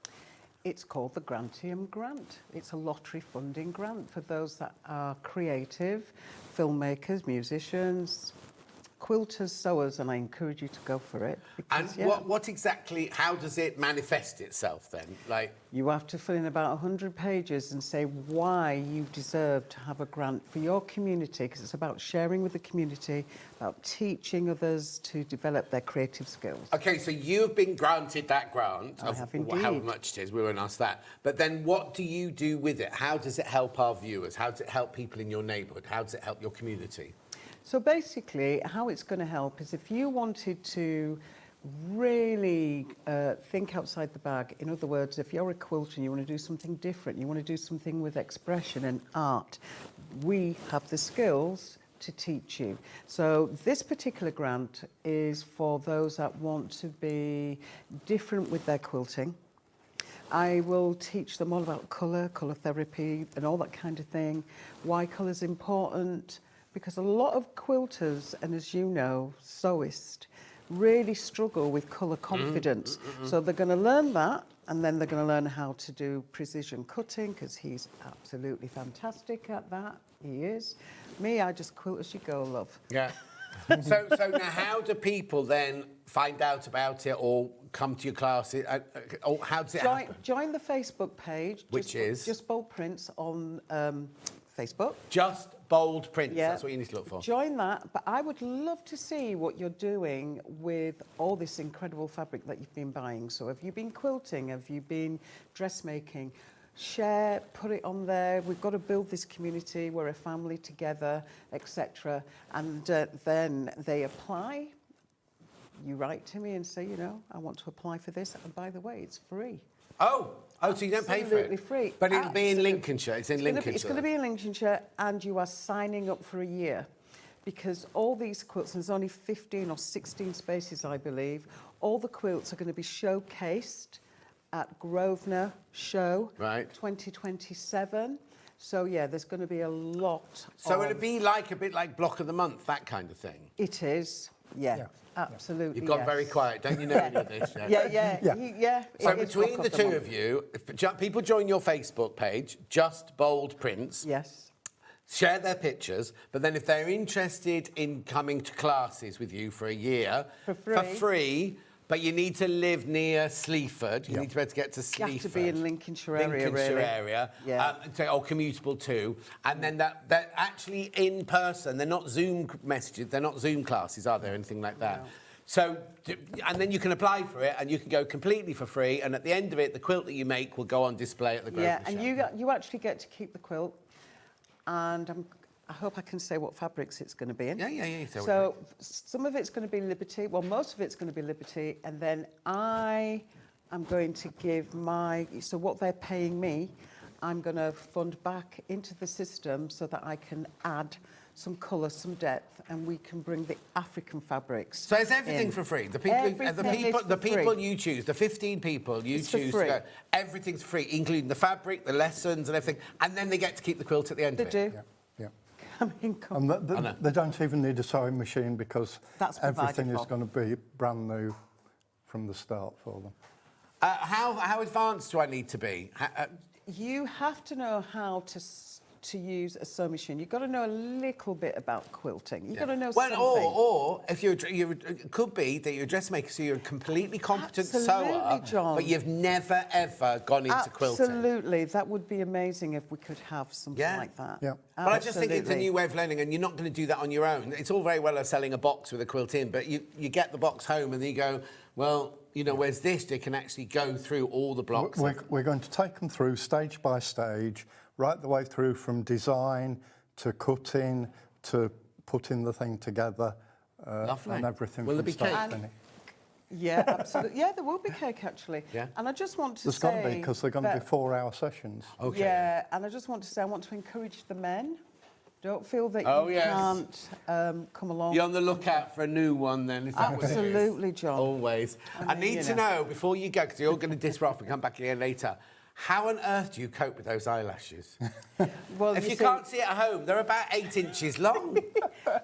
It's called the Grantium Grant. It's a lottery funding grant for those that are creative, filmmakers, musicians, quilters, sewers, and I encourage you to go for it. Because, And what exactly, how does it manifest itself then? Like, you have to fill in about 100 pages and say why you deserve to have a grant for your community, because it's about sharing with the community, about teaching others to develop their creative skills. OK, so you've been granted that grant. I have indeed. However much it is, we won't ask that. But then what do you do with it? How does it help our viewers? How does it help people in your neighbourhood? How does it help your community? So basically, how it's going to help is if you wanted to really think outside the bag. In other words, if you're a quilter and you want to do something different, you want to do something with expression and art, we have the skills to teach you. So this particular grant is for those that want to be different with their quilting. I will teach them all about colour therapy and all that kind of thing, why colour's important, because a lot of quilters, and as you know, sewists, really struggle with colour confidence. So they're going to learn that, and then they're going to learn how to do precision cutting, because he's absolutely fantastic at that. He is. Me, I just quilt as you go, love. Yeah. So now how do people then find out about it or come to your classes? Or how does it happen? Join the Facebook page. Which is? Just Bold Prints on Facebook. Just Bold Prints, Yeah. That's what you need to look for. Join that, but I would love to see what you're doing with all this incredible fabric that you've been buying. So have you been quilting? Have you been dressmaking? Share, put it on there. We've got to build this community. We're a family together, etc. And then they apply. You write to me and say, you know, I want to apply for this. And by the way, it's free. Oh, so you don't pay for it? Absolutely free. But it'll be in Lincolnshire. It's in Lincolnshire. It's going to be in Lincolnshire, and you are signing up for a year, because all these quilts, and there's only 15 or 16 spaces, I believe, all the quilts are going to be showcased at Grosvenor Show 2027. So, yeah, there's going to be a lot. So it'll be like a bit like Block of the Month, that kind of thing? It is, yeah. Absolutely. You've gone very quiet, don't you know any of this? Yeah. So between the two of you, if people join your Facebook page, Just Bold Prints. Yes. Share their pictures, but then if they're interested in coming to classes with you for a year, for free, but you need to live near Sleaford. You need to be able to get to Sleaford. You have to be in Lincolnshire area, really. area, Yeah. or commutable too. And then they're actually in person. They're not Zoom messages. They're not Zoom classes, are there? Anything like that. No. So, and then you can apply for it, and you can go completely for free. And at the end of it, the quilt that you make will go on display at the Grosvenor Show. And you actually get to keep the quilt. And I hope I can say what fabrics it's going to be in. Yeah. So some of it's going to be Liberty. Well, most of it's going to be Liberty. And then I am going to give so what they're paying me, I'm going to fund back into the system so that I can add some colour, some depth, and we can bring the African fabrics. So it's everything for free. The people you choose, the 15 people you choose to go, everything's free, including the fabric, the lessons, and everything. And then they get to keep the quilt at the end of it. They do. Yeah. And they don't even need a sewing machine, because everything is for. going to be brand new from the start for them. How advanced do I need to be? You have to know how to to use a sewing machine, you've got to know a little bit about quilting. You've got to know well, something. or if it could be that you're a dressmaker, so you're a completely competent sewer, John. but you've never ever gone into quilting. Absolutely, that would be amazing if we could have something like that. Yeah. But I just think it's a new way of learning, and you're not going to do that on your own. It's all very well selling a box with a quilt in, but you get the box home and then you go, well, you know, where's this? They can actually go through all the blocks. We're going to take them through stage by stage, right the way through from design to cutting to putting the thing together. Lovely. And everything Will from there be start cake? to finish. Yeah, absolutely. Yeah, there will be cake, actually. Yeah. And I just want to There's say... got to be, because they're going to be 4-hour sessions. Okay. Yeah, and I just want to say I want to encourage the men. Don't feel that Oh, you yes. can't come along. You're on the lookout for a new one then, is that what it is? Absolutely, John. Always. I mean, need you to know. know, before you go, because you're going to disrupt and come back again later, how on earth do you cope with those eyelashes? Well, If you see- can't see at home, they're about 8 inches long.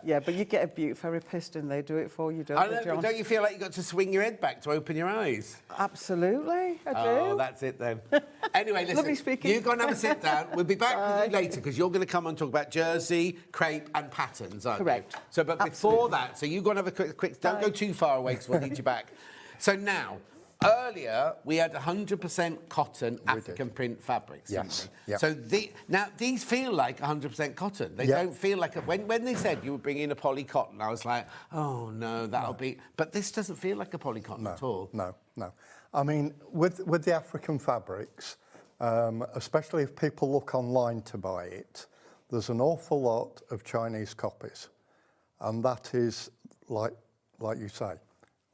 Yeah, but you get a beauty therapist and they do it for you, don't I they, know, John? but don't you feel like you've got to swing your head back to open your eyes? Absolutely, I do. Oh, that's it then. Anyway, listen, Lovely speaking. you go and have a sit down. We'll be back with you later because you're going to come and talk about jersey, crepe and patterns, aren't Correct. you? So, but before that, so you go and have a quick don't go too far away because we'll need you back. So now, earlier we had 100% cotton African print fabrics. Yes. Yep. So now these feel like 100% cotton. They don't feel like when they said you were bringing a poly cotton, I was like, oh no, that'll be. But this doesn't feel like a poly cotton at all. No. I mean, with the African fabrics, especially if people look online to buy it, there's an awful lot of Chinese copies, and that is like you say,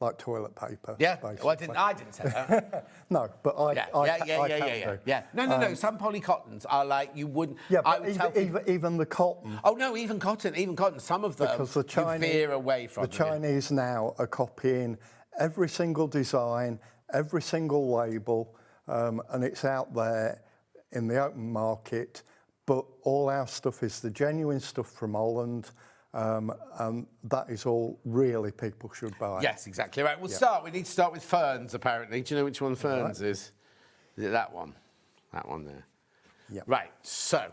like toilet paper. Yeah. Basically. Well, I didn't say that. No, but I can do. Yeah. No. Some polycottons are like you wouldn't. Yeah, I but would tell people- even the cotton. Oh no, even cotton. Some of them Because the Chinese, you veer away from. The Chinese now are copying every single design, every single label, and it's out there in the open market. But all our stuff is the genuine stuff from Holland. And that is all really people should buy. Yes, exactly right. We'll start. We need to start with ferns, apparently. Do you know which one ferns is? Is it that one? That one there. Yeah. Right. So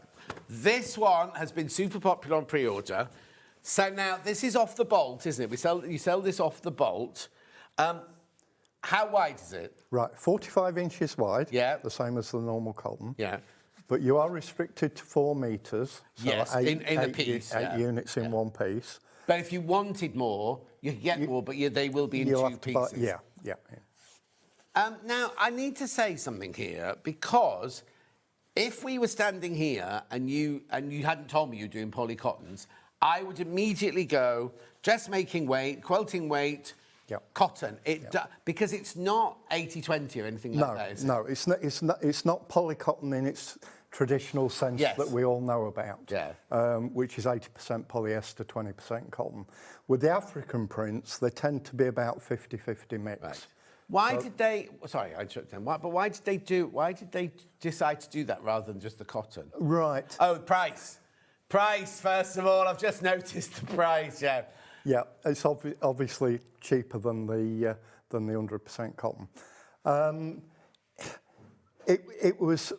this one has been super popular on pre-order. So now this is off the bolt, isn't it? You sell this off the bolt. How wide is it? Right, 45 inches wide. Yeah. The same as the normal cotton. Yeah. But you are restricted to 4 metres. So Yes, in a piece. Eight units in one piece. But if you wanted more, you could get more, but they will be in You'll 2 have to buy- pieces. Yeah. Now, I need to say something here because if we were standing here and you hadn't told me you were doing polycottons, I would immediately go dressmaking weight, quilting weight, cotton. Because it's not 80-20 or anything like that, is it? No, it's not polycotton in its traditional sense that we all know about, which is 80% polyester, 20% cotton. With the African prints, they tend to be about 50-50 mix. Right. Why did they? Sorry, I interrupted them. But why did they decide to do that rather than just the cotton? Right. Oh, price. Price, first of all. I've just noticed the price. Yeah. Yeah, it's obviously cheaper than the 100% cotton. It was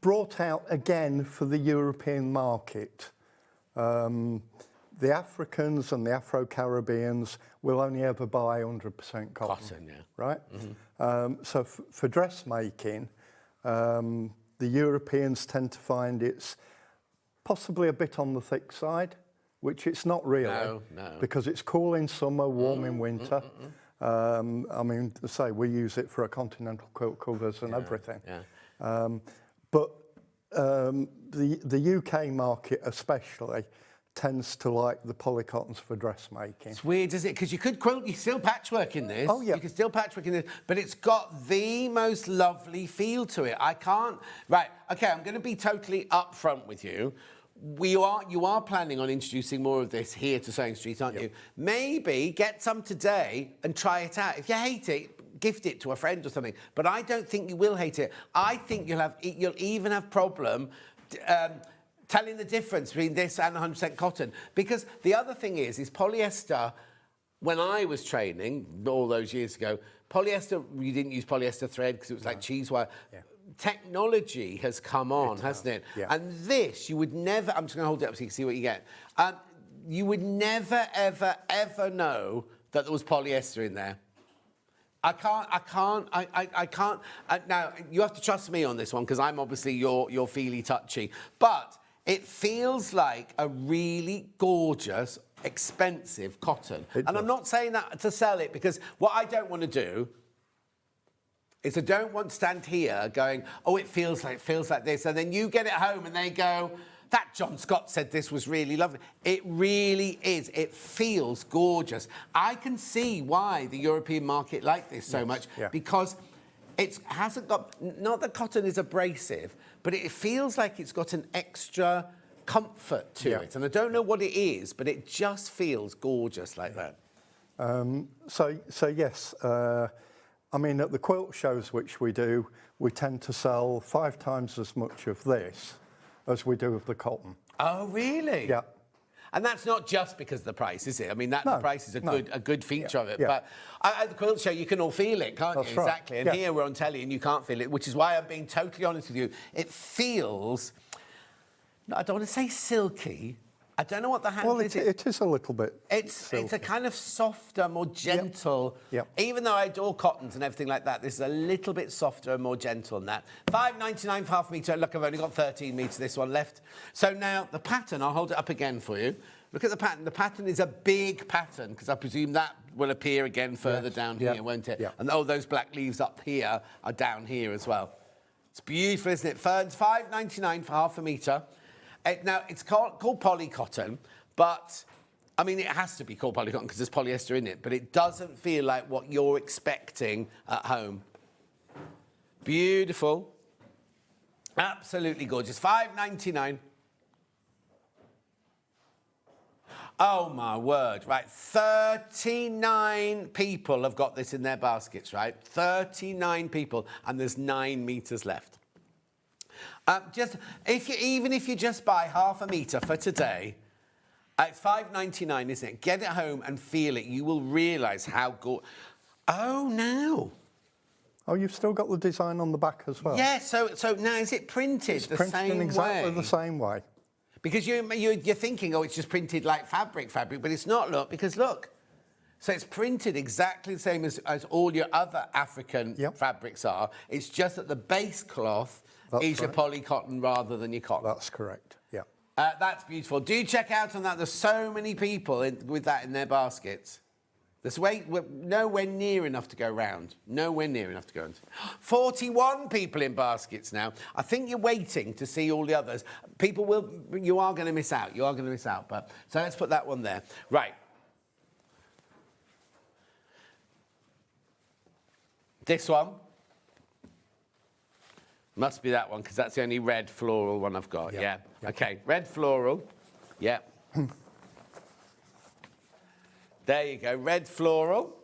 brought out again for the European market. The Africans and the Afro-Caribbeans will only ever buy 100% cotton. Right? Mm-hmm. So for dressmaking, the Europeans tend to find it's possibly a bit on the thick side, which it's not really. No. Because it's cool in summer, warm in winter. I mean, say we use it for a continental quilt covers and everything. Yeah. But the UK market especially tends to like the polycottons for dressmaking. It's weird, isn't it? Because you could quilt, you still patchwork in this. Oh, yeah. You can still patchwork in this, but it's got the most lovely feel to it. I can't... Right, OK, I'm going to be totally upfront with you. You are planning on introducing more of this here to Sewing Street, aren't you? Maybe get some today and try it out. If you hate it, gift it to a friend or something. But I don't think you will hate it. I think you'll even have problem telling the difference between this and 100% cotton. Because the other thing is polyester, when I was training all those years ago, polyester, you didn't use polyester thread because it was like cheese wire. Yeah. technology has come on, hasn't it? Yeah. And this, you would never, I'm just going to hold it up so you can see what you get. You would never, ever, ever know that there was polyester in there. I can't. Now, you have to trust me on this one because I'm obviously your feely touchy. But it feels like a really gorgeous, expensive cotton. And I'm not saying that to sell it because what I don't want to do is I don't want to stand here going, oh, it feels like this. And then you get it home and they go, that John Scott said this was really lovely. It really is. It feels gorgeous. I can see why the European market like this so much because it hasn't got, not that cotton is abrasive, but it feels like it's got an extra comfort to it. And I don't know what it is, but it just feels gorgeous like that. So yes, I mean, at the quilt shows which we do, we tend to sell 5 times as much of this as we do of the cotton. Oh, really? Yeah. And that's not just because of the price, is it? I mean, the price is a good feature of it. Yeah. But at the quilt show, you can all feel it, can't That's you? right. Exactly. And here we're on telly and you can't feel it, which is why I'm being totally honest with you. It feels, I don't want to say silky. I don't know what the hand is. Well, it is a little bit It's a kind of softer, more gentle. Yep. Even though I adore cottons and everything like that, this is a little bit softer and more gentle than that. $5.99 for half a metre. Look, I've only got 13 metres, this one left. So now the pattern, I'll hold it up again for you. Look at the pattern. The pattern is a big pattern because I presume that will appear again further down here, won't it? Yeah. And those black leaves up here are down here as well. It's beautiful, isn't it? Ferns, $5.99 for half a metre. Now, it's called polycotton, but, I mean, it has to be called polycotton because there's polyester in it, but it doesn't feel like what you're expecting at home. Beautiful. Absolutely gorgeous. $5.99. Oh, my word. Right, 39 people have got this in their baskets, right? 39 people, and there's 9 metres left. Even if you just buy half a metre for today, it's $5.99, isn't it? Get it home and feel it. You will realise how good. Oh, now. Oh, you've still got the design on the back as well. Yeah. So now is it printed It's the printed same in exactly way? the same way. Because you're thinking, oh, it's just printed like fabric, but it's not. Look, because look. So it's printed exactly the same as all your other African fabrics are. It's just that the base cloth is your polycotton rather than your cotton. That's correct, yeah. That's beautiful. Do check out on that. There's so many people with that in their baskets. There's nowhere near enough to go round. Nowhere near enough to go round. 41 people in baskets now. I think you're waiting to see all the others. You are going to miss out. You are going to miss out. But so let's put that one there. Right. This one. Must be that one, because that's the only red floral one I've got. Yeah. OK, red floral. Yeah. There you go, red floral.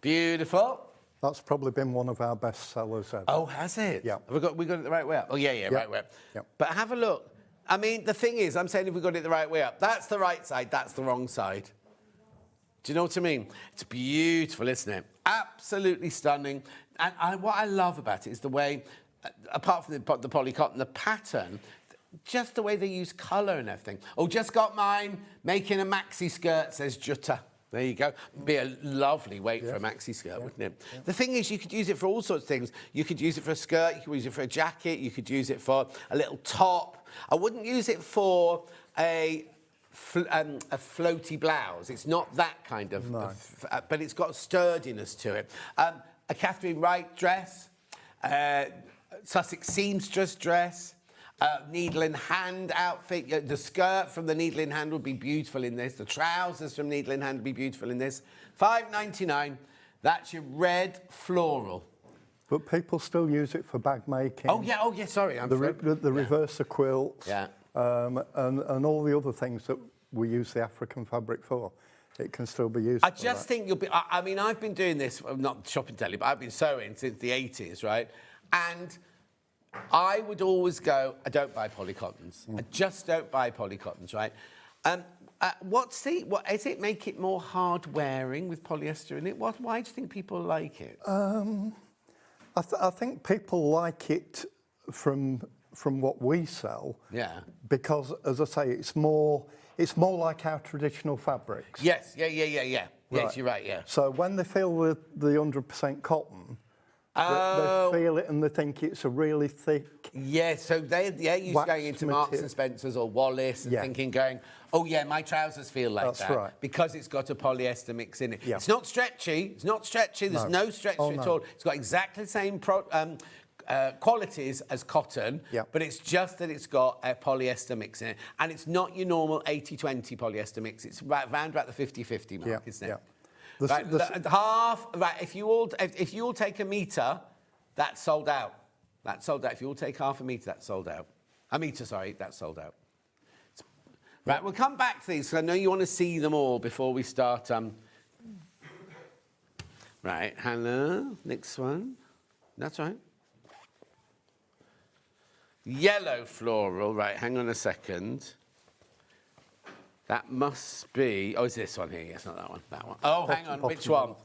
Beautiful. That's probably been one of our best sellers ever. Oh, has it? Yeah. Have we got it the right way up? Oh, yeah, right way up. Yeah. But have a look. I mean, the thing is, I'm saying if we got it the right way up, that's the right side, that's the wrong side. Do you know what I mean? It's beautiful, isn't it? Absolutely stunning. And what I love about it is the way, apart from the polycotton, the pattern, just the way they use colour and everything. Oh, just got mine, making a maxi skirt, says Jutta. There you go. Be a lovely weight for a maxi skirt, wouldn't it? Yeah. The thing is, you could use it for all sorts of things. You could use it for a skirt, you could use it for a jacket, you could use it for a little top. I wouldn't use it for a floaty blouse. It's not that kind of, but it's got sturdiness to it. A Catherine Wright dress, Sussex seamstress dress, needle in hand outfit. The skirt from the needle in hand would be beautiful in this. The trousers from needle in hand would be beautiful in this. $5.99. That's your red floral. But people still use it for bag making. Oh yeah. Sorry, the reverser quilts. Yeah. And all the other things that we use the African fabric for. It can still be used. I just think you'll be. I mean, I've been doing this, not shopping telly, but I've been sewing since the 80s, right? And I would always go, I don't buy polycottons. I just don't buy polycottons, right? What does it make it more hard wearing with polyester in it? Why do you think people like it? I think people like it from what we sell. Yeah. Because, as I say, it's more like our traditional fabrics. Yes, yeah. Right. Yes, you're right, yeah. So when they feel the 100% cotton, Oh. they feel it and they think it's a really thick. Yeah, so they're used to going into Marks and Spencer's or Wallace and thinking, oh yeah, my trousers feel like That's that. right. Because it's got a polyester mix in it. Yeah. It's not stretchy. There's no stretch to it at all. It's got exactly the same qualities as cotton, but it's just that it's got a polyester mix in it. And it's not your normal 80-20 polyester mix. It's around about the 50-50 mark, isn't it? Half, if you all take a metre, that's sold out. That's sold out. If you all take half a metre, that's sold out. A metre, sorry, that's sold out. Right, we'll come back to these, because I know you want to see them all before we start. Right, Hannah, next one. That's right. Yellow floral, right, hang on a second. That must be, is this one here? Yes, not that one, that one. Oh, hang on, which one?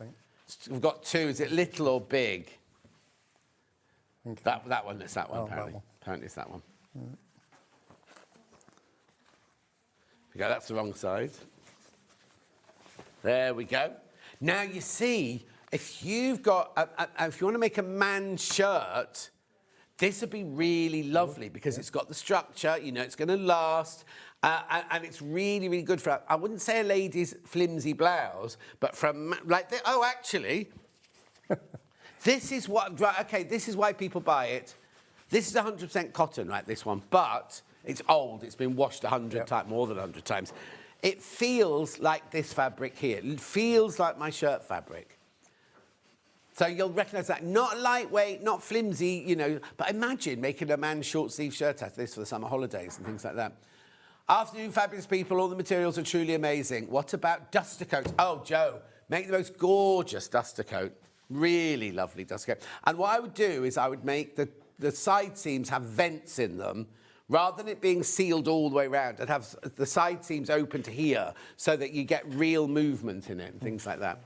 We've got two, is it little or big? That one, it's that one, apparently. Apparently it's that one. There we go, that's the wrong side. There we go. Now, you see, if you've got, if you want to make a man's shirt, this would be really lovely because it's got the structure, you know, it's going to last, and it's really, really good for, I wouldn't say a lady's flimsy blouse, but from, like, actually, this is what, right, okay, this is why people buy it. This is 100% cotton, right, this one, but it's old, it's been washed 100 times, more than 100 times. It feels like this fabric here. It feels like my shirt fabric. So you'll recognise that. Not lightweight, not flimsy, you know, but imagine making a man's short-sleeve shirt out of this for the summer holidays and things like that. Afternoon, fabulous people. All the materials are truly amazing. What about duster coats? Oh, Joe, make the most gorgeous duster coat. Really lovely duster coat. And what I would do is I would make the side seams have vents in them. Rather than it being sealed all the way around, I'd have the side seams open to here so that you get real movement in it and things like that.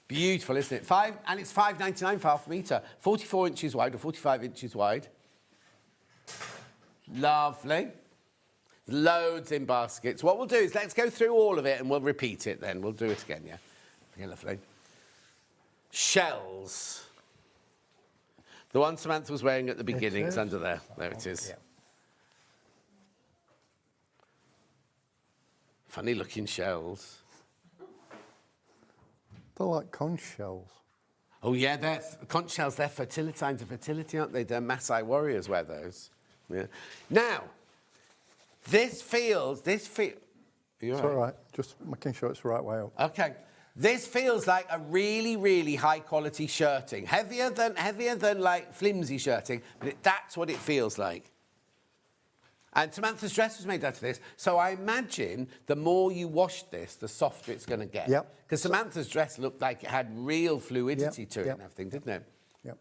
Beautiful, isn't it? And it's $5.99 for half a metre. 44 inches wide or 45 inches wide. Lovely. Loads in baskets. What we'll do is let's go through all of it and we'll repeat it then. We'll do it again, yeah? Okay, lovely. Shells. The one Samantha was wearing at the beginning, it's under there. There it is. Yeah. Funny looking shells. They're like conch shells. Oh yeah, they're conch shells. They're signs of fertility, aren't they? They're Maasai warriors wear those. Yeah. Now, this feels. It's all right. Just making sure it's the right way up. Okay. This feels like a really, really high quality shirting. Heavier than like flimsy shirting, but that's what it feels like. And Samantha's dress was made out of this, so I imagine the more you wash this, the softer it's going to get. Yep. Because Samantha's dress looked like it had real fluidity to it and everything, didn't it? Yep.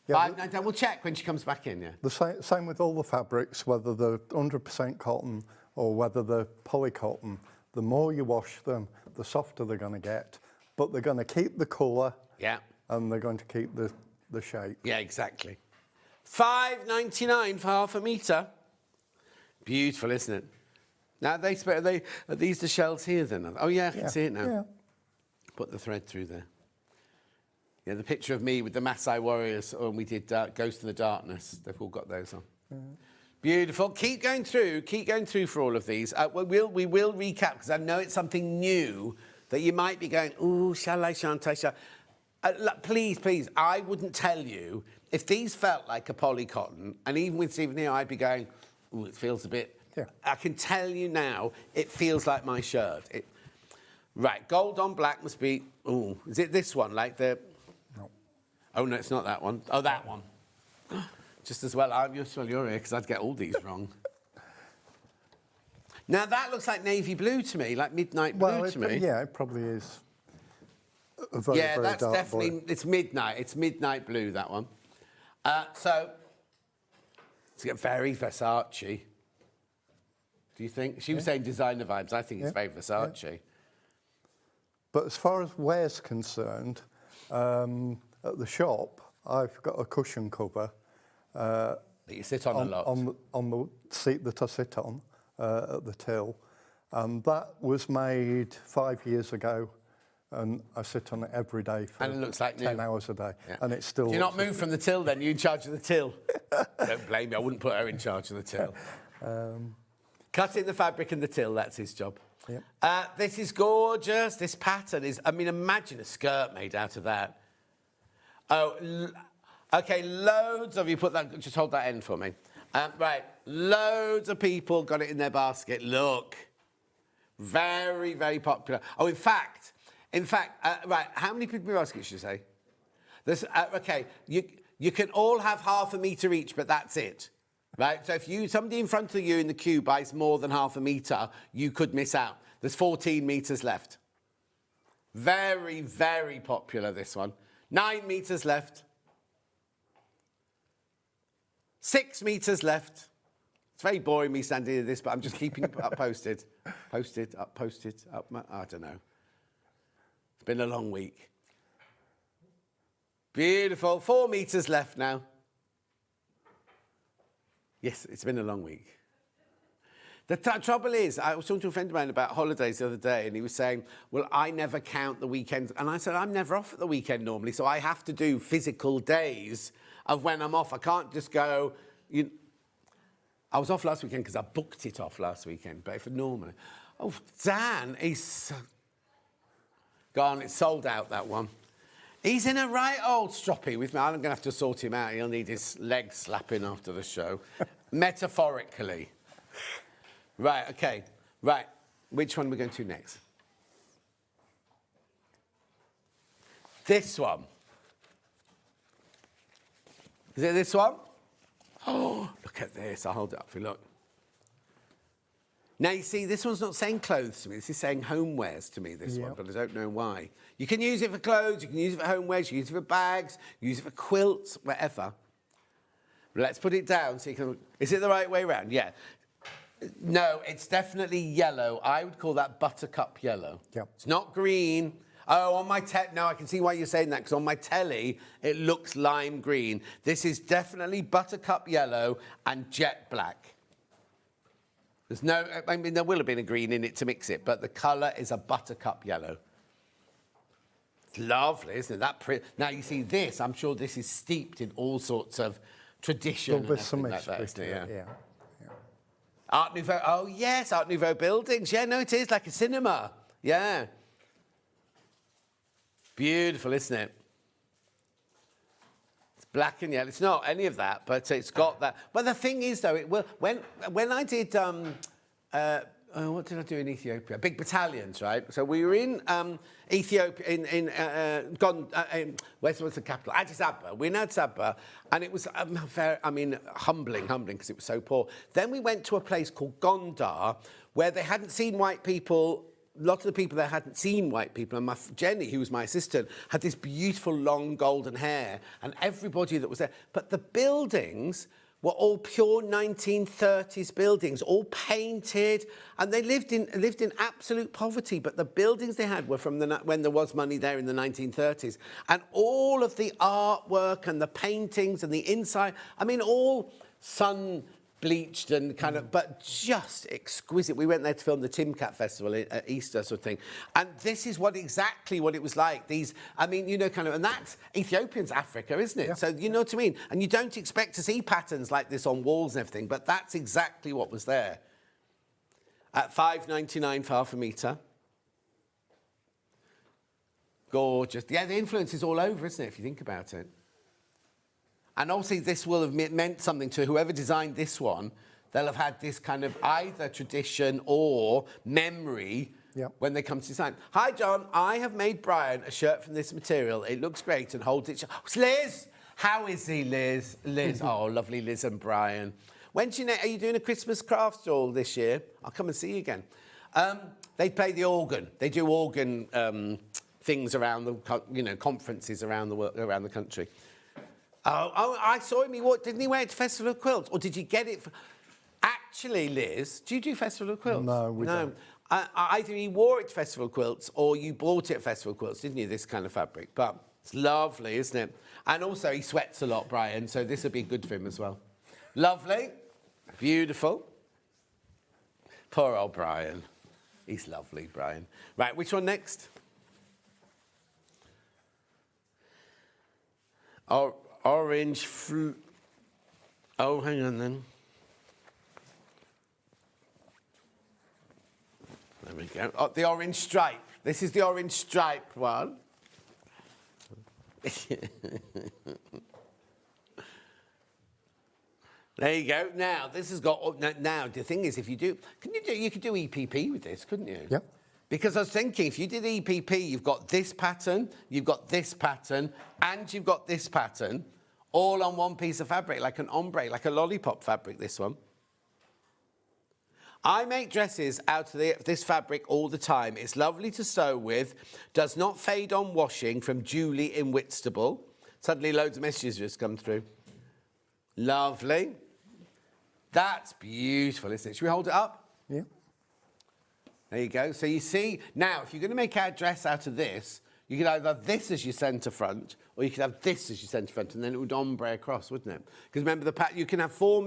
$5.99. We'll check when she comes back in, yeah. The same with all the fabrics, whether they're 100% cotton or whether they're polycotton. The more you wash them, the softer they're going to get. But they're going to keep the colour. Yeah. And they're going to keep the shape. Yeah, exactly. $5.99 for half a metre. Beautiful, isn't it? Now, are these the shells here then? Oh, yeah, I can see it now. Yeah. Put the thread through there. Yeah, the picture of me with the Maasai warriors when we did Ghost in the Darkness. They've all got those on. Beautiful. Keep going through for all of these. We will recap, because I know it's something new that you might be going, ooh, shall I, shan't I, shall please, I wouldn't tell you. If these felt like a polycotton, and even with Stephen here, I'd be going, ooh, it feels a bit... Yeah. I can tell you now, it feels like my shirt. Right, gold on black must be... Ooh, is it this one, like the... No. Oh, no, it's not that one. Oh, that one. Just as well, you're here, because I'd get all these wrong. Now, that looks like navy blue to me, like midnight blue to me. Yeah, it probably is a very, very that's dark definitely... blue. It's midnight blue, that one. So... It's very Versace. Do you think? She was saying designer vibes. I think it's very Versace. Yeah. But as far as wear's concerned, at the shop, I've got a cushion cover. That you sit on a lot. On the seat that I sit on at the till. And that was made 5 years ago. And I sit on it every day for and it looks like 10 new. hours a day. Yeah. And it's still... Do you not move from the till then? You in charge of the till? Don't blame me. I wouldn't put her in charge of the till. Cutting the fabric in the till, that's his job. Yep. This is gorgeous. This pattern is... I mean, imagine a skirt made out of that. Oh, OK, loads of you put that... Just hold that end for me. Right, loads of people got it in their basket. Look. Very, very popular. Oh, in fact, right, how many people in your basket should you say? There's, OK, you can all have half a metre each, but that's it. Right, so if somebody in front of you in the queue buys more than half a metre, you could miss out. There's 14 metres left. Very, very popular, this one. 9 metres left. 6 metres left. It's very boring me standing in this, but I'm just keeping it up posted. Posted, up, I don't know. It's been a long week. Beautiful. 4 metres left now. Yes, it's been a long week. The trouble is, I was talking to a friend of mine about holidays the other day, and he was saying, well, I never count the weekends. And I said, I'm never off at the weekend normally, so I have to do physical days of when I'm off. I can't just go... I was off last weekend because I booked it off last weekend, but if normally... Oh, Dan is... Gone, it's sold out, that one. He's in a right old stroppy with me. I'm going to have to sort him out. He'll need his legs slapping after the show. Metaphorically. Right, OK. Right, which one are we going to next? This one. Is it this one? Oh, look at this. I'll hold it up for you, look. Now, you see, this one's not saying clothes to me. This is saying homewares to me, this one, but I don't know why. You can use it for clothes, you can use it for homewares, you can use it for bags, use it for quilts, whatever. Let's put it down so you can... Is it the right way around? Yeah. No, it's definitely yellow. I would call that buttercup yellow. Yep. It's not green. Oh, on my no, I can see why you're saying that, because on my telly, it looks lime green. This is definitely buttercup yellow and jet black. There's no... I mean, there will have been a green in it to mix it, but the colour is a buttercup yellow. It's lovely, isn't it? That now, you see this, I'm sure this is steeped in all sorts of tradition and everything like that, isn't it? Yeah. Art Nouveau, oh yes, Art Nouveau buildings. Yeah, no, it is like a cinema. Yeah. Beautiful, isn't it? It's black and yellow. It's not any of that, but it's got that. But the thing is, though, it will. When I did, what did I do in Ethiopia? Big battalions, right? So we were in Ethiopia, where's the capital? Addis Ababa. We're in Addis Ababa, and it was humbling because it was so poor. Then we went to a place called Gondar, where they hadn't seen white people. A lot of the people there hadn't seen white people, and Jenny, who was my assistant, had this beautiful long golden hair, and everybody that was there. But the buildings were all pure 1930s buildings, all painted, and they lived in absolute poverty. But the buildings they had were from when there was money there in the 1930s, and all of the artwork and the paintings and the inside, I mean, all sun-bleached and kind of, but just exquisite. We went there to film the Timcat Festival at Easter sort of thing. And this is exactly what it was like. These, I mean, you know, kind of, and that's Ethiopian's Africa, isn't it? Yeah. So you know what I mean? And you don't expect to see patterns like this on walls and everything, but that's exactly what was there. At $5.99 for half a metre. Gorgeous. Yeah, the influence is all over, isn't it, if you think about it? And obviously this will have meant something to whoever designed this one. They'll have had this kind of either tradition or memory when they come to design. Hi, John. I have made Brian a shirt from this material. It looks great and holds it... It's Liz! How is he, Liz? Liz. Oh, lovely Liz and Brian. Are you doing a Christmas craft stall this year? I'll come and see you again. They play the organ. They do organ things around the, conferences around the country. Oh, I saw him. Didn't he wear it to Festival of Quilts? Or did you get it? Actually, Liz, do you do Festival of Quilts? No, we don't. Either he wore it to Festival of Quilts or you bought it at Festival of Quilts, didn't you, this kind of fabric? But it's lovely, isn't it? And also, he sweats a lot, Brian, so this would be good for him as well. Lovely. Beautiful. Poor old Brian. He's lovely, Brian. Right, which one next? Orange Oh, hang on then. There we go. Oh, the orange stripe. This is the orange stripe one. There you go. Now, this has got... Now, the thing is, if you do... You could do EPP with this, couldn't you? Yep. Because I was thinking, if you did EPP, you've got this pattern, you've got this pattern, and you've got this pattern, all on one piece of fabric, like an ombre, like a lollipop fabric, this one. I make dresses out of this fabric all the time. It's lovely to sew with, does not fade on washing, from Julie in Whitstable. Suddenly loads of messages just come through. Lovely. That's beautiful, isn't it? Should we hold it up? Yeah. There you go. So you see, now, if you're going to make our dress out of this, you could either have this as your centre front, or you could have this as your centre front, and then it would ombre across, wouldn't it? Because remember, you can have 4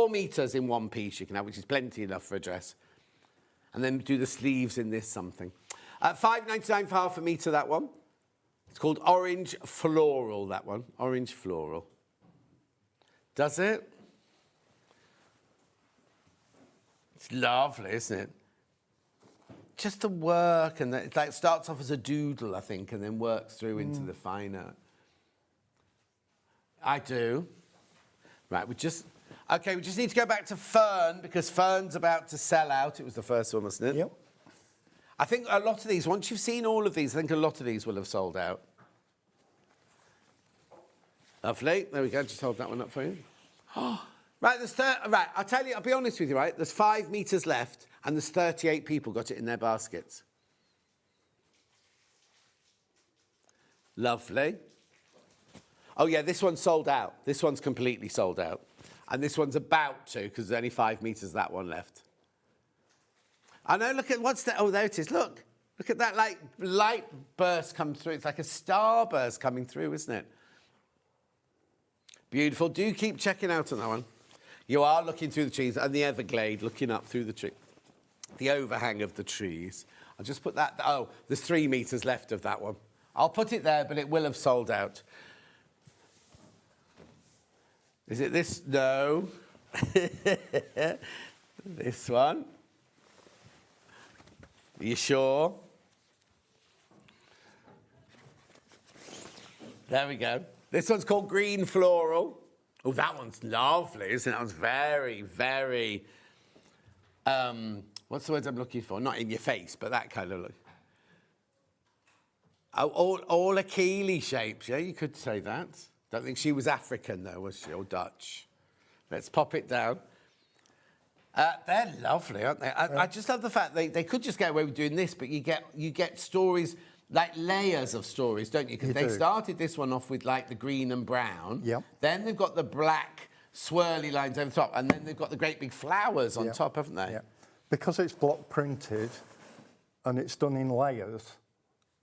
metres in one piece, you can have, which is plenty enough for a dress. And then do the sleeves in this something. $5.99 for half a metre, that one. It's called Orange Floral, that one. Orange Floral. Does it? It's lovely, isn't it? Just the work, and it like starts off as a doodle, I think, and then works through into the finer. I do. Right, we just need to go back to Fern, because Fern's about to sell out. It was the first one, wasn't it? Yep. I think a lot of these, once you've seen all of these, I think a lot of these will have sold out. Lovely. There we go. Just hold that one up for you. Right, right, I'll be honest with you, right? There's 5 metres left, and there's 38 people got it in their baskets. Lovely. Oh, yeah, this one's sold out. This one's completely sold out. And this one's about to, because there's only 5 metres, that one left. I know, look at what's that? Oh, there it is. Look at that, like, light burst come through. It's like a star burst coming through, isn't it? Beautiful. Do keep checking out on that one. You are looking through the trees and the Everglade, looking up through the tree, the overhang of the trees. I'll just put that... Oh, there's 3 metres left of that one. I'll put it there, but it will have sold out. Is it this? No. This one. Are you sure? There we go. This one's called Green Floral. Oh, that one's lovely, isn't it? That one's very, very... what's the word I'm looking for? Not in your face, but that kind of look. Oh, all Achille shapes, yeah? You could say that. Don't think she was African, though, was she? Or Dutch. Let's pop it down. They're lovely, aren't they? I just love the fact they could just get away with doing this, but you get stories... like layers of stories, don't you? Because they started this one off with like the green and brown. Yep. Then they've got the black swirly lines over the top, and then they've got the great big flowers on top, haven't they? Yeah. Because it's block printed and it's done in layers,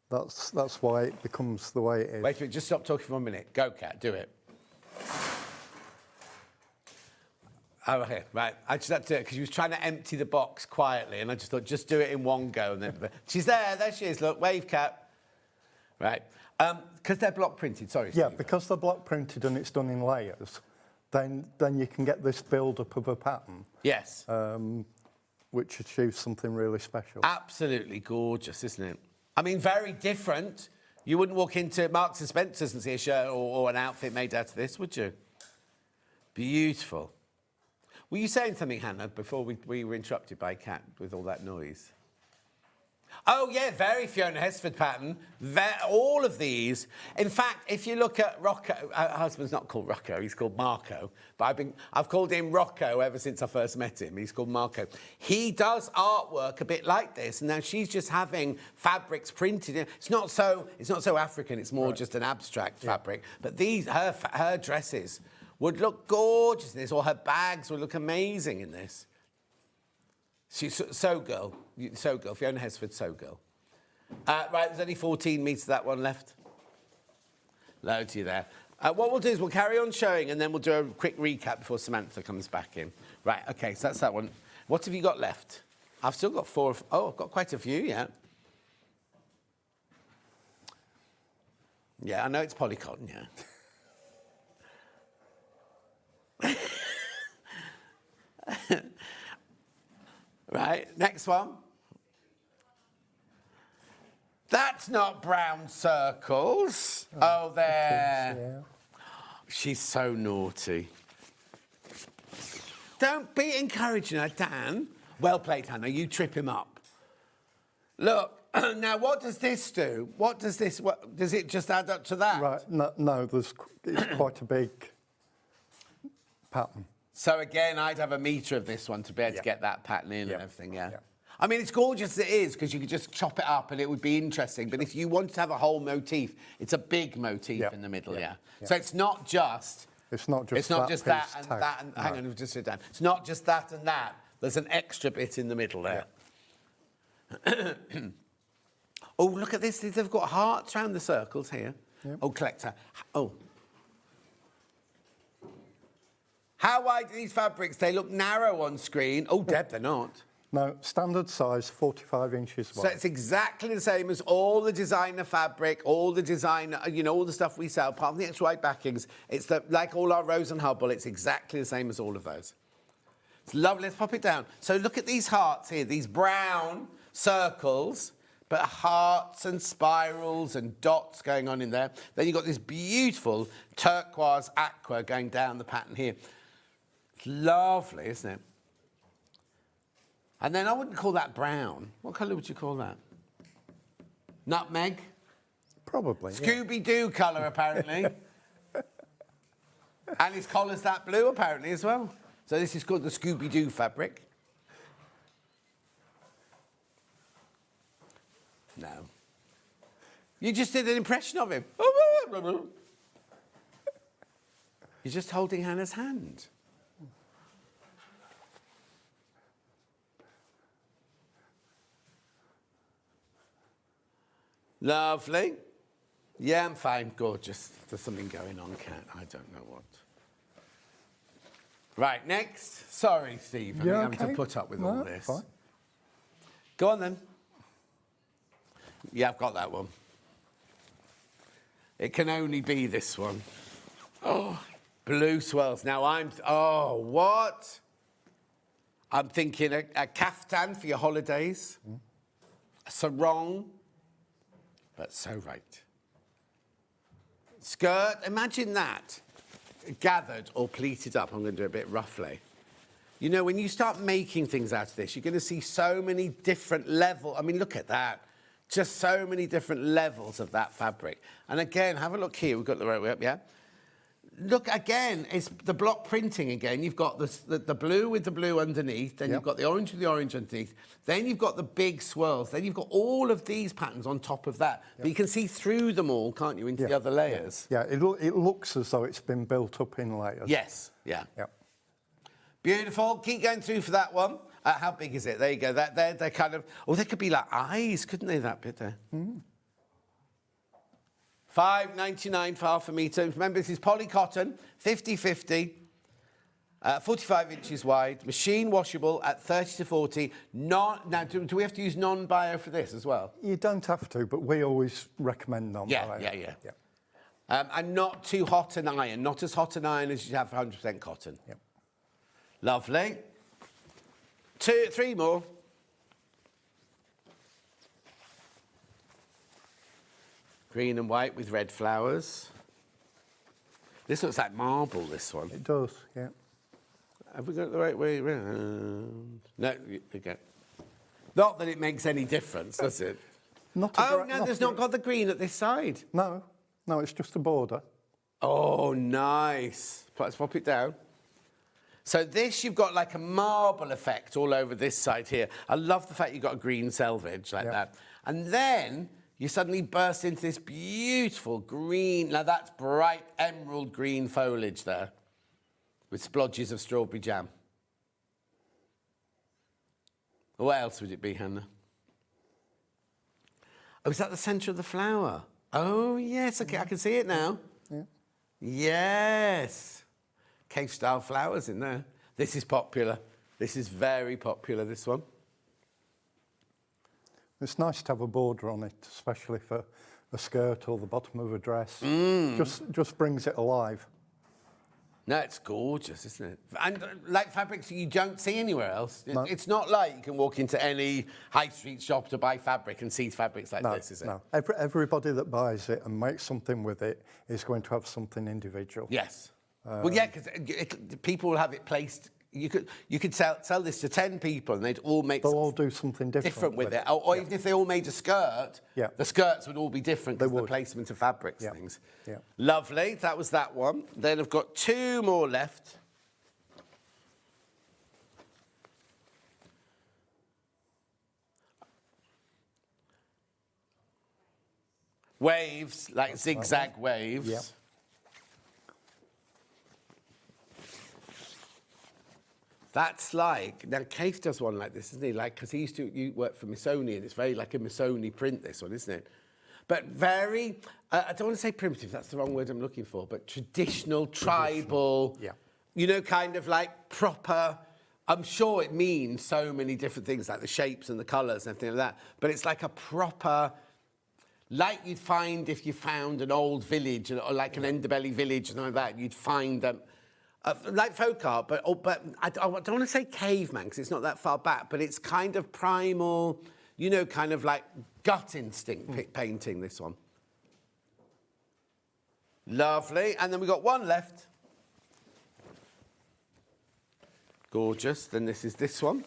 that's why it becomes the way it is. Wait a minute, just stop talking for 1 minute. Go, Kat, do it. Oh, okay, right. I just had to do it because she was trying to empty the box quietly, and I just thought, just do it in one go. And then she's there she is. Look, wave, Kat. Right. Because they're block printed. Sorry, Steve. Yeah, because they're block printed and it's done in layers, then you can get this build-up of a pattern. Yes. Which achieves something really special. Absolutely gorgeous, isn't it? I mean, very different. You wouldn't walk into Marks and Spencer's and see a shirt or an outfit made out of this, would you? Beautiful. Were you saying something, Hannah, before we were interrupted by Kat with all that noise? Oh, yeah, very Fiona Hesford pattern. All of these. In fact, if you look at Rocco, her husband's not called Rocco, he's called Marco. But I've called him Rocco ever since I first met him. He's called Marco. He does artwork a bit like this, and now she's just having fabrics printed in. It's not so African, it's more just an abstract fabric. But her dresses would look gorgeous in this, or her bags would look amazing in this. She's Sew Girl, Fiona Hesford, Sew Girl. Right, there's only 14 metres of that one left. Loads of you there. What we'll do is we'll carry on showing and then we'll do a quick recap before Samantha comes back in. Right, okay, so that's that one. What have you got left? I've still got 4. Oh, I've got quite a few, yeah. Yeah, I know it's polycotton, yeah. Right, next one. That's not brown circles. Oh, there. She's so naughty. Don't be encouraging her, Dan. Well played, Hannah. You trip him up. Look, now what does this do? What does this, does it just add up to that? Right, no, it's quite a big pattern. So again, I'd have a metre of this one to be able to get that pattern in and everything, yeah? I mean, it's gorgeous as it is because you could just chop it up and it would be interesting. But if you want to have a whole motif, it's a big motif in the middle, So it's not just... It's not just that and that and... Hang on, we'll just sit down. It's not just that and that. There's an extra bit in the middle there. Oh, look at this. They've got hearts around the circles here. Oh, collector. Oh. How wide are these fabrics? They look narrow on screen. Oh, Deb, they're not. No, standard size, 45 inches wide. So it's exactly the same as all the designer fabric, all the designer, you know, all the stuff we sell, apart from the extra wide backings. It's like all our Rose and Hubble, it's exactly the same as all of those. It's lovely. Let's pop it down. So look at these hearts here, these brown circles, but hearts and spirals and dots going on in there. Then you've got this beautiful turquoise aqua going down the pattern here. It's lovely, isn't it? And then I wouldn't call that brown. What colour would you call that? Nutmeg? Probably. Scooby-Doo colour, apparently. And his collar's that blue, apparently, as well. So this is called the Scooby-Doo fabric. No. You just did an impression of him. You're just holding Hannah's hand. Lovely. Yeah, I'm fine. Gorgeous. There's something going on, Kat. I don't know what. Right, next. Sorry, Steve. I'm having to put up with all this. Fine. Go on, then. Yeah, I've got that one. It can only be this one. Oh, blue swirls. Now oh, what? I'm thinking a kaftan for your holidays. A sarong. That's so right. Skirt, imagine that. Gathered or pleated up. I'm going to do it a bit roughly. You know, when you start making things out of this, you're going to see so many different levels. I mean, look at that. Just so many different levels of that fabric. And again, have a look here. We've got the right way up, yeah? Look, again, it's the block printing again. You've got the blue with the blue underneath. Then you've got the orange with the orange underneath. Then you've got the big swirls. Then you've got all of these patterns on top of that. But you can see through them all, can't you, into the other layers? Yeah, it looks as though it's been built up in layers. Yes, yeah. Beautiful. Keep going through for that one. How big is it? There you go. They're kind of... Oh, they could be like eyes, couldn't they, that bit there? $5.99 for half a metre. Remember, this is polycotton, 50-50, 45 inches wide, machine washable at 30 to 40. Now, do we have to use non-bio for this as well? You don't have to, but we always recommend non-bio. Yeah. And not too hot an iron. Not as hot an iron as you have 100% cotton. Yep. Lovely. 3 more. Green and white with red flowers. This looks like marble, this one. It does, yeah. Have we got it the right way around? No, okay. Not that it makes any difference, does it? There's not got the green at this side. No, it's just a border. Oh, nice. Let's pop it down. So this, you've got like a marble effect all over this side here. I love the fact you've got a green selvage like that. And then you suddenly burst into this beautiful green. Now that's bright emerald green foliage there with splodges of strawberry jam. What else would it be, Hannah? Oh, is that the centre of the flower? Oh, yes, okay, I can see it now. Yeah. Yes. Cave-style flowers in there. This is popular. This is very popular, this one. It's nice to have a border on it, especially for a skirt or the bottom of a dress. Just brings it alive. No, it's gorgeous, isn't it? And like fabrics you don't see anywhere else. No. It's not like you can walk into any high street shop to buy fabric and see fabrics like this, is it? No, everybody that buys it and makes something with it is going to have something individual. Yes. Well, yeah, because people will have it placed. You could sell this to 10 people and they'd all make... They'll all do something different with it. Or yeah. even if they all made a skirt, yeah. the skirts would all be different because of the placement of fabrics yeah. things. Yeah. Lovely, that was that one. Then I've got 2 more left. Waves, like zigzag waves. Yeah. That's like, now Keith does one like this, isn't he? Like, because he used to work for Missoni, and it's very like a Missoni print, this one, isn't it? But very, I don't want to say primitive, that's the wrong word I'm looking for, but traditional, tribal, yeah. you know, kind of like proper, I'm sure it means so many different things, like the shapes and the colours and everything like that, but it's like a proper, like you'd find if you found an old village, or like an Enderbelly village, or something like that, you'd find them. Like folk art, but I don't want to say caveman because it's not that far back, but it's kind of primal, you know, kind of like gut instinct painting, this one. Lovely. And then we've got one left. Gorgeous. Then this is this one.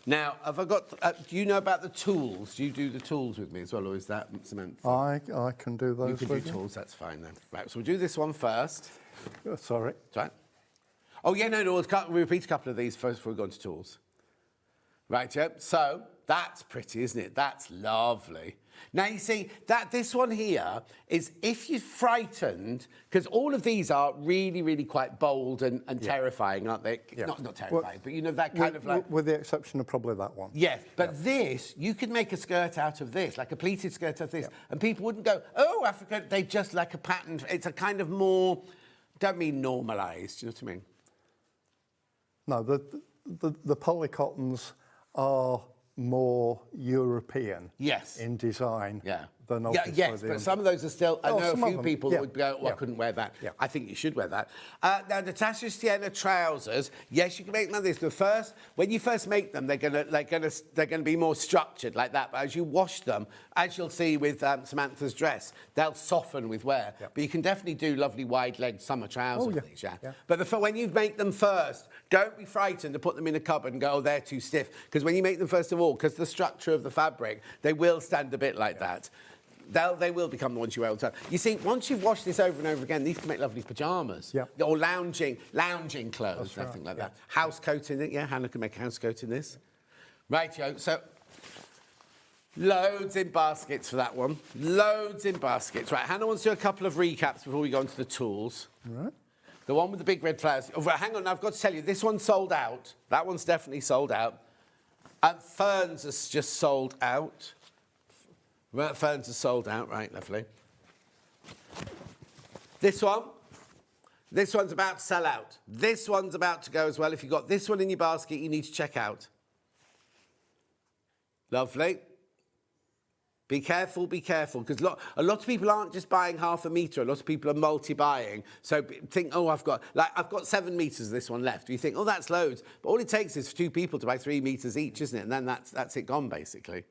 Now, have I got, do you know about the tools? Do you do the tools with me as well, or is that Samantha? I can do those. You can do tools, that's fine then. Right, so we'll do this one first. Oh, sorry. That's right. Oh, yeah, no, we'll repeat a couple of these first before we go on to tools. Right, yeah, so that's pretty, isn't it? That's lovely. Now, you see, this one here is if you're frightened, because all of these are really, really quite bold and terrifying, aren't they? Yeah. Not terrifying, but you know, that kind of like... With the exception of probably that one. Yes, but this, you could make a skirt out of this, like a pleated skirt out of this, and people wouldn't go, oh, Africa, they just like a pattern. It's a kind of more, don't mean normalised, you know what I mean? No, the polycottons are more European in design than obviously yes, but some of those are still... I know a few people that would go, oh, I couldn't wear that. Yeah. I think you should wear that. Now, Natasha Sienna trousers, yes, you can make them like this. The first, when you first make them, they're gonna be more structured like that. But as you wash them, as you'll see with Samantha's dress, they'll soften with wear. Yeah. But you can definitely do lovely wide-legged summer trousers yeah. with these, yeah? Yeah. But when you make them first, don't be frightened to put them in a cupboard and go, oh, they're too stiff. Because when you make them first of all, because the structure of the fabric, they will stand a bit like that. They will become the ones you wear all the time. You see, once you've washed this over and over again, these can make lovely pyjamas. Yeah. Or lounging clothes, nothing like that. House coat in it, yeah, Hannah can make a house coat in this. Rightio, so loads in baskets for that one. Loads in baskets. Right, Hannah wants to do a couple of recaps before we go on to the tools. All right. The one with the big red flowers. Oh, hang on, I've got to tell you, this one's sold out. That one's definitely sold out. And Ferns has just sold out. Ferns are sold out, right, lovely. This one's about to sell out. This one's about to go as well. If you've got this one in your basket, you need to check out. Lovely. Be careful, because a lot of people aren't just buying half a metre. A lot of people are multi-buying. So think, oh, I've got 7 metres of this one left. You think, oh, that's loads. But all it takes is for 2 people to buy 3 metres each, isn't it? And then that's it gone, basically.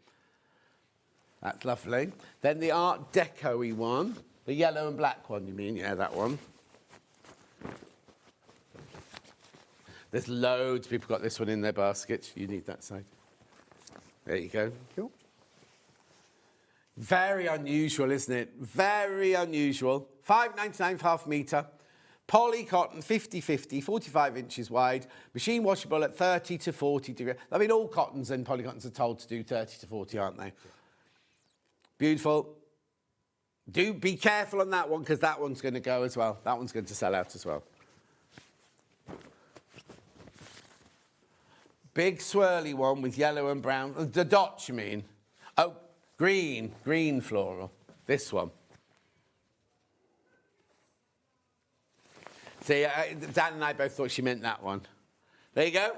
That's lovely. Then the Art Deco-y one. The yellow and black one, you mean? Yeah, that one. There's loads. People got this one in their basket. You need that side. There you go. Cool. Very unusual, isn't it? Very unusual. £5.99 for half metre. Poly cotton, 50-50, 45 inches wide. Machine washable at 30 to 40 degrees. I mean, all cottons and polycottons are told to do 30 to 40, aren't they? Beautiful. Do be careful on that one, because that one's going to go as well. That one's going to sell out as well. Big swirly one with yellow and brown. The dot, you mean? Oh, green floral. This one. See, Dan and I both thought she meant that one. There you go.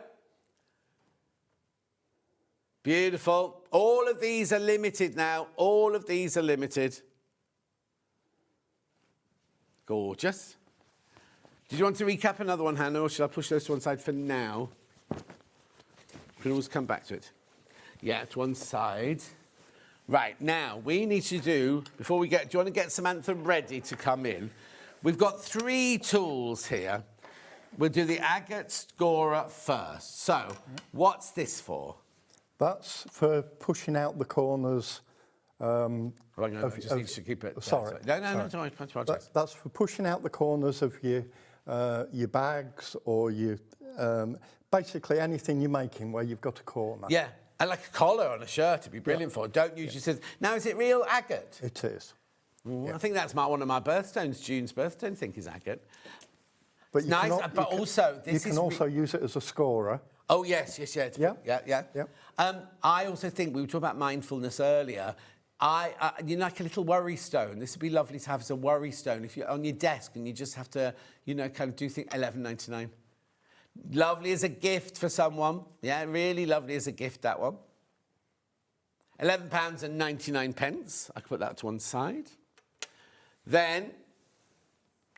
Beautiful. All of these are limited now. All of these are limited. Gorgeous. Did you want to recap another one, Hannah, or should I push those to one side for now? We can always come back to it. Yeah, to one side. Right, now, we need to do, before we get, do you want to get Samantha ready to come in? We've got 3 tools here. We'll do the agate scorer first. So, what's this for? That's for pushing out the corners. I just need to keep it. Sorry. No, That's for pushing out the corners of your bags or your basically anything you're making where you've got a corner. Yeah, and like a collar on a shirt would be brilliant for. Don't use your scissors. Now, is it real agate? It is. I think that's one of my birthstones. June's birthstone, I think, is agate. But it's nice, but also you can also use it as a scorer. Oh yes. Yeah. I also think we were talking about mindfulness earlier. You know, like a little worry stone. This would be lovely to have as a worry stone if you're on your desk and you just have to, you know, kind of do things. £11.99. Lovely as a gift for someone. Yeah, really lovely as a gift, that one. £11.99. I could put that to one side. Then,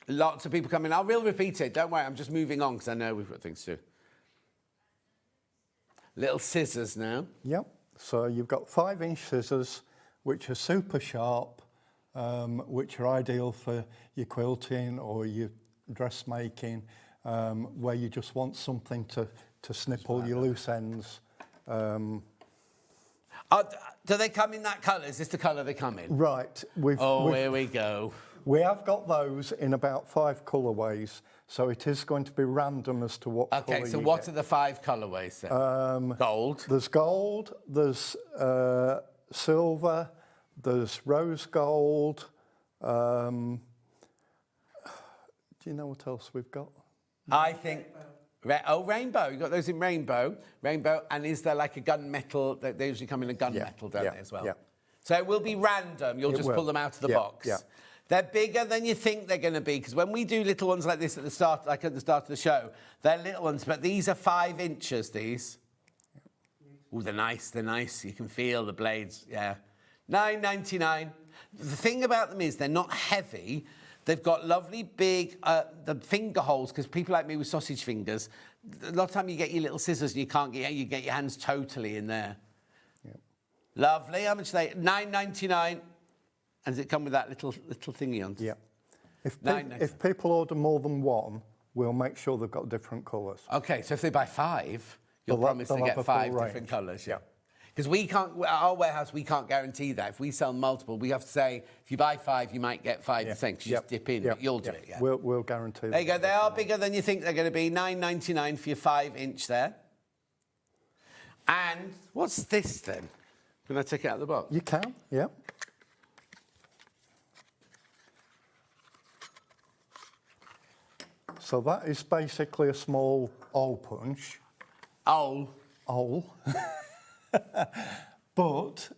lots of people come in. I will repeat it. Don't worry, I'm just moving on because I know we've got things to do. Little scissors now. Yep. So you've got 5-inch scissors, which are super sharp, which are ideal for your quilting or your dressmaking, where you just want something to snip all your loose ends. Do they come in that colour? Is this the colour they come in? Right. Here we go. We have got those in about 5 colourways, so it is going to be random as to what colour you get. Okay, so what are the 5 colourways then? Gold. There's gold, there's silver, there's rose gold. Do you know what else we've got? I think... rainbow. You've got those in rainbow. Rainbow, and is there like a gunmetal? They usually come in a gunmetal, don't they, as well? Yeah. So it will be random. You'll just pull them out of the box. Yeah. They're bigger than you think they're going to be, because when we do little ones like this at the start, like at the start of the show, they're little ones, but these are 5 inches, these. Oh, they're nice, You can feel the blades, yeah. £9.99. The thing about them is they're not heavy. They've got lovely big the finger holes, because people like me with sausage fingers, a lot of time you get your little scissors and you get your hands totally in there. Yep. Lovely. How much are they? £9.99. And does it come with that little thingy on? Yeah. If people order more than one, we'll make sure they've got different colours. Okay, so if they buy 5, you'll promise to get 5 different colours. Yeah. Because we can't, at our warehouse, we can't guarantee that. If we sell multiple, we have to say, if you buy 5, you might get 5 the same, because you just dip in, but you'll do it, yeah. We'll guarantee that. There you go, they are bigger than you think they're going to be. £9.99 for your 5-inch there. And what's this then? Can I take it out of the box? You can, yeah. So that is basically a small awl punch. Awl. But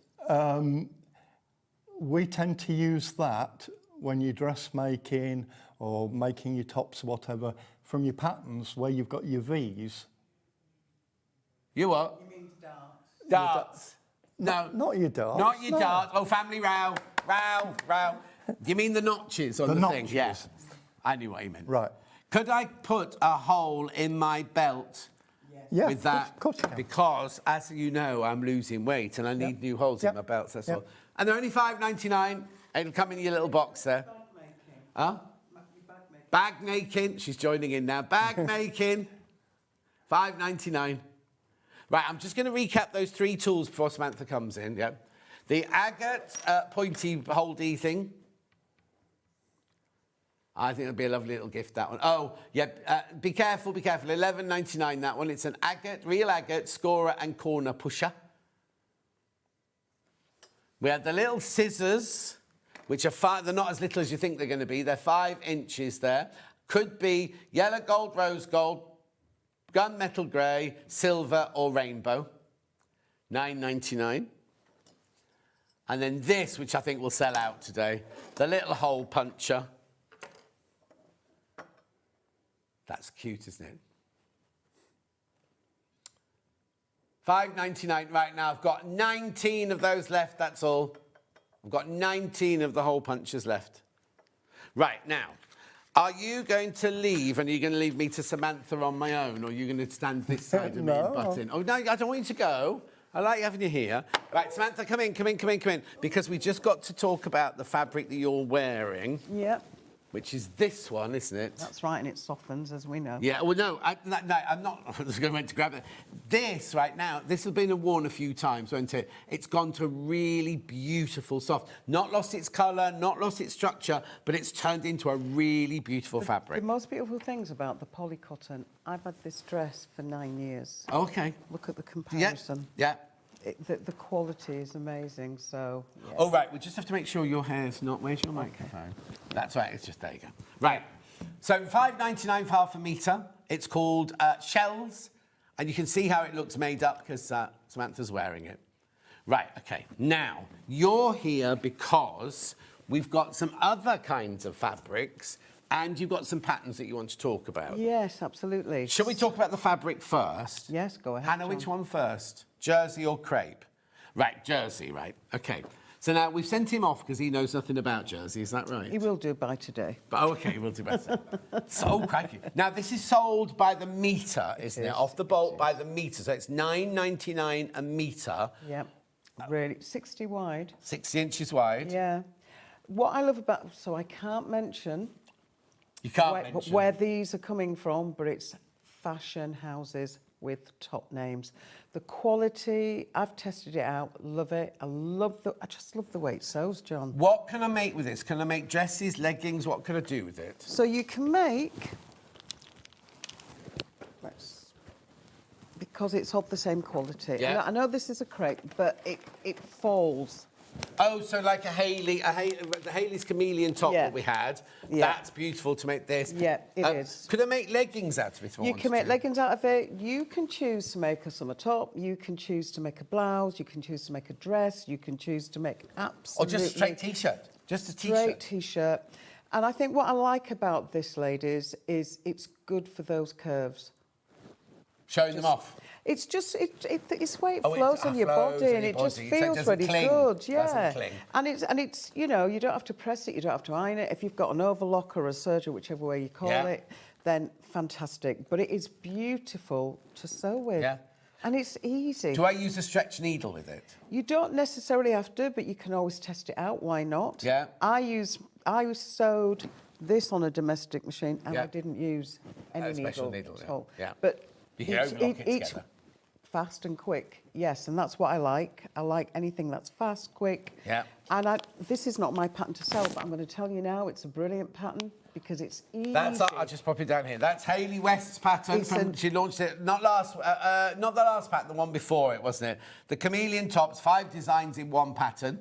we tend to use that when you're dressmaking or making your tops or whatever from your patterns where you've got your V's. You what? You mean darts? Darts. No. Not your darts. Not your darts. Oh, family row. Row. Do you mean the notches on the thing? Notches. Yeah. I knew what you meant. Right. Could I put a hole in my belt with that? Of course you can. Because, as you know, I'm losing weight and I need new holes in my belts, that's all. And they're only £5.99. It'll come in your little box there. Huh? Bag making. She's joining in now. Bag making. £5.99. Right, I'm just going to recap those 3 tools before Samantha comes in. Yeah. The agate pointy holdy thing. I think it'll be a lovely little gift, that one. Oh, yeah, be careful. £11.99, that one. It's an agate, real agate, scorer and corner pusher. We have the little scissors, which are they're not as little as you think they're going to be. They're 5 inches there. Could be yellow gold, rose gold, gunmetal grey, silver or rainbow. £9.99. And then this, which I think will sell out today, the little hole puncher. That's cute, isn't it? $5.99 right now. I've got 19 of those left, that's all. I've got 19 of the hole punches left. Right, now, are you going to leave and are you going to leave me to Samantha on my own, or are you going to stand this side of me and butt in? Oh, no, I don't want you to go. I like having you here. Right, Samantha, come in, because we just got to talk about the fabric that you're wearing. Yep. Which is this one, isn't it? That's right, and it softens, as we know. Yeah, well, no, I'm not. I was going to grab it. This right now, this has been worn a few times, won't it? It's gone to really beautiful soft. Not lost its colour, not lost its structure, but it's turned into a really beautiful fabric. The most beautiful things about the polycotton, I've had this dress for 9 years. Oh, okay. Look at the comparison. Yeah. The quality is amazing, so... Yeah. Oh, right, we just have to make sure your hair's not... Where's your microphone? That's right, it's just... There you go. Right, so $5.99 for half a metre. It's called Shells, and you can see how it looks made up because Samantha's wearing it. Right, OK. Now, you're here because we've got some other kinds of fabrics and you've got some patterns that you want to talk about. Yes, absolutely. Shall we talk about the fabric first? Yes, go ahead, Hannah, John. which one first? Jersey or crepe? Right, jersey, right. OK. So now we've sent him off because he knows nothing about jersey, is that right? He will do by today. But, oh, OK, we'll do better. So crikey. Now, this is sold by the metre, isn't it? Off the bolt by the metre. So it's $9.99 a metre. Yep. Really, 60 wide. 60 inches wide. Yeah. What I love about... So I can't mention... You can't mention. Where these are coming from, but it's fashion houses with top names. The quality, I've tested it out, love it. I just love the way it sews, John. What can I make with this? Can I make dresses, leggings? What can I do with it? So you can make... Because it's of the same quality. Yeah. And I know this is a crepe, but it falls. Oh, so like the Hayley's chameleon top that we had. Yeah. That's beautiful to make this. Yeah, it is. Could I make leggings out of it? You can make leggings out of it. You can choose to make a summer top. You can choose to make a blouse. You can choose to make a dress. You can choose to make absolutely... Or just a straight T-shirt. Just a T-shirt. Straight T-shirt. And I think what I like about this, ladies, is it's good for those curves. Showing them off. It's just, it's the way it flows on your body, and it just feels really good, yeah. And it's, you know, you don't have to press it, you don't have to iron it. If you've got an overlock or a serger, whichever way you call it, then fantastic. But it is beautiful to sew with. Yeah. And it's easy. Do I use a stretch needle with it? You don't necessarily have to, but you can always test it out. Why not? Yeah. I sewed this on a domestic machine, and I didn't use any special needle at all. Yeah. But you can overlock it together. Fast and quick, yes, and that's what I like. I like anything that's fast, quick. Yeah. And this is not my pattern to sell, but I'm going to tell you now, it's a brilliant pattern because it's easy. I'll just pop it down here. That's Hayley West's pattern. She launched it not the last pattern, the one before it, wasn't it? The chameleon tops, 5 designs in one pattern.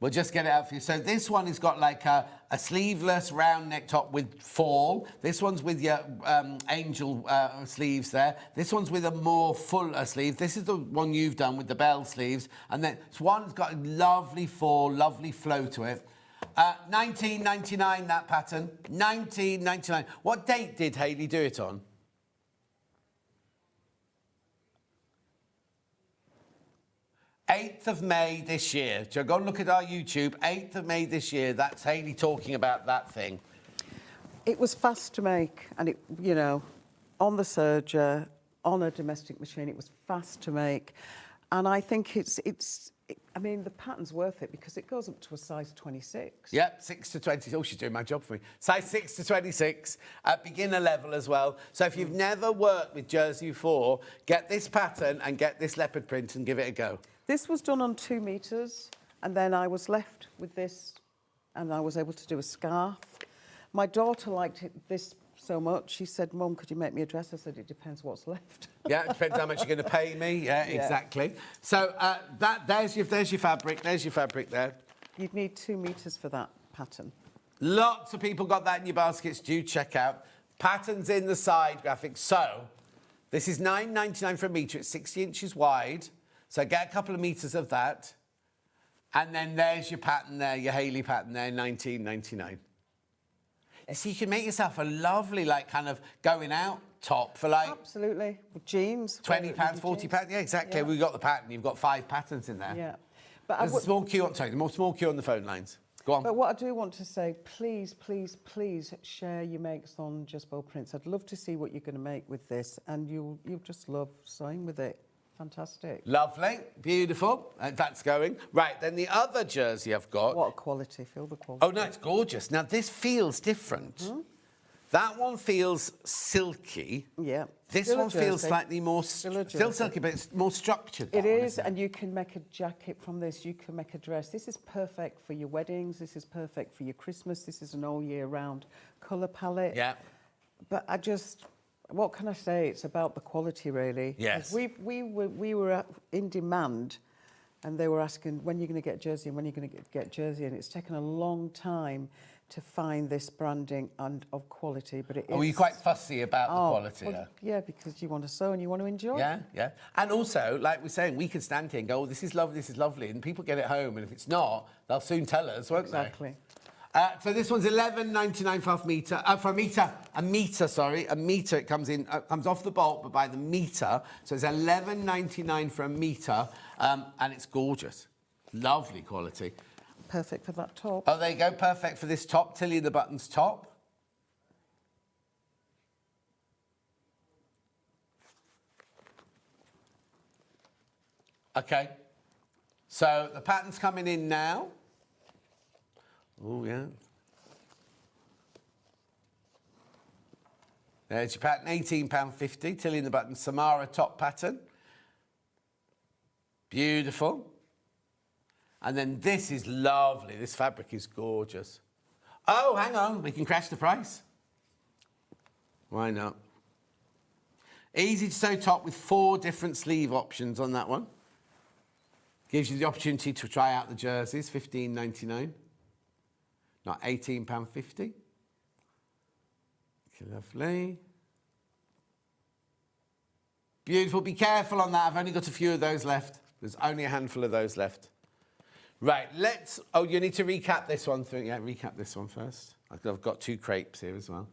We'll just get it out for you. So this one has got like a sleeveless round neck top with fall. This one's with your angel sleeves there. This one's with a more fuller sleeve. This is the one you've done with the bell sleeves. And then this one's got a lovely fall, lovely flow to it. $19.99, that pattern. $19.99. What date did Hayley do it on? 8th of May this year. So go and look at our YouTube. 8th of May this year. That's Hayley talking about that thing. It was fast to make, and it, you know, on the serger, on a domestic machine, it was fast to make. And I think I mean, the pattern's worth it because it goes up to a size 26. Yep, 6 to 20. Oh, she's doing my job for me. Size 6 to 26, at beginner level as well. So if you've never worked with jersey before, get this pattern and get this leopard print and give it a go. This was done on 2 meters, and then I was left with this, and I was able to do a scarf. My daughter liked this so much. She said, "Mum, could you make me a dress?" I said, "It depends what's left." Yeah, it depends how much you're going to pay me. Yeah, exactly. So there's your fabric. There's your fabric there. You'd need 2 meters for that pattern. Lots of people got that in your baskets. Do check out. Patterns in the side graphics. So this is $9.99 for a metre. It's 60 inches wide. So get a couple of meters of that. And then there's your pattern there, your Hayley pattern there, $19.99. So you can make yourself a lovely, like, kind of going out top for like... Absolutely. With jeans. £20, £40. Yeah, exactly. Yeah. We've got the pattern. You've got 5 patterns in there. Yeah. But There's a small queue on, sorry, a small queue on the phone lines. Go on. But what I do want to say, please, please, please share your makes on Just Bold Prints. I'd love to see what you're going to make with this, and you'll just love sewing with it. Fantastic. Lovely, beautiful. That's going. Right, then the other jersey I've got... What a quality, feel the quality. Oh, no, it's gorgeous. Now, this feels different. That one feels silky. Yeah. This one feels slightly more... Still silky, but it's more structured. It is, and you can make a jacket from this. You can make a dress. This is perfect for your weddings. This is perfect for your Christmas. This is an all-year-round colour palette. Yeah. But I just... What can I say? It's about the quality, really. Yes. We were in demand, and they were asking, when are you going to get jersey, and when are you going to get jersey? And it's taken a long time to find this branding and of quality, but it is... Were you quite fussy about the quality? Well, yeah, because you want to sew and you want to enjoy. Yeah, yeah. And also, like we're saying, we can stand here and go, oh, this is lovely, and people get it home, and if it's not, they'll soon tell us, won't they? Exactly. So this one's $11.99 for a metre. It comes in, comes off the bolt, but by the metre. So it's $11.99 for a metre, and it's gorgeous, lovely quality. Perfect for that top. Oh, there you go, perfect for this top, Tilly the Buttons top. Okay, so the pattern's coming in now. Oh, yeah. There's your pattern, £18.50, Tilly the Buttons Samara top pattern. Beautiful. And then this is lovely. This fabric is gorgeous. Oh, hang on. We can crash the price. Why not? Easy to sew top with 4 different sleeve options on that one. Gives you the opportunity to try out the jerseys, $15.99. Not £18.50. Lovely. Beautiful. Be careful on that. I've only got a few of those left. There's only a handful of those left. Right, let's... Oh, you need to recap this one. Yeah, recap this one first. I've got 2 crepes here as well.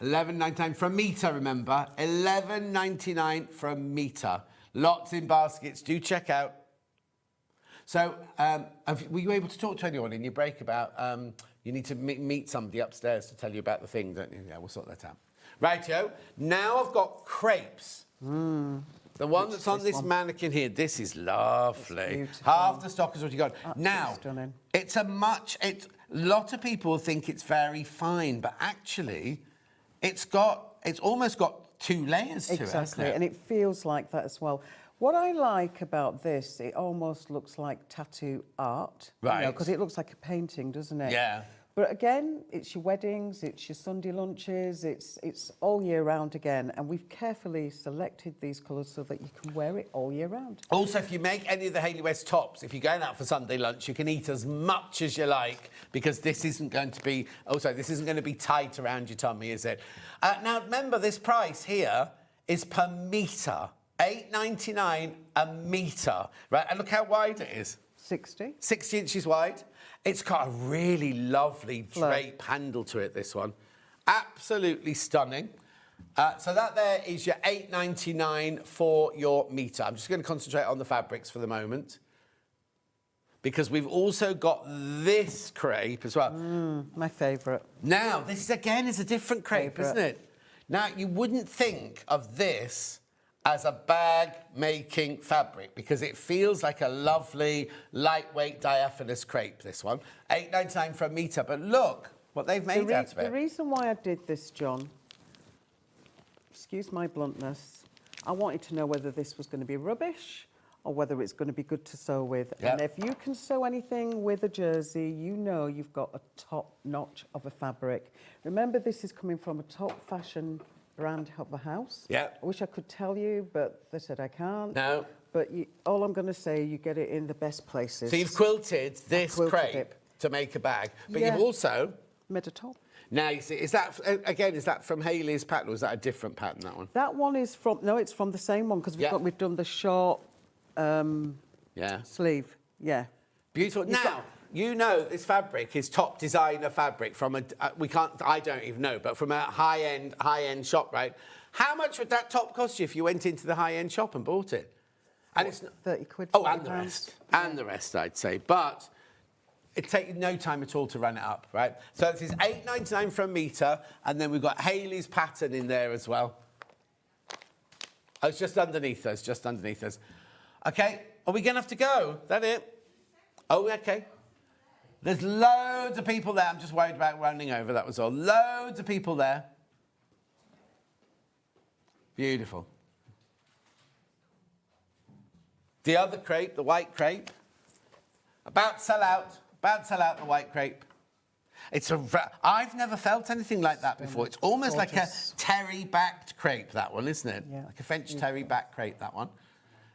$11.99 for a metre, remember. $11.99 for a metre. Lots in baskets. Do check out. So, were you able to talk to anyone in your break about... you need to meet somebody upstairs to tell you about the thing, don't you? Yeah, we'll sort that out. Rightio. Now I've got crepes. The one that's on this mannequin here, this is lovely. Half the stock is already gone. Now, it's a lot of people think it's very fine, but actually, it's almost got 2 layers to it. Exactly, and it feels like that as well. What I like about this, it almost looks like tattoo art. Right. Because it looks like a painting, doesn't it? Yeah. But again, it's your weddings, it's your Sunday lunches, it's all year round again. And we've carefully selected these colours so that you can wear it all year round. Also, if you make any of the Hayley West tops, if you're going out for Sunday lunch, you can eat as much as you like, because this isn't going to be... Also, this isn't going to be tight around your tummy, is it? Now, remember, this price here is per metre. $8.99 a metre, right? And look how wide it is. 60. 60 inches wide. It's got a really lovely drape handle to it, this one. Absolutely stunning. So that there is your $8.99 for your metre. I'm just going to concentrate on the fabrics for the moment, because we've also got this crepe as well. My favourite. Now, this, again, is a different crepe, isn't it? Now, you wouldn't think of this as a bag-making fabric, because it feels like a lovely, lightweight, diaphanous crepe, this one. $8.99 for a metre, but look what they've made out of it. The reason why I did this, John, excuse my bluntness, I wanted to know whether this was going to be rubbish or whether it's going to be good to sew with. Yep. And if you can sew anything with a jersey, you know you've got a top notch of a fabric. Remember, this is coming from a top fashion brand of a house. Yeah. I wish I could tell you, but they said I can't. No. But all I'm going to say, you get it in the best places. So you've quilted this crepe to make a bag, but you've also made a top. Now, you see, is that, again, is that from Hayley's pattern, or is that a different pattern, that one? That one is from, no, it's from the same one, because we've done the short sleeve. Yeah. Beautiful. Now, you know this fabric is top designer fabric from a, I don't even know, but from a high-end shop, right? How much would that top cost you if you went into the high-end shop and bought it? And it's 30 quid. Oh, and the rest. And the rest, I'd say. But it takes you no time at all to run it up, right? So this is £8.99 for a metre, and then we've got Hayley's pattern in there as well. Oh, it's just underneath us, just underneath us. OK, are we going to have to go? Is that it? Oh, OK. There's loads of people there. I'm just worried about running over, that was all. Loads of people there. Beautiful. The other crepe, the white crepe, about to sell out the white crepe. I've never felt anything like that before. It's almost like a terry-backed crepe, that one, isn't it? Yeah. Like a French terry-backed crepe, that one.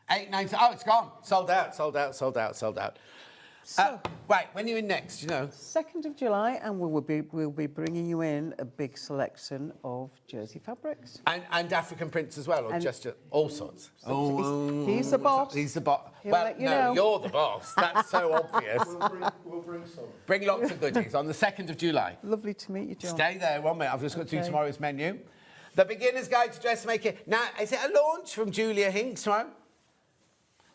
£8.99. Oh, it's gone. Sold out, sold out, sold out, sold out. So, right, when are you in next, you know? 2nd of July, and we'll be bringing you in a big selection of jersey fabrics. And African prints as well, or just all sorts? He's the boss. He's the boss. He'll Well, let you no, know. you're the boss. That's so obvious. We'll bring some. Bring lots of goodies on the 2nd of July. Lovely to meet you, John. Stay there 1 minute. I've just got to do tomorrow's menu. The Beginner's Guide to Dressmaking. Now, is it a launch from Julia Hinks tomorrow?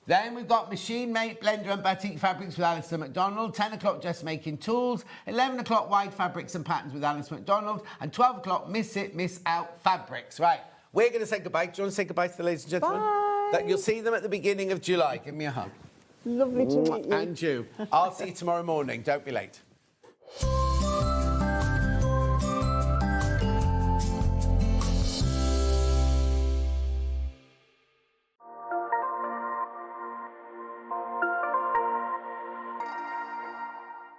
Then we've got Machine Made Blender and Batik Fabrics with Alison McDonald, 10 o'clock Dressmaking Tools, 11 o'clock Wide Fabrics and Patterns with Alison McDonald, and 12 o'clock Miss It, Miss Out Fabrics. Right, we're going to say goodbye. Do you want to say goodbye to the ladies and gentlemen? Bye. You'll see them at the beginning of July. Give me a hug. Lovely to meet you. And you. I'll see you tomorrow morning. Don't be late.